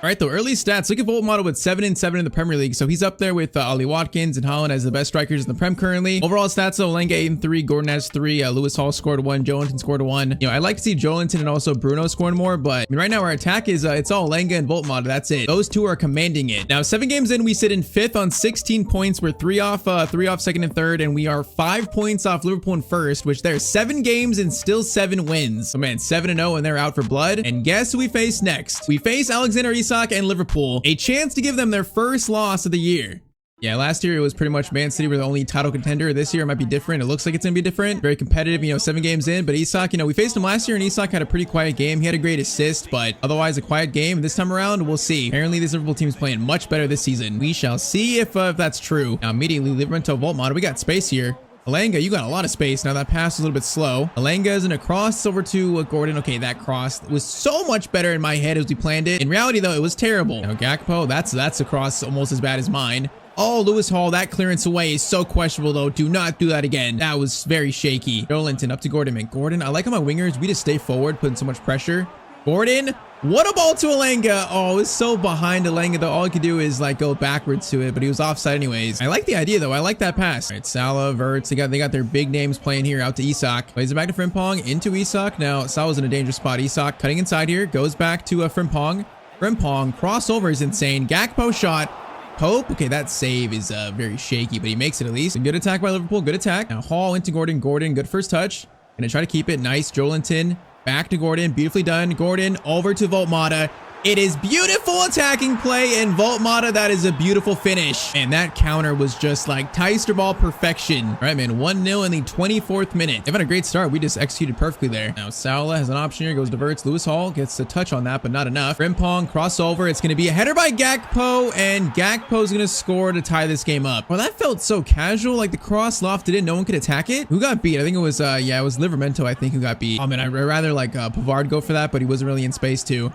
All right, though, early stats. Look at Voltmata with 7 and 7 in the Premier League. So he's up there with Ollie Watkins and Holland as the best strikers in the Prem currently. Overall stats, though, Alanga 8 and 3, Gordon has 3, Lewis Hall scored 1, Jolinton scored 1. You know, I'd like to see Jolinton and also Bruno scoring more, but I mean, right now our attack is it's all Alanga and Voltmata. That's it. Those two are commanding it. Now, 7 games in, we sit in 5th on 16 points. We're 3 off 2nd and 3rd, and we are 5 points off Liverpool in 1st, which there's 7 games and still 7 wins. So man, 7-0, and they're out for blood. And guess who we face next? We face Alexander Isak and Liverpool. A chance to give them their first loss of the year. Yeah, last year it was pretty much Man City were the only title contender. This year it might be different. It looks like it's going to be different. Very competitive, you know, 7 games in. But Isak, you know, we faced him last year and Isak had a pretty quiet game. He had a great assist, but otherwise a quiet game. This time around, we'll see. Apparently this Liverpool team is playing much better this season. We shall see if that's true. Now immediately, Liverpool Voltmata. We got space here. Alanga, you got a lot of space. Now that pass was a little bit slow. Alanga is in a cross over to Gordon. Okay, that cross was so much better in my head as we planned it. In reality, though, it was terrible. Now Gakpo, that's a cross almost as bad as mine. Oh, Lewis Hall, that clearance away is so questionable, though. Do not do that again. That was very shaky. Jolinton up to Gordon. Man, Gordon, I like how my wingers, we just stay forward, putting so much pressure. Gordon, what a ball to Alanga. Oh, it's so behind Alanga, though. All he could do is like go backwards to it, but he was offside anyways. I like the idea, though. I like that pass. All right, Salah, Verts, they got their big names playing here out to Isak. Plays it back to Frimpong, into Isak. Now, Salah's in a dangerous spot. Isak cutting inside here, goes back to Frimpong. Frimpong, crossover is insane. Gakpo shot. Pope, okay, that save is very shaky, but he makes it at least. A good attack by Liverpool, good attack. Now Hall into Gordon. Gordon, good first touch. Gonna try to keep it. Nice, Jolinton. Back to Gordon, beautifully done. Gordon over to Voltmata. It is beautiful attacking play, and Voltmata, that is a beautiful finish. And that counter was just like Tyztir ball perfection. All right, man, 1-0 in the 24th minute. They've had a great start. We just executed perfectly there. Now Salah has an option here, goes to Verts. Lewis Hall gets a touch on that, but not enough. Frimpong, crossover. It's going to be a header by Gakpo, and Gakpo's going to score to tie this game up. Well, that felt so casual, like the cross lofted in, no one could attack it. Who got beat? I think it was, yeah, it was Livramento, I think, who got beat. Oh, man, I'd rather like Pavard go for that, but he wasn't really in space too.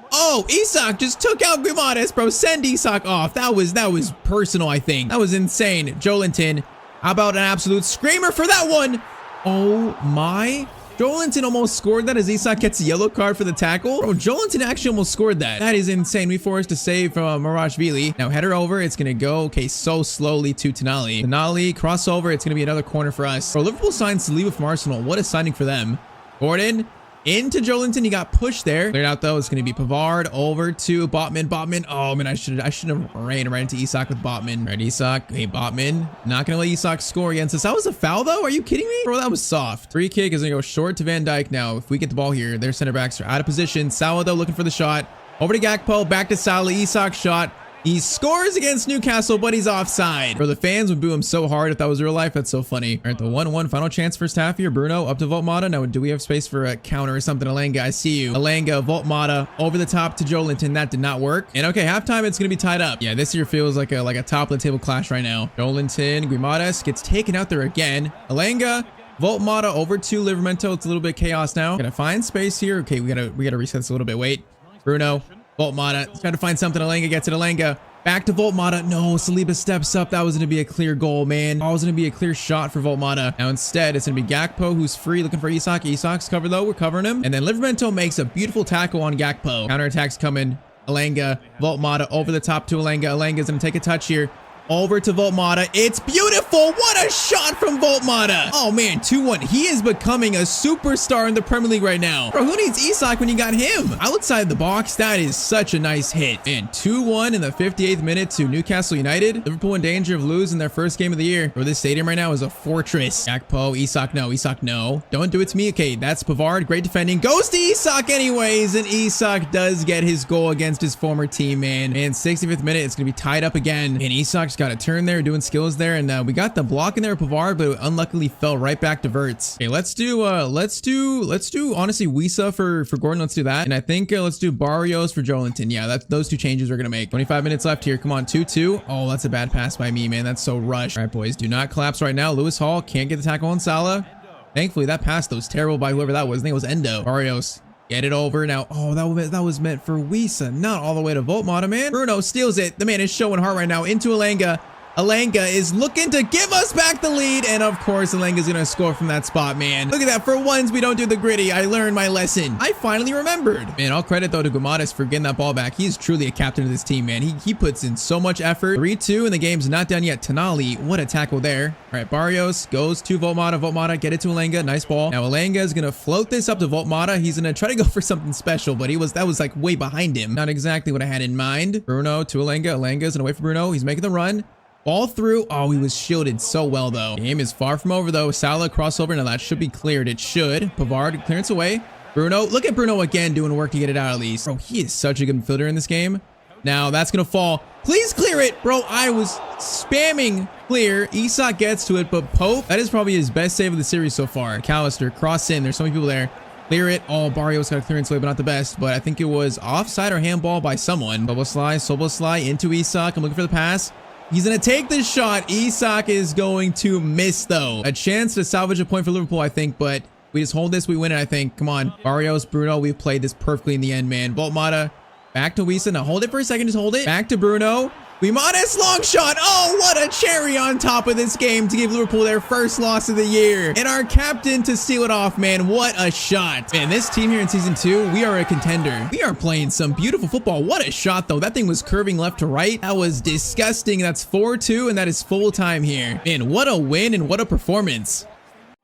Oh, Isak just took out Guimaraes, bro. Send Isak off. That was personal, I think. That was insane. Jolinton, how about an absolute screamer for that one? Oh my. Jolinton almost scored that as Isak gets a yellow card for the tackle. Bro, Jolinton actually almost scored that. That is insane. We forced a save from Marashvili. Now header over. It's going to go, okay, so slowly to Tonali. Tonali, crossover. It's going to be another corner for us. Bro, Liverpool signs Saliba from Arsenal. What a signing for them. Gordon. Into Jolinton, he got pushed there. Cleared out though. It's going to be Pavard over to Botman. Botman. Oh man, I should have ran right into Isak with Botman. Right, Isak. Hey, Botman. Not going to let Isak score against us. That was a foul though. Are you kidding me? Bro, that was soft. Free kick is going to go short to Van Dijk now. If we get the ball here, their center backs are out of position. Salah though looking for the shot. Over to Gakpo. Back to Salah. Isak shot. He scores against Newcastle, but he's offside. Bro, the fans would boo him so hard if that was real life. That's so funny. All right, the 1-1 final chance first half here. Bruno up to Voltmata. Now, do we have space for a counter or something? Alanga, I see you. Alanga, Voltmata over the top to Jolinton. That did not work. And okay, halftime, it's going to be tied up. Yeah, this year feels like a top of the table clash right now. Jolinton, Guimaraes gets taken out there again. Alanga, Voltmata over to Livramento. It's a little bit chaos now. Gonna find space here. Okay, we gotta reset this a little bit. Wait, Bruno. Voltmata, trying to find something. Alanga gets it. Alanga back to Voltmata. No, Saliba steps up. That was going to be a clear goal, man. That was going to be a clear shot for Voltmata. Now instead, it's going to be Gakpo who's free looking for Isak. Isak's covered though. We're covering him. And then Livramento makes a beautiful tackle on Gakpo. Counterattack's coming. Alanga, Voltmata over the top to Alanga. Alanga's going to take a touch here. Over to Voltmata. It's beautiful. What a shot from Voltmata. Oh, man, 2-1. He is becoming a superstar in the Premier League right now. Bro, who needs Isak when you got him? Outside the box, that is such a nice hit. And 2-1 in the 58th minute to Newcastle United. Liverpool in danger of losing their first game of the year. Bro, this stadium right now is a fortress. Gakpo, Isak, no. Isak, no. Don't do it to me. Okay, that's Pavard. Great defending. Goes to Isak anyways. And Isak does get his goal against his former team, man. And 65th minute, it's going to be tied up again. And Isak's got a turn there, doing skills there, and we got the block in there with Pavard, but it unluckily fell right back to Verts. Okay, let's do honestly Wisa for Gordon. Let's do that, and I think let's do Barrios for Joelinton. Yeah, that's those 2 changes we're gonna make. 25 minutes left here. Come on, 2-2. Oh, that's a bad pass by me, man. That's so rushed. All right, boys, do not collapse right now. Lewis Hall can't get the tackle on Salah. Thankfully, that pass was terrible by whoever that was. I think it was Endo. Barrios. Get it over now. Oh, that was meant for Wisa, not all the way to Voltmata, man. Bruno steals it. The man is showing heart right now into Elanga. Elanga is looking to give us back the lead. And of course, Elanga's going to score from that spot, man. Look at that. For once, we don't do the gritty. I learned my lesson. I finally remembered. Man, all credit, though, to Gumadas for getting that ball back. He's truly a captain of this team, man. He puts in so much effort. 3-2, and the game's not done yet. Tonali, what a tackle there. All right, Barrios goes to Voltmata. Voltmata, get it to Elanga. Nice ball. Now, Elanga is going to float this up to Voltmata. He's going to try to go for something special, but that was like way behind him. Not exactly what I had in mind. Bruno to Elanga. Elanga's going to wait for Bruno. He's making the run. Ball through. Oh, he was shielded so well, though. Game is far from over, though. Salah crossover. Now, that should be cleared. It should. Pavard, clearance away. Bruno. Look at Bruno again doing work to get it out at least. Bro, he is such a good midfielder in this game. Now, that's going to fall. Please clear it. Bro, I was spamming clear. Isak gets to it, but Pope, that is probably his best save of the series so far. McAllister, cross in. There's so many people there. Clear it. Oh, Barrios got a clearance away, but not the best. But I think it was offside or handball by someone. Soboslai into Isak. I'm looking for the pass. He's going to take this shot. Isak is going to miss, though. A chance to salvage a point for Liverpool, I think, but we just hold this. We win it, I think. Come on. Barrios, Bruno, we've played this perfectly in the end, man. Voltmata, back to Wisa. Now, hold it for a second. Just hold it. Back to Bruno. Guimares, long shot. Oh, what a cherry on top of this game to give Liverpool their first loss of the year. And our captain to seal it off, man. What a shot. Man, this team here in Season 2, we are a contender. We are playing some beautiful football. What a shot, though. That thing was curving left to right. That was disgusting. That's 4-2, and that is full time here. Man, what a win and what a performance.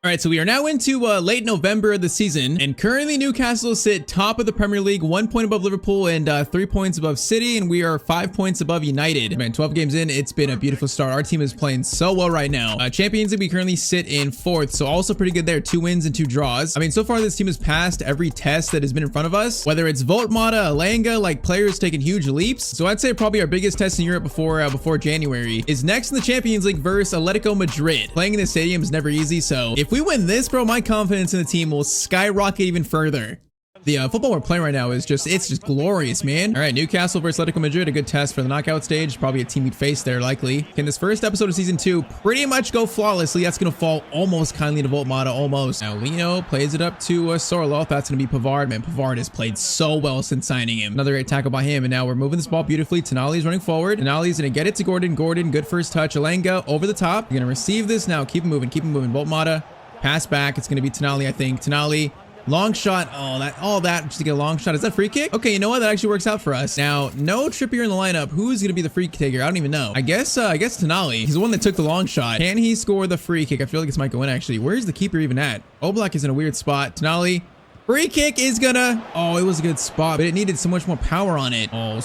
All right, so we are now into late November of the season, and currently Newcastle sit top of the Premier League, 1 point above Liverpool and 3 points above City, and we are 5 points above United. Man, 12 games in, it's been a beautiful start. Our team is playing so well right now. Champions League, we currently sit in 4th, so also pretty good there. 2 wins and 2 draws. I mean, so far this team has passed every test that has been in front of us, whether it's Voltmata, Elanga, like players taking huge leaps. So I'd say probably our biggest test in Europe before January is next in the Champions League versus Atletico Madrid. Playing in this stadium is never easy, so if we win this, bro, my confidence in the team will skyrocket even further. The football we're playing right now is it's just glorious, man. All right, Newcastle versus Atletico Madrid, a good test for the knockout stage. Probably a team we'd face there, likely. Can this first episode of Season 2 pretty much go flawlessly? That's going to fall almost kindly to Voltmata, almost. Now, Lino plays it up to Sorloth. That's going to be Pavard. Man, Pavard has played so well since signing him. Another great tackle by him, and now we're moving this ball beautifully. Tonali's running forward. Tonali's going to get it to Gordon. Gordon, good first touch. Elanga over the top. You're going to receive this now. Keep it moving. Voltmata. Pass back. It's going to be Tonali, I think. Tonali. Long shot. Oh, all that just to get a long shot. Is that free kick? Okay, you know what? That actually works out for us. Now, no Trippier in the lineup. Who's going to be the free kick taker? I don't even know. I guess Tonali. He's the one that took the long shot. Can he score the free kick? I feel like this might go in, actually. Where's the keeper even at? Oblak is in a weird spot. Tonali. Free kick is gonna... Oh, it was a good spot, but it needed so much more power on it. Oh,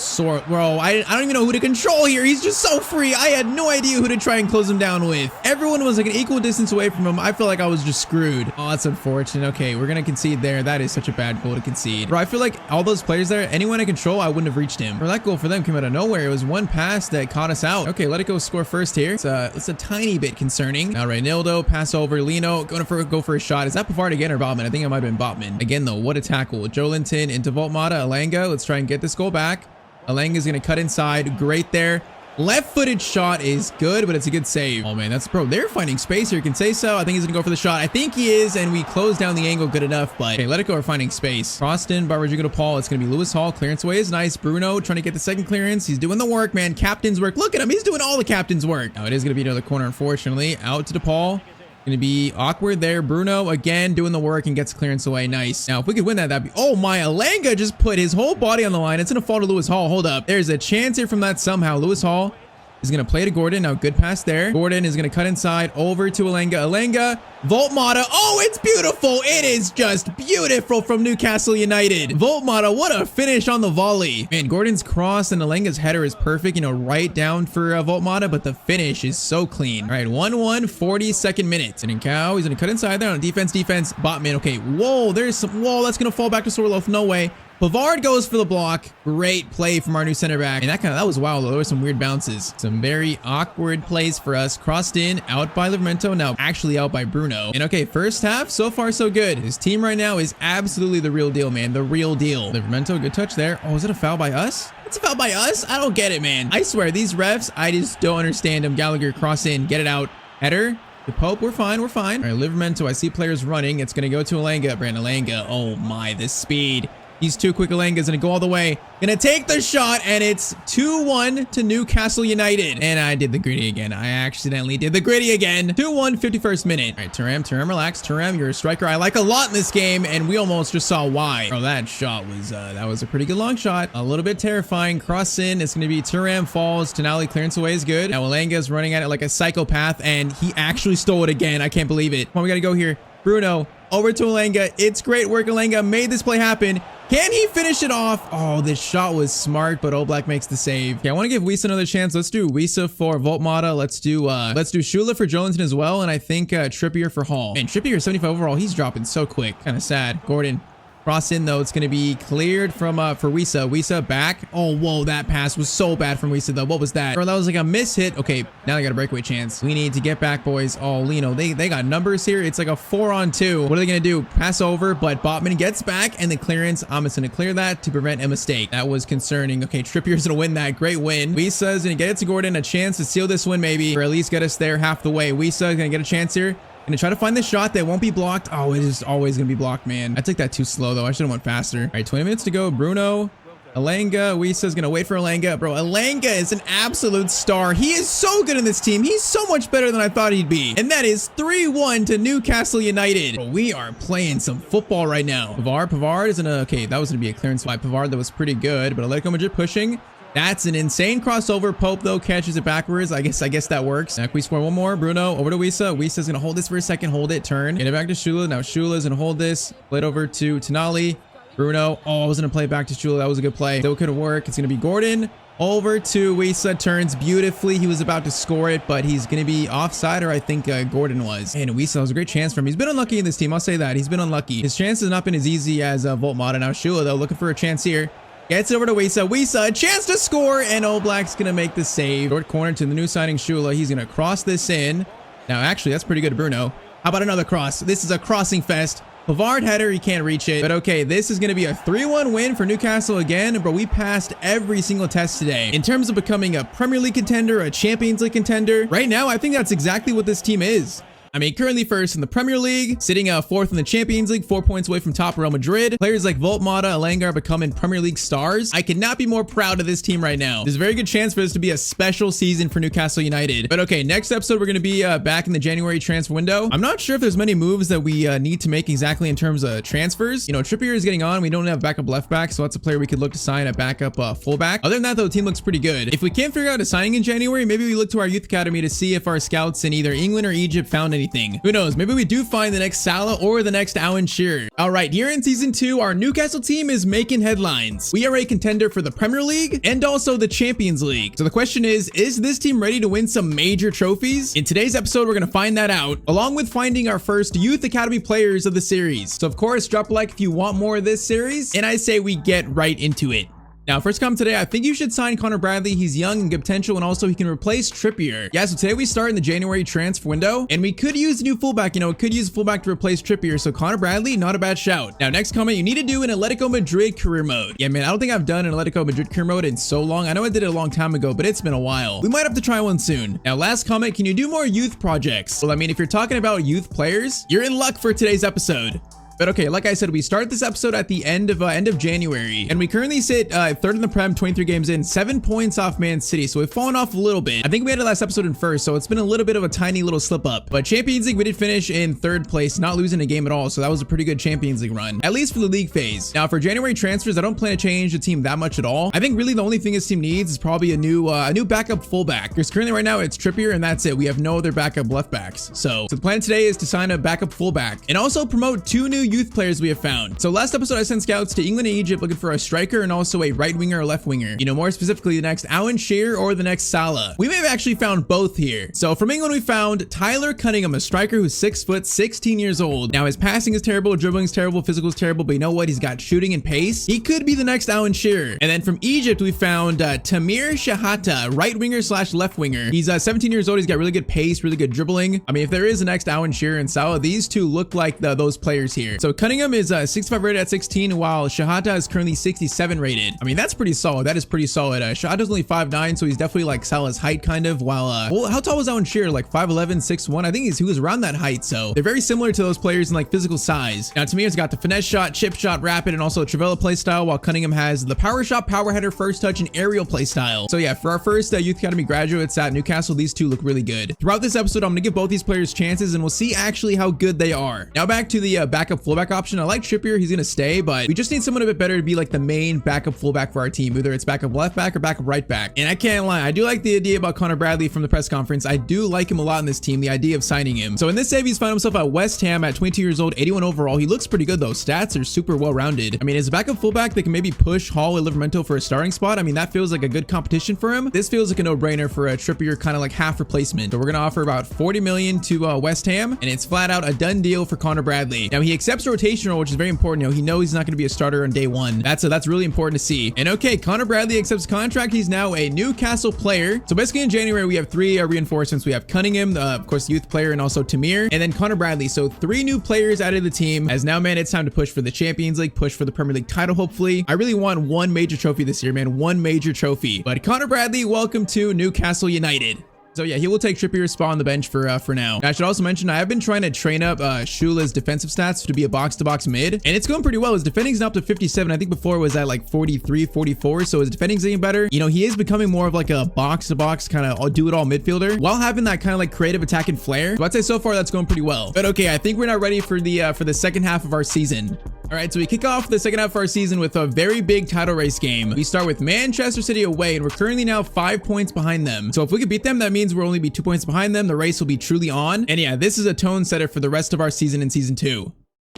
bro, I don't even know who to control here. He's just so free. I had no idea who to try and close him down with. Everyone was like an equal distance away from him. I feel like I was just screwed. Oh, that's unfortunate. Okay, we're gonna concede there. That is such a bad goal to concede. Bro, I feel like all those players there, anyone in control, I wouldn't have reached him. Or that goal for them came out of nowhere. It was one pass that caught us out. Okay, let it go score first here. It's a tiny bit concerning. Now, Reynaldo, pass over. Lino, go for a shot. Is that Pavard again or Botman? I think it might have been Botman. Again, though, what a tackle. Joelinton into Voltmata. Elanga, let's try and get this goal back. Elanga's going to cut inside. Great there. Left-footed shot is good, but it's a good save. Oh, man, that's... Bro, they're finding space here. You can say so. I think he's going to go for the shot. I think he is, and we close down the angle good enough, but... Okay, let it go. We're finding space. Crossed in by Rodrigo to Paul. It's going to be Lewis Hall. Clearance away is nice. Bruno trying to get the second clearance. He's doing the work, man. Captain's work. Look at him. He's doing all the captain's work. Now, it is going to be another corner, unfortunately. Out to DePaul. Going to be awkward there. Bruno again doing the work and gets clearance away. Nice. Now, if we could win that, that'd be... Oh, my. Elanga just put his whole body on the line. It's going to fall to Lewis Hall. Hold up. There's a chance here from that somehow. Lewis Hall is going to play to Gordon. Now, good pass there. Gordon is going to cut inside over to Alenga. Alenga, Voltmata. Oh, it's beautiful. It is just beautiful from Newcastle United. Voltmata, what a finish on the volley. Man, Gordon's cross and Alenga's header is perfect, you know, right down for Voltmata, but the finish is so clean. All right, 1-1, 42nd minute. And Cow, he's going to cut inside there on defense, Botman. Okay, whoa, there's some, whoa, that's going to fall back to Sorloth. No way. Pavard goes for the block. Great play from our new center back. And that was wild, though. There were some weird bounces. Some very awkward plays for us. Crossed in, out by Livramento. Now actually out by Bruno. And okay, first half, so far so good. His team right now is absolutely the real deal, man. The real deal. Livramento, good touch there. Oh, is it a foul by us? It's a foul by us? I don't get it, man. I swear, these refs, I just don't understand them. Gallagher, cross in, get it out. Header. The Pope, we're fine. All right, Livramento, I see players running. It's going to go to Alenga. Brandon Alenga. Oh my, this speed. He's too quick. Alenga's gonna go all the way. Gonna take the shot, and it's 2-1 to Newcastle United. And I did the gritty again. I accidentally did the gritty again. 2-1, 51st minute. All right, Turam, relax. Turam, you're a striker I like a lot in this game, and we almost just saw why. Bro, that shot was, that was a pretty good long shot. A little bit terrifying. Cross in. It's gonna be Turam falls. Tonali clearance away is good. Now Alenga's running at it like a psychopath, and he actually stole it again. I can't believe it. Come on, we gotta go here. Bruno, over to Alenga. It's great work. Alenga made this play happen. Can he finish it off? Oh, this shot was smart, but Oblak makes the save. Okay, I want to give Wisa another chance. Let's do Wisa for Voltmata. Let's do Shula for Jolinton as well, and I think Trippier for Hall. Man, Trippier 75 overall. He's dropping so quick. Kind of sad. Gordon. Cross in though. It's going to be cleared from for Wisa. Wisa back. Oh, whoa, that pass was so bad from Wisa though. What was that? Bro, that was like a miss hit. Okay, now they got a breakaway chance. We need to get back, boys. Oh, Lino, they got numbers here. It's like a 4-on-2. What are they going to do? Pass over, but Botman gets back, and the clearance, I'm just going to clear that to prevent a mistake. That was concerning. Okay, Trippier's going to win that. Great win. Wisa's going to get it to Gordon. A chance to seal this win maybe, or at least get us there half the way. Wisa going to get a chance here. Gonna try to find the shot that won't be blocked. Oh, it is always gonna be blocked, man. I took that too slow though. I should have went faster. All right, 20 minutes to go. Bruno, Alenga. Wisa's gonna wait for Alenga. Bro, Alenga is an absolute star. He is so good in this team. He's so much better than I thought he'd be. And that is 3-1 to Newcastle United. Bro, we are playing some football right now. Pavard is gonna, okay, that was gonna be a clearance by Pavard. That was pretty good, but Atletico Madrid pushing. That's an insane crossover. Pope, though, catches it backwards. I guess that works. Now, can we score one more? Bruno, over to Wisa. Wisa's going to hold this for a second. Hold it. Turn. Get it back to Shula. Now, Shula's going to hold this. Play it over to Tonali. Bruno. Oh, I was going to play it back to Shula. That was a good play. Still couldn't work. It's going to be Gordon. Over to Wisa. Turns beautifully. He was about to score it, but he's going to be offside, or I think Gordon was. And Wisa was a great chance for him. He's been unlucky in this team. I'll say that. He's been unlucky. His chance has not been as easy as Voltmata. Now, Shula, though, looking for a chance here. Gets it over to Wisa. Wisa, a chance to score, and Oblak's going to make the save. Short corner to the new signing, Shula. He's going to cross this in. Now, actually, that's pretty good, Bruno. How about another cross? This is a crossing fest. Pavard header, he can't reach it. But okay, this is going to be a 3-1 win for Newcastle again. But we passed every single test today. In terms of becoming a Premier League contender, a Champions League contender, right now, I think that's exactly what this team is. I mean, currently first in the Premier League, sitting fourth in the Champions League, 4 points away from top Real Madrid. Players like Voltmata, Alenga are becoming Premier League stars. I could not be more proud of this team right now. There's a very good chance for this to be a special season for Newcastle United. But okay, next episode, we're going to be back in the January transfer window. I'm not sure if there's many moves that we need to make exactly in terms of transfers. You know, Trippier is getting on. We don't have backup left back, so that's a player we could look to sign at backup fullback. Other than that, though, the team looks pretty good. If we can't figure out a signing in January, maybe we look to our youth academy to see if our scouts in either England or Egypt found anything. Who knows? Maybe we do find the next Salah or the next Alan Shearer. All right, here in season 2, our Newcastle team is making headlines. We are a contender for the Premier League and also the Champions League. So the question is this team ready to win some major trophies? In today's episode, we're going to find that out, along with finding our first Youth Academy players of the series. So of course, drop a like if you want more of this series, and I say we get right into it. Now, first comment today, I think you should sign Connor Bradley. He's young and good potential, and also he can replace Trippier. Yeah, so today we start in the January transfer window, and we could use a new fullback. You know, could use a fullback to replace Trippier, so Connor Bradley, not a bad shout. Now, next comment, you need to do an Atletico Madrid career mode. Yeah, man, I don't think I've done an Atletico Madrid career mode in so long. I know I did it a long time ago, but it's been a while. We might have to try one soon. Now, last comment, can you do more youth projects? Well, I mean, if you're talking about youth players, you're in luck for today's episode. But okay, like I said, we started this episode at the end of January, and we currently sit third in the Prem, 23 games in, 7 points off Man City. So we've fallen off a little bit. I think we had the last episode in first, so it's been a little bit of a tiny little slip up. But Champions League, we did finish in third place, not losing a game at all. So that was a pretty good Champions League run, at least for the league phase. Now for January transfers, I don't plan to change the team that much at all. I think really the only thing this team needs is probably a new backup fullback. Because currently right now it's Tyztir, and that's it. We have no other backup left backs. So the plan today is to sign a backup fullback and also promote 2 new youth players we have found. So last episode I sent scouts to England and Egypt looking for a striker and also a right winger or left winger. You know, more specifically the next Alan Shearer or the next Salah. We may have actually found both here. So from England we found Tyler Cunningham, a striker who's 6 foot, 16 years old. Now his passing is terrible, dribbling is terrible, physical is terrible, but you know what? He's got shooting and pace. He could be the next Alan Shearer. And then from Egypt we found Tamir Shahata, right winger slash left winger. He's 17 years old. He's got really good pace, really good dribbling. I mean, if there is the next Alan Shearer and Salah, these two look like those players here. So Cunningham is 65 rated at 16, while Shahata is currently 67 rated. I mean, that's pretty solid. That is pretty solid. Shahata's only 5'9", so he's definitely like Salah's height kind of, while well, how tall was Alan Shearer? Like 5'11", 6'1". I think he was around that height, so they're very similar to those players in like physical size. Now Tamir's got the finesse shot, chip shot, rapid, and also Travella play style, while Cunningham has the power shot, power header, first touch, and aerial play style. So yeah, for our first Youth Academy graduates at Newcastle, these two look really good. Throughout this episode, I'm gonna give both these players chances and we'll see actually how good they are. Now back to the backup fullback option. I like Tyztir, he's gonna stay, but we just need someone a bit better to be like the main backup fullback for our team, whether it's backup left back or backup right back. And I can't lie, I do like the idea about Connor Bradley from the press conference. I do like him a lot in this team, the idea of signing him. So in this save, he's found himself at West Ham at 22 years old, 81 overall. He looks pretty good though. Stats are super well rounded. I mean, as a backup fullback that can maybe push Hall or Livramento for a starting spot, I mean, that feels like a good competition for him. This feels like a no-brainer for a Tyztir, kind of like half replacement. So we're gonna offer about 40 million to West Ham, and it's flat out a done deal for Connor Bradley. Now he accepts a rotation role, which is very important. You know, he knows he's not going to be a starter on day one. That's really important to see. And okay, Connor Bradley accepts contract. He's now a Newcastle player. So basically in January we have 3 reinforcements. We have Cunningham, of course, youth player, and also Tamir, and then Connor Bradley. So 3 new players added to the team. As now, man, it's time to push for the Champions League, push for the Premier League title. Hopefully, I really want one major trophy this year, man. One major trophy. But Connor Bradley, welcome to Newcastle United. So yeah, he will take Tyztir's spot on the bench for now. I should also mention, I have been trying to train up Shula's defensive stats to be a box-to-box mid, and it's going pretty well. His defending's now up to 57. I think before it was at like 43, 44. So his defending's getting better. You know, he is becoming more of like a box-to-box kind of do-it-all midfielder while having that kind of like creative attacking flair. So I'd say so far that's going pretty well. But okay, I think we're not ready for the second half of our season. All right, so we kick off the second half of our season with a very big title race game. We start with Manchester City away, and we're currently now 5 points behind them. So if we could beat them, that means we'll only be 2 points behind them. The race will be truly on. And yeah, this is a tone setter for the rest of our season in season 2.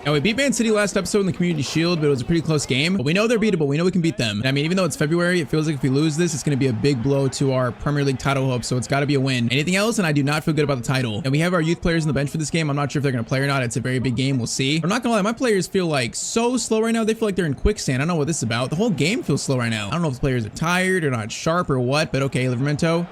Now, we beat Man City last episode in the Community Shield, but it was a pretty close game. But we know they're beatable. We know we can beat them. And I mean, even though it's February, it feels like if we lose this, it's going to be a big blow to our Premier League title hopes. So it's got to be a win. Anything else, and I do not feel good about the title. And we have our youth players on the bench for this game. I'm not sure if they're going to play or not. It's a very big game. We'll see. I'm not going to lie. My players feel like so slow right now. They feel like they're in quicksand. I don't know what this is about. The whole game feels slow right now. I don't know if the players are tired or not sharp or what, but okay, Livramento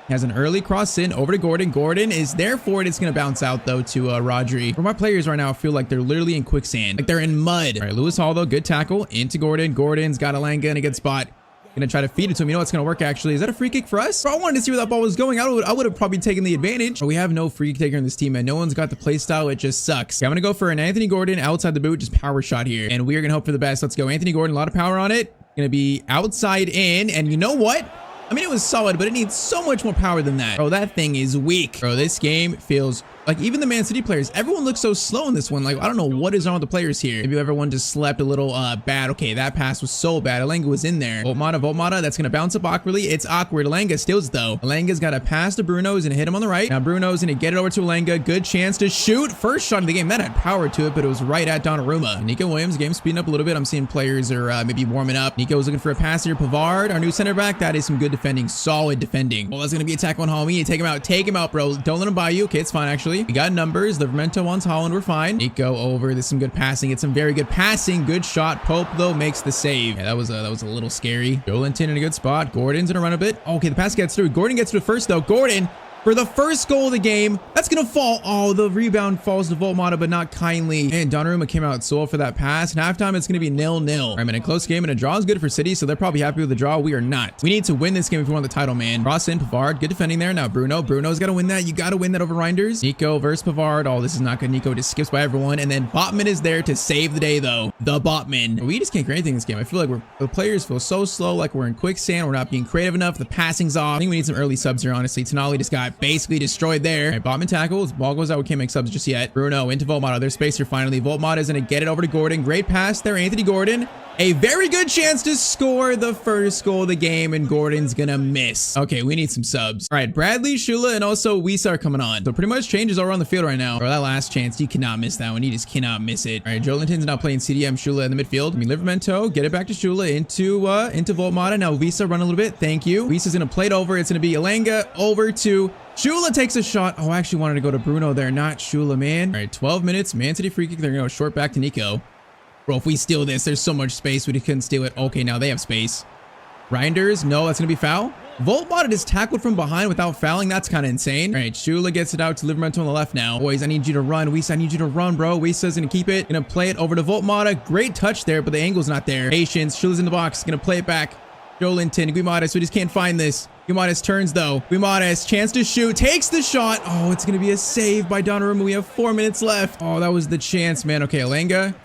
has an early cross in over to Gordon. Gordon is there for it. It's going to bounce out though to Rodri. For my players right now, I feel like they're literally in quicksand. Like they're in mud. All right, Lewis Hall though, good tackle into Gordon. Gordon's got Alanga in a good spot. Gonna try to feed it to him. You know what's gonna work actually? Is that a free kick for us? Bro, I wanted to see where that ball was going. I would have probably taken the advantage. But we have no free kick taker in this team, and no one's got the play style. It just sucks. Okay, I'm gonna go for an Anthony Gordon outside the boot, just power shot here. And we are gonna hope for the best. Let's go. Anthony Gordon, a lot of power on it. Gonna be outside in, and you know what? I mean, it was solid, but it needs so much more power than that. Bro, that thing is weak. Bro, this game feels like even the Man City players, everyone looks so slow in this one. Like, I don't know what is wrong with the players here. Maybe everyone just slept a little bad. Okay, that pass was so bad. Alanga was in there. Volmata, that's going to bounce up awkwardly. It's awkward. Alanga steals it, though. Alanga's got to pass to Bruno. He's going to hit him on the right. Now, Bruno's going to get it over to Alanga. Good chance to shoot. First shot of the game. That had power to it, but it was right at Donnarumma. Nico Williams, game speeding up a little bit. I'm seeing players are maybe warming up. Nico's looking for a pass here. Pavard, our new center back. That is some good defending. Solid defending. Well, that's going to be a tackle on Hall. We need to take him out. Take him out, bro. Don't let him buy you. Okay, it's fine, actually. We got numbers. Livramento wants Holland. We're fine. Nico over. There's some good passing. It's some very good passing. Good shot. Pope, though, makes the save. Yeah, that was a little scary. Joelinton in a good spot. Gordon's going to run a bit. Okay, the pass gets through. Gordon gets through first, though. Gordon. for the first goal of the game. That's gonna fall. Oh, the rebound falls to Voltmata, but not kindly. And Donnarumma came out so well for that pass. And halftime, it's gonna be 0-0. I'm in a close game, and a draw is good for City, so they're probably happy with the draw. We are not. We need to win this game if we want the title, man. Cross in, Pavard, good defending there. Now Bruno's got to win that. You got to win that over Reinders. Nico versus Pavard. Oh, this is not good. Nico just skips by everyone, and then Botman is there to save the day, though. The Botman. We just can't create anything in this game. I feel like the players feel so slow, like we're in quicksand. We're not being creative enough. The passing's off. I think we need some early subs here, honestly. Tonali just got basically destroyed there. All right, Botman tackles. Ball goes out. We can't make subs just yet. Bruno into Voltmata. There's space here finally. Voltmata is going to get it over to Gordon. Great pass there, Anthony Gordon. A very good chance to score the first goal of the game, and Gordon's gonna miss. Okay, we need some subs. All right, Bradley, Shula, and also Wisa are coming on. So pretty much changes all around the field right now. Or that last chance, you cannot miss that one. You just cannot miss it. All right, Joelinton's now playing CDM. Shula in the midfield. I mean, Livramento, get it back to Shula into Voltmata. Now Wisa run a little bit. Thank you. Wisa's gonna play it over. It's gonna be Elanga over to Shula takes a shot. Oh, I actually wanted to go to Bruno there, not Shula, man. All right, 12 minutes. Man City free kick. They're gonna go short back to Nico. Bro, if we steal this, there's so much space. We just couldn't steal it. Okay, now they have space. Reinders, no, that's going to be foul. Voltmata is tackled from behind without fouling. That's kind of insane. All right, Shula gets it out to Livramento on the left now. Boys, I need you to run. Wisa, I need you to run, bro. Wisa's going to keep it. Going to play it over to Voltmata. Great touch there, but the angle's not there. Patience. Shula's in the box. Going to play it back. Joelinton, Guimaraes, we just can't find this. Guimaraes turns though. Guimaraes, chance to shoot, takes the shot. Oh, it's going to be a save by Donnarumma. We have 4 minutes left. Oh, that was the chance, man. Okay, Elanga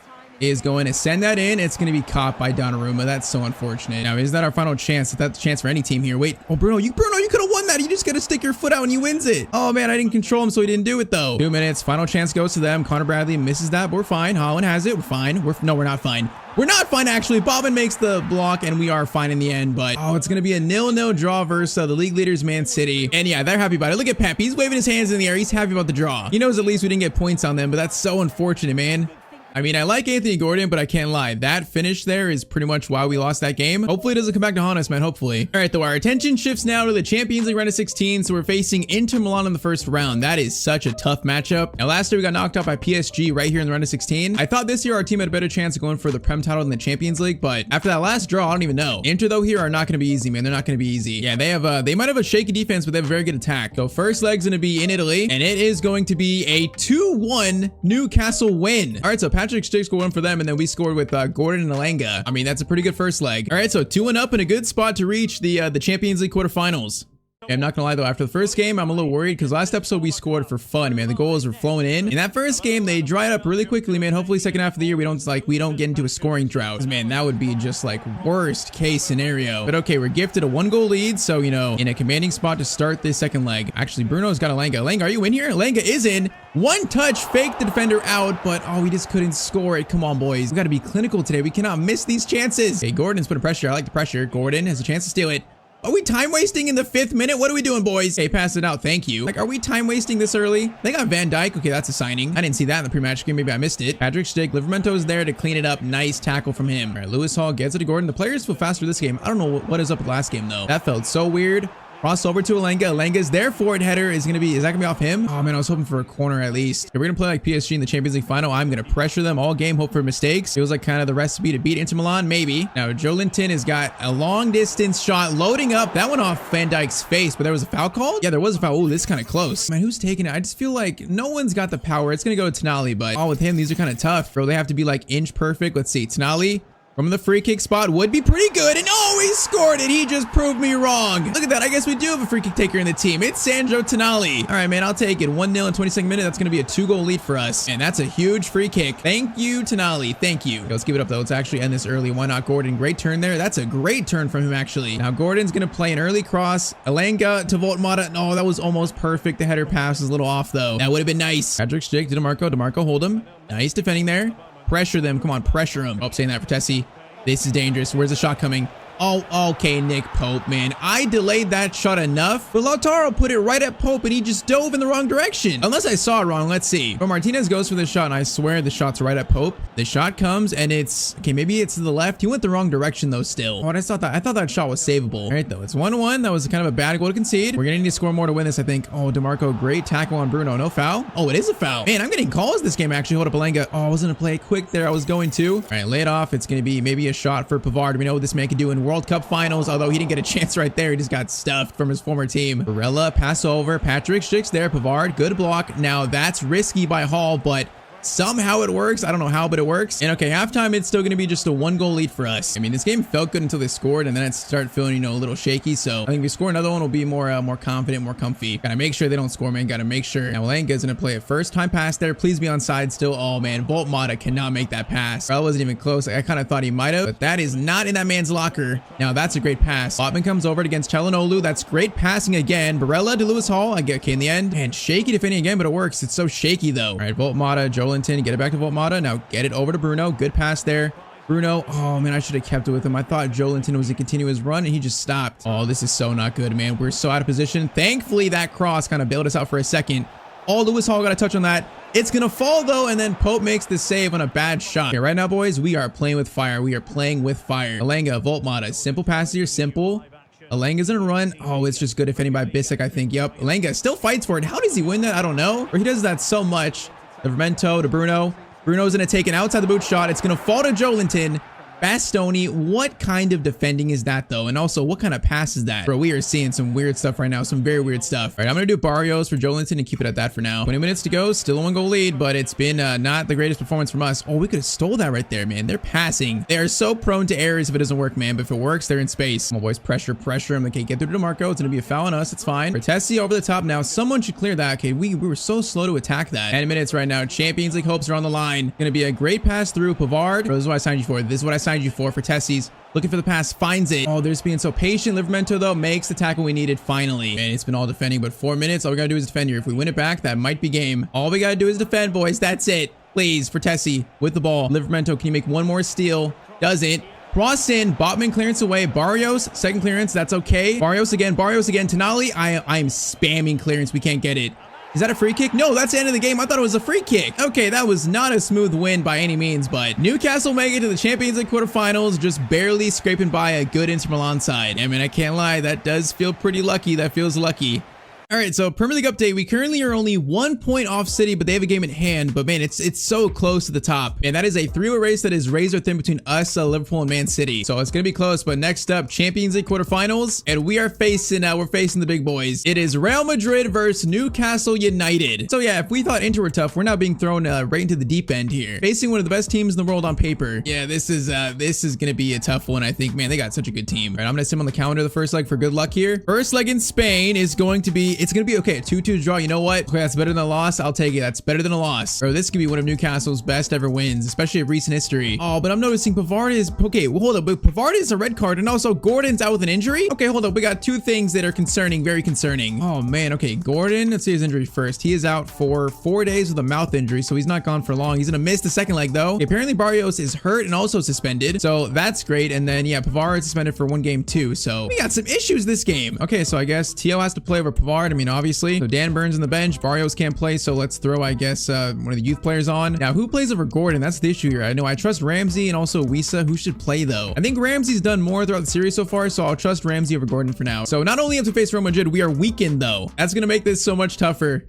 is going to send that in. It's going to be caught by Donnarumma. That's so unfortunate. Now, is that our final chance? That's the chance for any team here. Wait. Oh, Bruno, you could have won that. You just got to stick your foot out and he wins it. Oh, man, I didn't control him, so he didn't do it, though. 2 minutes. Final chance goes to them. Connor Bradley misses that, but we're fine. Holland has it. We're fine. No, we're not fine. We're not fine, actually. Bobbin makes the block, and we are fine in the end, but oh, it's going to be a 0-0 draw versus the league leaders, Man City. And yeah, they're happy about it. Look at Pep. He's waving his hands in the air. He's happy about the draw. He knows at least we didn't get points on them, but that's so unfortunate, man. I mean, I like Anthony Gordon, but I can't lie. That finish there is pretty much why we lost that game. Hopefully it doesn't come back to haunt us, man. Hopefully. All right, though, our attention shifts now to the Champions League round of 16. So we're facing Inter Milan in the first round. That is such a tough matchup. Now, last year we got knocked out by PSG right here in the round of 16. I thought this year our team had a better chance of going for the Prem title in the Champions League, but after that last draw, I don't even know. Inter, though, here are not going to be easy, man. They're not going to be easy. Yeah, they might have a shaky defense, but they have a very good attack. So first leg's going to be in Italy, and it is going to be a 2-1 Newcastle win. All right, so Patrick Schick scored one for them, and then we scored with Gordon and Elanga. I mean, that's a pretty good first leg. All right, so 2-1 up in a good spot to reach the Champions League quarterfinals. I'm not gonna lie though, after the first game, I'm a little worried because last episode we scored for fun, man. The goals were flowing in. In that first game, they dried up really quickly, man. Hopefully second half of the year, we don't get into a scoring drought. Man, that would be just like worst case scenario. But okay, we're gifted a 1-goal lead. So, you know, in a commanding spot to start this second leg. Actually, Bruno's got Elanga. Elanga, are you in here? Elanga is in. One touch, faked the defender out, but oh, we just couldn't score it. Come on, boys. We got to be clinical today. We cannot miss these chances. Okay, Gordon's putting pressure. I like the pressure. Gordon has a chance to steal it. Are we time wasting in the 5th minute? What are we doing, boys? Hey, pass it out. Thank you. Like, are we time wasting this early? They got Van Dijk. Okay, that's a signing. I didn't see that in the pre-match game. Maybe I missed it. Patrick Schick. Livramento is there to clean it up. Nice tackle from him. All right, Lewis Hall gets it to Gordon. The players feel faster this game. I don't know what is up with last game, though. That felt so weird. Cross over to Elanga. Elanga's there for it. Header is that gonna be off him? Oh man, I was hoping for a corner at least. If we're gonna play like PSG in the Champions League final, I'm gonna pressure them all game, hope for mistakes. It was like kind of the recipe to beat Inter Milan, maybe. Now, Joelinton has got a long distance shot loading up. That went off Van Dijk's face, but there was a foul call? Yeah, there was a foul. Oh, this is kind of close. Man, who's taking it? I just feel like no one's got the power. It's gonna go to Tonali, but oh, with him, these are kind of tough, bro. They have to be like inch perfect. Let's see, Tonali from the free kick spot would be pretty good. And oh, he scored it. He just proved me wrong. Look at that. I guess we do have a free kick taker in the team. It's Sandro Tonali. All right, man, I'll take it. 1-0 in 22nd minute. That's going to be a 2-goal lead for us. And that's a huge free kick. Thank you, Tonali. Thank you. Okay, let's give it up, though. Let's actually end this early. Why not Gordon? Great turn there. That's a great turn from him, actually. Now, Gordon's going to play an early cross. Elanga to Voltmata. No, that was almost perfect. The header pass is a little off, though. That would have been nice. Patrick Schick to DeMarco. DeMarco, hold him. Nice defending there. Pressure them. Come on, pressure him. Oh, saying that for Tessie. This is dangerous. Where's the shot coming? Oh, okay, Nick Pope, man. I delayed that shot enough, but Lautaro put it right at Pope, and he just dove in the wrong direction. Unless I saw it wrong. Let's see. But Martinez goes for the shot, and I swear the shot's right at Pope. The shot comes, and it's... Okay, maybe it's to the left. He went the wrong direction, though, still. Oh, I thought that shot was savable. All right, though. It's 1-1. That was kind of a bad goal to concede. We're going to need to score more to win this, I think. Oh, DeMarco, great tackle on Bruno. No foul? Oh, it is a foul. Man, I'm getting calls this game, actually. Hold up, Elanga. Oh, I was going to play it quick there. I was going to. All right, lay it off. It's going to be maybe a shot for Pavard. We know what this man can do in World Cup finals, although he didn't get a chance right there. He just got stuffed from his former team. Barella, pass over. Patrick Schick's there. Pavard, good block. Now that's risky by Hall, but somehow it works. I don't know how, but it works. And okay, halftime, it's still going to be just a 1-goal lead for us. I mean, this game felt good until they scored, and then it started feeling, you know, a little shaky. So I think if we score another one, we'll be more confident, more comfy. Gotta make sure they don't score, man. Gotta make sure. Now, Langa's going to play a first time pass there. Please be onside still. Oh, man. Bolt Mata cannot make that pass. That wasn't even close. I kind of thought he might have, but that is not in that man's locker. Now, that's a great pass. Lotman comes over against Çalhanoğlu. That's great passing again. Barella to Lewis Hall. I get okay in the end. And shaky defending again, but it works. It's so shaky, though. All right, Bolt Mata, Joelinton, get it back to Bolt Mata. Now get it over to Bruno. Good pass there. Bruno. Oh, man, I should have kept it with him. I thought Joelinton was a continuous run, and he just stopped. Oh, this is so not good, man. We're so out of position. Thankfully, that cross kind of bailed us out for a second. Oh, Lewis Hall got a touch on that. It's going to fall, though, and then Pope makes the save on a bad shot. Okay, right now, boys, we are playing with fire. We are playing with fire. Alanga, Volt Mata. Simple pass here. Simple. Alanga's gonna run. Oh, it's just good defending by Bissek, I think. Yep. Alanga still fights for it. How does he win that? I don't know. Or he does that so much. Livramento to Bruno. Bruno's going to take an outside the boot shot. It's going to fall to Joelinton. Bastoni, what kind of defending is that, though? And also, what kind of pass is that? Bro, we are seeing some weird stuff right now. Some very weird stuff. All right, I'm going to do Barrios for Joelinton and keep it at that for now. 20 minutes to go. Still a 1-goal lead, but it's been not the greatest performance from us. Oh, we could have stole that right there, man. They're passing. They are so prone to errors if it doesn't work, man. But if it works, they're in space. Come on, boys. Pressure. I'm like, okay, get through to DeMarco. It's going to be a foul on us. It's fine. Vertesi over the top now. Someone should clear that. Okay, we were so slow to attack that. 10 minutes right now. Champions League hopes are on the line. Going to be a great pass through Pavard. Bro, this is what I signed you for. This is what I signed you for Tessie. Looking for the pass, finds it. Oh, they're just being so patient. Livramento, though, makes the tackle we needed finally. Man, it's been all defending, but 4 minutes. All we gotta do is defend here. If we win it back, that might be game. All we gotta do is defend, boys. That's it. Please, for Tessie with the ball. Livramento, can you make one more steal? Doesn't. Cross in. Botman clearance away. Barrios, second clearance. That's okay. Barrios again. Tonali, I'm spamming clearance. We can't get it. Is that a free kick? No, that's the end of the game. I thought it was a free kick. Okay, that was not a smooth win by any means, but Newcastle make it to the Champions League quarterfinals, just barely scraping by a good Inter Milan side. I mean, I can't lie. That does feel pretty lucky. That feels lucky. All right, so Premier League update. We currently are only 1 point off City, but they have a game in hand. But man, it's so close to the top. And that is a 3-way race that is razor thin between us, Liverpool, and Man City. So it's gonna be close. But next up, Champions League quarterfinals, and we're facing the big boys. It is Real Madrid versus Newcastle United. So yeah, if we thought Inter were tough, we're now being thrown right into the deep end here, facing one of the best teams in the world on paper. Yeah, this is gonna be a tough one. I think, man, they got such a good team. All right, I'm gonna sim on the calendar the first leg for good luck here. First leg in Spain is going to be. It's going to be okay. 2-2 draw. You know what? Okay, that's better than a loss. I'll take it. That's better than a loss. Bro, this could be one of Newcastle's best ever wins, especially of recent history. Oh, but I'm noticing Pavard is... Okay, well, hold up. But Pavard is a red card, and also Gordon's out with an injury? Okay, hold up. We got two things that are concerning, very concerning. Oh, man. Okay, Gordon, let's see his injury first. He is out for 4 days with a mouth injury, so he's not gone for long. He's going to miss the second leg, though. Okay, apparently, Barrios is hurt and also suspended, so that's great. And then, yeah, Pavard is suspended for 1 game, too. So we got some issues this game. Okay, so I guess Tio has to play over Pavard. I mean, obviously. So Dan Burns on the bench. Barrios can't play, so let's throw, I guess, one of the youth players on. Now, who plays over Gordon? That's the issue here. I know I trust Ramsey and also Wisa. Who should play, though? I think Ramsey's done more throughout the series so far, so I'll trust Ramsey over Gordon for now. So not only have to face Real Madrid, we are weakened, though. That's going to make this so much tougher.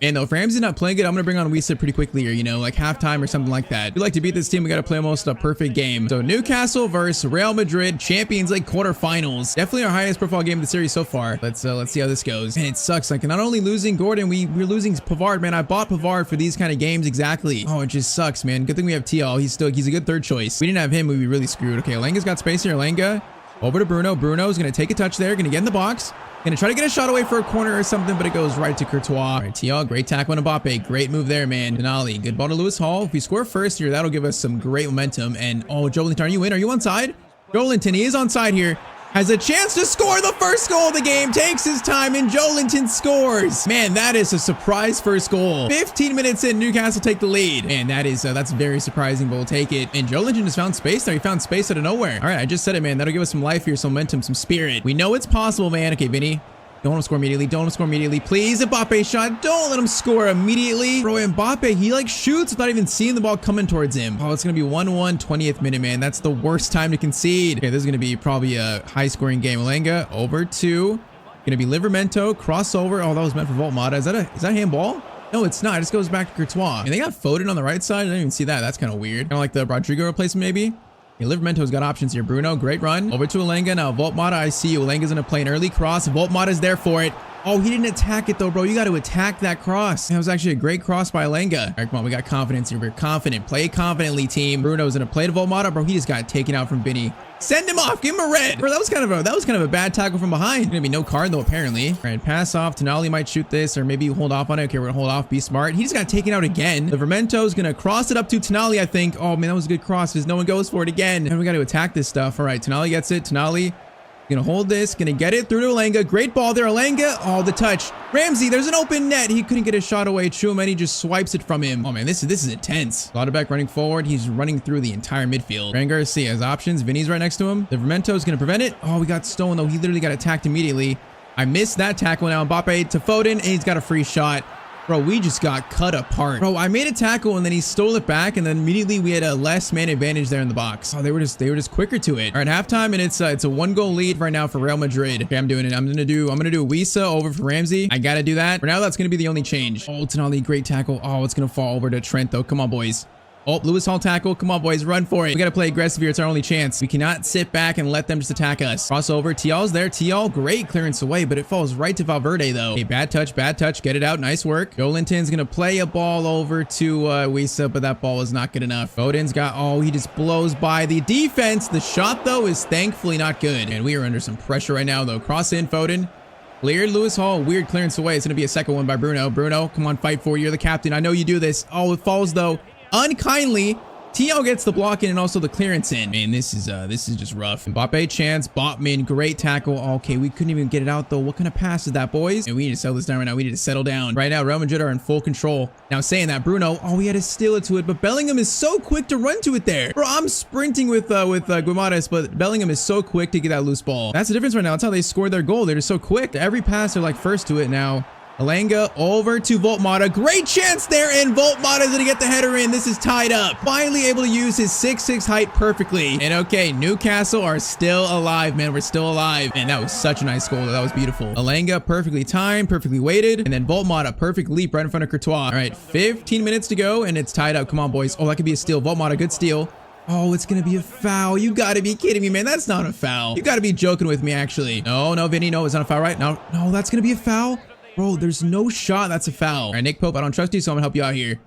And though if Ramsey's not playing good, I'm going to bring on Wisa pretty quickly here, you know, like halftime or something like that. If we like to beat this team, we got to play almost a perfect game. So Newcastle versus Real Madrid, Champions League quarterfinals. Definitely our highest profile game of the series so far. Let's see how this goes. And it sucks. Like, not only losing Gordon, we're losing Pavard, man. I bought Pavard for these kind of games exactly. Oh, it just sucks, man. Good thing we have TL. He's a good third choice. If we didn't have him, we'd be really screwed. Okay, Alanga's got space here. Alanga over to Bruno. Bruno's going to take a touch there. Going to get in the box. Gonna try to get a shot away for a corner or something, but it goes right to Courtois. All right, TL, great tackle on Mbappe. Great move there, man. Denali, good ball to Lewis Hall. If we score first here, that'll give us some great momentum. And, oh, Joelinton, are you in? Are you onside? Joelinton, he is onside here. Has a chance to score the first goal of the game. Takes his time, and Joelinton scores. Man, that is a surprise first goal. 15 minutes in, Newcastle take the lead. Man, that's very surprising, but we'll take it. And Joelinton just found space there. He found space out of nowhere. All right, I just said it, man. That'll give us some life here, some momentum, some spirit. We know it's possible, man. Okay, Vinny. Don't want to score immediately. Don't want to score immediately. Please, Mbappe shot. Don't let him score immediately. Bro, Mbappe, he like shoots without even seeing the ball coming towards him. Oh, it's going to be 1-1, 20th minute, man. That's the worst time to concede. Okay, this is going to be probably a high-scoring game. Alanga over to, going to be Livramento, crossover. Oh, that was meant for Volt Mata. Is that a handball? No, it's not. It just goes back to Courtois. And they got Foden on the right side. I didn't even see that. That's kind of weird. Kind of like the Rodrigo replacement, maybe. Okay, Livermento's got options here. Bruno, great run. Over to Alenga. Now, Voltmata, I see you. Alenga's going to play an early cross. Voltmata's there for it. Oh, he didn't attack it though, bro. You got to attack that cross. That was actually a great cross by Alenga. All right, come on. We got confidence here. We're confident. Play confidently, team. Bruno's going to play to Voltmata. Bro, he just got taken out from Vinny. Send him off. Give him a red. Bro, that was kind of a bad tackle from behind. Gonna be no card though, apparently. All right, pass off. Tonali might shoot this, or maybe hold off on it. Okay, we're gonna hold off. Be smart. He just got taken out again. Livermento's gonna cross it up to Tonali, I think. Oh man, that was a good cross because no one goes for it again. And we got to attack this stuff. All right, Tonali gets it. Tonali gonna hold this, gonna get it through to Alenga. Great ball there, Alenga. Oh, the touch. Ramsey, there's an open net. He couldn't get a shot away. Chouameni just swipes it from him. Oh man, this is intense. Lauderbeck running forward. He's running through the entire midfield. Fran Garcia has options. Vinny's right next to him. Livermento's gonna prevent it. Oh, we got stolen though. He literally got attacked immediately. I missed that tackle. Now Mbappe to Foden, and he's got a free shot. Bro, we just got cut apart. Bro, I made a tackle and then he stole it back, and then immediately we had a less man advantage there in the box. Oh, they were just quicker to it. All right, halftime, and it's a 1-goal lead right now for Real Madrid. Okay, I'm doing it. I'm gonna do Wisa over for Ramsey. I gotta do that. For now, that's gonna be the only change. Oh, Tonali, great tackle. Oh, it's gonna fall over to Trent though. Come on, boys. Oh, Lewis Hall tackle. Come on, boys. Run for it. We got to play aggressive here. It's our only chance. We cannot sit back and let them just attack us. Crossover. Tial's there. Tial, great clearance away, but it falls right to Valverde, though. Okay, bad touch. Bad touch. Get it out. Nice work. Joelinton's going to play a ball over to Wisa, but that ball was not good enough. Foden's got... Oh, he just blows by the defense. The shot, though, is thankfully not good. And we are under some pressure right now, though. Cross in, Foden. Cleared. Lewis Hall. Weird clearance away. It's going to be a second one by Bruno. Bruno, come on, fight for it. You're the captain. I know you do this. Oh, it falls, though. Unkindly. Tio gets the block in and also the clearance in. Man, this is just rough. Mbappe chance. Botman, great tackle. Okay, we couldn't even get it out though. What kind of pass is that, boys? And we need to settle this down right now. We need to settle down. Right now, Real Madrid are in full control. Now, saying that, Bruno, oh, we had to steal it to it, but Bellingham is so quick to run to it there. Bro, I'm sprinting with Guimaraes, but Bellingham is so quick to get that loose ball. That's the difference right now. That's how they scored their goal. They're just so quick. Every pass, they're like first to it now. Alenga over to Voltmata. Great chance there, and Voltmata is going to get the header in. This is tied up. Finally able to use his 6'6" height perfectly. And okay, Newcastle are still alive, man. We're still alive. And that was such a nice goal. That was beautiful. Alenga, perfectly timed, perfectly weighted. And then Voltmata, perfect leap right in front of Courtois. All right, 15 minutes to go, and it's tied up. Come on, boys. Oh, that could be a steal. Voltmata, good steal. Oh, it's going to be a foul. You got to be kidding me, man. That's not a foul. You got to be joking with me, actually. No, Vinny, no, it's not a foul, right? No, that's going to be a foul. Bro, there's no shot. That's a foul. All right, Nick Pope, I don't trust you, so I'm gonna help you out here.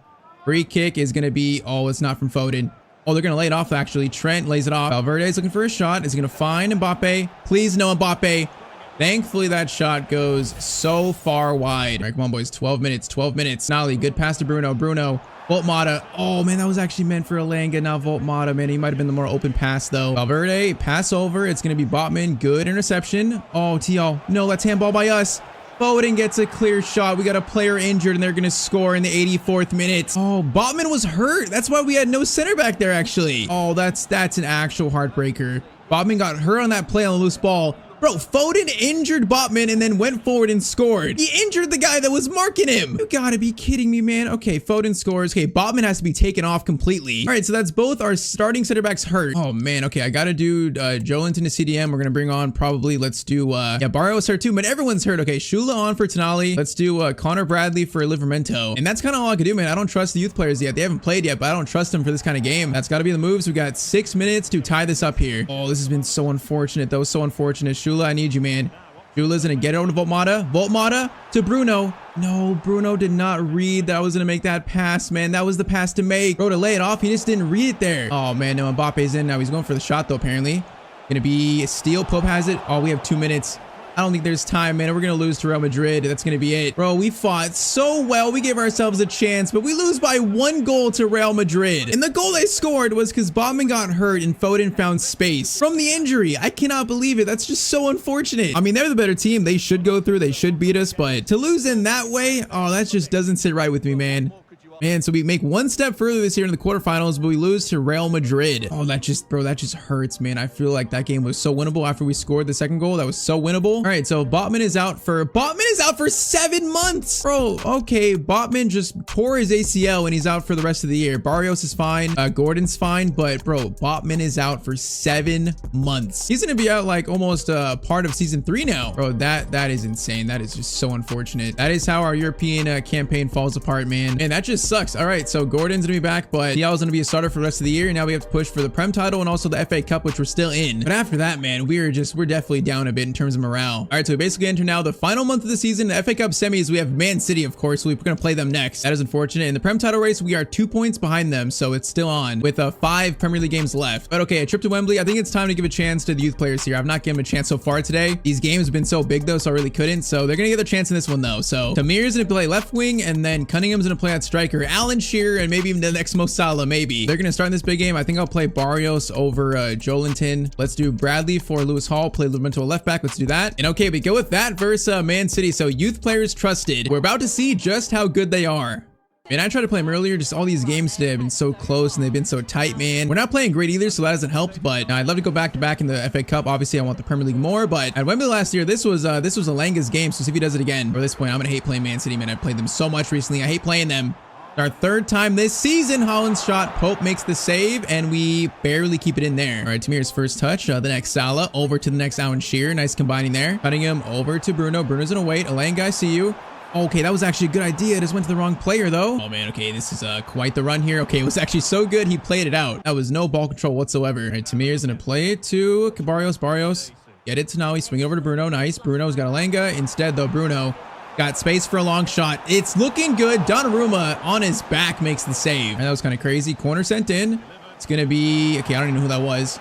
Free kick is gonna be... Oh, it's not from Foden. Oh, they're gonna lay it off, actually. Trent lays it off. Valverde's looking for a shot. Is he gonna find Mbappe? Please, no Mbappe. Thankfully, that shot goes so far wide. All right, come on, boys. 12 minutes. 12 minutes. Nolly, good pass to Bruno. Bruno. Voltmata. Oh, man, that was actually meant for Alenga. Now Voltmata, man. He might have been the more open pass, though. Valverde, pass over. It's gonna be Botman. Good interception. Oh, Tial. No, let's handball by us. Foden gets a clear shot. We got a player injured, and they're going to score in the 84th minute. Oh, Botman was hurt. That's why we had no center back there, actually. Oh, that's an actual heartbreaker. Botman got hurt on that play on the loose ball. Bro, Foden injured Botman and then went forward and scored. He injured the guy that was marking him. You gotta be kidding me, man. Okay, Foden scores. Okay, Botman has to be taken off completely. All right, so that's both our starting center backs hurt. Oh, man. Okay, I gotta do Joelinton to CDM. We're gonna bring on probably, let's do, yeah, Barrio's hurt too, but everyone's hurt. Okay, Shula on for Tonali. Let's do Connor Bradley for Livermento. And that's kind of all I could do, man. I don't trust the youth players yet. They haven't played yet, but I don't trust them for this kind of game. That's gotta be the moves. We got 6 minutes to tie this up here. Oh, this has been so unfortunate, though. So unfortunate. Shula, I need you, man. Shula's gonna get it over to Voltmata. Voltmata to Bruno. No, Bruno did not read that I was gonna make that pass, man. That was the pass to make. Bro, to lay it off, he just didn't read it there. Oh, man, no, Mbappe's in now. He's going for the shot, though, apparently. Gonna be a steal. Pope has it. Oh, we have 2 minutes. I don't think there's time, man. We're going to lose to Real Madrid. That's going to be it. Bro, we fought so well. We gave ourselves a chance, but we lose by 1 goal to Real Madrid. And the goal they scored was because Botman got hurt and Foden found space from the injury. I cannot believe it. That's just so unfortunate. I mean, they're the better team. They should go through. They should beat us, but to lose in that way, oh, that just doesn't sit right with me, man. Man, so we make 1 step further this year in the quarterfinals, but we lose to Real Madrid. Oh, that just hurts, man. I feel like that game was so winnable after we scored the second goal. That was so winnable. All right, so Botman is out for 7 months. Bro, okay, Botman just tore his ACL and he's out for the rest of the year. Barrios is fine. Gordon's fine, but bro, Botman is out for 7 months. He's gonna be out like almost part of season 3 now. Bro, that is insane. That is just so unfortunate. That is how our European campaign falls apart, man. And that just sucks. sucks. All right, so Gordon's gonna be back, but Tiao's gonna be a starter for the rest of the year. And now we have to push for the Prem title and also the FA Cup, which we're still in. But after that, man, we're definitely down a bit in terms of morale. All right, so we basically enter now the final month of the season. The FA Cup semis, we have Man City, of course. So we're gonna play them next. That is unfortunate. In the Prem title race, we are 2 points behind them, so it's still on with 5 Premier League games left. But okay, a trip to Wembley. I think it's time to give a chance to the youth players here. I've not given them a chance so far today. These games have been so big though, so I really couldn't. So they're gonna get their chance in this one though. So Tamir's gonna play left wing, and then Cunningham's gonna play at striker. Alan Shearer and maybe even the next Mo Salah, maybe. They're gonna start in this big game. I think I'll play Barrios over Joelinton. Let's do Bradley for Lewis Hall. Play Livramento left back. Let's do that. And okay, we go with that versus Man City. So youth players trusted. We're about to see just how good they are. And I tried to play them earlier, just all these games today have been so close and they've been so tight, man. We're not playing great either, so that hasn't helped, but I'd love to go back to back in the FA Cup. Obviously, I want the Premier League more, but at Wembley last year, this was Alanga's game, so see if he does it again. At this point, I'm gonna hate playing Man City, man. I've played them so much recently. I hate playing them. Our 3rd time this season. Holland's shot. Pope makes the save, and we barely keep it in there. All right, Tamir's first touch. The next Salah. Over to the next Alan Shearer. Nice combining there. Cutting him over to Bruno. Bruno's gonna wait. Alanga, I see you. Okay, that was actually a good idea. It just went to the wrong player, though. Oh, man. Okay, this is quite the run here. Okay, it was actually so good. He played it out. That was no ball control whatsoever. All right, Tamir's going to play it to Barrios. Barrios. Get it to Nali. Swing it over to Bruno. Nice. Bruno's got Alanga. Instead, though, Bruno got space for a long shot. It's looking good. Donnarumma on his back makes the save. And that was kind of crazy. Corner sent in. It's going to be... Okay, I don't even know who that was.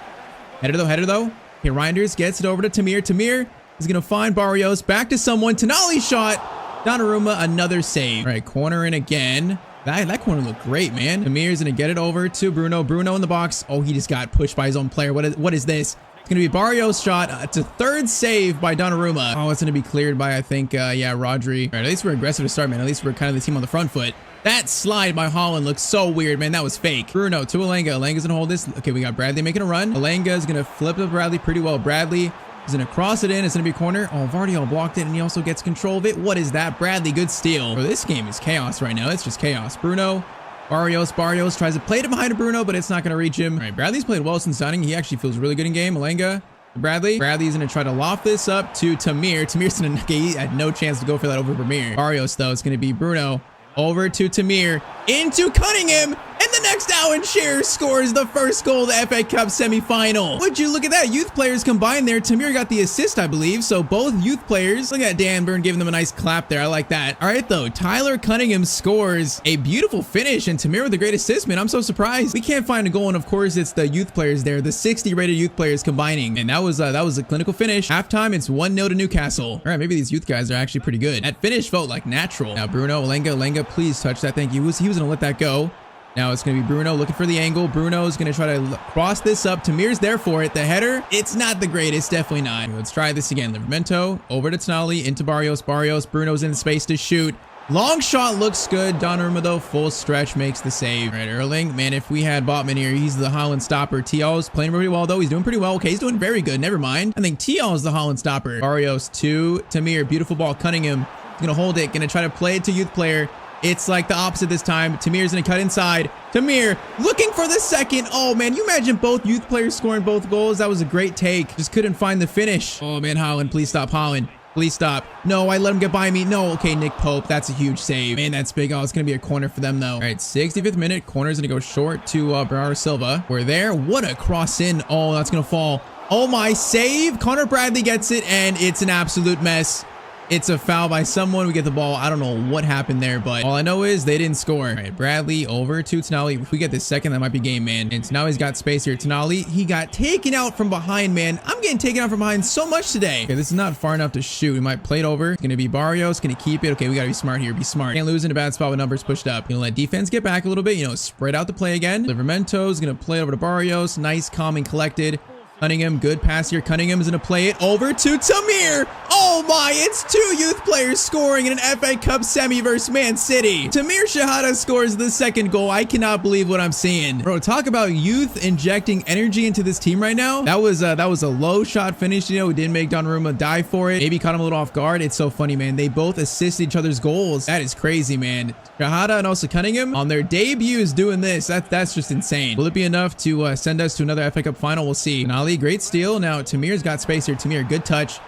Header, though. Okay, Reinders gets it over to Tamir. Tamir is going to find Barrios. Back to someone. Tonali shot. Donnarumma, another save. All right, corner in again. That corner looked great, man. Amir's gonna get it over to Bruno. Bruno in the box. Oh, he just got pushed by his own player. What is this? It's gonna be Barrios' shot. It's a 3rd save by Donnarumma. Oh, it's gonna be cleared by, I think, yeah, Rodri. All right, at least we're aggressive to start, man. At least we're kind of the team on the front foot. That slide by Holland looks so weird, man. That was fake. Bruno to Alanga. Alanga's gonna hold this. Okay, we got Bradley making a run. Alanga's gonna flip to Bradley pretty well. Bradley is gonna cross it in. It's gonna be corner. Oh, Vardy blocked it, and he also gets control of it. What is that? Bradley, good steal. Bro, this game is chaos right now. It's just chaos. Bruno, Barrios tries to play it behind Bruno, but it's not gonna reach him. All right, Bradley's played well since signing. He actually feels really good in game. Alanga, Bradley's gonna try to loft this up to Tamir. Tamir's gonna, okay, he had no chance to go for that over Vermeer. Barrios, though, it's gonna be Bruno. Over to Tamir, into Cunningham, and the next Alan Shearer scores the first goal of the FA Cup semi-final. Would you look at that? Youth players combined there. Tamir got the assist, I believe, so both youth players. Look at Dan Burn giving them a nice clap there. I like that. All right, though, Tyler Cunningham scores a beautiful finish, and Tamir with a great assist, man. I'm so surprised. We can't find a goal, and of course, it's the youth players there, the 60-rated youth players combining, and that was a clinical finish. Halftime, it's 1-0 to Newcastle. All right, maybe these youth guys are actually pretty good. That finish felt like natural. Now, Bruno, Alanga, please touch that. Thank you. He was gonna let that go. Now it's gonna be Bruno looking for the angle. Bruno's gonna try to cross this up. Tamir's there for it. The header, it's not the greatest, definitely not. Let's try this again. Livramento over to Tonali, into Barrios. Bruno's in space to shoot. Long shot looks good. Donnarumma, though, full stretch makes the save. All right, Erling, man, if we had Botman here, he's the Holland stopper. Tiao's playing really well, though. He's doing pretty well. Okay, he's doing very good. Never mind. I think Tiao's the Holland stopper. Barrios to Tamir. Beautiful ball. Cunningham is gonna hold it. Gonna try to play it to youth player. It's like the opposite this time. Tamir's gonna cut inside. Tamir looking for the second. Oh, man, you imagine both youth players scoring both goals? That was a great take. Just couldn't find the finish. Oh, man, Holland, please stop, Holland. Please stop. No, I let him get by me. No, okay, Nick Pope. That's a huge save. Man, that's big. Oh, it's going to be a corner for them, though. All right, 65th minute. Corner's going to go short to Bernardo Silva. We're there. What a cross in. Oh, that's going to fall. Oh, my save. Connor Bradley gets it, and it's an absolute mess. It's a foul by someone. We get the ball. I don't know what happened there, but all I know is they didn't score. All right, Bradley over to Tonali. If we get this second, that might be game, man. And Tonali's got space here. Tonali, he got taken out from behind, man. I'm getting taken out from behind so much today. Okay, this is not far enough to shoot. We might play it over. It's going to be Barrios. Going to keep it. Okay, we got to be smart here. Be smart. Can't lose in a bad spot with numbers pushed up. Going to let defense get back a little bit. You know, spread out the play again. Livramento's going to play over to Barrios. Nice, calm, and collected. Cunningham, good pass here. Cunningham is going to play it over to Tamir. Oh my, it's two youth players scoring in an FA Cup semi versus Man City. Tamir Shahada scores the second goal. I cannot believe what I'm seeing. Bro, talk about youth injecting energy into this team right now. That was a low shot finish. You know, it didn't make Donnarumma die for it. Maybe caught him a little off guard. It's so funny, man. They both assisted each other's goals. That is crazy, man. Shahada and also Cunningham on their debuts doing this. That's just insane. Will it be enough to send us to another FA Cup final? We'll see. Nali, great steal. Now Tamir's got space here. Tamir, good touch.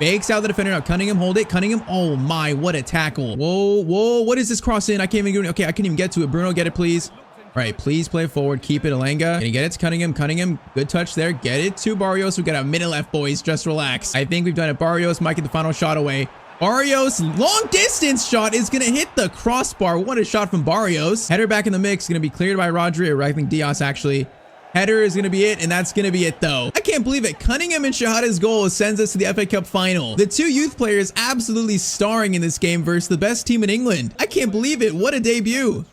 Fakes out the defender. Now Cunningham, hold it. Cunningham. Oh my, what a tackle. Whoa, whoa. What is this cross in? I can't even get it. Okay, I can't even get to it. Bruno, get it, please. All right, please play forward. Keep it, Alanga. Can you get it to Cunningham? Cunningham, good touch there. Get it to Barrios. We got a minute left, boys. Just relax. I think we've done it. Barrios might get the final shot away. Barrios, long distance shot is going to hit the crossbar. What a shot from Barrios. Header back in the mix. Going to be cleared by Rodri, or I think Diaz actually. Header is going to be it, and that's going to be it, though. I can't believe it. Cunningham and Shahada's goal sends us to the FA Cup final. The two youth players absolutely starring in this game versus the best team in England. I can't believe it. What a debut.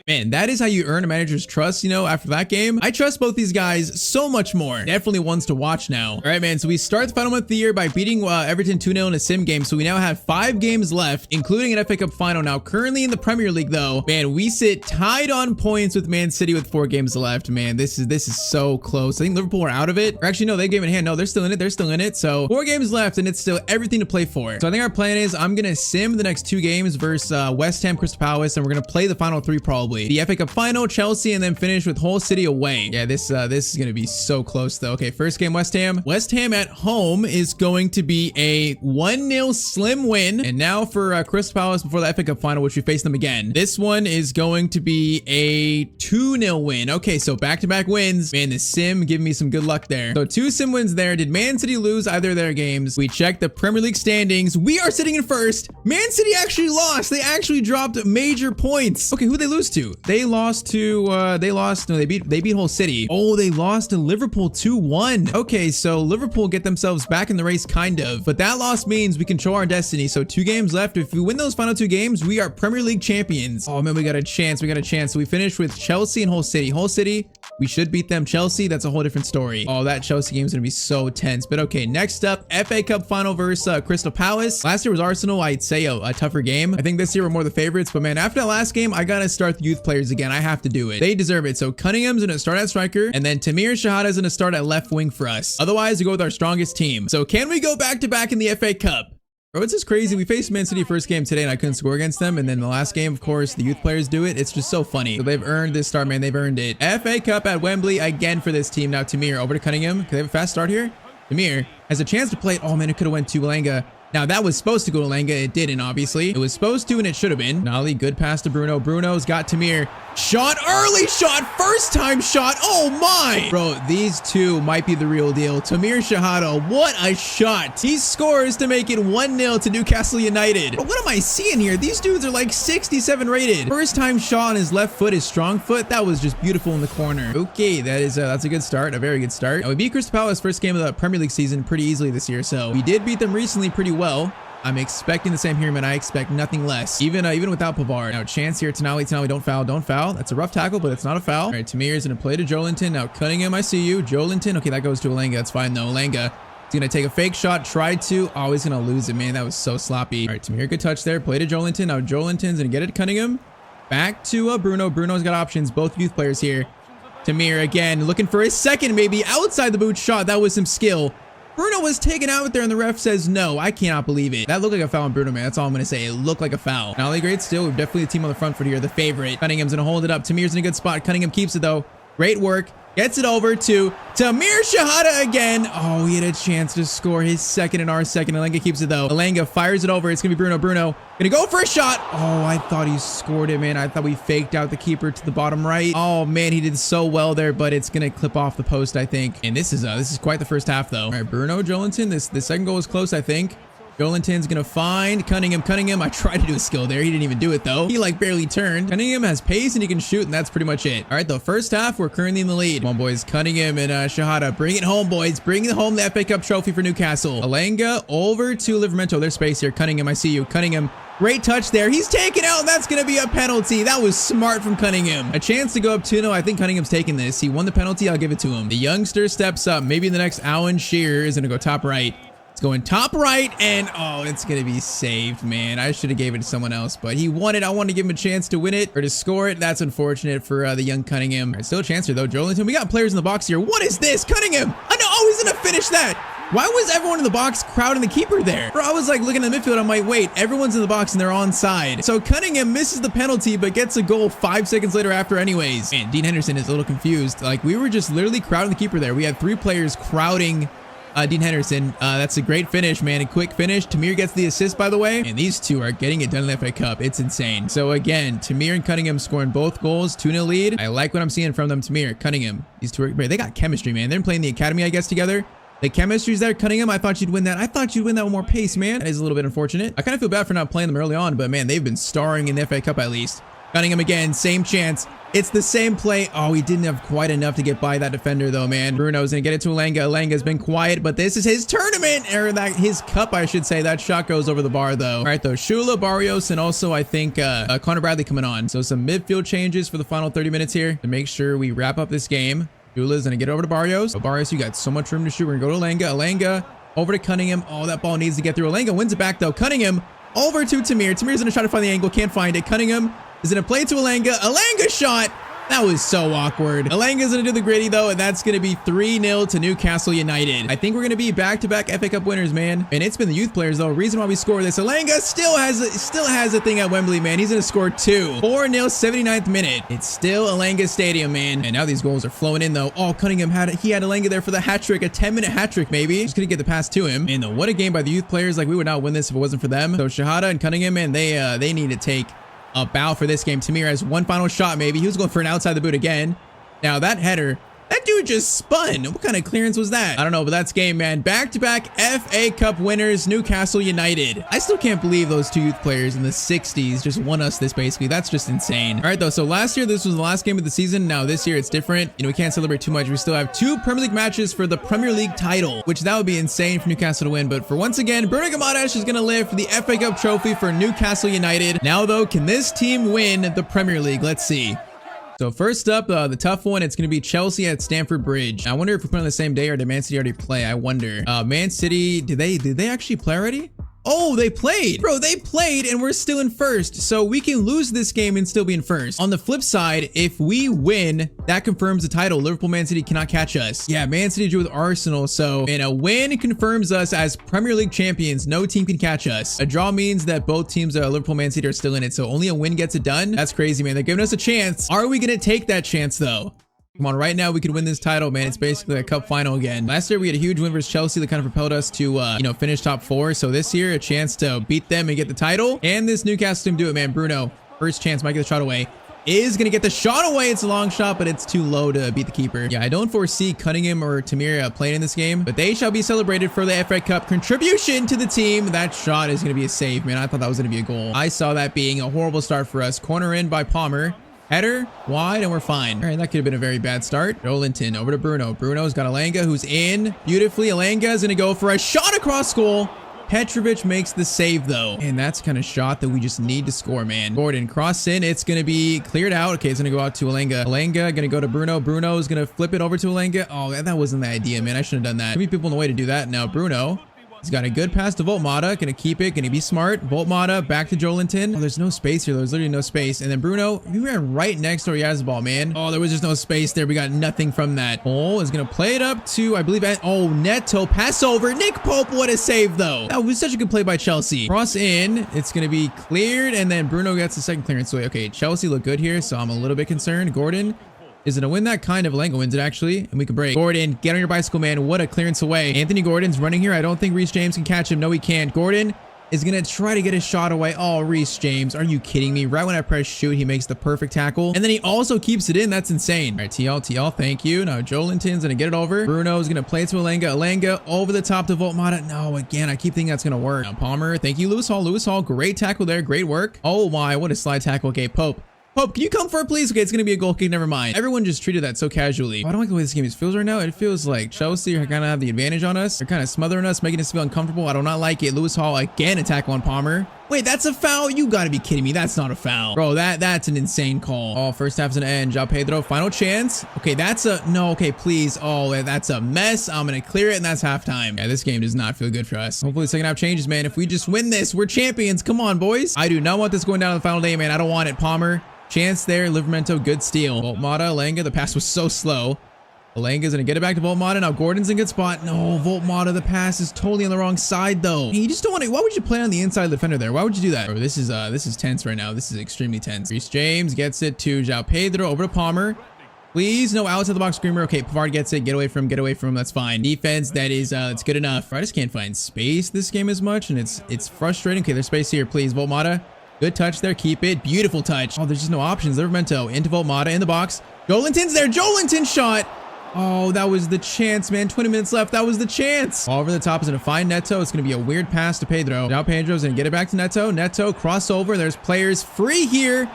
Man, that is how you earn a manager's trust, you know, after that game. I trust both these guys so much more. Definitely ones to watch now. All right, man, so we start the final month of the year by beating Everton 2-0 in a sim game. So we now have 5 games left, including an FA Cup final. Now, currently in the Premier League, though, man, we sit tied on points with Man City with 4 games left. Man, this is so close. I think Liverpool are out of it. Or actually, no, they gave it a hand. No, they're still in it. They're still in it. So 4 games left, and it's still everything to play for. So I think our plan is I'm going to sim the next 2 games versus West Ham, Crystal Palace, and we're going to play the final 3 probably. The FA Cup final, Chelsea, and then finish with Hull City away. Yeah, this is gonna be so close though. Okay, first game, West Ham. West Ham at home is going to be a 1-0 slim win. And now for Crystal Palace before the FA Cup final, which we face them again. This one is going to be a 2-0 win. Okay, so back-to-back wins. Man, the sim giving me some good luck there. So 2 sim wins there. Did Man City lose either of their games? We checked the Premier League standings. We are sitting in first. Man City actually lost. They actually dropped major points. Okay, who'd they lose to? They beat Hull City. Oh, they lost to Liverpool 2-1. Okay, so Liverpool get themselves back in the race, kind of, but that loss means we control our destiny. So 2 games left. If we win those final 2 games, we are Premier League champions. Oh man, we got a chance. So we finished with Chelsea and Hull City. Hull City, we should beat them. Chelsea, that's a whole different story. Oh, that Chelsea game is gonna be so tense. But okay, next up, FA Cup final versus Crystal Palace. Last year was Arsenal. I'd say a tougher game. I think this year we're more the favorites, but man, after that last game, I gotta start the youth players again. I have to do it. They deserve it. So Cunningham's gonna start at striker, and then Tamir Shahada's gonna start at left wing for us. Otherwise, we go with our strongest team. So can we go back to back in the FA Cup? Bro, it's just crazy. We faced Man City first game today, and I couldn't score against them. And then the last game, of course, the youth players do it. It's just so funny. So they've earned this start, man. They've earned it. FA Cup at Wembley again for this team. Now Tamir over to Cunningham. Can they have a fast start here? Tamir has a chance to play it. Oh man, it could have went to Alanga. Now that was supposed to go to Langa. It didn't, obviously. It was supposed to, and it should have been. Nolly, good pass to Bruno. Bruno's got Tamir. Shot, early shot, first time shot. Oh my. Bro, these two might be the real deal. Tamir Shahada, what a shot. He scores to make it 1-0 to Newcastle United. But what am I seeing here? These dudes are like 67 rated. First time shot on his left foot, his strong foot. That was just beautiful in the corner. Okay, that's a good start, a very good start. Now, we beat Crystal Palace first game of the Premier League season pretty easily this year, so we did beat them recently pretty well. I'm expecting the same here, man. I expect nothing less, even without Pavard. Now, chance here. Tonali, don't foul. That's a rough tackle, but it's not a foul. All right, Tamir is going to play to Joelinton. Now, Cunningham, I see you. Joelinton. Okay, that goes to Alanga. That's fine, though. Alanga is going to take a fake shot. Tried to. Oh, he's going to lose it, man. That was so sloppy. All right, Tamir, good touch there. Play to Joelinton. Now, Joelinton's going to get it to Cunningham. Back to Bruno. Bruno's got options. Both youth players here. Tamir, again, looking for his second, maybe. Outside the boot shot. That was some skill. Bruno was taken out there, and the ref says no. I cannot believe it. That looked like a foul on Bruno, man. That's all I'm going to say. It looked like a foul. Not only great still, we've definitely a team on the front foot here, the favorite. Cunningham's going to hold it up. Tamir's in a good spot. Cunningham keeps it, though. Great work. Gets it over to Tamir Shahada again. Oh, he had a chance to score his second and our second. Alanga keeps it, though. Alanga fires it over. It's going to be Bruno. Bruno going to go for a shot. Oh, I thought he scored it, man. I thought we faked out the keeper to the bottom right. Oh, man, he did so well there, but it's going to clip off the post, I think. And this is quite the first half, though. All right, Bruno, Joelinton. The second goal was close, I think. Joelinton's gonna find Cunningham. I tried to do a skill there. He didn't even do it, though. He like barely turned. Cunningham has pace and he can shoot, and that's pretty much it. All right, the first half, we're currently in the lead. Come on, boys. Cunningham and Shahada. Bring it home, boys. Bring home the FA Cup trophy for Newcastle. Alanga over to Livermento. There's space here. Cunningham, I see you. Cunningham. Great touch there. He's taken out, and that's going to be a penalty. That was smart from Cunningham. A chance to go up 2-0. I think Cunningham's taking this. He won the penalty. I'll give it to him. The youngster steps up. Maybe the next Alan Shearer is going to go top right. It's going top right, and oh, it's going to be saved, man. I should have gave it to someone else, but he won it. I wanted to give him a chance to win it or to score it. That's unfortunate for the young Cunningham. All right, still a chance here, though. Joelinton, we got players in the box here. What is this? Cunningham. I know. Oh, he's going to finish that. Why was everyone in the box crowding the keeper there? Bro, I was like looking at the midfield. I'm like, wait, everyone's in the box and they're onside. So Cunningham misses the penalty, but gets a goal 5 seconds later after anyways. Man, Dean Henderson is a little confused. Like, we were just literally crowding the keeper there. We had 3 players crowding Dean Henderson. That's a great finish, man. A quick finish. Tyztir gets the assist, by the way. And these two are getting it done in the FA Cup. It's insane. So again, Tyztir and Cunningham scoring both goals. 2-0 lead. I like what I'm seeing from them. Tyztir, Cunningham. These two are great. They got chemistry, man. They're playing the academy, I guess, together. The chemistry's there. Cunningham, I thought you'd win that. I thought you'd win that with more pace, man. That is a little bit unfortunate. I kind of feel bad for not playing them early on, but man, they've been starring in the FA Cup at least. Cunningham again, same chance. It's the same play. Oh, he didn't have quite enough to get by that defender though, man. Bruno's gonna get it to Elanga. Elanga's been quiet, but this is his tournament, or his cup, I should say. That shot goes over the bar though. All right, though, Shula, Barrios, and also I think Connor Bradley coming on. So some midfield changes for the final 30 minutes here to make sure we wrap up this game. Shula's gonna get over to Barrios. Oh, Barrios, you got so much room to shoot. We're gonna go to Elanga. Elanga over to Cunningham. Oh, that ball needs to get through. Elanga wins it back though. Cunningham over to Tyztir. Tyztir's gonna try to find the angle, can't find it. Cunningham is gonna play to Elanga. Elanga shot. That was so awkward. Elanga's gonna do the gritty though, and that's gonna be 3-0 to Newcastle United. I think we're gonna be back-to-back FA Cup winners, man. And it's been the youth players though. Reason why we score this. Elanga still has a thing at Wembley, man. He's gonna score 2. 4-0, 79th minute. It's still Elanga Stadium, man. And now these goals are flowing in though. Oh, Cunningham had Elanga there for the hat trick, a 10-minute hat trick maybe. Just gonna get the pass to him. And what a game by the youth players. Like we would not win this if it wasn't for them. So Shahada and Cunningham, man, they need to take a bow for this game. Tyztir has one final shot, maybe. He was going for an outside the boot again. Now that header, that dude just spun. What kind of clearance was that? I don't know, but that's game, man. Back-to-back FA Cup winners, Newcastle United. I still can't believe those two youth players in the 60s just won us this, basically. That's just insane. All right, though. So last year, this was the last game of the season. Now this year, it's different. You know, we can't celebrate too much. We still have 2 Premier League matches for the Premier League title, which that would be insane for Newcastle to win. But for once again, Bruno Guimaraes is going to live for the FA Cup trophy for Newcastle United. Now, though, can this team win the Premier League? Let's see. So first up, the tough one, it's going to be Chelsea at Stamford Bridge. I wonder if we're playing on the same day or did Man City already play? I wonder. Man City, did they actually play already? Oh, they played. Bro, they played and we're still in first. So we can lose this game and still be in first. On the flip side, if we win, that confirms the title. Liverpool, Man City cannot catch us. Yeah, Man City drew with Arsenal. So, and a win confirms us as Premier League champions. No team can catch us. A draw means that both teams, Liverpool, Man City, are still in it. So only a win gets it done. That's crazy, man. They're giving us a chance. Are we going to take that chance though? Come on, right now we could win this title, man. It's basically a cup final again. Last year we had a huge win versus Chelsea that kind of propelled us to, you know, finish top 4. So this year, a chance to beat them and get the title. And this Newcastle team do it, man. Bruno, first chance, might get the shot away. Is gonna get the shot away. It's a long shot, but it's too low to beat the keeper. Yeah, I don't foresee Cunningham or Tyztir playing in this game, but they shall be celebrated for the FA Cup contribution to the team. That shot is gonna be a save, man. I thought that was gonna be a goal. I saw that being a horrible start for us. Corner in by Palmer. Header, wide, and we're fine. All right, that could have been a very bad start. Joelinton over to Bruno. Bruno's got Elanga, who's in beautifully. Elanga's gonna go for a shot across goal. Petrovic makes the save though. And that's kind of shot that we just need to score, man. Gordon, cross in. It's going to be cleared out. Okay, it's going to go out to Elanga. Elanga going to go to Bruno. Bruno's going to flip it over to Elanga. Oh, that wasn't the idea, man. I shouldn't have done that. Too many people in the way to do that. Now, Bruno. He's got a good pass to Voltmata. Gonna keep it. Gonna be smart. Voltmata back to Joelinton. Oh, there's no space here. There's literally no space. And then Bruno, he ran right next to where he has the ball, man. Oh, there was just no space there. We got nothing from that. Cole is gonna play it up to, I believe, oh, Neto. Pass over. Nick Pope, what a save, though. That was such a good play by Chelsea. Cross in. It's gonna be cleared. And then Bruno gets the second clearance. So, okay, Chelsea look good here. So I'm a little bit concerned. Gordon is gonna win that kind of. Elanga wins it actually, and we can break. Gordon, get on your bicycle, man. What a clearance away. Anthony Gordon's running here. I don't think Reece James can catch him. No, he can't. Gordon is gonna try to get his shot away. Oh, Reece James, are you kidding me? Right when I press shoot, he makes the perfect tackle, and then he also keeps it in. That's insane. All right, TL, thank you. Now Joelinton's gonna get it over. Bruno's gonna play it to Elanga. Elanga over the top to Voltmata. No, again, I keep thinking that's gonna work. Now Palmer, thank you, Lewis Hall. Lewis Hall, great tackle there. Great work. Oh my, what a slide tackle. Okay, Pope. Pope, can you come for it, please? Okay, it's going to be a goal kick. Never mind. Everyone just treated that so casually. Oh, I don't like the way this game feels right now. It feels like Chelsea are kind of have the advantage on us. They're kind of smothering us, making us feel uncomfortable. I do not like it. Lewis Hall, again, a tackle on Palmer. Wait, that's a foul? You got to be kidding me. That's not a foul. Bro, that's an insane call. Oh, first half's gonna end. João Pedro, final chance. Okay, that's a... No, okay, please. Oh, that's a mess. I'm going to clear it, and that's halftime. Yeah, this game does not feel good for us. Hopefully, the second half changes, man. If we just win this, we're champions. Come on, boys. I do not want this going down to the final day, man. I don't want it. Palmer. Chance there, Livramento, good steal. Voltmata, Elanga, the pass was so slow. Elanga's gonna get it back to Voltmata. Now Gordon's in a good spot. No, Voltmata, the pass is totally on the wrong side though. You just don't want to, why would you play on the inside defender there? Why would you do that? Bro, this is tense right now. This is extremely tense. Reece James gets it to João Pedro, over to Palmer. Please, no outside the box screamer. Okay, Pavard gets it. Get away from him. That's fine. Defense, that is, it's good enough. I just can't find space this game as much, and it's frustrating. Okay, there's space here, please. Volmata, good touch there. Keep it. Beautiful touch. Oh, there's just no options. Livermento into Volmata in the box. Joelinton's there. Joelinton shot. Oh, that was the chance, man. 20 minutes left. That was the chance. All over the top is going to find Neto. It's going to be a weird pass to Pedro. Now Pedro's going to get it back to Neto. Neto, crossover. There's players free here.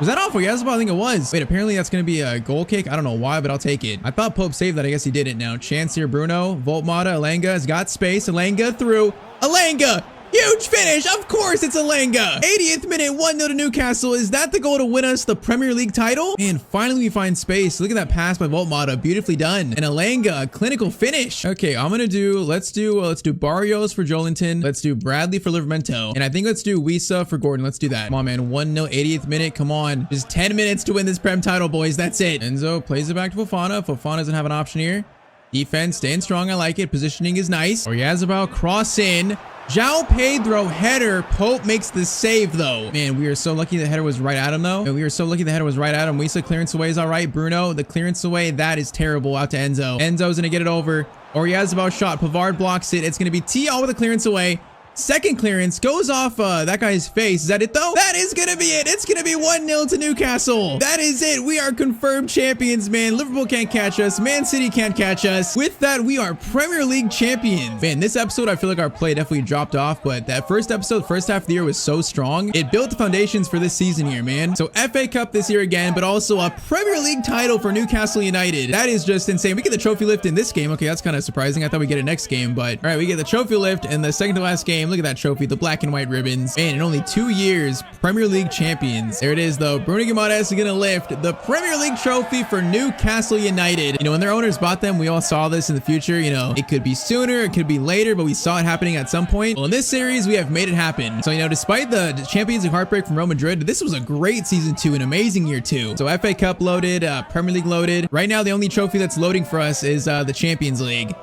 Was that off? Yes, I think it was. Wait, apparently that's going to be a goal kick. I don't know why, but I'll take it. I thought Pope saved that. I guess he didn't now. Chance here, Bruno. Volmata, Elanga has got space. Elanga through. Elanga! Huge finish. Of course it's Elanga. 80th minute, 1-0 to Newcastle. Is that the goal to win us the Premier League title? And finally we find space. Look at that pass by Volmata. Beautifully done. And Elanga, a clinical finish. Okay, I'm going to do, let's do Barrios for Joelinton. Let's do Bradley for Livermento. And I think let's do Wisa for Gordon. Let's do that. Come on, man. 1-0, 80th minute. Come on. Just 10 minutes to win this Prem title, boys. That's it. Enzo plays it back to Fofana. Fofana doesn't have an option here. Defense, staying strong. I like it. Positioning is nice. Oyarzabal, cross in. João Pedro header. Pope makes the save though. Man, we are so lucky the header was right at him though. And we are so lucky the header was right at him. Wisa clearance away is all right. Bruno, the clearance away, that is terrible. Out to Enzo. Enzo's gonna get it over. Oyarzabal shot. Pavard blocks it. It's gonna be T.O. with a clearance away. Second clearance goes off that guy's face. Is that it though? That is gonna be it. It's gonna be 1-0 to Newcastle. That is it. We are confirmed champions, man. Liverpool can't catch us. Man City can't catch us. With that, we are Premier League champions. Man, this episode, I feel like our play definitely dropped off, but that first episode, first half of the year was so strong. It built the foundations for this season here, man. So FA Cup this year again, but also a Premier League title for Newcastle United. That is just insane. We get the trophy lift in this game. Okay, that's kind of surprising. I thought we'd get it next game, but all right, we get the trophy lift in the second to last game. Look at that trophy, the black and white ribbons. Man, in only 2 years, Premier League champions. There it is though. Bruno Guimaraes is gonna lift the Premier League trophy for Newcastle United. You know, when their owners bought them, we all saw this in the future. You know, it could be sooner, it could be later, but we saw it happening at some point. Well, in this series, we have made it happen. So, you know, despite the Champions League heartbreak from Real Madrid, this was a great season 2, an amazing year 2. So FA Cup loaded, Premier League loaded. Right now, the only trophy that's loading for us is the Champions League.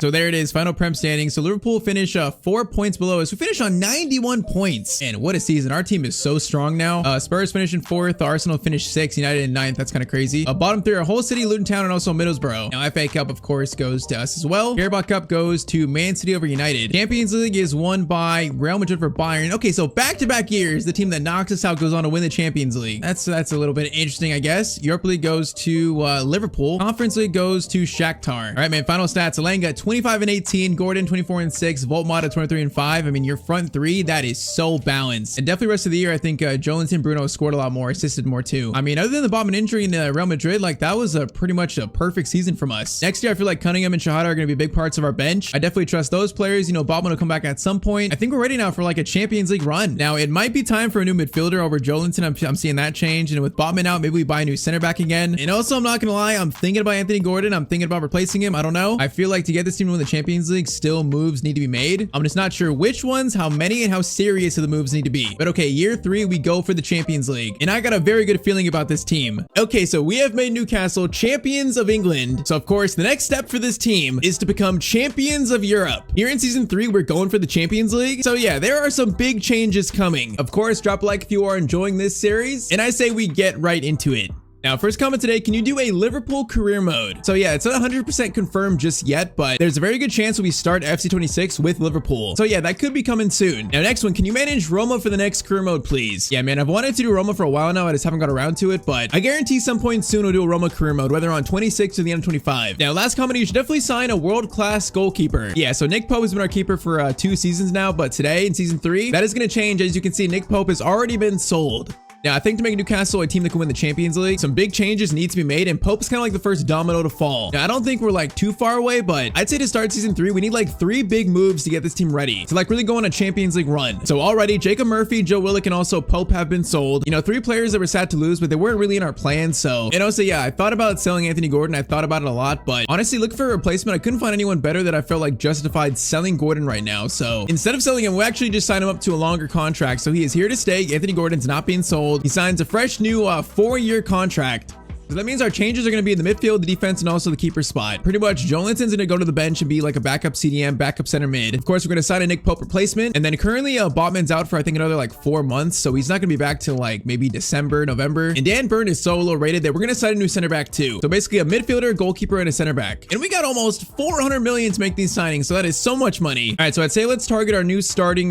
So there it is, final Prem standing. So Liverpool finish 4 points below us. We finish on 91 points. And what a season. Our team is so strong now. Spurs finish in 4th. Arsenal finished 6th. United in 9th. That's kind of crazy. Bottom 3 are Hull City, Luton Town, and also Middlesbrough. Now FA Cup, of course, goes to us as well. Carabao Cup goes to Man City over United. Champions League is won by Real Madrid for Bayern. Okay, so back-to-back years, the team that knocks us out goes on to win the Champions League. That's a little bit interesting, I guess. Europa League goes to Liverpool. Conference League goes to Shakhtar. All right, man, final stats. Elanga, 25 and 18. Gordon 24 and 6, Volmata 23 and 5. I mean, your front 3, that is so balanced. And definitely rest of the year, I think Joelinton, Bruno scored a lot more, assisted more too. I mean, other than the Botman injury in Real Madrid, like that was pretty much a perfect season from us. Next year, I feel like Cunningham and Shahada are going to be big parts of our bench. I definitely trust those players. You know, Botman will come back at some point. I think we're ready now for like a Champions League run. Now, it might be time for a new midfielder over Joelinton. I'm seeing that change. And with Botman out, maybe we buy a new center back again. And also, I'm not going to lie, I'm thinking about Anthony Gordon. I'm thinking about replacing him. I don't know. I feel like to get this team to win the Champions League, still moves need to be made. I'm just not sure which ones, how many, and how serious the moves need to be. But okay, year 3, we go for the Champions League. And I got a very good feeling about this team. Okay, so we have made Newcastle champions of England. So of course, the next step for this team is to become champions of Europe. Here in season 3, we're going for the Champions League. So yeah, there are some big changes coming. Of course, drop a like if you are enjoying this series. And I say we get right into it. Now, first comment today, can you do a Liverpool career mode? So yeah, it's not 100% confirmed just yet, but there's a very good chance we start FC 26 with Liverpool. So yeah, that could be coming soon. Now, next one, can you manage Roma for the next career mode, please? Yeah, man, I've wanted to do Roma for a while now. I just haven't got around to it, but I guarantee some point soon we'll do a Roma career mode, whether on 26 or the end of 25. Now, last comment, you should definitely sign a world-class goalkeeper. Yeah, so Nick Pope has been our keeper for 2 seasons now, but today in season 3, that is going to change. As you can see, Nick Pope has already been sold. Now, I think to make Newcastle a team that can win the Champions League, some big changes need to be made, and Pope's kind of like the first domino to fall. Now, I don't think we're like too far away, but I'd say to start season 3, we need like 3 big moves to get this team ready to like really go on a Champions League run. So already, Jacob Murphy, Joe Willock, and also Pope have been sold. You know, 3 players that were sad to lose, but they weren't really in our plans. So, and also, yeah, I thought about selling Anthony Gordon. I thought about it a lot, but honestly, looking for a replacement, I couldn't find anyone better that I felt like justified selling Gordon right now. So instead of selling him, we actually just signed him up to a longer contract. So he is here to stay. Anthony Gordon's not being sold. He signs a fresh new 4-year contract So that means our changes are going to be in the midfield, the defense, and also the keeper spot. Pretty much, Joelinton's going to go to the bench and be like a backup CDM, backup center mid. Of course, we're going to sign a Nick Pope replacement. And then currently, Botman's out for, I think, another like 4 months. So he's not going to be back till like maybe December, November. And Dan Burn is so low rated that we're going to sign a new center back too. So basically a midfielder, goalkeeper, and a center back. And we got almost 400 million to make these signings. So that is so much money. All right, so I'd say let's target our new starting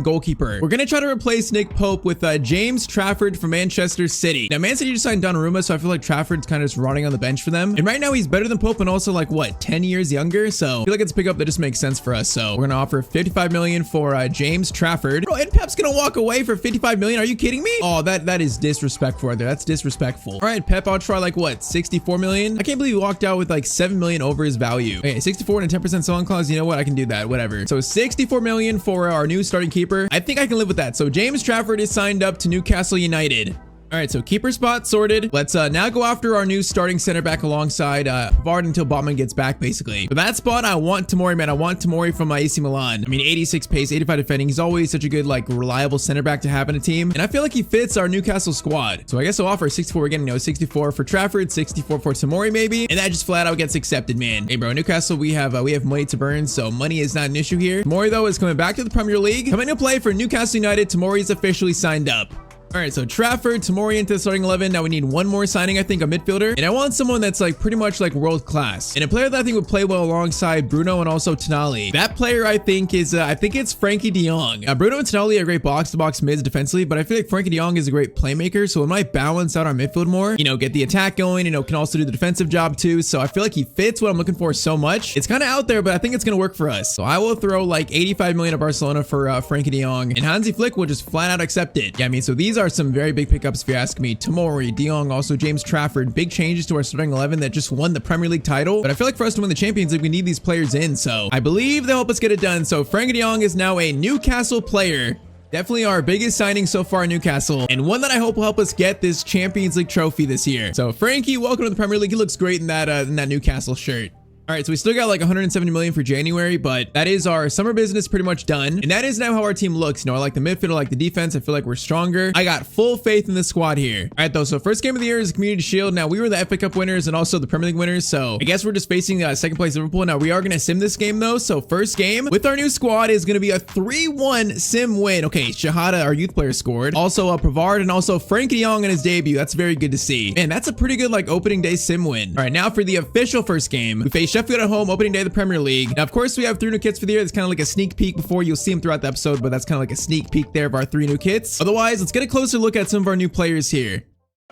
goalkeeper. We're going to try to replace Nick Pope with James Trafford from Manchester City. Now, Man City just signed Donnarumma, so I feel like Trafford's kind of just rotting on the bench for them. And right now he's better than Pope and also like what, 10 years younger. So I feel like it's a pickup that just makes sense for us. So we're going to offer 55 million for James Trafford. Bro, and Pep's going to walk away for 55 million. Are you kidding me? Oh, that is disrespectful right there. That's disrespectful. All right, Pep, I'll try like what, 64 million? I can't believe he walked out with like 7 million over his value. Okay, 64 and a 10% selling clause. You know what? I can do that. Whatever. So 64 million for our new starting keeper. I think I can live with that. So James Trafford is signed up to Newcastle United. All right, so keeper spot sorted. Let's now go after our new starting center back alongside Pavard until Botman gets back, basically. For that spot, I want Tomori, man. I want Tomori from AC Milan. I mean, 86 pace, 85 defending. He's always such a good, like, reliable center back to have in a team. And I feel like he fits our Newcastle squad. So I guess I'll offer 64 again. You know, 64 for Trafford, 64 for Tomori, maybe. And that just flat out gets accepted, man. Hey, bro, Newcastle, we have money to burn, so money is not an issue here. Tomori, though, is coming back to the Premier League. Coming to play for Newcastle United. Tomori is officially signed up. All right, so Trafford, Tomori into the starting 11. Now we need one more signing, I think, a midfielder. And I want someone that's like pretty much like world class. And a player that I think would play well alongside Bruno and also Tonali. That player I think is, I think it's Frankie de Jong. Bruno and Tonali are great box-to-box mids defensively, but I feel like Frankie de Jong is a great playmaker. So it might balance out our midfield more, you know, get the attack going, you know, can also do the defensive job too. So I feel like he fits what I'm looking for so much. It's kind of out there, but I think it's going to work for us. So I will throw like 85 million of Barcelona for Frankie de Jong, and Hansi Flick will just flat out accept it. Yeah, I mean, so these are some very big pickups if you ask me. Tomori, de Jong, also James Trafford. Big changes to our starting 11 that just won the Premier League title. But I feel like for us to win the Champions League, we need these players in. So I believe they'll help us get it done. So Frankie de Jong is now a Newcastle player. Definitely our biggest signing so far in Newcastle, and one that I hope will help us get this Champions League trophy this year. So Frankie, welcome to the Premier League. He looks great in that Newcastle shirt. All right, so we still got like 170 million for January, but that is our summer business pretty much done. And that is now how our team looks. You know, I like the midfield, I like the defense. I feel like we're stronger. I got full faith in the squad here. All right, though, so first game of the year is Community Shield. Now, we were the FA Cup winners and also the Premier League winners, so I guess we're just facing second place Liverpool. Now, we are going to sim this game, though. So first game with our new squad is going to be a 3-1 sim win. Okay, Shahada, our youth player, scored. Also, Pavard and also Frankie de Jong in his debut. That's very good to see. Man, that's a pretty good, like, opening day sim win. All right, now for the official first game. We face Sheffield at home, opening day of the Premier League. Now, of course, we have 3 new kits for the year. It's kind of like a sneak peek before you'll see them throughout the episode, but that's kind of like a sneak peek there of our 3 new kits. Otherwise, let's get a closer look at some of our new players here.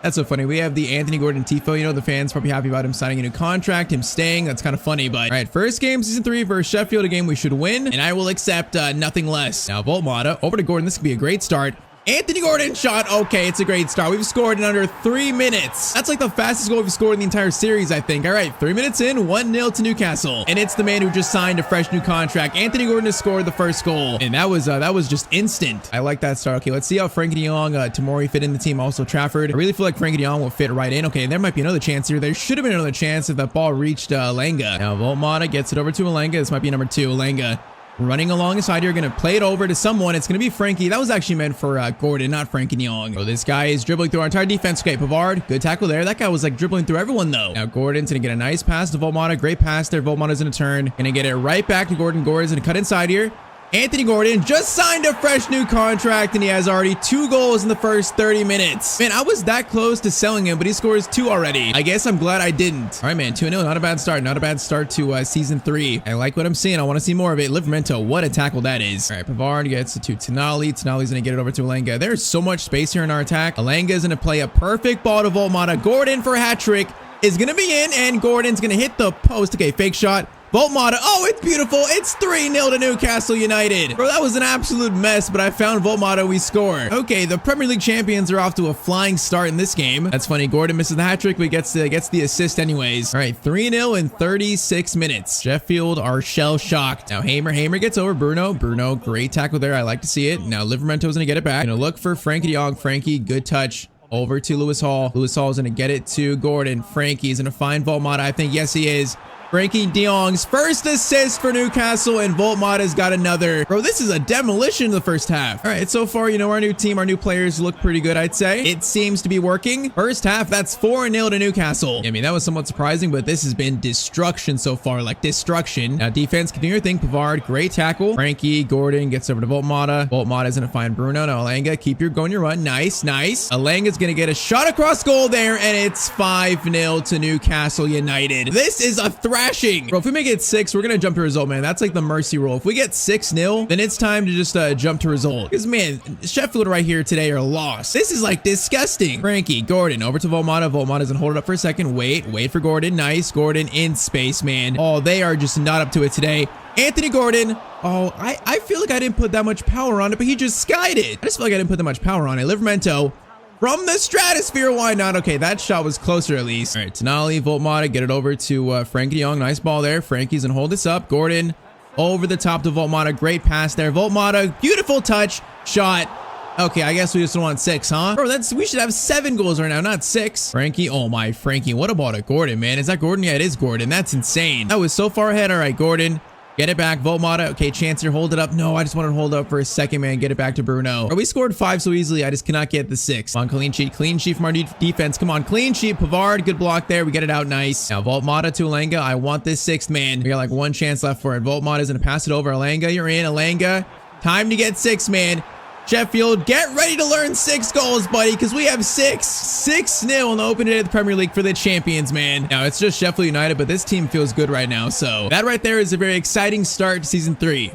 That's so funny. We have the Anthony Gordon Tifo. You know, the fans probably happy about him signing a new contract, him staying. That's kind of funny, but all right, first game, season 3 versus Sheffield, a game we should win, and I will accept nothing less. Now, Voltmata over to Gordon. This could be a great start. Anthony Gordon shot. Okay, it's a great start. We've scored in under 3 minutes. That's like the fastest goal we've scored in the entire series, I think. All right, 3 minutes in, 1-0 to Newcastle. And it's the man who just signed a fresh new contract. Anthony Gordon has scored the first goal. And that was just instant. I like that start. Okay, let's see how Frankie de Jong, Tomori fit in the team. Also Trafford. I really feel like Frankie de Jong will fit right in. Okay, and there might be another chance here. There should have been another chance if that ball reached Lenga. Now, Voltmata gets it over to Lenga. This might be number 2, Lenga. Running alongside here, going to play it over to someone. It's going to be Frankie. That was actually meant for Gordon, not Frankie de Jong. Oh, this guy is dribbling through our entire defense. Okay, Pavard, good tackle there. That guy was like dribbling through everyone though. Now Gordon's going to get a nice pass to Voltmata. Great pass there. Voltmata's going to turn. Going to get it right back to Gordon. Gordon's going to cut inside here. Anthony Gordon just signed a fresh new contract, and he has already 2 goals in the first 30 minutes. Man, I was that close to selling him, but he scores 2 already. I guess I'm glad I didn't. All right, man, 2-0. Not a bad start. Not a bad start to season 3. I like what I'm seeing. I want to see more of it. Livramento, what a tackle that is. All right, Pavard gets it to Tonali. Tonali's going to get it over to Alenga. There's so much space here in our attack. Alenga is going to play a perfect ball to Voltmata. Gordon for a hat trick is going to be in, and Gordon's going to hit the post. Okay, fake shot. Voltmata, oh, it's beautiful. It's 3-0 to Newcastle United. Bro, that was an absolute mess, but I found Voltmata, we score. Okay, the Premier League champions are off to a flying start in this game. That's funny. Gordon misses the hat trick, but gets the assist anyways. All right, 3-0 in 36 minutes. Sheffield are shell-shocked. Now, Hamer gets over Bruno. Bruno, great tackle there. I like to see it. Now, Livermento's gonna get it back. Gonna look for Frankie de Jong. Frankie, good touch. Over to Lewis Hall. Lewis Hall is gonna get it to Gordon. Frankie's gonna find Voltmata, I think. Yes, he is. Frankie de Jong's first assist for Newcastle, and Voltmata's got another. Bro, this is a demolition in the first half. All right, so far, you know, our new team, our new players look pretty good, I'd say. It seems to be working. First half, that's 4-0 to Newcastle. I mean, that was somewhat surprising, but this has been destruction so far, like destruction. Now, defense, can do your thing. Pavard, great tackle. Frankie, Gordon gets over to Voltmata. Voltmata's gonna find Bruno. Now, Alanga, keep your going, your run. Nice, nice. Alanga's gonna get a shot across goal there, and it's 5-0 to Newcastle United. This is a thrashing. Bro, if we make it 6, we're gonna jump to result, man. That's like the mercy rule. If we get 6-0, then it's time to just jump to result. Because, man, Sheffield right here today are lost. This is like disgusting. Frankie, Gordon, over to Voltmata. Voltmata's gonna hold it up for a second. Wait for Gordon. Nice. Gordon in space, man. Oh, they are just not up to it today. Anthony Gordon. Oh, I feel like I didn't put that much power on it, but he just skied it. I just feel like I didn't put that much power on it. Livramento from the stratosphere. Why not? Okay, that shot was closer at least. All right, Tonali, Voltmata, get it over to Frankie de Jong. Nice ball there. Frankie's gonna hold this up. Gordon over the top to Voltmata. Great pass there. Voltmata, beautiful touch. Shot. Okay, I guess we just want 6, huh? Bro, we should have 7 goals right now, not 6. Frankie, oh my, Frankie, what a ball to Gordon, man. Is that Gordon? Yeah, it is Gordon. That's insane. That was so far ahead. All right, Gordon. Get it back, Voltmata. Okay, chance here, hold it up. No, I just wanted to hold it up for a second, man. Get it back to Bruno. Bro, we scored 5 so easily. I just cannot get the 6. Come on, clean sheet from our defense. Come on, clean sheet. Pavard, good block there. We get it out, nice. Now, Voltmata to Alanga. I want this 6th, man. We got like 1 chance left for it. Voltmata's gonna pass it over. Alanga, you're in. Alanga, time to get 6, man. Sheffield, get ready to learn 6 goals, buddy, because we have 6. 6-0 on the opening day of the Premier League for the champions, man. Now, it's just Sheffield United, but this team feels good right now. So that right there is a very exciting start to season 3.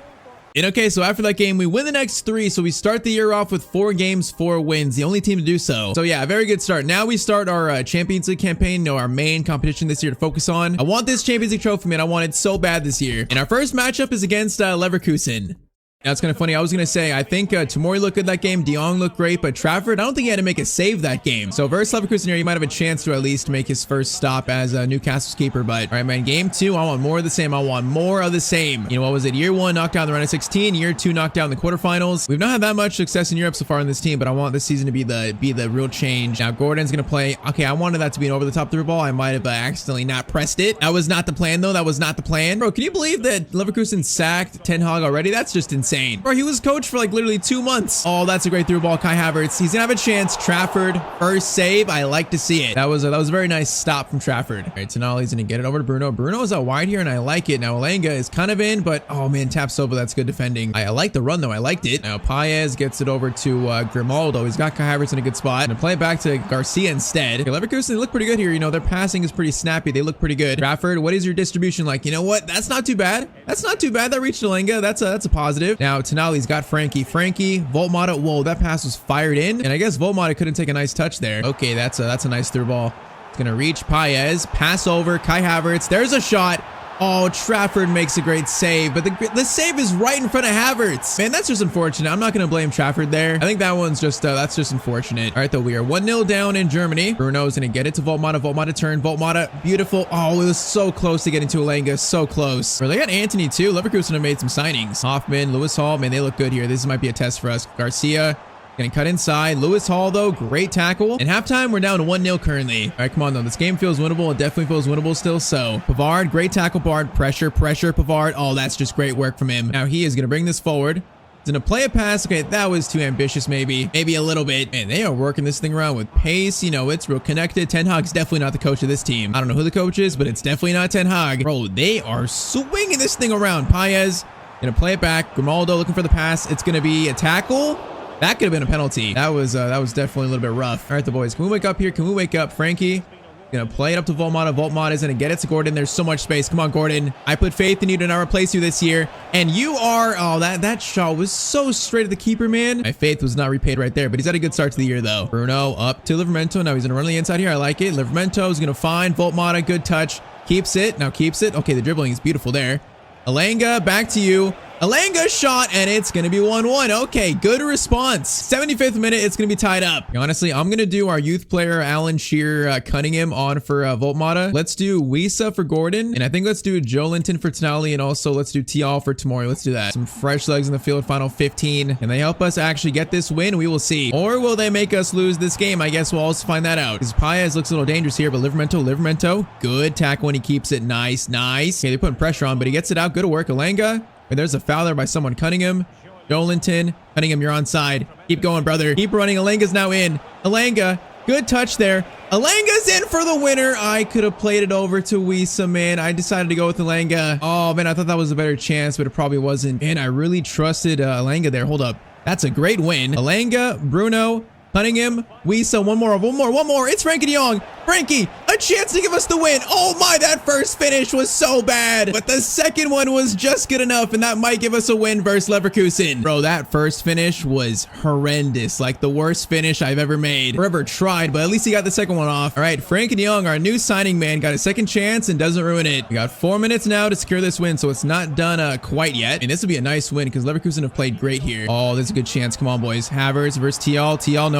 And okay, so after that game, we win the next 3. So we start the year off with 4 games, 4 wins, the only team to do so. So yeah, a very good start. Now we start our Champions League campaign, you know, our main competition this year to focus on. I want this Champions League trophy, man. I want it so bad this year. And our first matchup is against Leverkusen. Now, it's kind of funny. I was going to say, I think Tomori looked good that game. De Jong looked great, but Trafford, I don't think he had to make a save that game. So versus Leverkusen here, he might have a chance to at least make his first stop as Newcastle's keeper. But all right, man, game 2, I want more of the same. I want more of the same. You know, what was it? Year 1, knocked down the round of 16. Year 2, knocked down the quarterfinals. We've not had that much success in Europe so far in this team, but I want this season to be the real change. Now, Gordon's going to play. Okay, I wanted that to be an over-the-top through ball. I might have accidentally not pressed it. That was not the plan, though. That was not the plan. Bro, can you believe that Leverkusen sacked Ten Hag already? That's just insane. Bro, he was coach for like literally 2 months. Oh, that's a great through ball. Kai Havertz, he's gonna have a chance. Trafford, first save. I like to see it. That was a very nice stop from Trafford. All right, Tonali's gonna get it over to Bruno. Bruno is out wide here, and I like it. Now Alanga is kind of in, but oh man, taps over. That's good defending. I like the run though. I liked it. Now Paez gets it over to Grimaldo. He's got Kai Havertz in a good spot. Gonna play it back to Garcia instead. Okay, Leverkusen, they look pretty good here. You know, their passing is pretty snappy. They look pretty good. Trafford, what is your distribution like? You know what? That's not too bad. That's not too bad. That reached Alanga. That's a positive. Now Tonali's got Frankie, Voltmata. Whoa, that pass was fired in, and I guess Voltmata couldn't take a nice touch there. Okay, that's a nice through ball. It's gonna reach Paez, pass over Kai Havertz. There's a shot. Oh, Trafford makes a great save, but the save is right in front of Havertz. Man, that's just unfortunate. I'm not gonna blame Trafford there. I think that one's just that's just unfortunate. All right, though, we are 1-0 down in Germany. Bruno's gonna get it to Voltmata. Voltmata turn. Voltmata, beautiful. Oh, it was so close to getting to Alanga. So close. Well, they got Anthony too. Leverkusen have made some signings. Hoffman, Lewis Hall. Man, they look good here. This might be a test for us. Garcia. Gonna cut inside. Lewis Hall, though, great tackle. And halftime, we're down to 1-0 currently. All right, come on, though. This game feels winnable. It definitely feels winnable still. So, Pavard, great tackle, Pavard. Pressure, Pavard. Oh, that's just great work from him. Now, he is gonna bring this forward. He's gonna play a pass. Okay, that was too ambitious, maybe a little bit. And they are working this thing around with pace. You know, it's real connected. Ten Hag's definitely not the coach of this team. I don't know who the coach is, but it's definitely not Ten Hag. Bro, they are swinging this thing around. Paez gonna play it back. Grimaldo looking for the pass. It's gonna be a tackle. That could have been a penalty. That was definitely a little bit rough. All right, the boys, can we wake up here? Can we wake up? Frankie gonna play it up to Voltmata. Voltmata is gonna get it to Gordon. There's so much space. Come on, Gordon. I put faith in you to not replace you this year. And you are, oh, that shot was so straight at the keeper, man. My faith was not repaid right there, but he's had a good start to the year, though. Bruno up to Livramento. Now he's gonna run on the inside here. I like it. Livramento is gonna find Voltmata. Good touch. Keeps it. Now keeps it. Okay, the dribbling is beautiful there. Alanga, back to you. Elanga shot, and it's going to be 1-1. Okay, good response. 75th minute, it's going to be tied up. Honestly, I'm going to do our youth player, Alan Shearer Cunningham on for Voltmata. Let's do Wisa for Gordon, and I think let's do Joelinton for Tonali, and also let's do Tial for Tomori. Let's do that. Some fresh legs in the field, final 15. Can they help us actually get this win? We will see. Or will they make us lose this game? I guess we'll also find that out. Because Paez looks a little dangerous here, but Livramento, good tackle when he keeps it. Nice. Okay, they're putting pressure on, but he gets it out. Good work, Elanga. There's a foul there by someone. Cunningham. Joelinton. Cunningham, you're onside. Keep going, brother. Keep running. Elanga's now in. Elanga. Good touch there. Elanga's in for the winner. I could have played it over to Wisa, man. I decided to go with Elanga. Oh, man, I thought that was a better chance, but it probably wasn't. Man, I really trusted Elanga there. Hold up. That's a great win. Elanga, Bruno, Cunningham, Wisa, one more. It's Frankie de Jong. Frankie, a chance to give us the win. Oh my, that first finish was so bad, but the second one was just good enough, and that might give us a win versus Leverkusen. Bro, that first finish was horrendous, like the worst finish I've ever made or ever tried, but at least he got the second one off. All right, Frankie de Jong, our new signing man, got a second chance and doesn't ruin it. We got 4 minutes now to secure this win, so it's not done quite yet, and this would be a nice win because Leverkusen have played great here. Oh, there's a good chance. Come on, boys. Havertz versus Tial.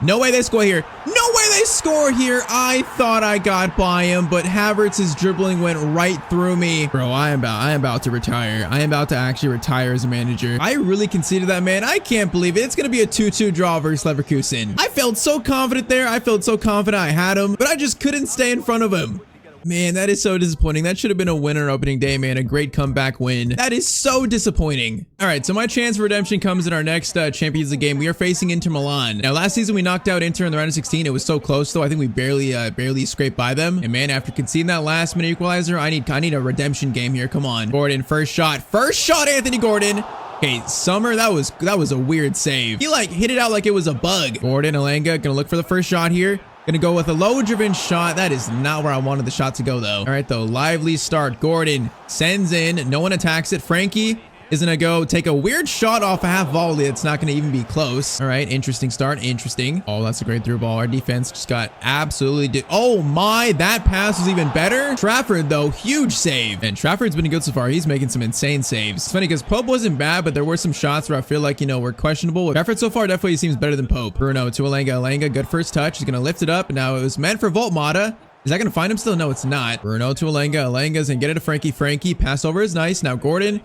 No way they score here. No way they score here. I thought I got by him, but Havertz's dribbling went right through me. Bro, I am about to retire. I am about to actually retire as a manager. I really conceded that, man. I can't believe it. It's going to be a 2-2 draw versus Leverkusen. I felt so confident there. I felt so confident I had him, but I just couldn't stay in front of him. Man, that is so disappointing. That should have been a winner opening day, man. A great comeback win. That is so disappointing. All right, so my chance for redemption comes in our next Champions League game. We are facing Inter Milan. Now, last season we knocked out Inter in the round of 16. It was so close, though. I think we barely scraped by them. And man, after conceding that last minute equalizer, I need a redemption game here. Come on, Gordon, first shot, Anthony Gordon. Okay, Summer, that was a weird save. He like hit it out like it was a bug. Gordon, Elanga, gonna look for the first shot here. Gonna go with a low-driven shot. That is not where I wanted the shot to go, though. All right, though. Lively start. Gordon sends in. No one attacks it. Frankie is gonna go take a weird shot off a half volley. It's not gonna even be close. All right, interesting start. Interesting. Oh, that's a great through ball. Our defense just got absolutely... Oh, my. That pass was even better. Trafford, though, huge save. And Trafford's been good so far. He's making some insane saves. It's funny because Pope wasn't bad, but there were some shots where I feel like, were questionable. Trafford so far definitely seems better than Pope. Bruno to Elanga. Elanga, good first touch. He's gonna lift it up. Now, it was meant for Voltmata. Is that gonna find him still? No, it's not. Bruno to Elanga. Elanga's gonna get it to Frankie. Frankie, pass over is nice. Now, Gordon...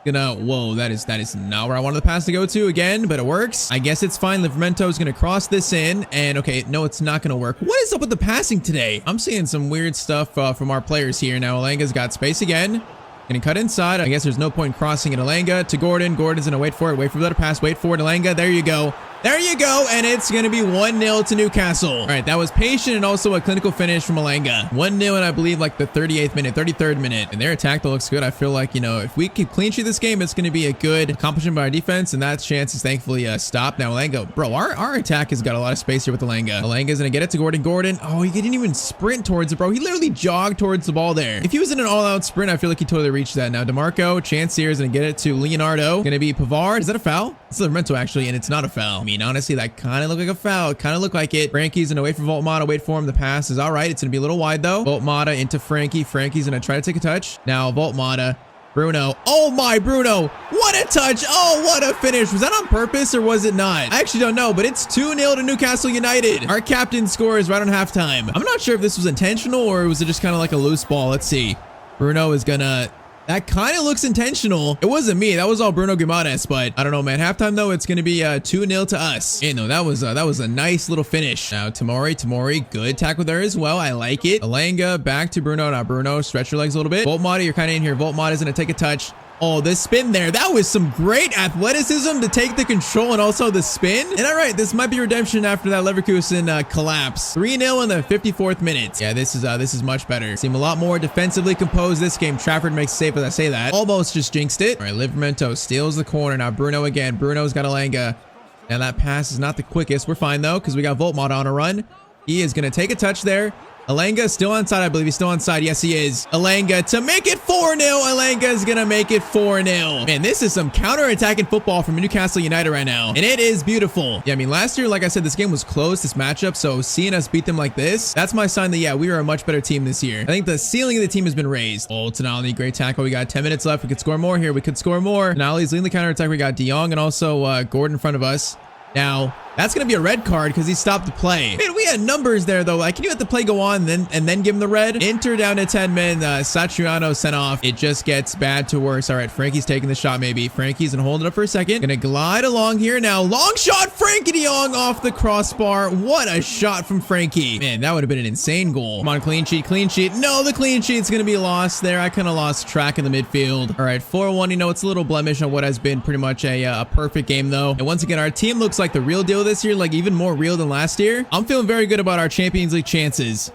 Whoa, that is not where I wanted the pass to go to again, but it works. I guess it's fine. Livramento is going to cross this in, and okay, no, it's not going to work. What is up with the passing today? I'm seeing some weird stuff from our players here. Now, Elanga's got space again. Gonna cut inside. I guess there's no point crossing it. Elanga to Gordon. Gordon's gonna wait for it. Better pass. Wait for it. Elanga. There you go. And it's going to be 1-0 to Newcastle. All right, that was patient and also a clinical finish from Elanga. 1-0 and I believe like the 38th minute, 33rd minute. And their attack that looks good. I feel like, if we keep clean sheet this game, it's going to be a good accomplishment by our defense. And that chance is thankfully stopped. Now Elanga, bro, our attack has got a lot of space here with Elanga. Elanga's going to get it to Gordon. Oh, he didn't even sprint towards it, bro. He literally jogged towards the ball there. If he was in an all-out sprint, I feel like he totally reached that. Now DeMarco, chance here is going to get it to Leonardo. Going to be Pavard. Is that a foul? It's Livramento actually, and it's not a foul. I mean, honestly, that kind of looked like a foul. Kind of looked like it. Frankie's gonna wait for Voltmata. Wait for him. The pass is all right. It's gonna be a little wide though. Voltmata into Frankie. Frankie's gonna try to take a touch. Now Voltmata. Bruno. Oh my, Bruno. What a touch. Oh, what a finish. Was that on purpose or was it not? I actually don't know, but it's 2-0 to Newcastle United. Our captain scores right on halftime. I'm not sure if this was intentional or was it just kind of like a loose ball. Let's see. Bruno is gonna... That kind of looks intentional. It wasn't me. That was all Bruno Guimaraes, but I don't know, man. Halftime, though, it's going to be 2-0 to us. And no, that was a nice little finish. Now, Tomori, good tackle there as well. I like it. Elanga, back to Bruno. Now, Bruno, stretch your legs a little bit. Voltmata, you're kind of in here. Voltmata is going to take a touch. Oh, the spin there. That was some great athleticism to take the control and also the spin. And all right, this might be redemption after that Leverkusen collapse. 3-0 in the 54th minute. Yeah, this is much better. Seem a lot more defensively composed this game. Trafford makes safe as I say that. Almost just jinxed it. All right, Livramento steals the corner. Now Bruno again. Bruno's got Elanga. Now that pass is not the quickest. We're fine though, because we got Voltmata on a run. He is going to take a touch there. Alanga still onside, I believe. He's still onside. Yes, he is. Alanga to make it 4-0. Alanga is going to make it 4-0. Man, this is some counter-attacking football from Newcastle United right now. And it is beautiful. Yeah, I mean, last year, like I said, this game was close, this matchup. So seeing us beat them like this, that's my sign that, yeah, we are a much better team this year. I think the ceiling of the team has been raised. Oh, Tonali, great tackle. We got 10 minutes left. We could score more here. We could score more. Tonali's leading the counter-attack. We got De Jong and also Gordon in front of us. Now, that's going to be a red card because he stopped the play. Man, we had numbers there, though. Like, can you let the play go on and then give him the red? Inter down to 10 men. Satriano sent off. It just gets bad to worse. All right, Frankie's taking the shot, maybe. Frankie's going to hold it up for a second. Going to glide along here now. Long shot, Frankie de Jong off the crossbar. What a shot from Frankie. Man, that would have been an insane goal. Come on, clean sheet, clean sheet. No, the clean sheet's going to be lost there. I kind of lost track in the midfield. All right, 4-1. You know, it's a little blemish on what has been pretty much a perfect game, though. And once again, our team looks like the real deal this year, like even more real than last year. I'm feeling very good about our Champions League chances.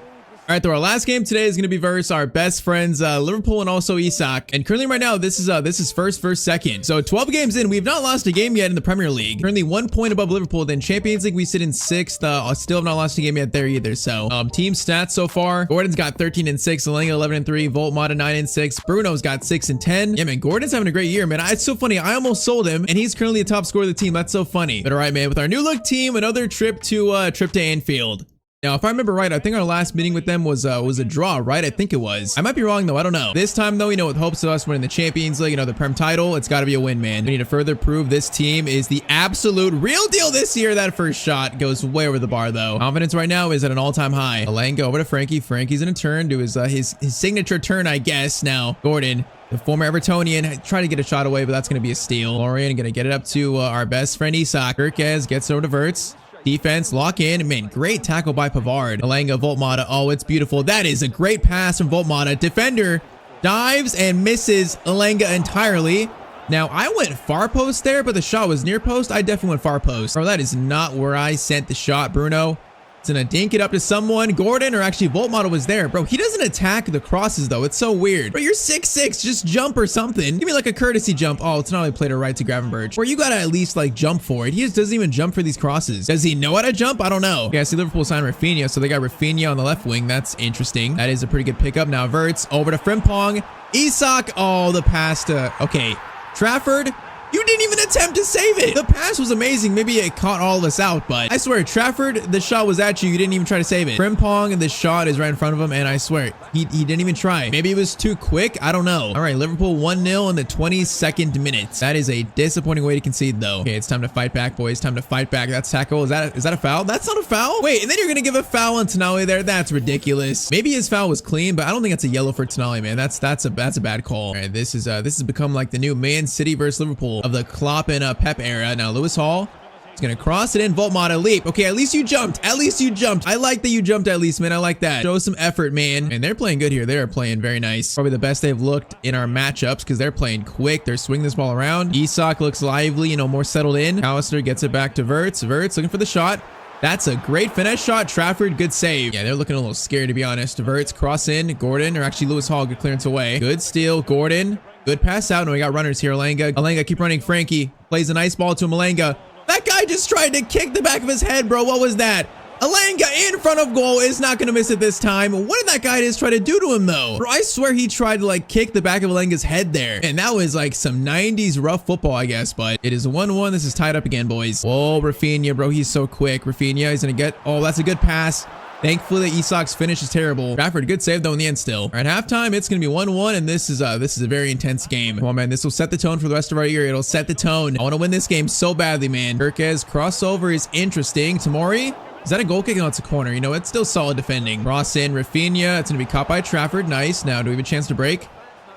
All right, though, our last game today is going to be versus our best friends, Liverpool and also Isak. And currently right now, this is first versus second. So 12 games in, we've not lost a game yet in the Premier League. Currently 1 point above Liverpool. Then Champions League, we sit in 6th. Still have not lost a game yet there either. So team stats so far, Gordon's got 13 and 6, Alanga 11 and 3, Voltmata 9 and 6, Bruno's got 6 and 10. Yeah, man, Gordon's having a great year, man. It's so funny. I almost sold him, and he's currently the top scorer of the team. That's so funny. But all right, man, with our new look team, another trip to Anfield. Now, if I remember right, I think our last meeting with them was a draw, right? I think it was. I might be wrong, though. I don't know. This time, though, you know, with hopes of us winning the Champions League, you know, the Prem title, it's got to be a win, man. We need to further prove this team is the absolute real deal this year. That first shot goes way over the bar, though. Confidence right now is at an all-time high. Alanga over to Frankie. Frankie's in a turn, do his signature turn, I guess. Now, Gordon, the former Evertonian, trying to get a shot away, but that's going to be a steal. Lorien going to get it up to our best friend, Isak. Kirkez gets over to Verts. Defense, lock in. Man, great tackle by Pavard. Alanga, Voltmata. Oh, it's beautiful. That is a great pass from Voltmata. Defender dives and misses Alanga entirely. Now, I went far post there, but the shot was near post. I definitely went far post. Bro, that is not where I sent the shot, Bruno. It's gonna dink it up to someone. Gordon, or actually Voltmata was there. Bro, he doesn't attack the crosses, though. It's so weird. Bro, you're 6'6". Just jump or something. Give me like a courtesy jump. Oh, it's not only played it right to Gravenberch. Or you gotta at least like jump for it. He just doesn't even jump for these crosses. Does he know how to jump? I don't know. Okay, I see Liverpool signed Rafinha, so they got Rafinha on the left wing. That's interesting. That is a pretty good pickup. Now Verts over to Frimpong. Isak. Oh, the pass to... Okay. Trafford. You didn't even attempt to save it. The pass was amazing. Maybe it caught all of us out, but I swear, Trafford, the shot was at you. You didn't even try to save it. Frimpong, and the shot is right in front of him, and I swear, he didn't even try. Maybe it was too quick. I don't know. All right, Liverpool 1-0 in the 22nd minute. That is a disappointing way to concede, though. Okay, it's time to fight back, boys. Time to fight back. That's tackle. Is that a foul? That's not a foul. Wait, and then you're gonna give a foul on Tonali there? That's ridiculous. Maybe his foul was clean, but I don't think it's a yellow for Tonali, man. That's a bad call. All right, this has become like the new Man City versus Liverpool of the Klopp and Pep era. Now Lewis Hall is gonna cross it in. Voltmata leap. Okay, at least you jumped. At least you jumped. I like that you jumped at least, man. I like that. Show some effort, man. And they're playing good here. They're playing very nice. Probably the best they've looked in our matchups because they're playing quick. They're swinging this ball around. Isak looks lively, you know, more settled in. Callister gets it back to Verts. Verts looking for the shot. That's a great finesse shot. Trafford, good save. Yeah, they're looking a little scared, to be honest. Verts, cross in. Gordon, or actually Lewis Hall, good clearance away. Good steal. Gordon. Good pass out. And we got runners here. Alanga, keep running. Frankie plays a nice ball to him. Alanga. That guy just tried to kick the back of his head, bro. What was that? Alanga in front of goal is not going to miss it this time. What did that guy just try to do to him, though? Bro, I swear he tried to, like, kick the back of Alanga's head there. And that was, like, some 90s rough football, I guess. But it is 1-1. This is tied up again, boys. Whoa, Rafinha, bro. He's so quick. Rafinha, he's going to get... Oh, that's a good pass. Thankfully, Isak's finish is terrible. Trafford, good save, though, in the end still. All right, halftime, it's going to be 1-1, and this is a very intense game. Come on, man. This will set the tone for the rest of our year. It'll set the tone. I want to win this game so badly, man. Kirkez, crossover is interesting. Tamori, is that a goal kick? No, it's a corner. You know, it's still solid defending. Cross in, Rafinha. It's going to be caught by Trafford. Nice. Now, do we have a chance to break?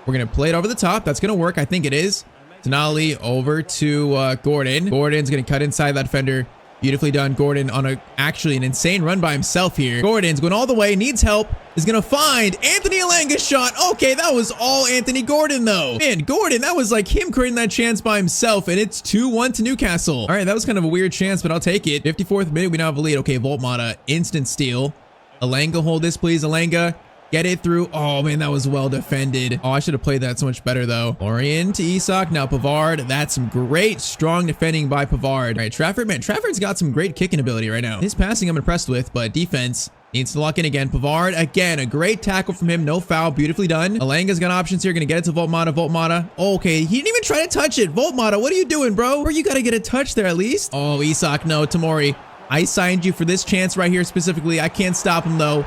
We're going to play it over the top. That's going to work. I think it is. Tonali over to Gordon. Gordon's going to cut inside that defender. Beautifully done. Gordon on actually an insane run by himself here. Gordon's going all the way, needs help, is going to find Anthony Alanga's shot. Okay, that was all Anthony Gordon, though. Man, Gordon, that was like him creating that chance by himself, and it's 2-1 to Newcastle. All right, that was kind of a weird chance, but I'll take it. 54th minute, we now have a lead. Okay, Voltmata, instant steal. Alanga, hold this, please. Alanga. Get it through. Oh, man, that was well defended. Oh, I should have played that so much better, though. Lorien to Isak. Now Pavard. That's some great, strong defending by Pavard. All right, Trafford. Man, Trafford's got some great kicking ability right now. His passing I'm impressed with, but defense Needs to lock in again. Pavard, again, a great tackle from him. No foul. Beautifully done. Alanga's got options here. Gonna get it to Voltmata. Voltmata. Okay, he didn't even try to touch it. Voltmata, what are you doing, bro? Bro, you gotta get a touch there at least. Oh, Isak, no. Tamori, I signed you for this chance right here specifically. I can't stop him, though.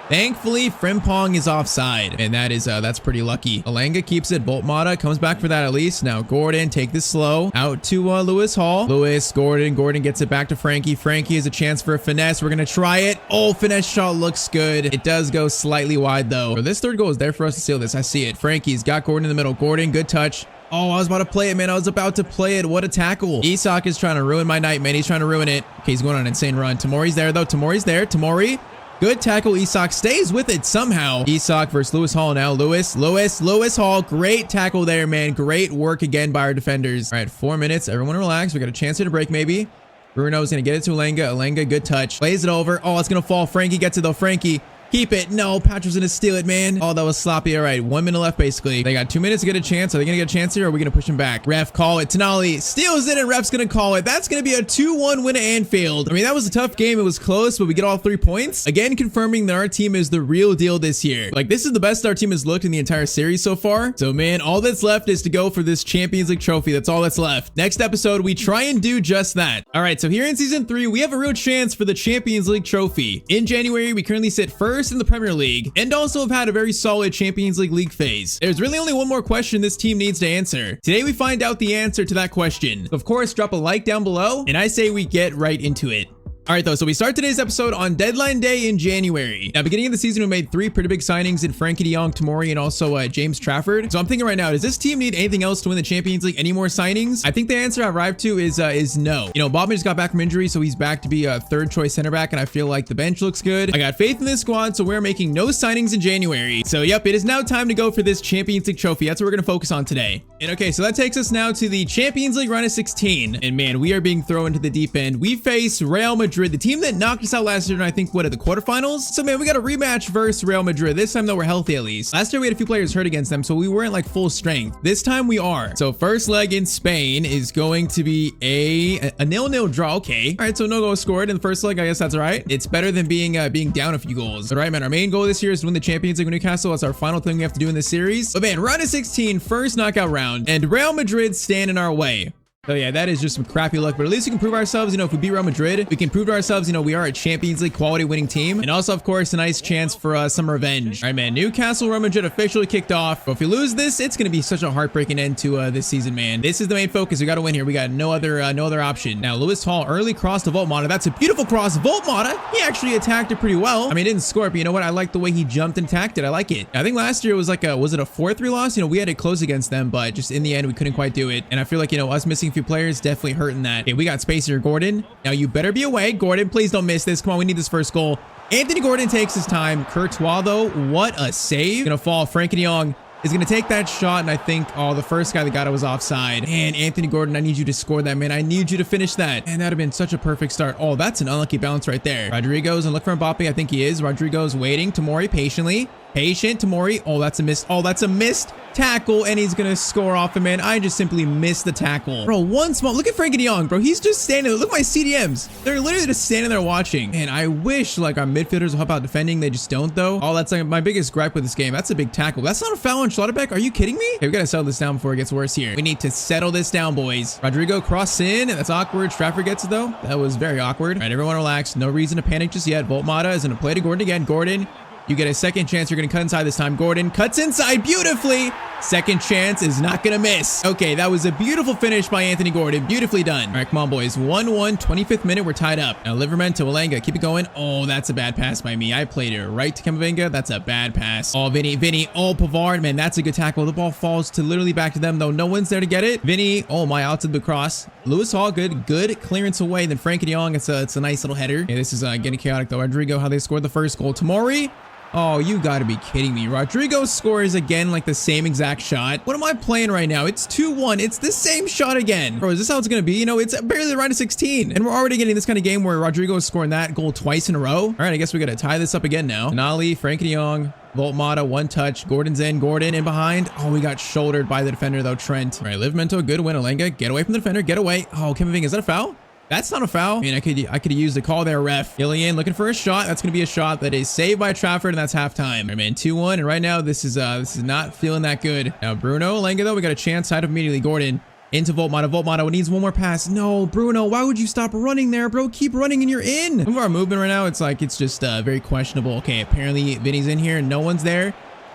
Thankfully, Frimpong is offside, and that's pretty lucky. Alanga keeps it. Voltmata comes back for that at least. Now Gordon, take this slow. Out to Lewis Hall. Lewis, Gordon. Gordon gets it back to Frankie. Frankie has a chance for a finesse. We're going to try it. Oh, finesse shot looks good. It does go slightly wide, though. This third goal is there for us to seal this. I see it. Frankie's got Gordon in the middle. Gordon, good touch. Oh, I was about to play it, man. I was about to play it. What a tackle. Isak is trying to ruin my night, man. He's trying to ruin it. Okay, he's going on an insane run. Tamori's there, though. Tamori's there. Tamori. Good tackle. Isak stays with it somehow. Isak versus Lewis Hall now. Lewis Hall. Great tackle there, man. Great work again by our defenders. All right, 4 minutes. Everyone relax. We got a chance here to break maybe. Bruno's going to get it to Alanga. Alanga, good touch. Plays it over. Oh, it's going to fall. Frankie gets it though. Frankie. Keep it. No, Patrick's gonna steal it, man. Oh, that was sloppy. All right, 1 minute left, basically. They got 2 minutes to get a chance. Are they gonna get a chance here, or are we gonna push him back? Ref, call it. Tenali steals it, and ref's gonna call it. That's gonna be a 2-1 win at Anfield. I mean, that was a tough game. It was close, but we get all 3 points. Again, confirming that our team is the real deal this year. Like, this is the best our team has looked in the entire series so far. So, man, all that's left is to go for this Champions League trophy. That's all that's left. Next episode, we try and do just that. All right, so here in Season 3, we have a real chance for the Champions League trophy. In January, we currently sit first in the Premier League, and also have had a very solid Champions League phase. There's really only one more question this team needs to answer. Today we find out the answer to that question. Of course, drop a like down below, and I say we get right into it. All right, though, so we start today's episode on deadline day in January. Now, beginning of the season, we made 3 pretty big signings in Frankie de Jong, Tamori, and also James Trafford. So I'm thinking right now, does this team need anything else to win the Champions League? Any more signings? I think the answer I arrived to is no. You know, Bobman just got back from injury, so he's back to be a third choice center back, and I feel like the bench looks good. I got faith in this squad, so we're making no signings in January. So yep, it is now time to go for this Champions League trophy. That's what we're going to focus on today. And okay, so that takes us now to the Champions League round of 16. And man, we are being thrown into the deep end. We face Real Madrid, the team that knocked us out last year, and I think, what, at the quarterfinals? So man, we got a rematch versus Real Madrid. This time though, we're healthy at least. Last year we had a few players hurt against them, so we weren't like full strength. This time we are. So first leg in Spain is going to be a 0-0 draw. Okay. All right, so no goal scored in the first leg. I guess that's all right. It's better than being down a few goals. All right, man, our main goal this year is to win the Champions League with Newcastle. That's our final thing we have to do in this series. But man, round of 16, first knockout round, and Real Madrid stand in our way. So yeah, that is just some crappy luck, but at least we can prove ourselves. You know, if we beat Real Madrid, we can prove to ourselves, you know, we are a Champions League quality winning team. And also, of course, a nice chance for some revenge. All right, man, Newcastle Real Madrid officially kicked off. But if we lose this, it's going to be such a heartbreaking end to this season, man. This is the main focus. We got to win here. We got no other option. Now, Lewis Hall, early cross to Voltmata. That's a beautiful cross. Voltmata, he actually attacked it pretty well. I mean, it didn't score, but you know what? I like the way he jumped and attacked it. I like it. I think last year it was like was it a 4-3 loss? You know, we had it close against them, but just in the end, we couldn't quite do it. And I feel like, you know, us missing a few players definitely hurting that. Okay, we got space here, Gordon. Now you better be away. Gordon, please don't miss this. Come on, we need this first goal. Anthony Gordon takes his time. Courtois, though, what a save. Gonna fall. Frankie de Jong is gonna take that shot, and I think, oh, the first guy that got it was offside. And Anthony Gordon, I need you to score that, man. I need you to finish that. And that'd have been such a perfect start. Oh, that's an unlucky bounce right there. Rodrigo's and look for Mbappe. I think he is. Rodrigo's waiting. Tamori patiently. Patient, Tamori. Oh, that's a miss. Oh, that's a missed tackle, and he's gonna score off it, man. I just simply missed the tackle. Bro, one small, look at Frankie de Jong, bro. He's just standing there. Look at my CDMs. They're literally just standing there watching. And I wish like our midfielders will help out defending. They just don't though. Oh, that's like my biggest gripe with this game. That's a big tackle. That's not a foul on Schlotterbeck. Are you kidding me? Okay, we gotta settle this down before it gets worse here. We need to settle this down, boys. Rodrigo cross in, and that's awkward. Trafford gets it though. That was very awkward. All right, everyone relax. No reason to panic just yet. Voltmata is gonna play to Gordon again. Gordon, you get a second chance. You're going to cut inside this time. Gordon cuts inside beautifully. Second chance is not going to miss. Okay, that was a beautiful finish by Anthony Gordon. Beautifully done. All right, come on, boys. 1-1, 25th minute. We're tied up. Now, Liverman to Alanga. Keep it going. Oh, that's a bad pass by me. I played it right to Camavinga. That's a bad pass. Oh, Vinny. Oh, Pavard. Man, that's a good tackle. The ball falls to literally back to them, though. No one's there to get it. Vinny. Oh, my, out to the cross. Lewis Hall, good clearance away. Then Frankie de Jong. It's a nice little header. Okay, this is getting chaotic, though. Rodrigo, how they scored the first goal. Tamori. Oh, you gotta be kidding me. Rodrigo scores again like the same exact shot. What am I playing right now? It's 2-1. It's the same shot again. Bro, is this how it's gonna be? You know, it's barely the round of 16. And we're already getting this kind of game where Rodrigo is scoring that goal twice in a row. All right, I guess we gotta tie this up again now. Nali, Frankie de Jong, Voltmata, one touch. Gordon's in. Gordon in behind. Oh, we got shouldered by the defender though, Trent. All right, Livramento, good win. Alanga, get away from the defender. Get away. Oh, Camavinga, is that a foul? That's not a foul. I mean, I could have used a call there, ref. Gillian looking for a shot. That's going to be a shot that is saved by Trafford, and that's halftime. All right, man, 2-1, and right now this is not feeling that good. Now Bruno Alenga, though, we got a chance side up immediately. Gordon into Voltmata. Voltmata needs one more pass. No, Bruno, why would you stop running there, bro? Keep running and you're in. Some of our movement right now, it's just very questionable. Okay, apparently Vinny's in here and no one's there.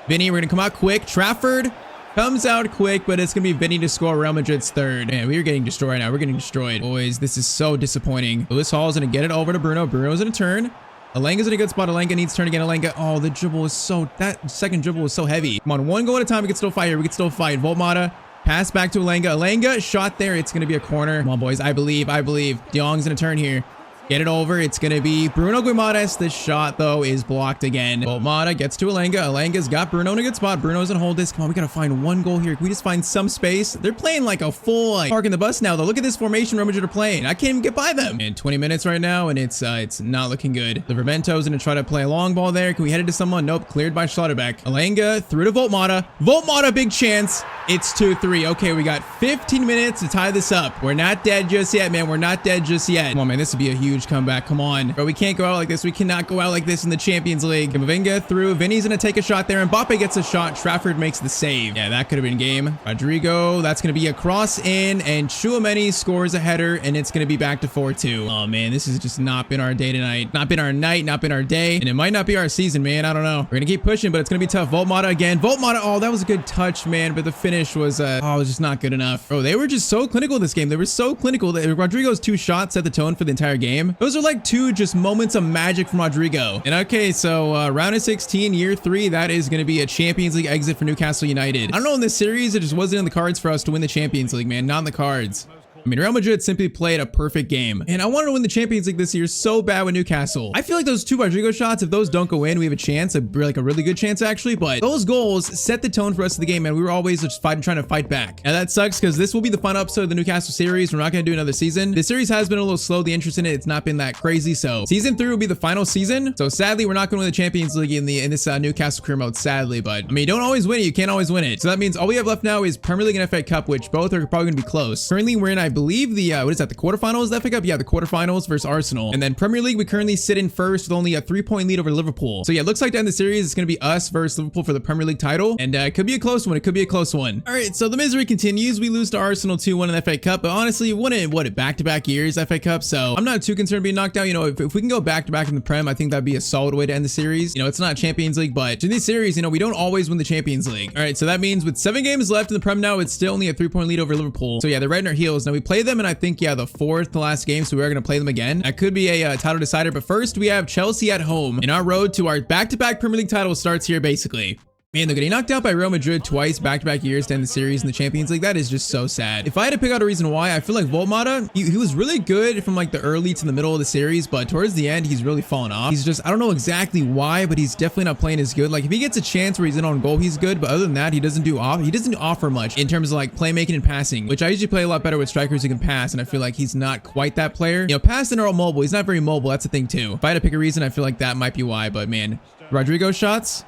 Vinny, we're gonna come out quick. Trafford comes out quick, but it's gonna be Vinny to score Real Madrid's third. Man, we are getting destroyed right now. We're getting destroyed. Boys, this is so disappointing. Lewis Hall is gonna get it over to Bruno. Bruno's in a turn. Alenga's in a good spot. Alenga needs to turn again. Alenga. Oh, the dribble is so, that second dribble was so heavy. Come on, one goal at a time. We can still fight here. We can still fight. Voltmata. Pass back to Alenga. Alenga, shot there. It's going to be a corner. Come on, boys. I believe. De Jong's going to turn here. Get it over. It's going to be Bruno Guimaraes. The shot, though, is blocked again. Voltmata gets to Alenga. Alenga's got Bruno in a good spot. Bruno's going to hold this. Come on, we got to find one goal here. Can we just find some space? They're playing like a full parking the bus now, though. Look at this formation Real Madrid are playing. I can't even get by them. And 20 minutes right now, and it's not looking good. Livermento's going to try to play a long ball there. Can we head it to someone? Nope. Cleared by Schlotterbeck. Alenga through to Voltmata. Voltmata, big chance. It's 2-3. Okay, we got 15 minutes to tie this up. We're not dead just yet, man. We're not dead just yet. Come on, man. This would be a huge comeback. Come on. Bro, we can't go out like this. We cannot go out like this in the Champions League. Camavinga through. Vinny's going to take a shot there. Mbappe gets a shot. Trafford makes the save. Yeah, that could have been game. Rodrigo, that's going to be a cross in, and Chouameni scores a header, and it's going to be back to 4-2. Oh, man, this has just not been our day tonight. Not been our night, not been our day, and it might not be our season, man. I don't know. We're going to keep pushing, but it's going to be tough. Voltmata again. Voltmata, oh, that was a good touch, man, but the finish was, it was just not good enough. Bro, they were just so clinical this game. They were so clinical that Rodrigo's 2 shots set the tone for the entire game. Those are like 2 just moments of magic from Rodrigo. And okay, so round of 16, year 3, that is going to be a Champions League exit for Newcastle United. I don't know, in this series, it just wasn't in the cards for us to win the Champions League, man. Not in the cards. I mean, Real Madrid simply played a perfect game. And I wanted to win the Champions League this year so bad with Newcastle. I feel like those 2 Rodrigo shots, if those don't go in, we have a chance, a really good chance actually. But those goals set the tone for us of the game, man. We were always just trying to fight back. And that sucks because this will be the final episode of the Newcastle series. We're not going to do another season. The series has been a little slow. The interest in it, it's not been that crazy. So season 3 will be the final season. So sadly, we're not going to win the Champions League in this Newcastle Career Mode, sadly. But I mean, you don't always win it. You can't always win it. So that means all we have left now is Premier League and FA Cup, which both are probably going to be close. Currently, we're in, I believe, the what is that, the quarterfinals of the FA Cup? Yeah, the quarterfinals versus Arsenal. And then Premier League, we currently sit in first with only a 3-point lead over Liverpool. So yeah, it looks like to end the series, it's going to be us versus Liverpool for the Premier League title. And it could be a close one. It could be a close one. All right, so the misery continues. We lose to Arsenal 2-1 in the FA Cup, but honestly, won it back-to-back years FA Cup. So I'm not too concerned being knocked out. You know, if we can go back-to-back in the Prem, I think that'd be a solid way to end the series. You know, it's not Champions League, but in this series, you know, we don't always win the Champions League. All right, so that means with 7 games left in the Prem now, it's still only a 3-point lead over Liverpool. So yeah, they're right in our heels. Now we play them, and I think, yeah, the 4th to last game, so we are going to play them again. That could be a title decider, but first we have Chelsea at home, and our road to our back-to-back Premier League title starts here basically. Man, they're getting knocked out by Real Madrid twice back-to-back years to end the series in the Champions League. That is just so sad. If I had to pick out a reason why, I feel like Voltmata, he was really good from like the early to the middle of the series, but towards the end, he's really fallen off. He's just, I don't know exactly why, but he's definitely not playing as good. Like if he gets a chance where he's in on goal, he's good, but other than that, he doesn't offer much in terms of like playmaking and passing, which I usually play a lot better with strikers who can pass, and I feel like he's not quite that player. You know, passing are all mobile. He's not very mobile. That's the thing too. If I had to pick a reason, I feel like that might be why, but man, Rodrigo shots.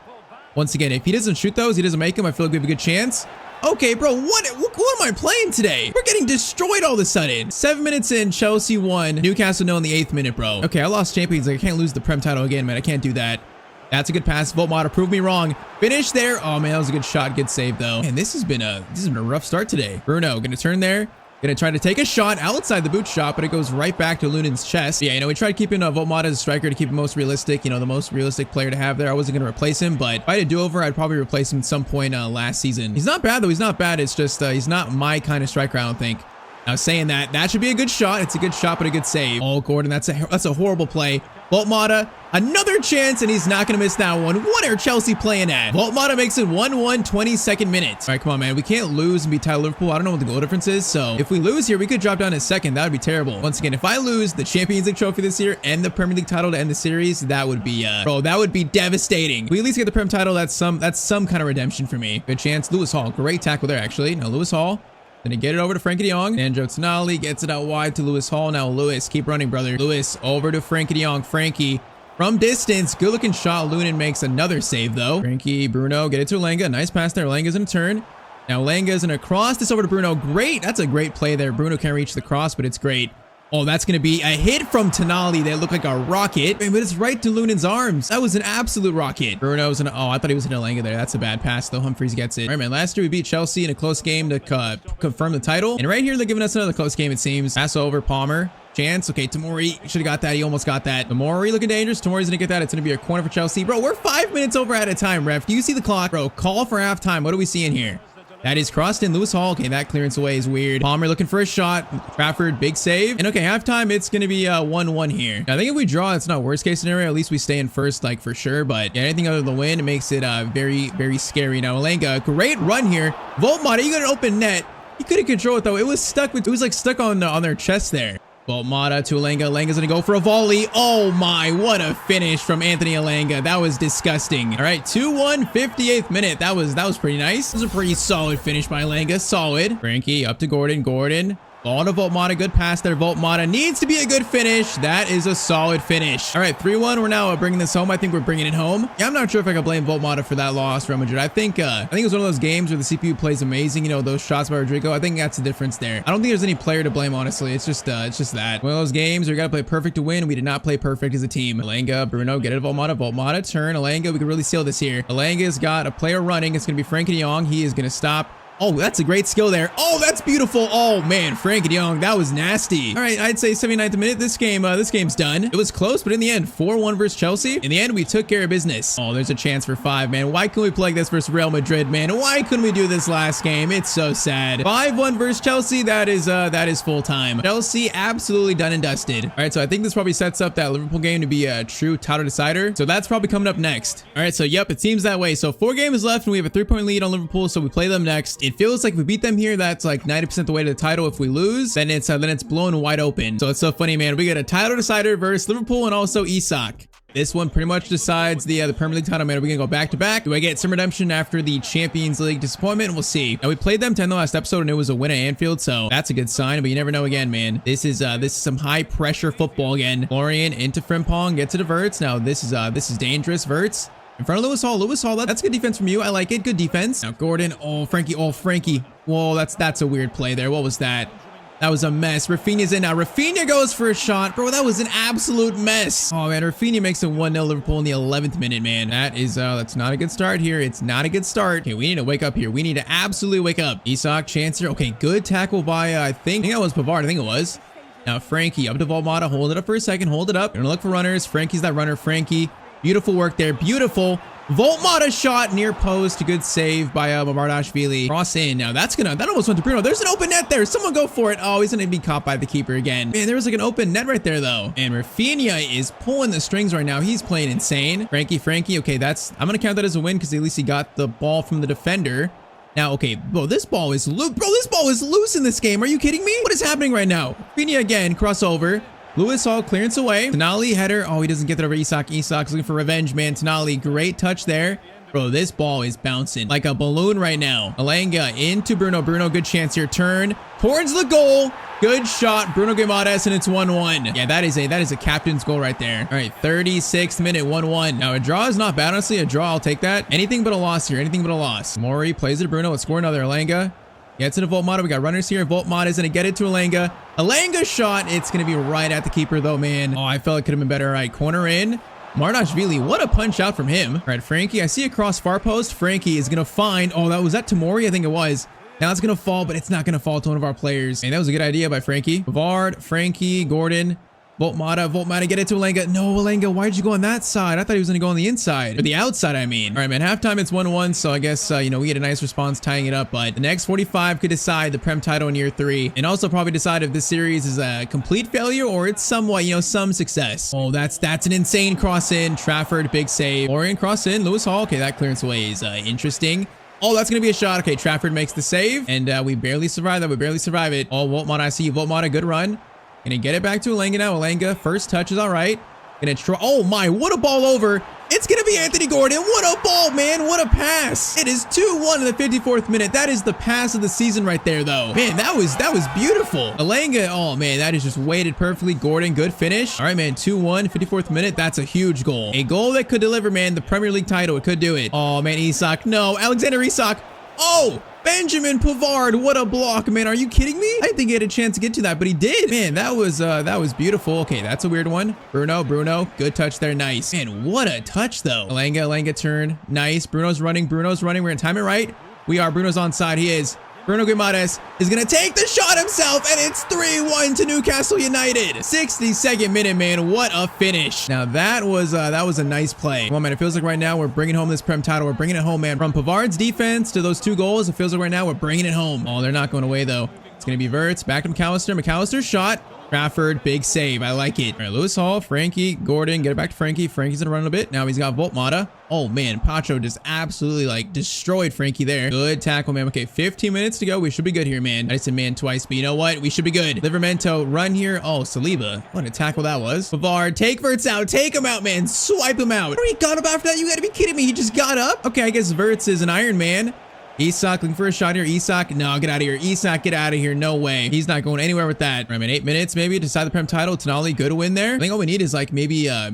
Once again, if he doesn't shoot those, he doesn't make them, I feel like we have a good chance. Okay, bro, what am I playing today? We're getting destroyed all of a sudden. 7 minutes in, Chelsea won. Newcastle no in the 8th minute, bro. Okay, I lost Champions League. I can't lose the Prem title again, man. I can't do that. That's a good pass. Voltmata, prove me wrong. Finish there. Oh, man, that was a good shot. Good save, though. Man, this has been a rough start today. Bruno, gonna turn there. Gonna try to take a shot outside the boot shot, but it goes right back to Lunen's chest. Yeah, you know, we tried keeping Voltmata as a striker to keep him most realistic, you know, the most realistic player to have there. I wasn't gonna replace him, but if I had a do-over, I'd probably replace him at some point last season. He's not bad, though. He's not bad. It's just he's not my kind of striker, I don't think. Now, saying that should be a good shot. It's a good shot, but a good save. Oh, Gordon, that's a horrible play. Voltmata, another chance, and he's not going to miss that one. What are Chelsea playing at? Voltmata makes it 1-1, 22nd minute. All right, come on, man. We can't lose and be tied to Liverpool. I don't know what the goal difference is, so if we lose here, we could drop down to second. That would be terrible. Once again, if I lose the Champions League trophy this year and the Premier League title to end the series, that would be, bro, that would be devastating. We at least get the Prem title. That's some kind of redemption for me. Good chance. Lewis Hall, great tackle there, actually. Now, Lewis Hall. Gonna get it over to Frankie de Jong. Andro Tonali gets it out wide to Lewis Hall. Now Lewis, keep running, brother. Lewis over to Frankie de Jong. Frankie from distance. Good looking shot. Lunin makes another save though. Frankie, Bruno, get it to Alenga. Nice pass there. Alenga's in a turn. Now Alenga's gonna cross this over to Bruno. Great. That's a great play there. Bruno can't reach the cross, but it's great. Oh, that's going to be a hit from Tonali that looked like a rocket. Man, but it's right to Lunen's arms. That was an absolute rocket. Bruno's oh, I thought he was in Elanga there. That's a bad pass, though. Humphries gets it. All right, man. Last year, we beat Chelsea in a close game to confirm the title. And right here, they're giving us another close game, it seems. Pass over, Palmer. Chance. Okay, Tomori should have got that. He almost got that. Tomori looking dangerous. Tomori's going to get that. It's going to be a corner for Chelsea. Bro, we're 5 minutes over at a time, ref. Do you see the clock? Bro, call for halftime. What are we seeing here? That is crossed in. Lewis Hall. Okay, that clearance away is weird. Palmer looking for a shot. Trafford, big save. And okay, halftime, it's going to be 1-1 here. Now, I think if we draw, it's not worst case scenario. At least we stay in first, like, for sure. But yeah, anything other than the win, it makes it very, very scary. Now, Elanga, great run here. Voltmata, you got an open net. He couldn't control it, though. It was stuck like stuck on their chest there. Voltmata to Elanga. Elanga's going to go for a volley. Oh, my. What a finish from Anthony Elanga. That was disgusting. All right, 2-1, 58th minute. That was pretty nice. This was a pretty solid finish by Elanga. Solid. Frankie up to Gordon. Gordon. Ball to Voltmata. Good pass there. Voltmata needs to be a good finish. That is a solid finish. All right, 3-1. We're now bringing this home. I think we're bringing it home. Yeah, I'm not sure if I can blame Voltmata for that loss, Real Madrid. I think it was one of those games where the CPU plays amazing. You know, those shots by Rodrigo. I think that's the difference there. I don't think there's any player to blame, honestly. It's just that. One of those games where you got to play perfect to win. We did not play perfect as a team. Elanga, Bruno, get it to Voltmata. Voltmata, turn. Elanga, we can really seal this here. Elanga's got a player running. It's going to be Frankie de Jong. He is going to stop. Oh, that's a great skill there. Oh, that's beautiful. Oh, man, Frankie de Jong, that was nasty. All right, I'd say 79th minute. This game's done. It was close, but in the end, 4-1 versus Chelsea. In the end, we took care of business. Oh, there's a chance for 5, man. Why couldn't we play like this versus Real Madrid, man? Why couldn't we do this last game? It's so sad. 5-1 versus Chelsea. That is full time. Chelsea absolutely done and dusted. All right, so I think this probably sets up that Liverpool game to be a true title decider. So that's probably coming up next. All right, so yep, it seems that way. So 4 games left, and we have a 3-point lead on Liverpool. So we play them next. It feels like if we beat them here, that's like 90% the way to the title. If we lose, then it's blown wide open. So it's so funny, man. We get a title decider versus Liverpool and also Isak. This one pretty much decides the Premier League title, man. Are we gonna go back to back? Do I get some redemption after the Champions League disappointment? We'll see. Now we played them 10 the last episode, and it was a win at Anfield, so that's a good sign. But you never know again, man. This is some high pressure football again. Florian into Frimpong, gets it to Verts. Now this is dangerous. Verts in front of Lewis Hall. Lewis Hall, that's good defense from you. I like it. Good defense. Now Gordon. Oh, Frankie. Oh, Frankie. Whoa, that's a weird play there. What was that? That was a mess. Rafinha's in now. Rafinha goes for a shot. Bro, that was an absolute mess. Oh, man. Rafinha makes a 1-0 Liverpool in the 11th minute, man. That's not a good start here. It's not a good start. Okay, we need to wake up here. We need to absolutely wake up. Isak, chance here. Okay, good tackle by, I think that was Pavard. I think it was. Now, Frankie up to Voltmata. Hold it up for a second. Hold it up. We're going to look for runners. Frankie's that runner. Frankie. Beautiful work there. Beautiful. Voltmata shot near post. Good save by Mamardashvili. Cross in. Now that almost went to Bruno. There's an open net there. Someone go for it. Oh, he's going to be caught by the keeper again. Man, there was like an open net right there though. And Rafinha is pulling the strings right now. He's playing insane. Frankie. Okay, I'm going to count that as a win because at least he got the ball from the defender. Now, okay, bro, this ball is loose. Bro, this ball is loose in this game. Are you kidding me? What is happening right now? Rafinha again, crossover. Lewis Hall, clearance away. Tonali, header. Oh, he doesn't get that over Isak. Isak's looking for revenge, man. Tonali, great touch there. Bro, this ball is bouncing like a balloon right now. Elanga into Bruno. Bruno, good chance here. Turn towards the goal. Good shot. Bruno Guimaraes, and it's 1-1. Yeah, that is a captain's goal right there. All right, 36th minute, 1-1. Now, a draw is not bad, honestly. A draw, I'll take that. Anything but a loss here. Anything but a loss. Mori plays it to Bruno. Let's score another. Elanga. Gets it to Voltmata. We got runners here. Voltmata is going to get it to Elanga. Elanga shot. It's going to be right at the keeper, though, man. Oh, I felt it could have been better. All right, corner in. Mardashvili, what a punch out from him. All right, Frankie, I see a cross far post. Frankie is going to find, was that Tomori? I think it was. Now it's going to fall, but it's not going to fall to one of our players. And that was a good idea by Frankie. Pavard, Frankie, Gordon, Voltmata, get it to Elanga. No, Elanga, why did you go on that side? I thought he was going to go on the inside. Or the outside, I mean. All right, man, halftime, it's 1-1, so I guess, we get a nice response tying it up, but the next 45 could decide the Prem title in year 3, and also probably decide if this series is a complete failure or it's somewhat, some success. Oh, that's an insane cross in. Trafford, big save. Orient cross in. Lewis Hall. Okay, that clearance away is interesting. Oh, that's going to be a shot. Okay, Trafford makes the save, and we barely survive that. We barely survive it. Oh, Voltmata, I see you. Voltmata, good run. Gonna get it back to Elanga now. Elanga, first touch is all right. Gonna try. Oh my, what a ball over. It's gonna be Anthony Gordon. What a ball, man. What a pass. It is 2-1 in the 54th minute. That is the pass of the season right there, though. Man, that was beautiful. Elanga, oh man, that is just weighted perfectly. Gordon, good finish. All right, man, 2-1, 54th minute. That's a huge goal. A goal that could deliver, man, the Premier League title. It could do it. Oh man, Isak. No, Alexander Isak. Oh, Benjamin Pavard, what a block, man. Are you kidding me? I didn't think he had a chance to get to that, but he did. Man, that was beautiful. Okay, that's a weird one. Bruno, good touch there. Nice. Man, what a touch, though. Elanga turn. Nice. Bruno's running. We're gonna time it right. We are. Bruno's onside. He is. Bruno Guimaraes is going to take the shot himself, and it's 3-1 to Newcastle United. 62nd minute, man. What a finish. Now, that was a nice play. Come on, man. It feels like right now we're bringing home this Prem title. We're bringing it home, man. From Pavard's defense to those 2 goals, it feels like right now we're bringing it home. Oh, they're not going away, though. It's going to be Wirtz. Back to McAllister. McAllister's shot. Trafford, big save. I like it. All right, Lewis Hall, Frankie, Gordon, get it back to Frankie. Frankie's gonna run a bit. Now he's got Voltmata. Oh man, Pacho just absolutely like destroyed Frankie there. Good tackle, man. Okay, 15 minutes to go. We should be good here, man. I said man twice, but you know what? We should be good. Livermento, run here. Oh, Saliba. What a tackle that was. Pavard, take Wirtz out. Take him out, man. Swipe him out. He got up after that. You gotta be kidding me. He just got up. Okay, I guess Wirtz is an Iron Man. Isak looking for a shot here. Isak, no, get out of here. Isak, get out of here. No way. He's not going anywhere with that. All right, man, 8 minutes maybe to decide the Prem title. Tonali, good win there. I think all we need is like maybe a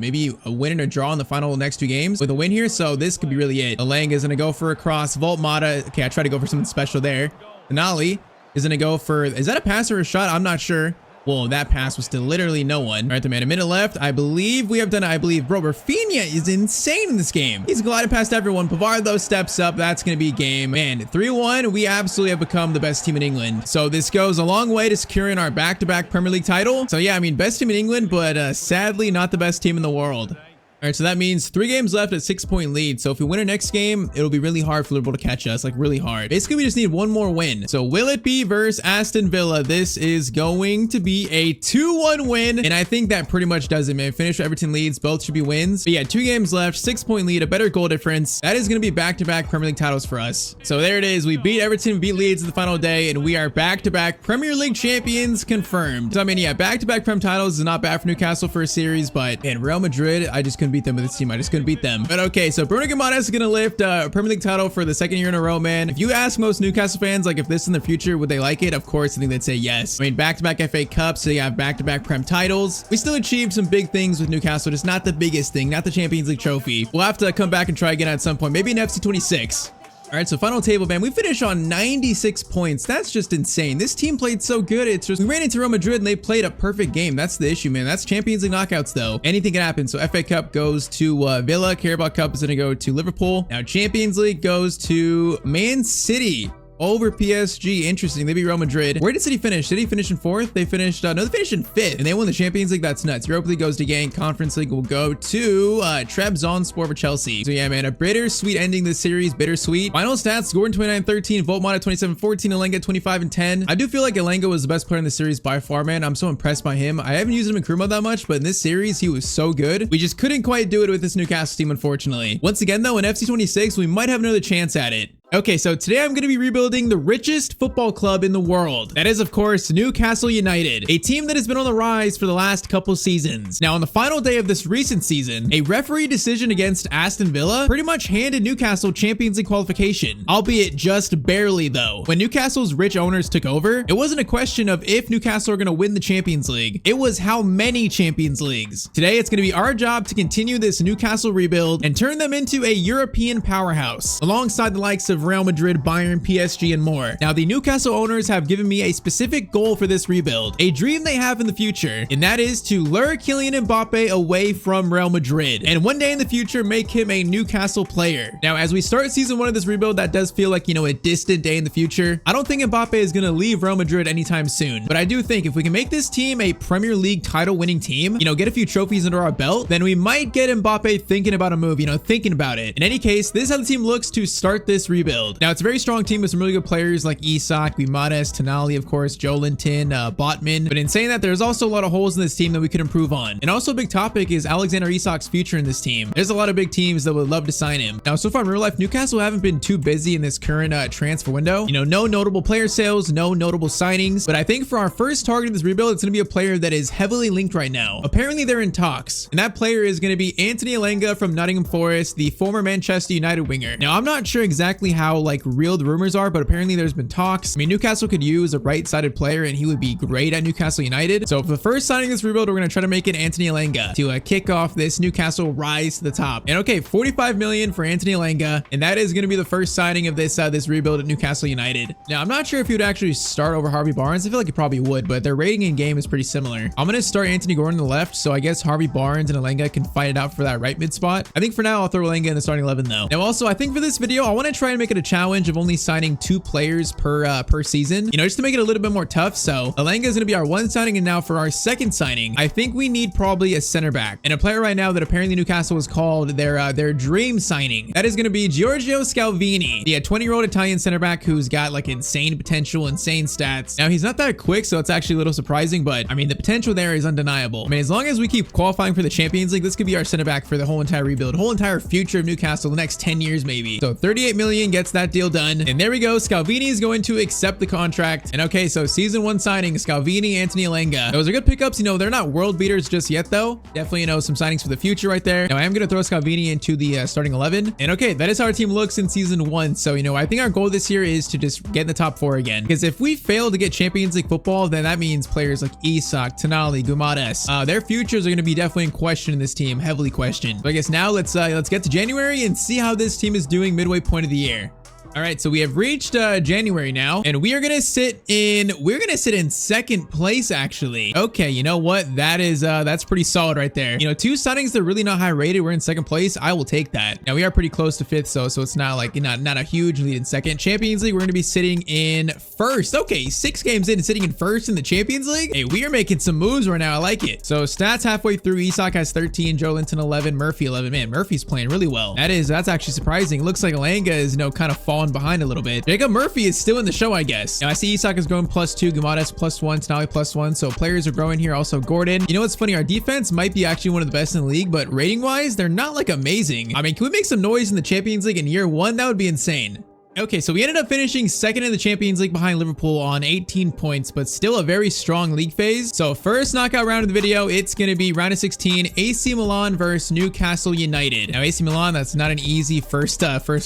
win and a draw in the final next 2 games with a win here. So this could be really it. Elanga is going to go for a cross. Voltmata. Okay, I tried to go for something special there. Tonali is going to go for, is that a pass or a shot? I'm not sure. Whoa, that pass was to literally no one. All right, man, a minute left. I believe we have done it. Bro, Rafinha is insane in this game. He's gliding past everyone. Pavard, though, steps up. That's going to be a game. Man, 3-1, we absolutely have become the best team in England. So this goes a long way to securing our back-to-back Premier League title. So yeah, I mean, best team in England, but sadly not the best team in the world. All right, so that means 3 games left at 6-point lead. So if we win our next game, it'll be really hard for Liverpool to catch us, like really hard. Basically, we just need 1 more win. So will it be versus Aston Villa? This is going to be a 2-1 win. And I think that pretty much does it, man. Finish Everton leads. Both should be wins. But yeah, 2 games left, 6-point lead, a better goal difference. That is going to be back-to-back Premier League titles for us. So there it is. We beat Everton, we beat Leeds in the final day, and we are back-to-back Premier League champions confirmed. So I mean, yeah, back-to-back Prem titles is not bad for Newcastle for a series, but man, Real Madrid, I just couldn't beat them with this team. I just couldn't beat them. But okay, so Bruno Guimaraes is going to lift a Premier League title for the 2nd year in a row, man. If you ask most Newcastle fans, like if this in the future, would they like it? Of course, I think they'd say yes. I mean, back-to-back FA Cups, so you have back-to-back Prem titles. We still achieved some big things with Newcastle, just not the biggest thing, not the Champions League trophy. We'll have to come back and try again at some point, maybe in FC 26. All right, so final table, man. We finished on 96 points. That's just insane. This team played so good. It's just we ran into Real Madrid and they played a perfect game. That's the issue, man. That's Champions League knockouts, though. Anything can happen. So FA Cup goes to Villa. Carabao Cup is going to go to Liverpool. Now Champions League goes to Man City over PSG. Interesting. They beat Real Madrid. Where did City finish? Did he finish in 4th? They finished, no, they finished in 5th, and they won the Champions League. That's nuts. Europa League goes to Genk. Conference League will go to Trabzonspor for Chelsea. So yeah, man, a bittersweet ending this series. Bittersweet. Final stats: Gordon 29-13, Voltmata 27-14, Elanga 25-10. I do feel like Elanga was the best player in the series by far, man. I'm so impressed by him. I haven't used him in career mode that much, but in this series, he was so good. We just couldn't quite do it with this Newcastle team, unfortunately. Once again, though, in FC 26, we might have another chance at it. Okay, so today I'm going to be rebuilding the richest football club in the world. That is, of course, Newcastle United, a team that has been on the rise for the last couple seasons. Now, on the final day of this recent season, a referee decision against Aston Villa pretty much handed Newcastle Champions League qualification, albeit just barely, though. When Newcastle's rich owners took over, it wasn't a question of if Newcastle are going to win the Champions League. It was how many Champions Leagues. Today, it's going to be our job to continue this Newcastle rebuild and turn them into a European powerhouse, alongside the likes of Real Madrid, Bayern, PSG, and more. Now, the Newcastle owners have given me a specific goal for this rebuild, a dream they have in the future, and that is to lure Kylian Mbappe away from Real Madrid, and one day in the future, make him a Newcastle player. Now, as we start season 1 of this rebuild, that does feel like, you know, a distant day in the future. I don't think Mbappe is going to leave Real Madrid anytime soon, but I do think if we can make this team a Premier League title winning team, you know, get a few trophies under our belt, then we might get Mbappe thinking about a move, you know, thinking about it. In any case, this is how the team looks to start this rebuild. Now, it's a very strong team with some really good players like Isak, Guimaraes, Tonali, of course, Joelinton, Botman. But in saying that, there's also a lot of holes in this team that we could improve on. And also a big topic is Alexander Isak's future in this team. There's a lot of big teams that would love to sign him. Now, so far in real life, Newcastle haven't been too busy in this current transfer window. You know, no notable player sales, no notable signings. But I think for our first target of this rebuild, it's going to be a player that is heavily linked right now. Apparently, they're in talks. And that player is going to be Anthony Elanga from Nottingham Forest, the former Manchester United winger. Now, I'm not sure exactly how like real the rumors are, but apparently there's been talks. I mean, Newcastle could use a right-sided player and he would be great at Newcastle United. So for the first signing of this rebuild, we're going to try to make it Anthony Elanga to kick off this Newcastle rise to the top. And okay, 45 million for Anthony Elanga, and that is going to be the first signing of this this rebuild at Newcastle United. Now, I'm not sure if he would actually start over Harvey Barnes. I feel like he probably would, but their rating in game is pretty similar. I'm going to start Anthony Gordon on the left, so I guess Harvey Barnes and Elanga can fight it out for that right mid spot. I think for now, I'll throw Elanga in the starting 11 though. Now, also, I think for this video, I want to try and make it a challenge of only signing 2 players per season, you know, just to make it a little bit more tough. So Elanga is going to be our 1 signing, and now for our 2nd signing, I think we need probably a center back and a player right now that apparently Newcastle has called their dream signing. That is going to be Giorgio Scalvini, the 20-year-old Italian center back who's got like insane potential, insane stats. Now, he's not that quick, so it's actually a little surprising, but I mean, the potential there is undeniable. I mean, as long as we keep qualifying for the Champions League, this could be our center back for the whole entire rebuild, whole entire future of Newcastle, the next 10 years maybe. So 38 million gets that deal done. And there we go. Scalvini is going to accept the contract. And okay, so season 1 signing, Scalvini, Anthony Elanga. Those are good pickups. You know, they're not world beaters just yet though. Definitely, you know, some signings for the future right there. Now I am going to throw Scalvini into the starting 11. And okay, that is how our team looks in season 1. So, you know, I think our goal this year is to just get in the top 4 again. Because if we fail to get Champions League football, then that means players like Isak, Tonali, Gumares, their futures are going to be definitely in question in this team, heavily questioned. So I guess now let's get to January and see how this team is doing midway point of the year. All right, so we have reached January now, and we're gonna sit in 2nd place actually. Okay, you know what? That's pretty solid right there. You know, 2 signings that are really not high rated. We're in 2nd place. I will take that. Now we are pretty close to 5th, so it's not like not a huge lead in 2nd. Champions League, we're gonna be sitting in 1st. Okay, 6 games in and sitting in 1st in the Champions League. Hey, we are making some moves right now. I like it. So stats halfway through, Isak has 13, Joe Linton 11, Murphy 11. Man, Murphy's playing really well. That's actually surprising. Looks like Elanga is, you know, kind of falling behind a little bit. Jacob Murphy is still in the show, I guess. Now I see Isak is going +2, Gumares +1, Tonali +1. So players are growing here. Also Gordon. You know what's funny? Our defense might be actually one of the best in the league, but rating wise, they're not like amazing. I mean, can we make some noise in the Champions League in year 1? That would be insane. Okay, so we ended up finishing 2nd in the Champions League behind Liverpool on 18 points, but still a very strong league phase. So first knockout round of the video, it's going to be round of 16, AC Milan versus Newcastle United. Now AC Milan, that's not an easy first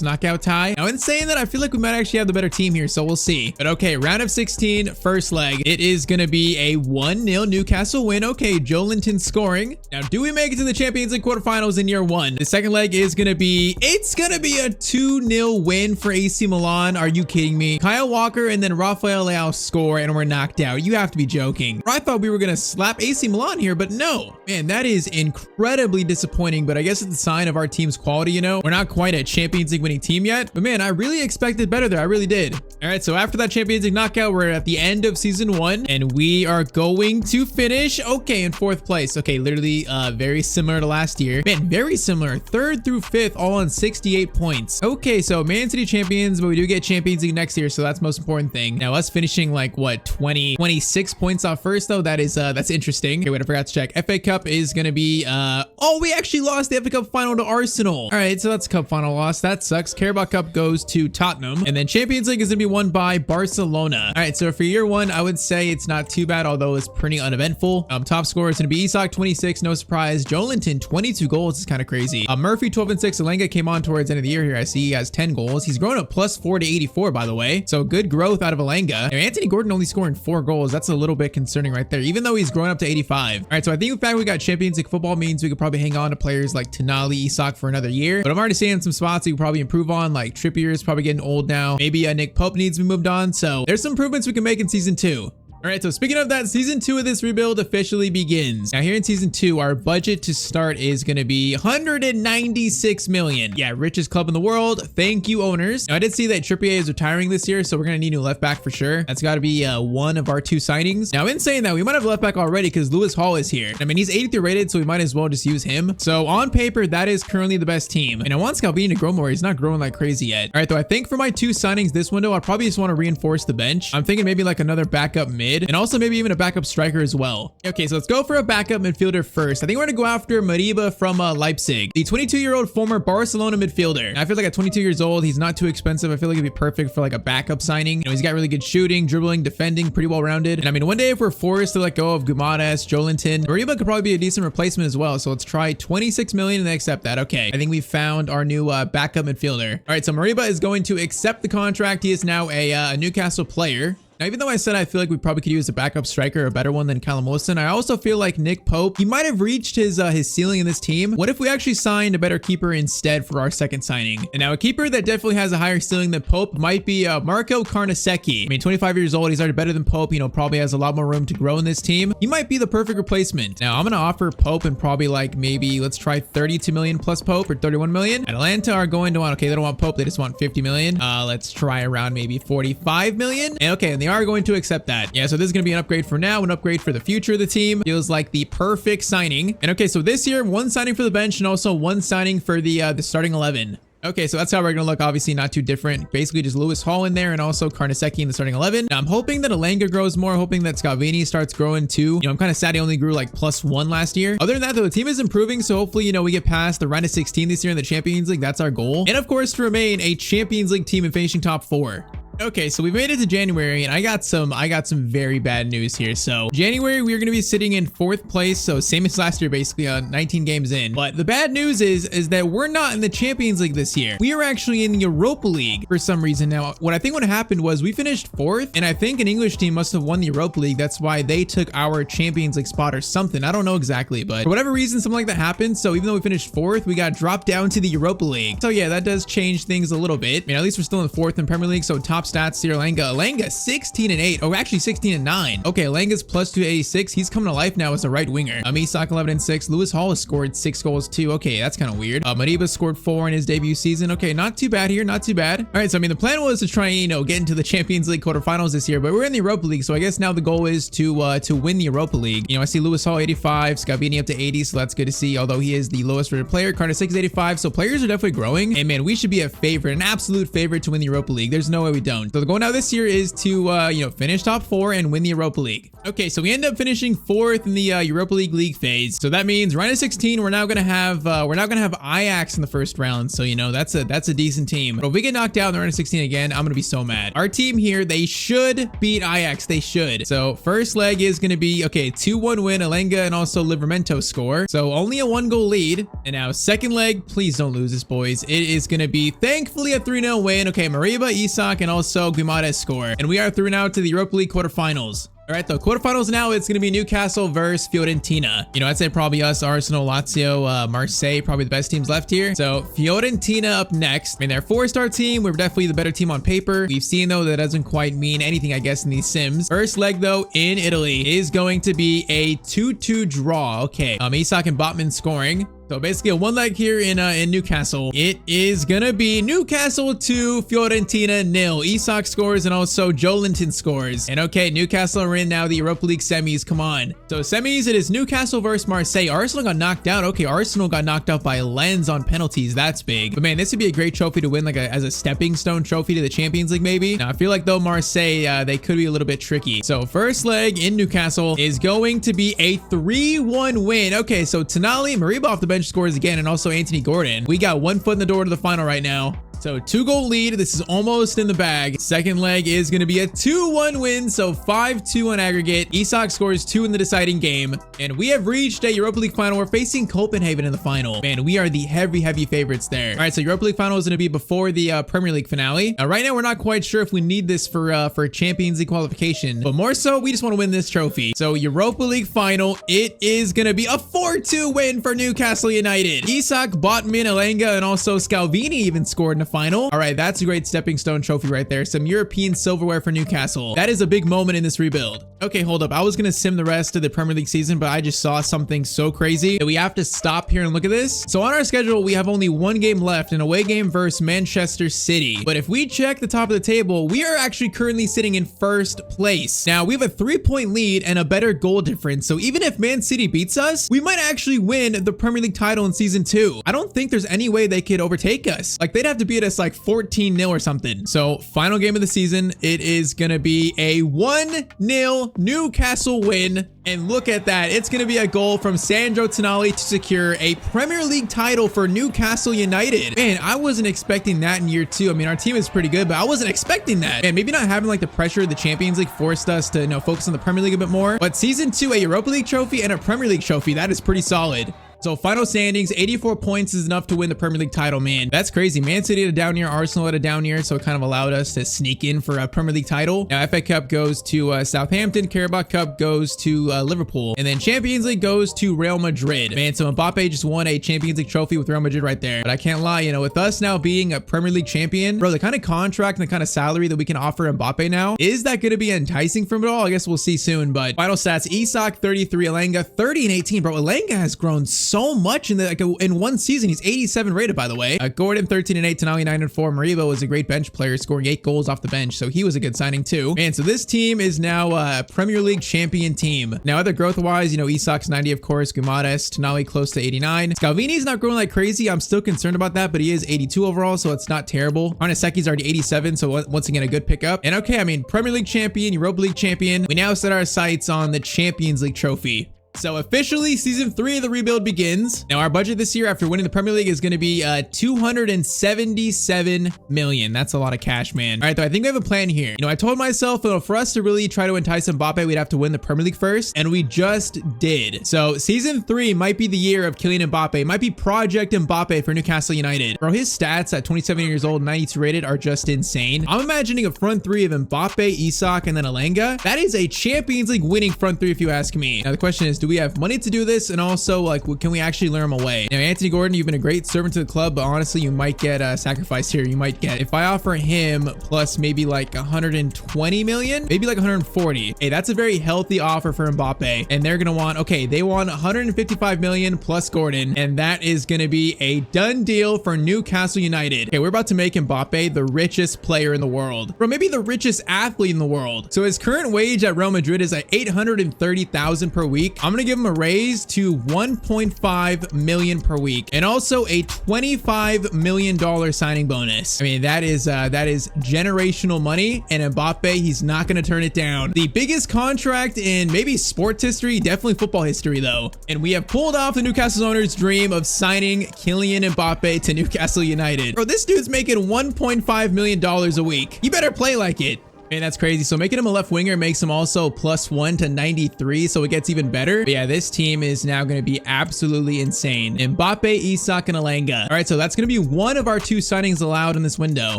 knockout tie. Now in saying that, I feel like we might actually have the better team here, so we'll see. But okay, round of 16, first leg, it is going to be a 1-0 Newcastle win. Okay, Joe Linton scoring. Now, do we make it to the Champions League quarterfinals in year 1? The second leg is going to be, it's going to be a 2-0 win for AC Milan. Are you kidding me? Kyle Walker and then Rafael Leao score and we're knocked out. You have to be joking. I thought we were gonna slap AC Milan here, but no. Man, that is incredibly disappointing, but I guess it's a sign of our team's quality, you know? We're not quite a Champions League winning team yet, but man, I really expected better there. I really did. All right, so after that Champions League knockout, we're at the end of season 1 and we are going to finish, okay, in 4th place. Okay, literally very similar to last year. Man, very similar. 3rd through 5th, all on 68 points. Okay, so Man City champions, but we do get Champions League next year, so that's the most important thing. Now us finishing like what, 26 points off first though, that's interesting. Okay, wait, I forgot to check. FA Cup is gonna be oh, we actually lost the FA Cup final to Arsenal. All right, so that's a cup final loss. That sucks. Carabao Cup goes to Tottenham, and then Champions League is gonna be won by Barcelona. All right, so for year 1, I would say it's not too bad, although it's pretty uneventful. Top scorer is gonna be Isak 26, no surprise. Joe Linton 22 goals is kind of crazy. Murphy 12 and 6. Elanga came on towards the end of the year here. I see he has 10 goals. He's grown up +4 to 84, by the way. So good growth out of Elanga. Now, Anthony Gordon only scoring 4 goals. That's a little bit concerning right there, even though he's grown up to 85. All right, so I think the fact we got Champions League football means we could probably hang on to players like Tonali, Isak for another year. But I'm already seeing some spots we could probably improve on, like Trippier is probably getting old now. Maybe Nick Pope needs to be moved on. So there's some improvements we can make in season 2. All right, so speaking of that, season 2 of this rebuild officially begins. Now here in season 2, our budget to start is going to be 196 million. Yeah, richest club in the world. Thank you, owners. Now I did see that Trippier is retiring this year, so we're going to need a new left back for sure. That's got to be one of our 2 signings. Now in saying that, we might have a left back already because Lewis Hall is here. I mean, he's 83 rated, so we might as well just use him. So on paper, that is currently the best team. And I want Scalvini to grow more. He's not growing like crazy yet. All right, though, I think for my 2 signings this window, I probably just want to reinforce the bench. I'm thinking maybe like another backup mid. mid, and also maybe even a backup striker as well. Okay, so let's go for a backup midfielder first. I think we're gonna go after Mariba from Leipzig, the 22-year-old former Barcelona midfielder. I feel like at 22 years old, he's not too expensive. I feel like he'd be perfect for like a backup signing. You know, he's got really good shooting, dribbling, defending, pretty well rounded. And I mean, one day if we're forced to let go of Gumares, Jolinton, Mariba could probably be a decent replacement as well. So let's try 26 million and they accept that. Okay, I think we found our new backup midfielder. All right, so Mariba is going to accept the contract. He is now a Newcastle player. Now, even though I said I feel like we probably could use a backup striker, a better one than Callum Wilson, I also feel like Nick Pope, he might have reached his ceiling in this team. What if we actually signed a better keeper instead for our second signing? And now a keeper that definitely has a higher ceiling than Pope might be Marco Carnesecchi. I mean, 25 years old, he's already better than Pope, you know, probably has a lot more room to grow in this team. He might be the perfect replacement. Now, I'm going to offer Pope and probably like maybe let's try 32 million plus Pope or 31 million. Atlanta are going to want, okay, they don't want Pope, they just want 50 million. Let's try around maybe 45 million. And okay, and they are going to accept that. Yeah, so this is going to be an upgrade for now, an upgrade for the future of the team. Feels like the perfect signing. And okay, so this year, one signing for the bench and also one signing for the starting 11. Okay, so that's how we're going to look. Obviously not too different. Basically just Lewis Hall in there and also Carnesecchi in the starting 11. Now, I'm hoping that Alanga grows more, hoping that Scalvini starts growing too. You know, I'm kind of sad he only grew like +1 last year. Other than that, though, the team is improving. So hopefully, you know, we get past the round of 16 this year in the Champions League. That's our goal. And of course, to remain a Champions League team and finishing top 4. Okay, so we made it to January and I got some very bad news here. So January, we're going to be sitting in 4th place. So same as last year, basically 19 games in. But the bad news is that we're not in the Champions League this year. We are actually in the Europa League for some reason. Now, what I think what happened was we finished 4th and I think an English team must have won the Europa League. That's why they took our Champions League spot or something. I don't know exactly, but for whatever reason, something like that happened. So even though we finished 4th, we got dropped down to the Europa League. So yeah, that does change things a little bit. I mean, at least we're still in 4th in Premier League. So top stats here, Alanga 16-8. Oh, actually 16-9. Okay, Alanga's plus 286. He's coming to life now as a right winger. Isak 11-6. Lewis Hall has scored 6 goals too. Okay, that's kind of weird. Mariba scored 4 in his debut season. Okay, not too bad here. Not too bad. All right, so I mean, the plan was to try, you know, get into the Champions League quarterfinals this year, but we're in the Europa League. So I guess now the goal is to win the Europa League. You know, I see Lewis Hall 85, Scalvini up to 80, so that's good to see. Although he is the lowest rated player, Carnesecchi 85. So players are definitely growing. And man, we should be a favorite, an absolute favorite to win the Europa League. There's no way we don't. So the goal now this year is to you know, finish top 4 and win the Europa League. Okay, so we end up finishing 4th in the Europa League phase. So that means round of 16, we're now gonna have Ajax in the first round. So you know, that's a decent team. But if we get knocked out in the round of 16 again, I'm gonna be so mad. Our team here, they should beat Ajax. They should. So first leg is gonna be okay, 2-1 win. Alanga and also Livramento score. So only a 1-goal lead. And now second leg, please don't lose this, boys. It is gonna be thankfully a 3-0 win. Okay, Mariba, Isak, and also Guimaraes score. And we are through now to the Europa League quarterfinals. All right, the quarterfinals now, it's going to be Newcastle versus Fiorentina. You know, I'd say probably us, Arsenal, Lazio, Marseille, probably the best teams left here. So Fiorentina up next. I mean, they're a 4-star team. We're definitely the better team on paper. We've seen, though, that doesn't quite mean anything, I guess, in these sims. First leg, though, in Italy is going to be a 2-2 draw. Okay, Isak and Botman scoring. So basically a 1 leg here in Newcastle. It is gonna be Newcastle 2, Fiorentina 0. Isak scores and also Jolinton scores. And okay, Newcastle are in now the Europa League semis. Come on. So semis, it is Newcastle versus Marseille. Arsenal got knocked out. Okay, Arsenal got knocked out by Lens on penalties. That's big. But man, this would be a great trophy to win, like as a stepping stone trophy to the Champions League maybe. Now I feel like though Marseille, they could be a little bit tricky. So first leg in Newcastle is going to be a 3-1 win. Okay, so Tonali, Mariba off the bench scores again, and also Anthony Gordon. We got 1 foot in the door to the final right now. So 2-goal lead. This is almost in the bag. Second leg is going to be a 2-1 win. So 5-2 on aggregate. Isak scores 2 in the deciding game. And we have reached a Europa League final. We're facing Copenhagen in the final. Man, we are the heavy favorites there. All right, so Europa League final is going to be before the Premier League finale. Right now, we're not quite sure if we need this for Champions League qualification. But more so, we just want to win this trophy. So Europa League final, it is going to be a 4-2 win for Newcastle United. Isak, Botman, Alanga, and also Scalvini even scored in the final. All right, that's a great stepping stone trophy right there. Some European silverware for Newcastle. That is a big moment in this rebuild. Okay, hold up. I was gonna sim the rest of the Premier League season, but I just saw something so crazy that we have to stop here and look at this. So on our schedule, we have only 1 game left, an away game versus Manchester City. But if we check the top of the table, we are actually currently sitting in 1st place. Now, we have a 3-point lead and a better goal difference. So even if Man City beats us, we might actually win the Premier League title in season 2. I don't think there's any way they could overtake us. Like, they'd have to be beat us like 14-0 or something. So final game of the season, it is going to be a 1-0 Newcastle win. And look at that. It's going to be a goal from Sandro Tonali to secure a Premier League title for Newcastle United. Man, I wasn't expecting that in year 2. I mean, our team is pretty good, but I wasn't expecting that. And maybe not having like the pressure of the Champions League forced us to, focus on the Premier League a bit more. But season 2, a Europa League trophy and a Premier League trophy, that is pretty solid. So final standings, 84 points is enough to win the Premier League title, man. That's crazy. Man City had a down year, Arsenal had a down year, so it kind of allowed us to sneak in for a Premier League title. Now FA Cup goes to Southampton, Carabao Cup goes to Liverpool, and then Champions League goes to Real Madrid. Man, so Mbappe just won a Champions League trophy with Real Madrid right there. But I can't lie, with us now being a Premier League champion, bro, the kind of contract and the kind of salary that we can offer Mbappe now, is that going to be enticing from it all? I guess we'll see soon. But final stats, Isak 33, Elanga 30 and 18. Bro, Elanga has grown so much in one season. He's 87 rated, by the way. Gordon 13 and 8, Tonali 9 and 4. Mariba was a great bench player, scoring 8 goals off the bench, so he was a good signing too. Man, so this team is now a Premier League champion team. Now, other growth-wise, Isak's 90, of course. Guimaraes, Tonali close to 89. Scalvini's not growing like crazy. I'm still concerned about that, but he is 82 overall, so it's not terrible. Arneseki's already 87, so once again, a good pickup. And okay, I mean, Premier League champion, Europa League champion. We now set our sights on the Champions League trophy. So officially, season 3 of the rebuild begins. Now, our budget this year after winning the Premier League is going to be 277 million. That's a lot of cash, man. All right, though, I think we have a plan here. I told myself for us to really try to entice Mbappe, we'd have to win the Premier League first, and we just did. So season 3 might be the year of Kylian Mbappe. It might be Project Mbappe for Newcastle United. Bro, his stats at 27 years old, 92 rated, are just insane. I'm imagining a front 3 of Mbappe, Isak, and then Elanga. That is a Champions League winning front 3 if you ask me. Now, the question is, do we have money to do this? And also, like, can we actually lure him away? Now, Anthony Gordon, you've been a great servant to the club, but honestly, you might get sacrificed here. You might get, if I offer him plus maybe like 120 million, maybe like 140. Hey, that's a very healthy offer for Mbappe. And they're gonna want, okay, they want 155 million plus Gordon, and that is gonna be a done deal for Newcastle United. Okay, we're about to make Mbappe the richest player in the world, or maybe the richest athlete in the world. So his current wage at Real Madrid is at 830,000 per week. I'm gonna give him a raise to 1.5 million per week, and also a $25 million signing bonus. I mean, that is generational money, and Mbappe, he's not going to turn it down. The biggest contract in maybe sports history, definitely football history though. And we have pulled off the Newcastle owners' dream of signing Kylian Mbappe to Newcastle United. Bro, this dude's making $1.5 million a week. You better play like it. Man, that's crazy. So making him a left winger makes him also +1 to 93, so it gets even better. But yeah, this team is now going to be absolutely insane. Mbappe, Isak, and Elanga. All right, so that's going to be one of our 2 signings allowed in this window.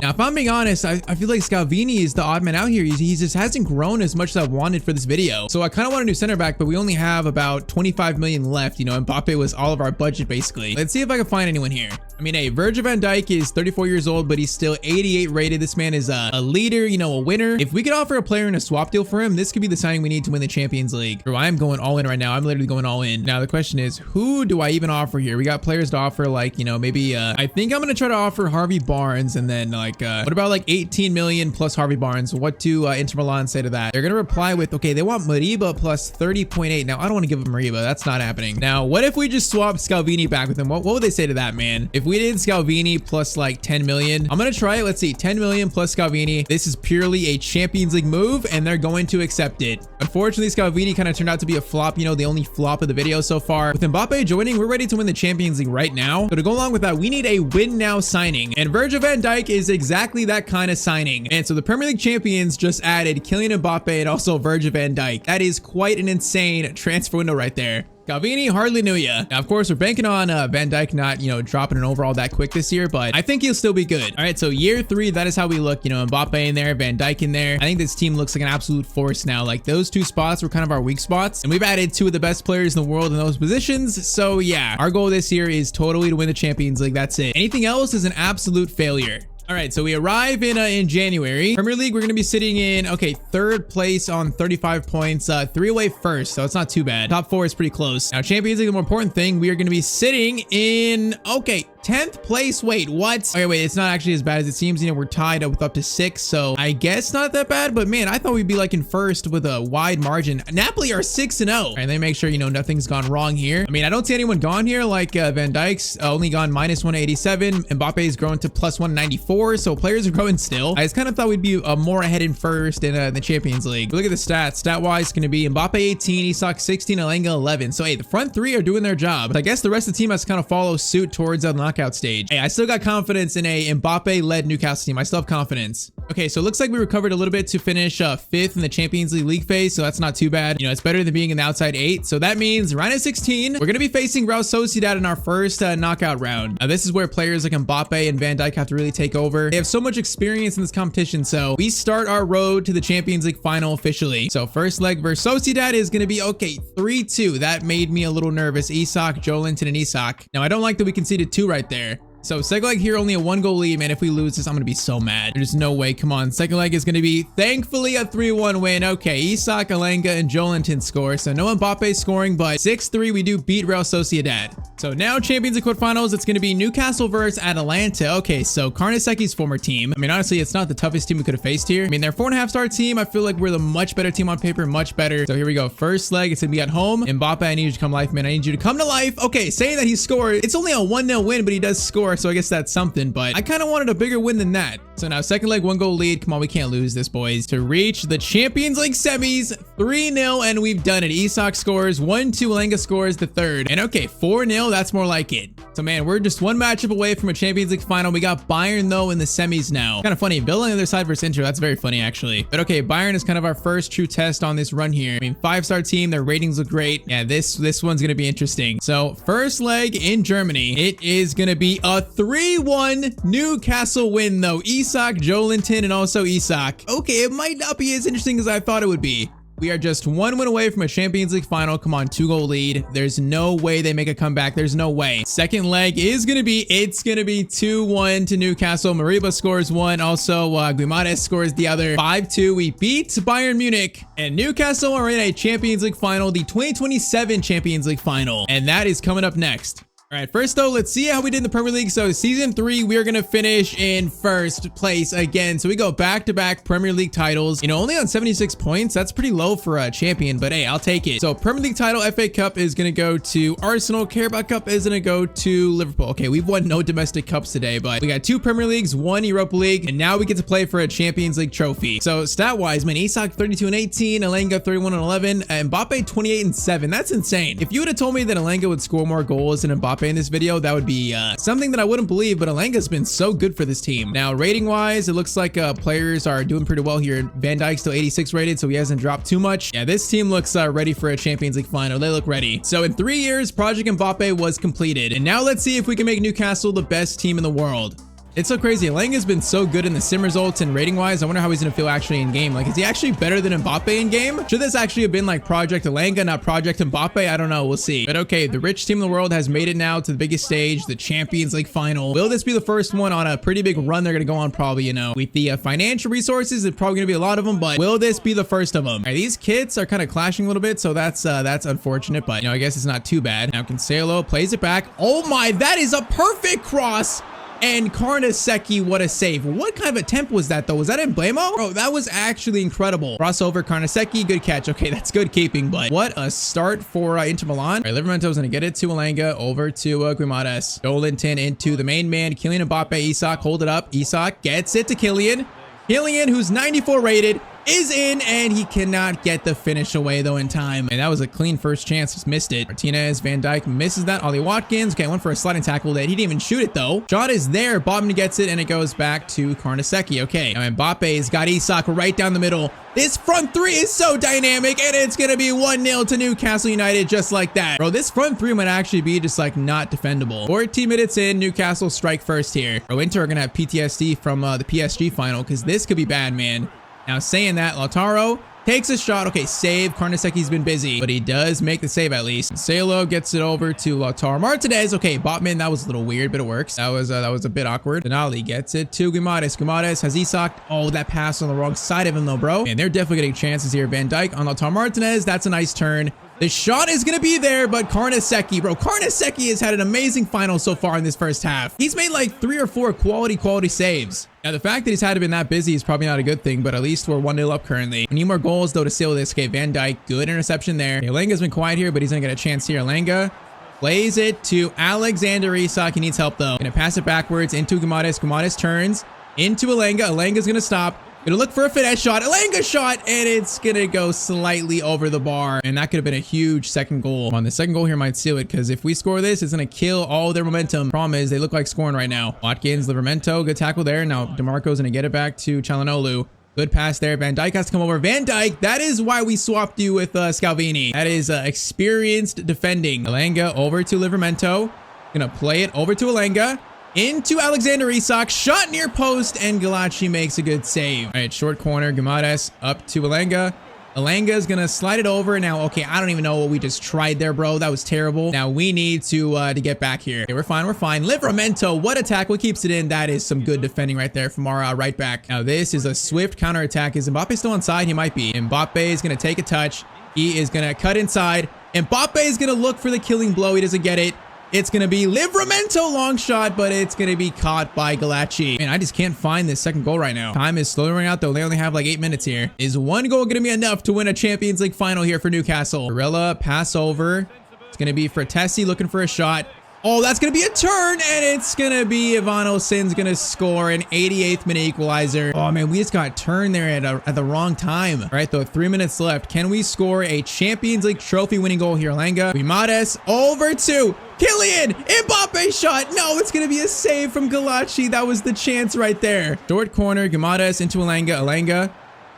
Now, if I'm being honest, I feel like Scalvini is the odd man out here. He just hasn't grown as much as I wanted for this video. So I kind of want a new center back, but we only have about 25 million left. Mbappe was all of our budget, basically. Let's see if I can find anyone here. I mean, hey, Virgil van Dijk is 34 years old, but he's still 88 rated. This man is a leader, a winner. If we could offer a player in a swap deal for him, this could be the signing we need to win the Champions League. Bro, I am going all in right now. I'm literally going all in. Now, the question is, who do I even offer here? We got players to offer, like, maybe, I think I'm going to try to offer Harvey Barnes, and then, like, what about, like, 18 million plus Harvey Barnes? What do Inter Milan say to that? They're going to reply with, okay, they want Mariba plus 30.8. Now, I don't want to give them Mariba. That's not happening. Now, what if we just swap Scalvini back with him? What would they say to that, man? If we did Scalvini plus, like, 10 million, I'm going to try it. Let's see, 10 million plus Scalvini. This is purely a Champions League move, and they're going to accept it. Unfortunately, Scalvini kind of turned out to be a flop, the only flop of the video so far. With Mbappe joining, we're ready to win the Champions League right now. So to go along with that, we need a win now signing, and Virgil van Dijk is exactly that kind of signing. And so the Premier League champions just added Kylian Mbappe and also Virgil van Dijk. That is quite an insane transfer window right there. Scalvini, hardly knew ya. Now, of course, we're banking on Van Dijk not, dropping an overall that quick this year, but I think he'll still be good. All right, so year 3, that is how we look. Mbappe in there, Van Dijk in there. I think this team looks like an absolute force now. Like, those 2 spots were kind of our weak spots, and we've added 2 of the best players in the world in those positions. So yeah, our goal this year is totally to win the Champions League. That's it. Anything else is an absolute failure. All right, so we arrive in January. Premier League, we're going to be sitting in, okay, 3rd place on 35 points, 3 away first, so it's not too bad. Top 4 is pretty close. Now, Champions League, the more important thing, we are going to be sitting in, okay, 10th place. Wait, what? Okay, wait, it's not actually as bad as it seems. You know, we're tied with up to 6, so I guess not that bad, but man, I thought we'd be like in 1st with a wide margin. Napoli are 6-0. All right, let me make sure, you know, nothing's gone wrong here. I mean, I don't see anyone gone here, like Van Dijk's only gone -187. Mbappe's grown to +194. So players are growing still. I just kind of thought we'd be more ahead in 1st in the Champions League. Look at the stats. Stat-wise, it's going to be Mbappe 18, Isak 16, Alenga 11. So hey, the front 3 are doing their job. But I guess the rest of the team has to kind of follow suit towards the knockout stage. Hey, I still got confidence in a Mbappe-led Newcastle team. I still have confidence. Okay, so it looks like we recovered a little bit to finish 5th in the Champions League phase, so that's not too bad. You know, it's better than being in the outside 8. So that means round of 16, we're going to be facing Real Sociedad in our first knockout round. Now, this is where players like Mbappe and Van Dijk have to really take over. They have so much experience in this competition, so we start our road to the Champions League final officially. So first leg versus Sociedad is going to be, okay, 3-2. That made me a little nervous. Isak, Joelinton, and Isak. Now, I don't like that we conceded 2 right there. So second leg here, only a 1-goal lead, man. If we lose this, I'm gonna be so mad. There's no way. Come on. Second leg is gonna be, thankfully, a 3-1 win. Okay, Isak, Alenga, and Joelinton score. So no Mbappe scoring, but 6-3, we do beat Real Sociedad. So now Champions League quarterfinals, it's gonna be Newcastle versus Atalanta. Okay, so Karnaseki's former team. I mean, honestly, it's not the toughest team we could have faced here. I mean, they're 4.5-star team. I feel like we're the much better team on paper, much better. So here we go. First leg, it's gonna be at home. Mbappe, I need you to come life, man. I need you to come to life. Okay, saying that he scored, it's only a 1-0 win, but he does score, so I guess that's something, but I kind of wanted a bigger win than that. So now second leg, 1-goal lead. Come on, we can't lose this, boys. To reach the Champions League semis, 3-0, and we've done it. Isak scores, 1-2, Alenga scores the third. And okay, 4-0, that's more like it. So man, we're just 1 matchup away from a Champions League final. We got Bayern though in the semis now. Kind of funny, Villa on the other side versus Inter. That's very funny actually. But okay, Bayern is kind of our first true test on this run here. I mean, 5-star team, their ratings look great. Yeah, this one's gonna be interesting. So first leg in Germany, it is gonna be a 3-1 Newcastle win though. Isak, Joelinton, and also Isak. Okay, it might not be as interesting as I thought it would be. We are just 1 win away from a Champions League final. Come on, 2-goal lead. There's no way they make a comeback. There's no way. Second leg is gonna be, it's gonna be 2-1 to Newcastle. Mariba scores 1. Also, Guimaraes scores the other. 5-2. We beat Bayern Munich, and Newcastle are in a Champions League final, the 2027 Champions League final, and that is coming up next. All right, first though, let's see how we did in the Premier League. So season 3, we are going to finish in 1st place again. So we go back-to-back Premier League titles, you know, only on 76 points. That's pretty low for a champion, but hey, I'll take it. So Premier League title, FA Cup is going to go to Arsenal. Carabao Cup is going to go to Liverpool. Okay, we've won no domestic cups today, but we got 2 Premier Leagues, 1 Europa League, and now we get to play for a Champions League trophy. So stat-wise, man, Isak 32 and 18, Alenga 31 and 11, and Mbappe 28 and 7. That's insane. If you would have told me that Alenga would score more goals than Mbappe in this video, that would be something that I wouldn't believe, but Alenga's been so good for this team. Now, rating wise, it looks like players are doing pretty well here. Van Dijk's still 86 rated, so he hasn't dropped too much. Yeah, this team looks ready for a Champions League final. They look ready. So in 3 years, Project Mbappe was completed. And now let's see if we can make Newcastle the best team in the world. It's so crazy. Alenga's been so good in the sim results and rating wise. I wonder how he's gonna feel actually in game. Like, is he actually better than Mbappe in game? Should this actually have been like Project Alenga, not Project Mbappe? I don't know. We'll see. But okay, the rich team in the world has made it now to the biggest stage, the Champions League final. Will this be the first one on a pretty big run they're gonna go on? Probably, you know, with the financial resources, it's probably gonna be a lot of them, but will this be the first of them? All right, these kits are kind of clashing a little bit, so that's unfortunate, but you know, I guess it's not too bad. Now Cancelo plays it back. Oh my, that is a perfect cross. And Karnaseki, what a save. What kind of attempt was that though? Was that Emblemo? Bro, that was actually incredible. Crossover, Karnaseki, good catch. Okay, that's good keeping, but what a start for Inter Milan. All right, Livermento's gonna get it to Alenga, over to Guimaraes. Joelinton into the main man, Kylian Mbappe. Isak, hold it up. Isak gets it to Kylian. Kylian, who's 94 rated, is in, and he cannot get the finish away though in time. And that was a clean first chance, just missed it. Martinez, Van Dijk misses that. Ollie Watkins, okay, went for a sliding tackle that he didn't even shoot it though. Shot is there, Bobman gets it, and it goes back to Karnaseki. Okay, now Mbappe's got Isak right down the middle. This front 3 is so dynamic, and it's gonna be 1-0 to Newcastle United just like that. Bro, this front 3 might actually be just like not defendable. 14 minutes in, Newcastle strike first here. Bro, Inter are gonna have PTSD from the PSG final, because this could be bad, man. Now saying that, Lautaro takes a shot. Okay, save. Karnaseki's been busy, but he does make the save at least. Salo gets it over to Lautaro Martinez. Okay, Botman, that was a little weird, but it works. That was a bit awkward. Denali gets it to Guimaraes. Guimaraes has Isak. Oh, that pass on the wrong side of him though, bro. And they're definitely getting chances here. Van Dijk on Lautaro Martinez. That's a nice turn. The shot is going to be there, but Karnaseki, bro. Karnaseki has had an amazing final so far in this first half. He's made like 3 or 4 quality saves. Now, the fact that he's had to been that busy is probably not a good thing, but at least we're 1-0 up currently. We need more goals, though, to seal this. Okay, Van Dijk, good interception there. Elenga's been quiet here, but he's going to get a chance here. Elenga plays it to Alexander Isak. He needs help, though. Going to pass it backwards into Guimaraes. Guimaraes turns into Elenga. Elenga's going to stop. Gonna look for a finesse shot. Elanga shot, and it's gonna go slightly over the bar. And that could have been a huge second goal. The second goal here might seal it, because if we score this, it's gonna kill all their momentum. Problem is, they look like scoring right now. Watkins, Livramento, good tackle there. Now, DeMarco's gonna get it back to Çalhanoğlu. Good pass there. Van Dijk has to come over. Van Dijk, that is why we swapped you with Scalvini. That is experienced defending. Elanga over to Livramento. Gonna play it over to Elanga. Into Alexander Isak, shot near post, and Galachi makes a good save. All right, short corner, Guimaraes up to Elanga. Elanga is gonna slide it over. Now, okay, I don't even know what we just tried there, bro. That was terrible. Now we need to get back here. Okay, we're fine, we're fine. Livramento, what attack? What keeps it in? That is some good defending right there from our right back. Now this is a swift counter attack. Is Mbappe still inside? He might be. Mbappe is gonna take a touch. He is gonna cut inside. Mbappe is gonna look for the killing blow. He doesn't get it. It's going to be Livramento long shot, but it's going to be caught by Galachi. Man, I just can't find this second goal right now. Time is slowly running out, though. They only have like 8 minutes here. Is one goal going to be enough to win a Champions League final here for Newcastle? Barella, pass over. It's going to be for Tessie looking for a shot. Oh, that's going to be a turn, and it's going to be Ivano Sin's going to score an 88th minute equalizer. Oh, man, we just got turned there at the wrong time. All right, though, 3 minutes left. Can we score a Champions League trophy winning goal here? Elanga, Guimaraes over to Kylian. Mbappe shot. No, it's going to be a save from Galachi. That was the chance right there. Short corner, Guimaraes into Elanga. Elanga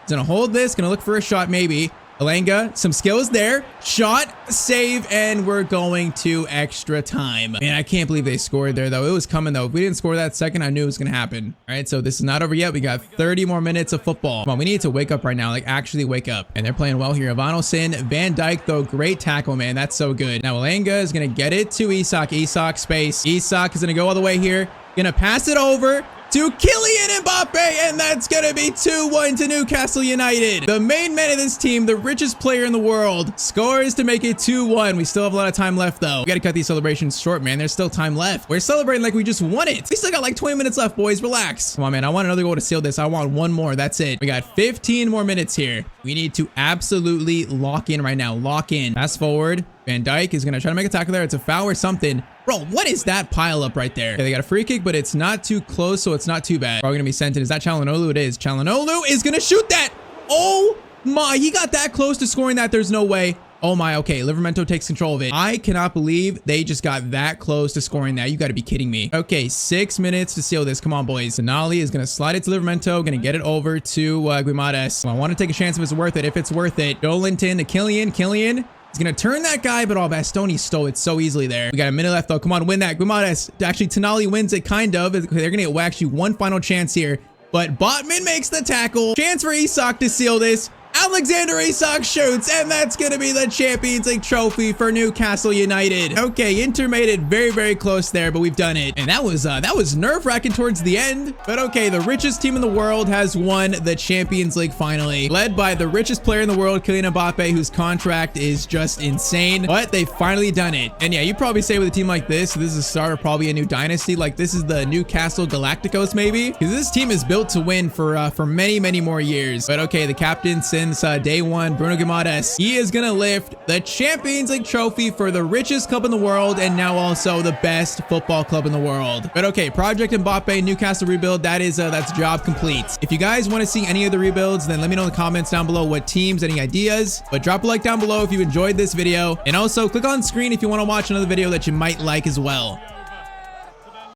is going to hold this, going to look for a shot maybe. Elanga, some skills there. Shot, save, and we're going to extra time. Man, I can't believe they scored there, though. It was coming, though. If we didn't score that second, I knew it was going to happen. All right, so this is not over yet. We got 30 more minutes of football. Come on, we need to wake up right now, like actually wake up. And they're playing well here. Ivano Sin, Van Dijk, though, great tackle, man. That's so good. Now, Elanga is going to get it to Isak. Isak, space. Isak is going to go all the way here. Going to pass it over to Kylian Mbappe, and that's going to be 2-1 to Newcastle United. The main man of this team, the richest player in the world, scores to make it 2-1. We still have a lot of time left, though. We got to cut these celebrations short, man. There's still time left. We're celebrating like we just won it. We still got like 20 minutes left, boys. Relax. Come on, man. I want another goal to seal this. I want one more. That's it. We got 15 more minutes here. We need to absolutely lock in right now. Lock in. Fast forward. Van Dijk is going to try to make a tackle there. It's a foul or something. Bro, what is that pile up right there? Okay, they got a free kick, but it's not too close, so it's not too bad. Probably going to be sent in. Is that Çalhanoğlu? It is. Çalhanoğlu is going to shoot that. Oh my, he got that close to scoring that. There's no way. Oh my, okay, Livramento takes control of it. I cannot believe they just got that close to scoring that. You got to be kidding me. Okay, 6 minutes to seal this. Come on, boys. Denali is going to slide it to Livramento, going to get it over to Guimaraes. I want to take a chance if it's worth it. If it's worth it. Joelinton to Kylian. Kylian. He's going to turn that guy, but Bastoni stole it so easily there. We got a minute left, though. Come on, win that. Guimaraes. Actually, Tonali wins it, kind of. They're going to get actually one final chance here. But Botman makes the tackle. Chance for Isak to seal this. Alexander Isak shoots, and that's going to be the Champions League trophy for Newcastle United. Okay, Inter made it very, very close there, but we've done it. And that was nerve-wracking towards the end. But okay, the richest team in the world has won the Champions League finally, led by the richest player in the world, Kylian Mbappe, whose contract is just insane. But they've finally done it. And yeah, you probably say with a team like this is the start of probably a new dynasty. Like this is the Newcastle Galacticos, maybe, because this team is built to win for many, many more years. But okay, the captain since day one, Bruno Guimaraes, he is gonna lift the Champions League trophy for the richest club in the world and now also the best football club in the world. But okay, Project Mbappe Newcastle rebuild, that's job complete. If you guys want to see any of the rebuilds, then let me know in the comments down below what teams, any ideas. But drop a like down below if you enjoyed this video, and also click on screen if you want to watch another video that you might like as well.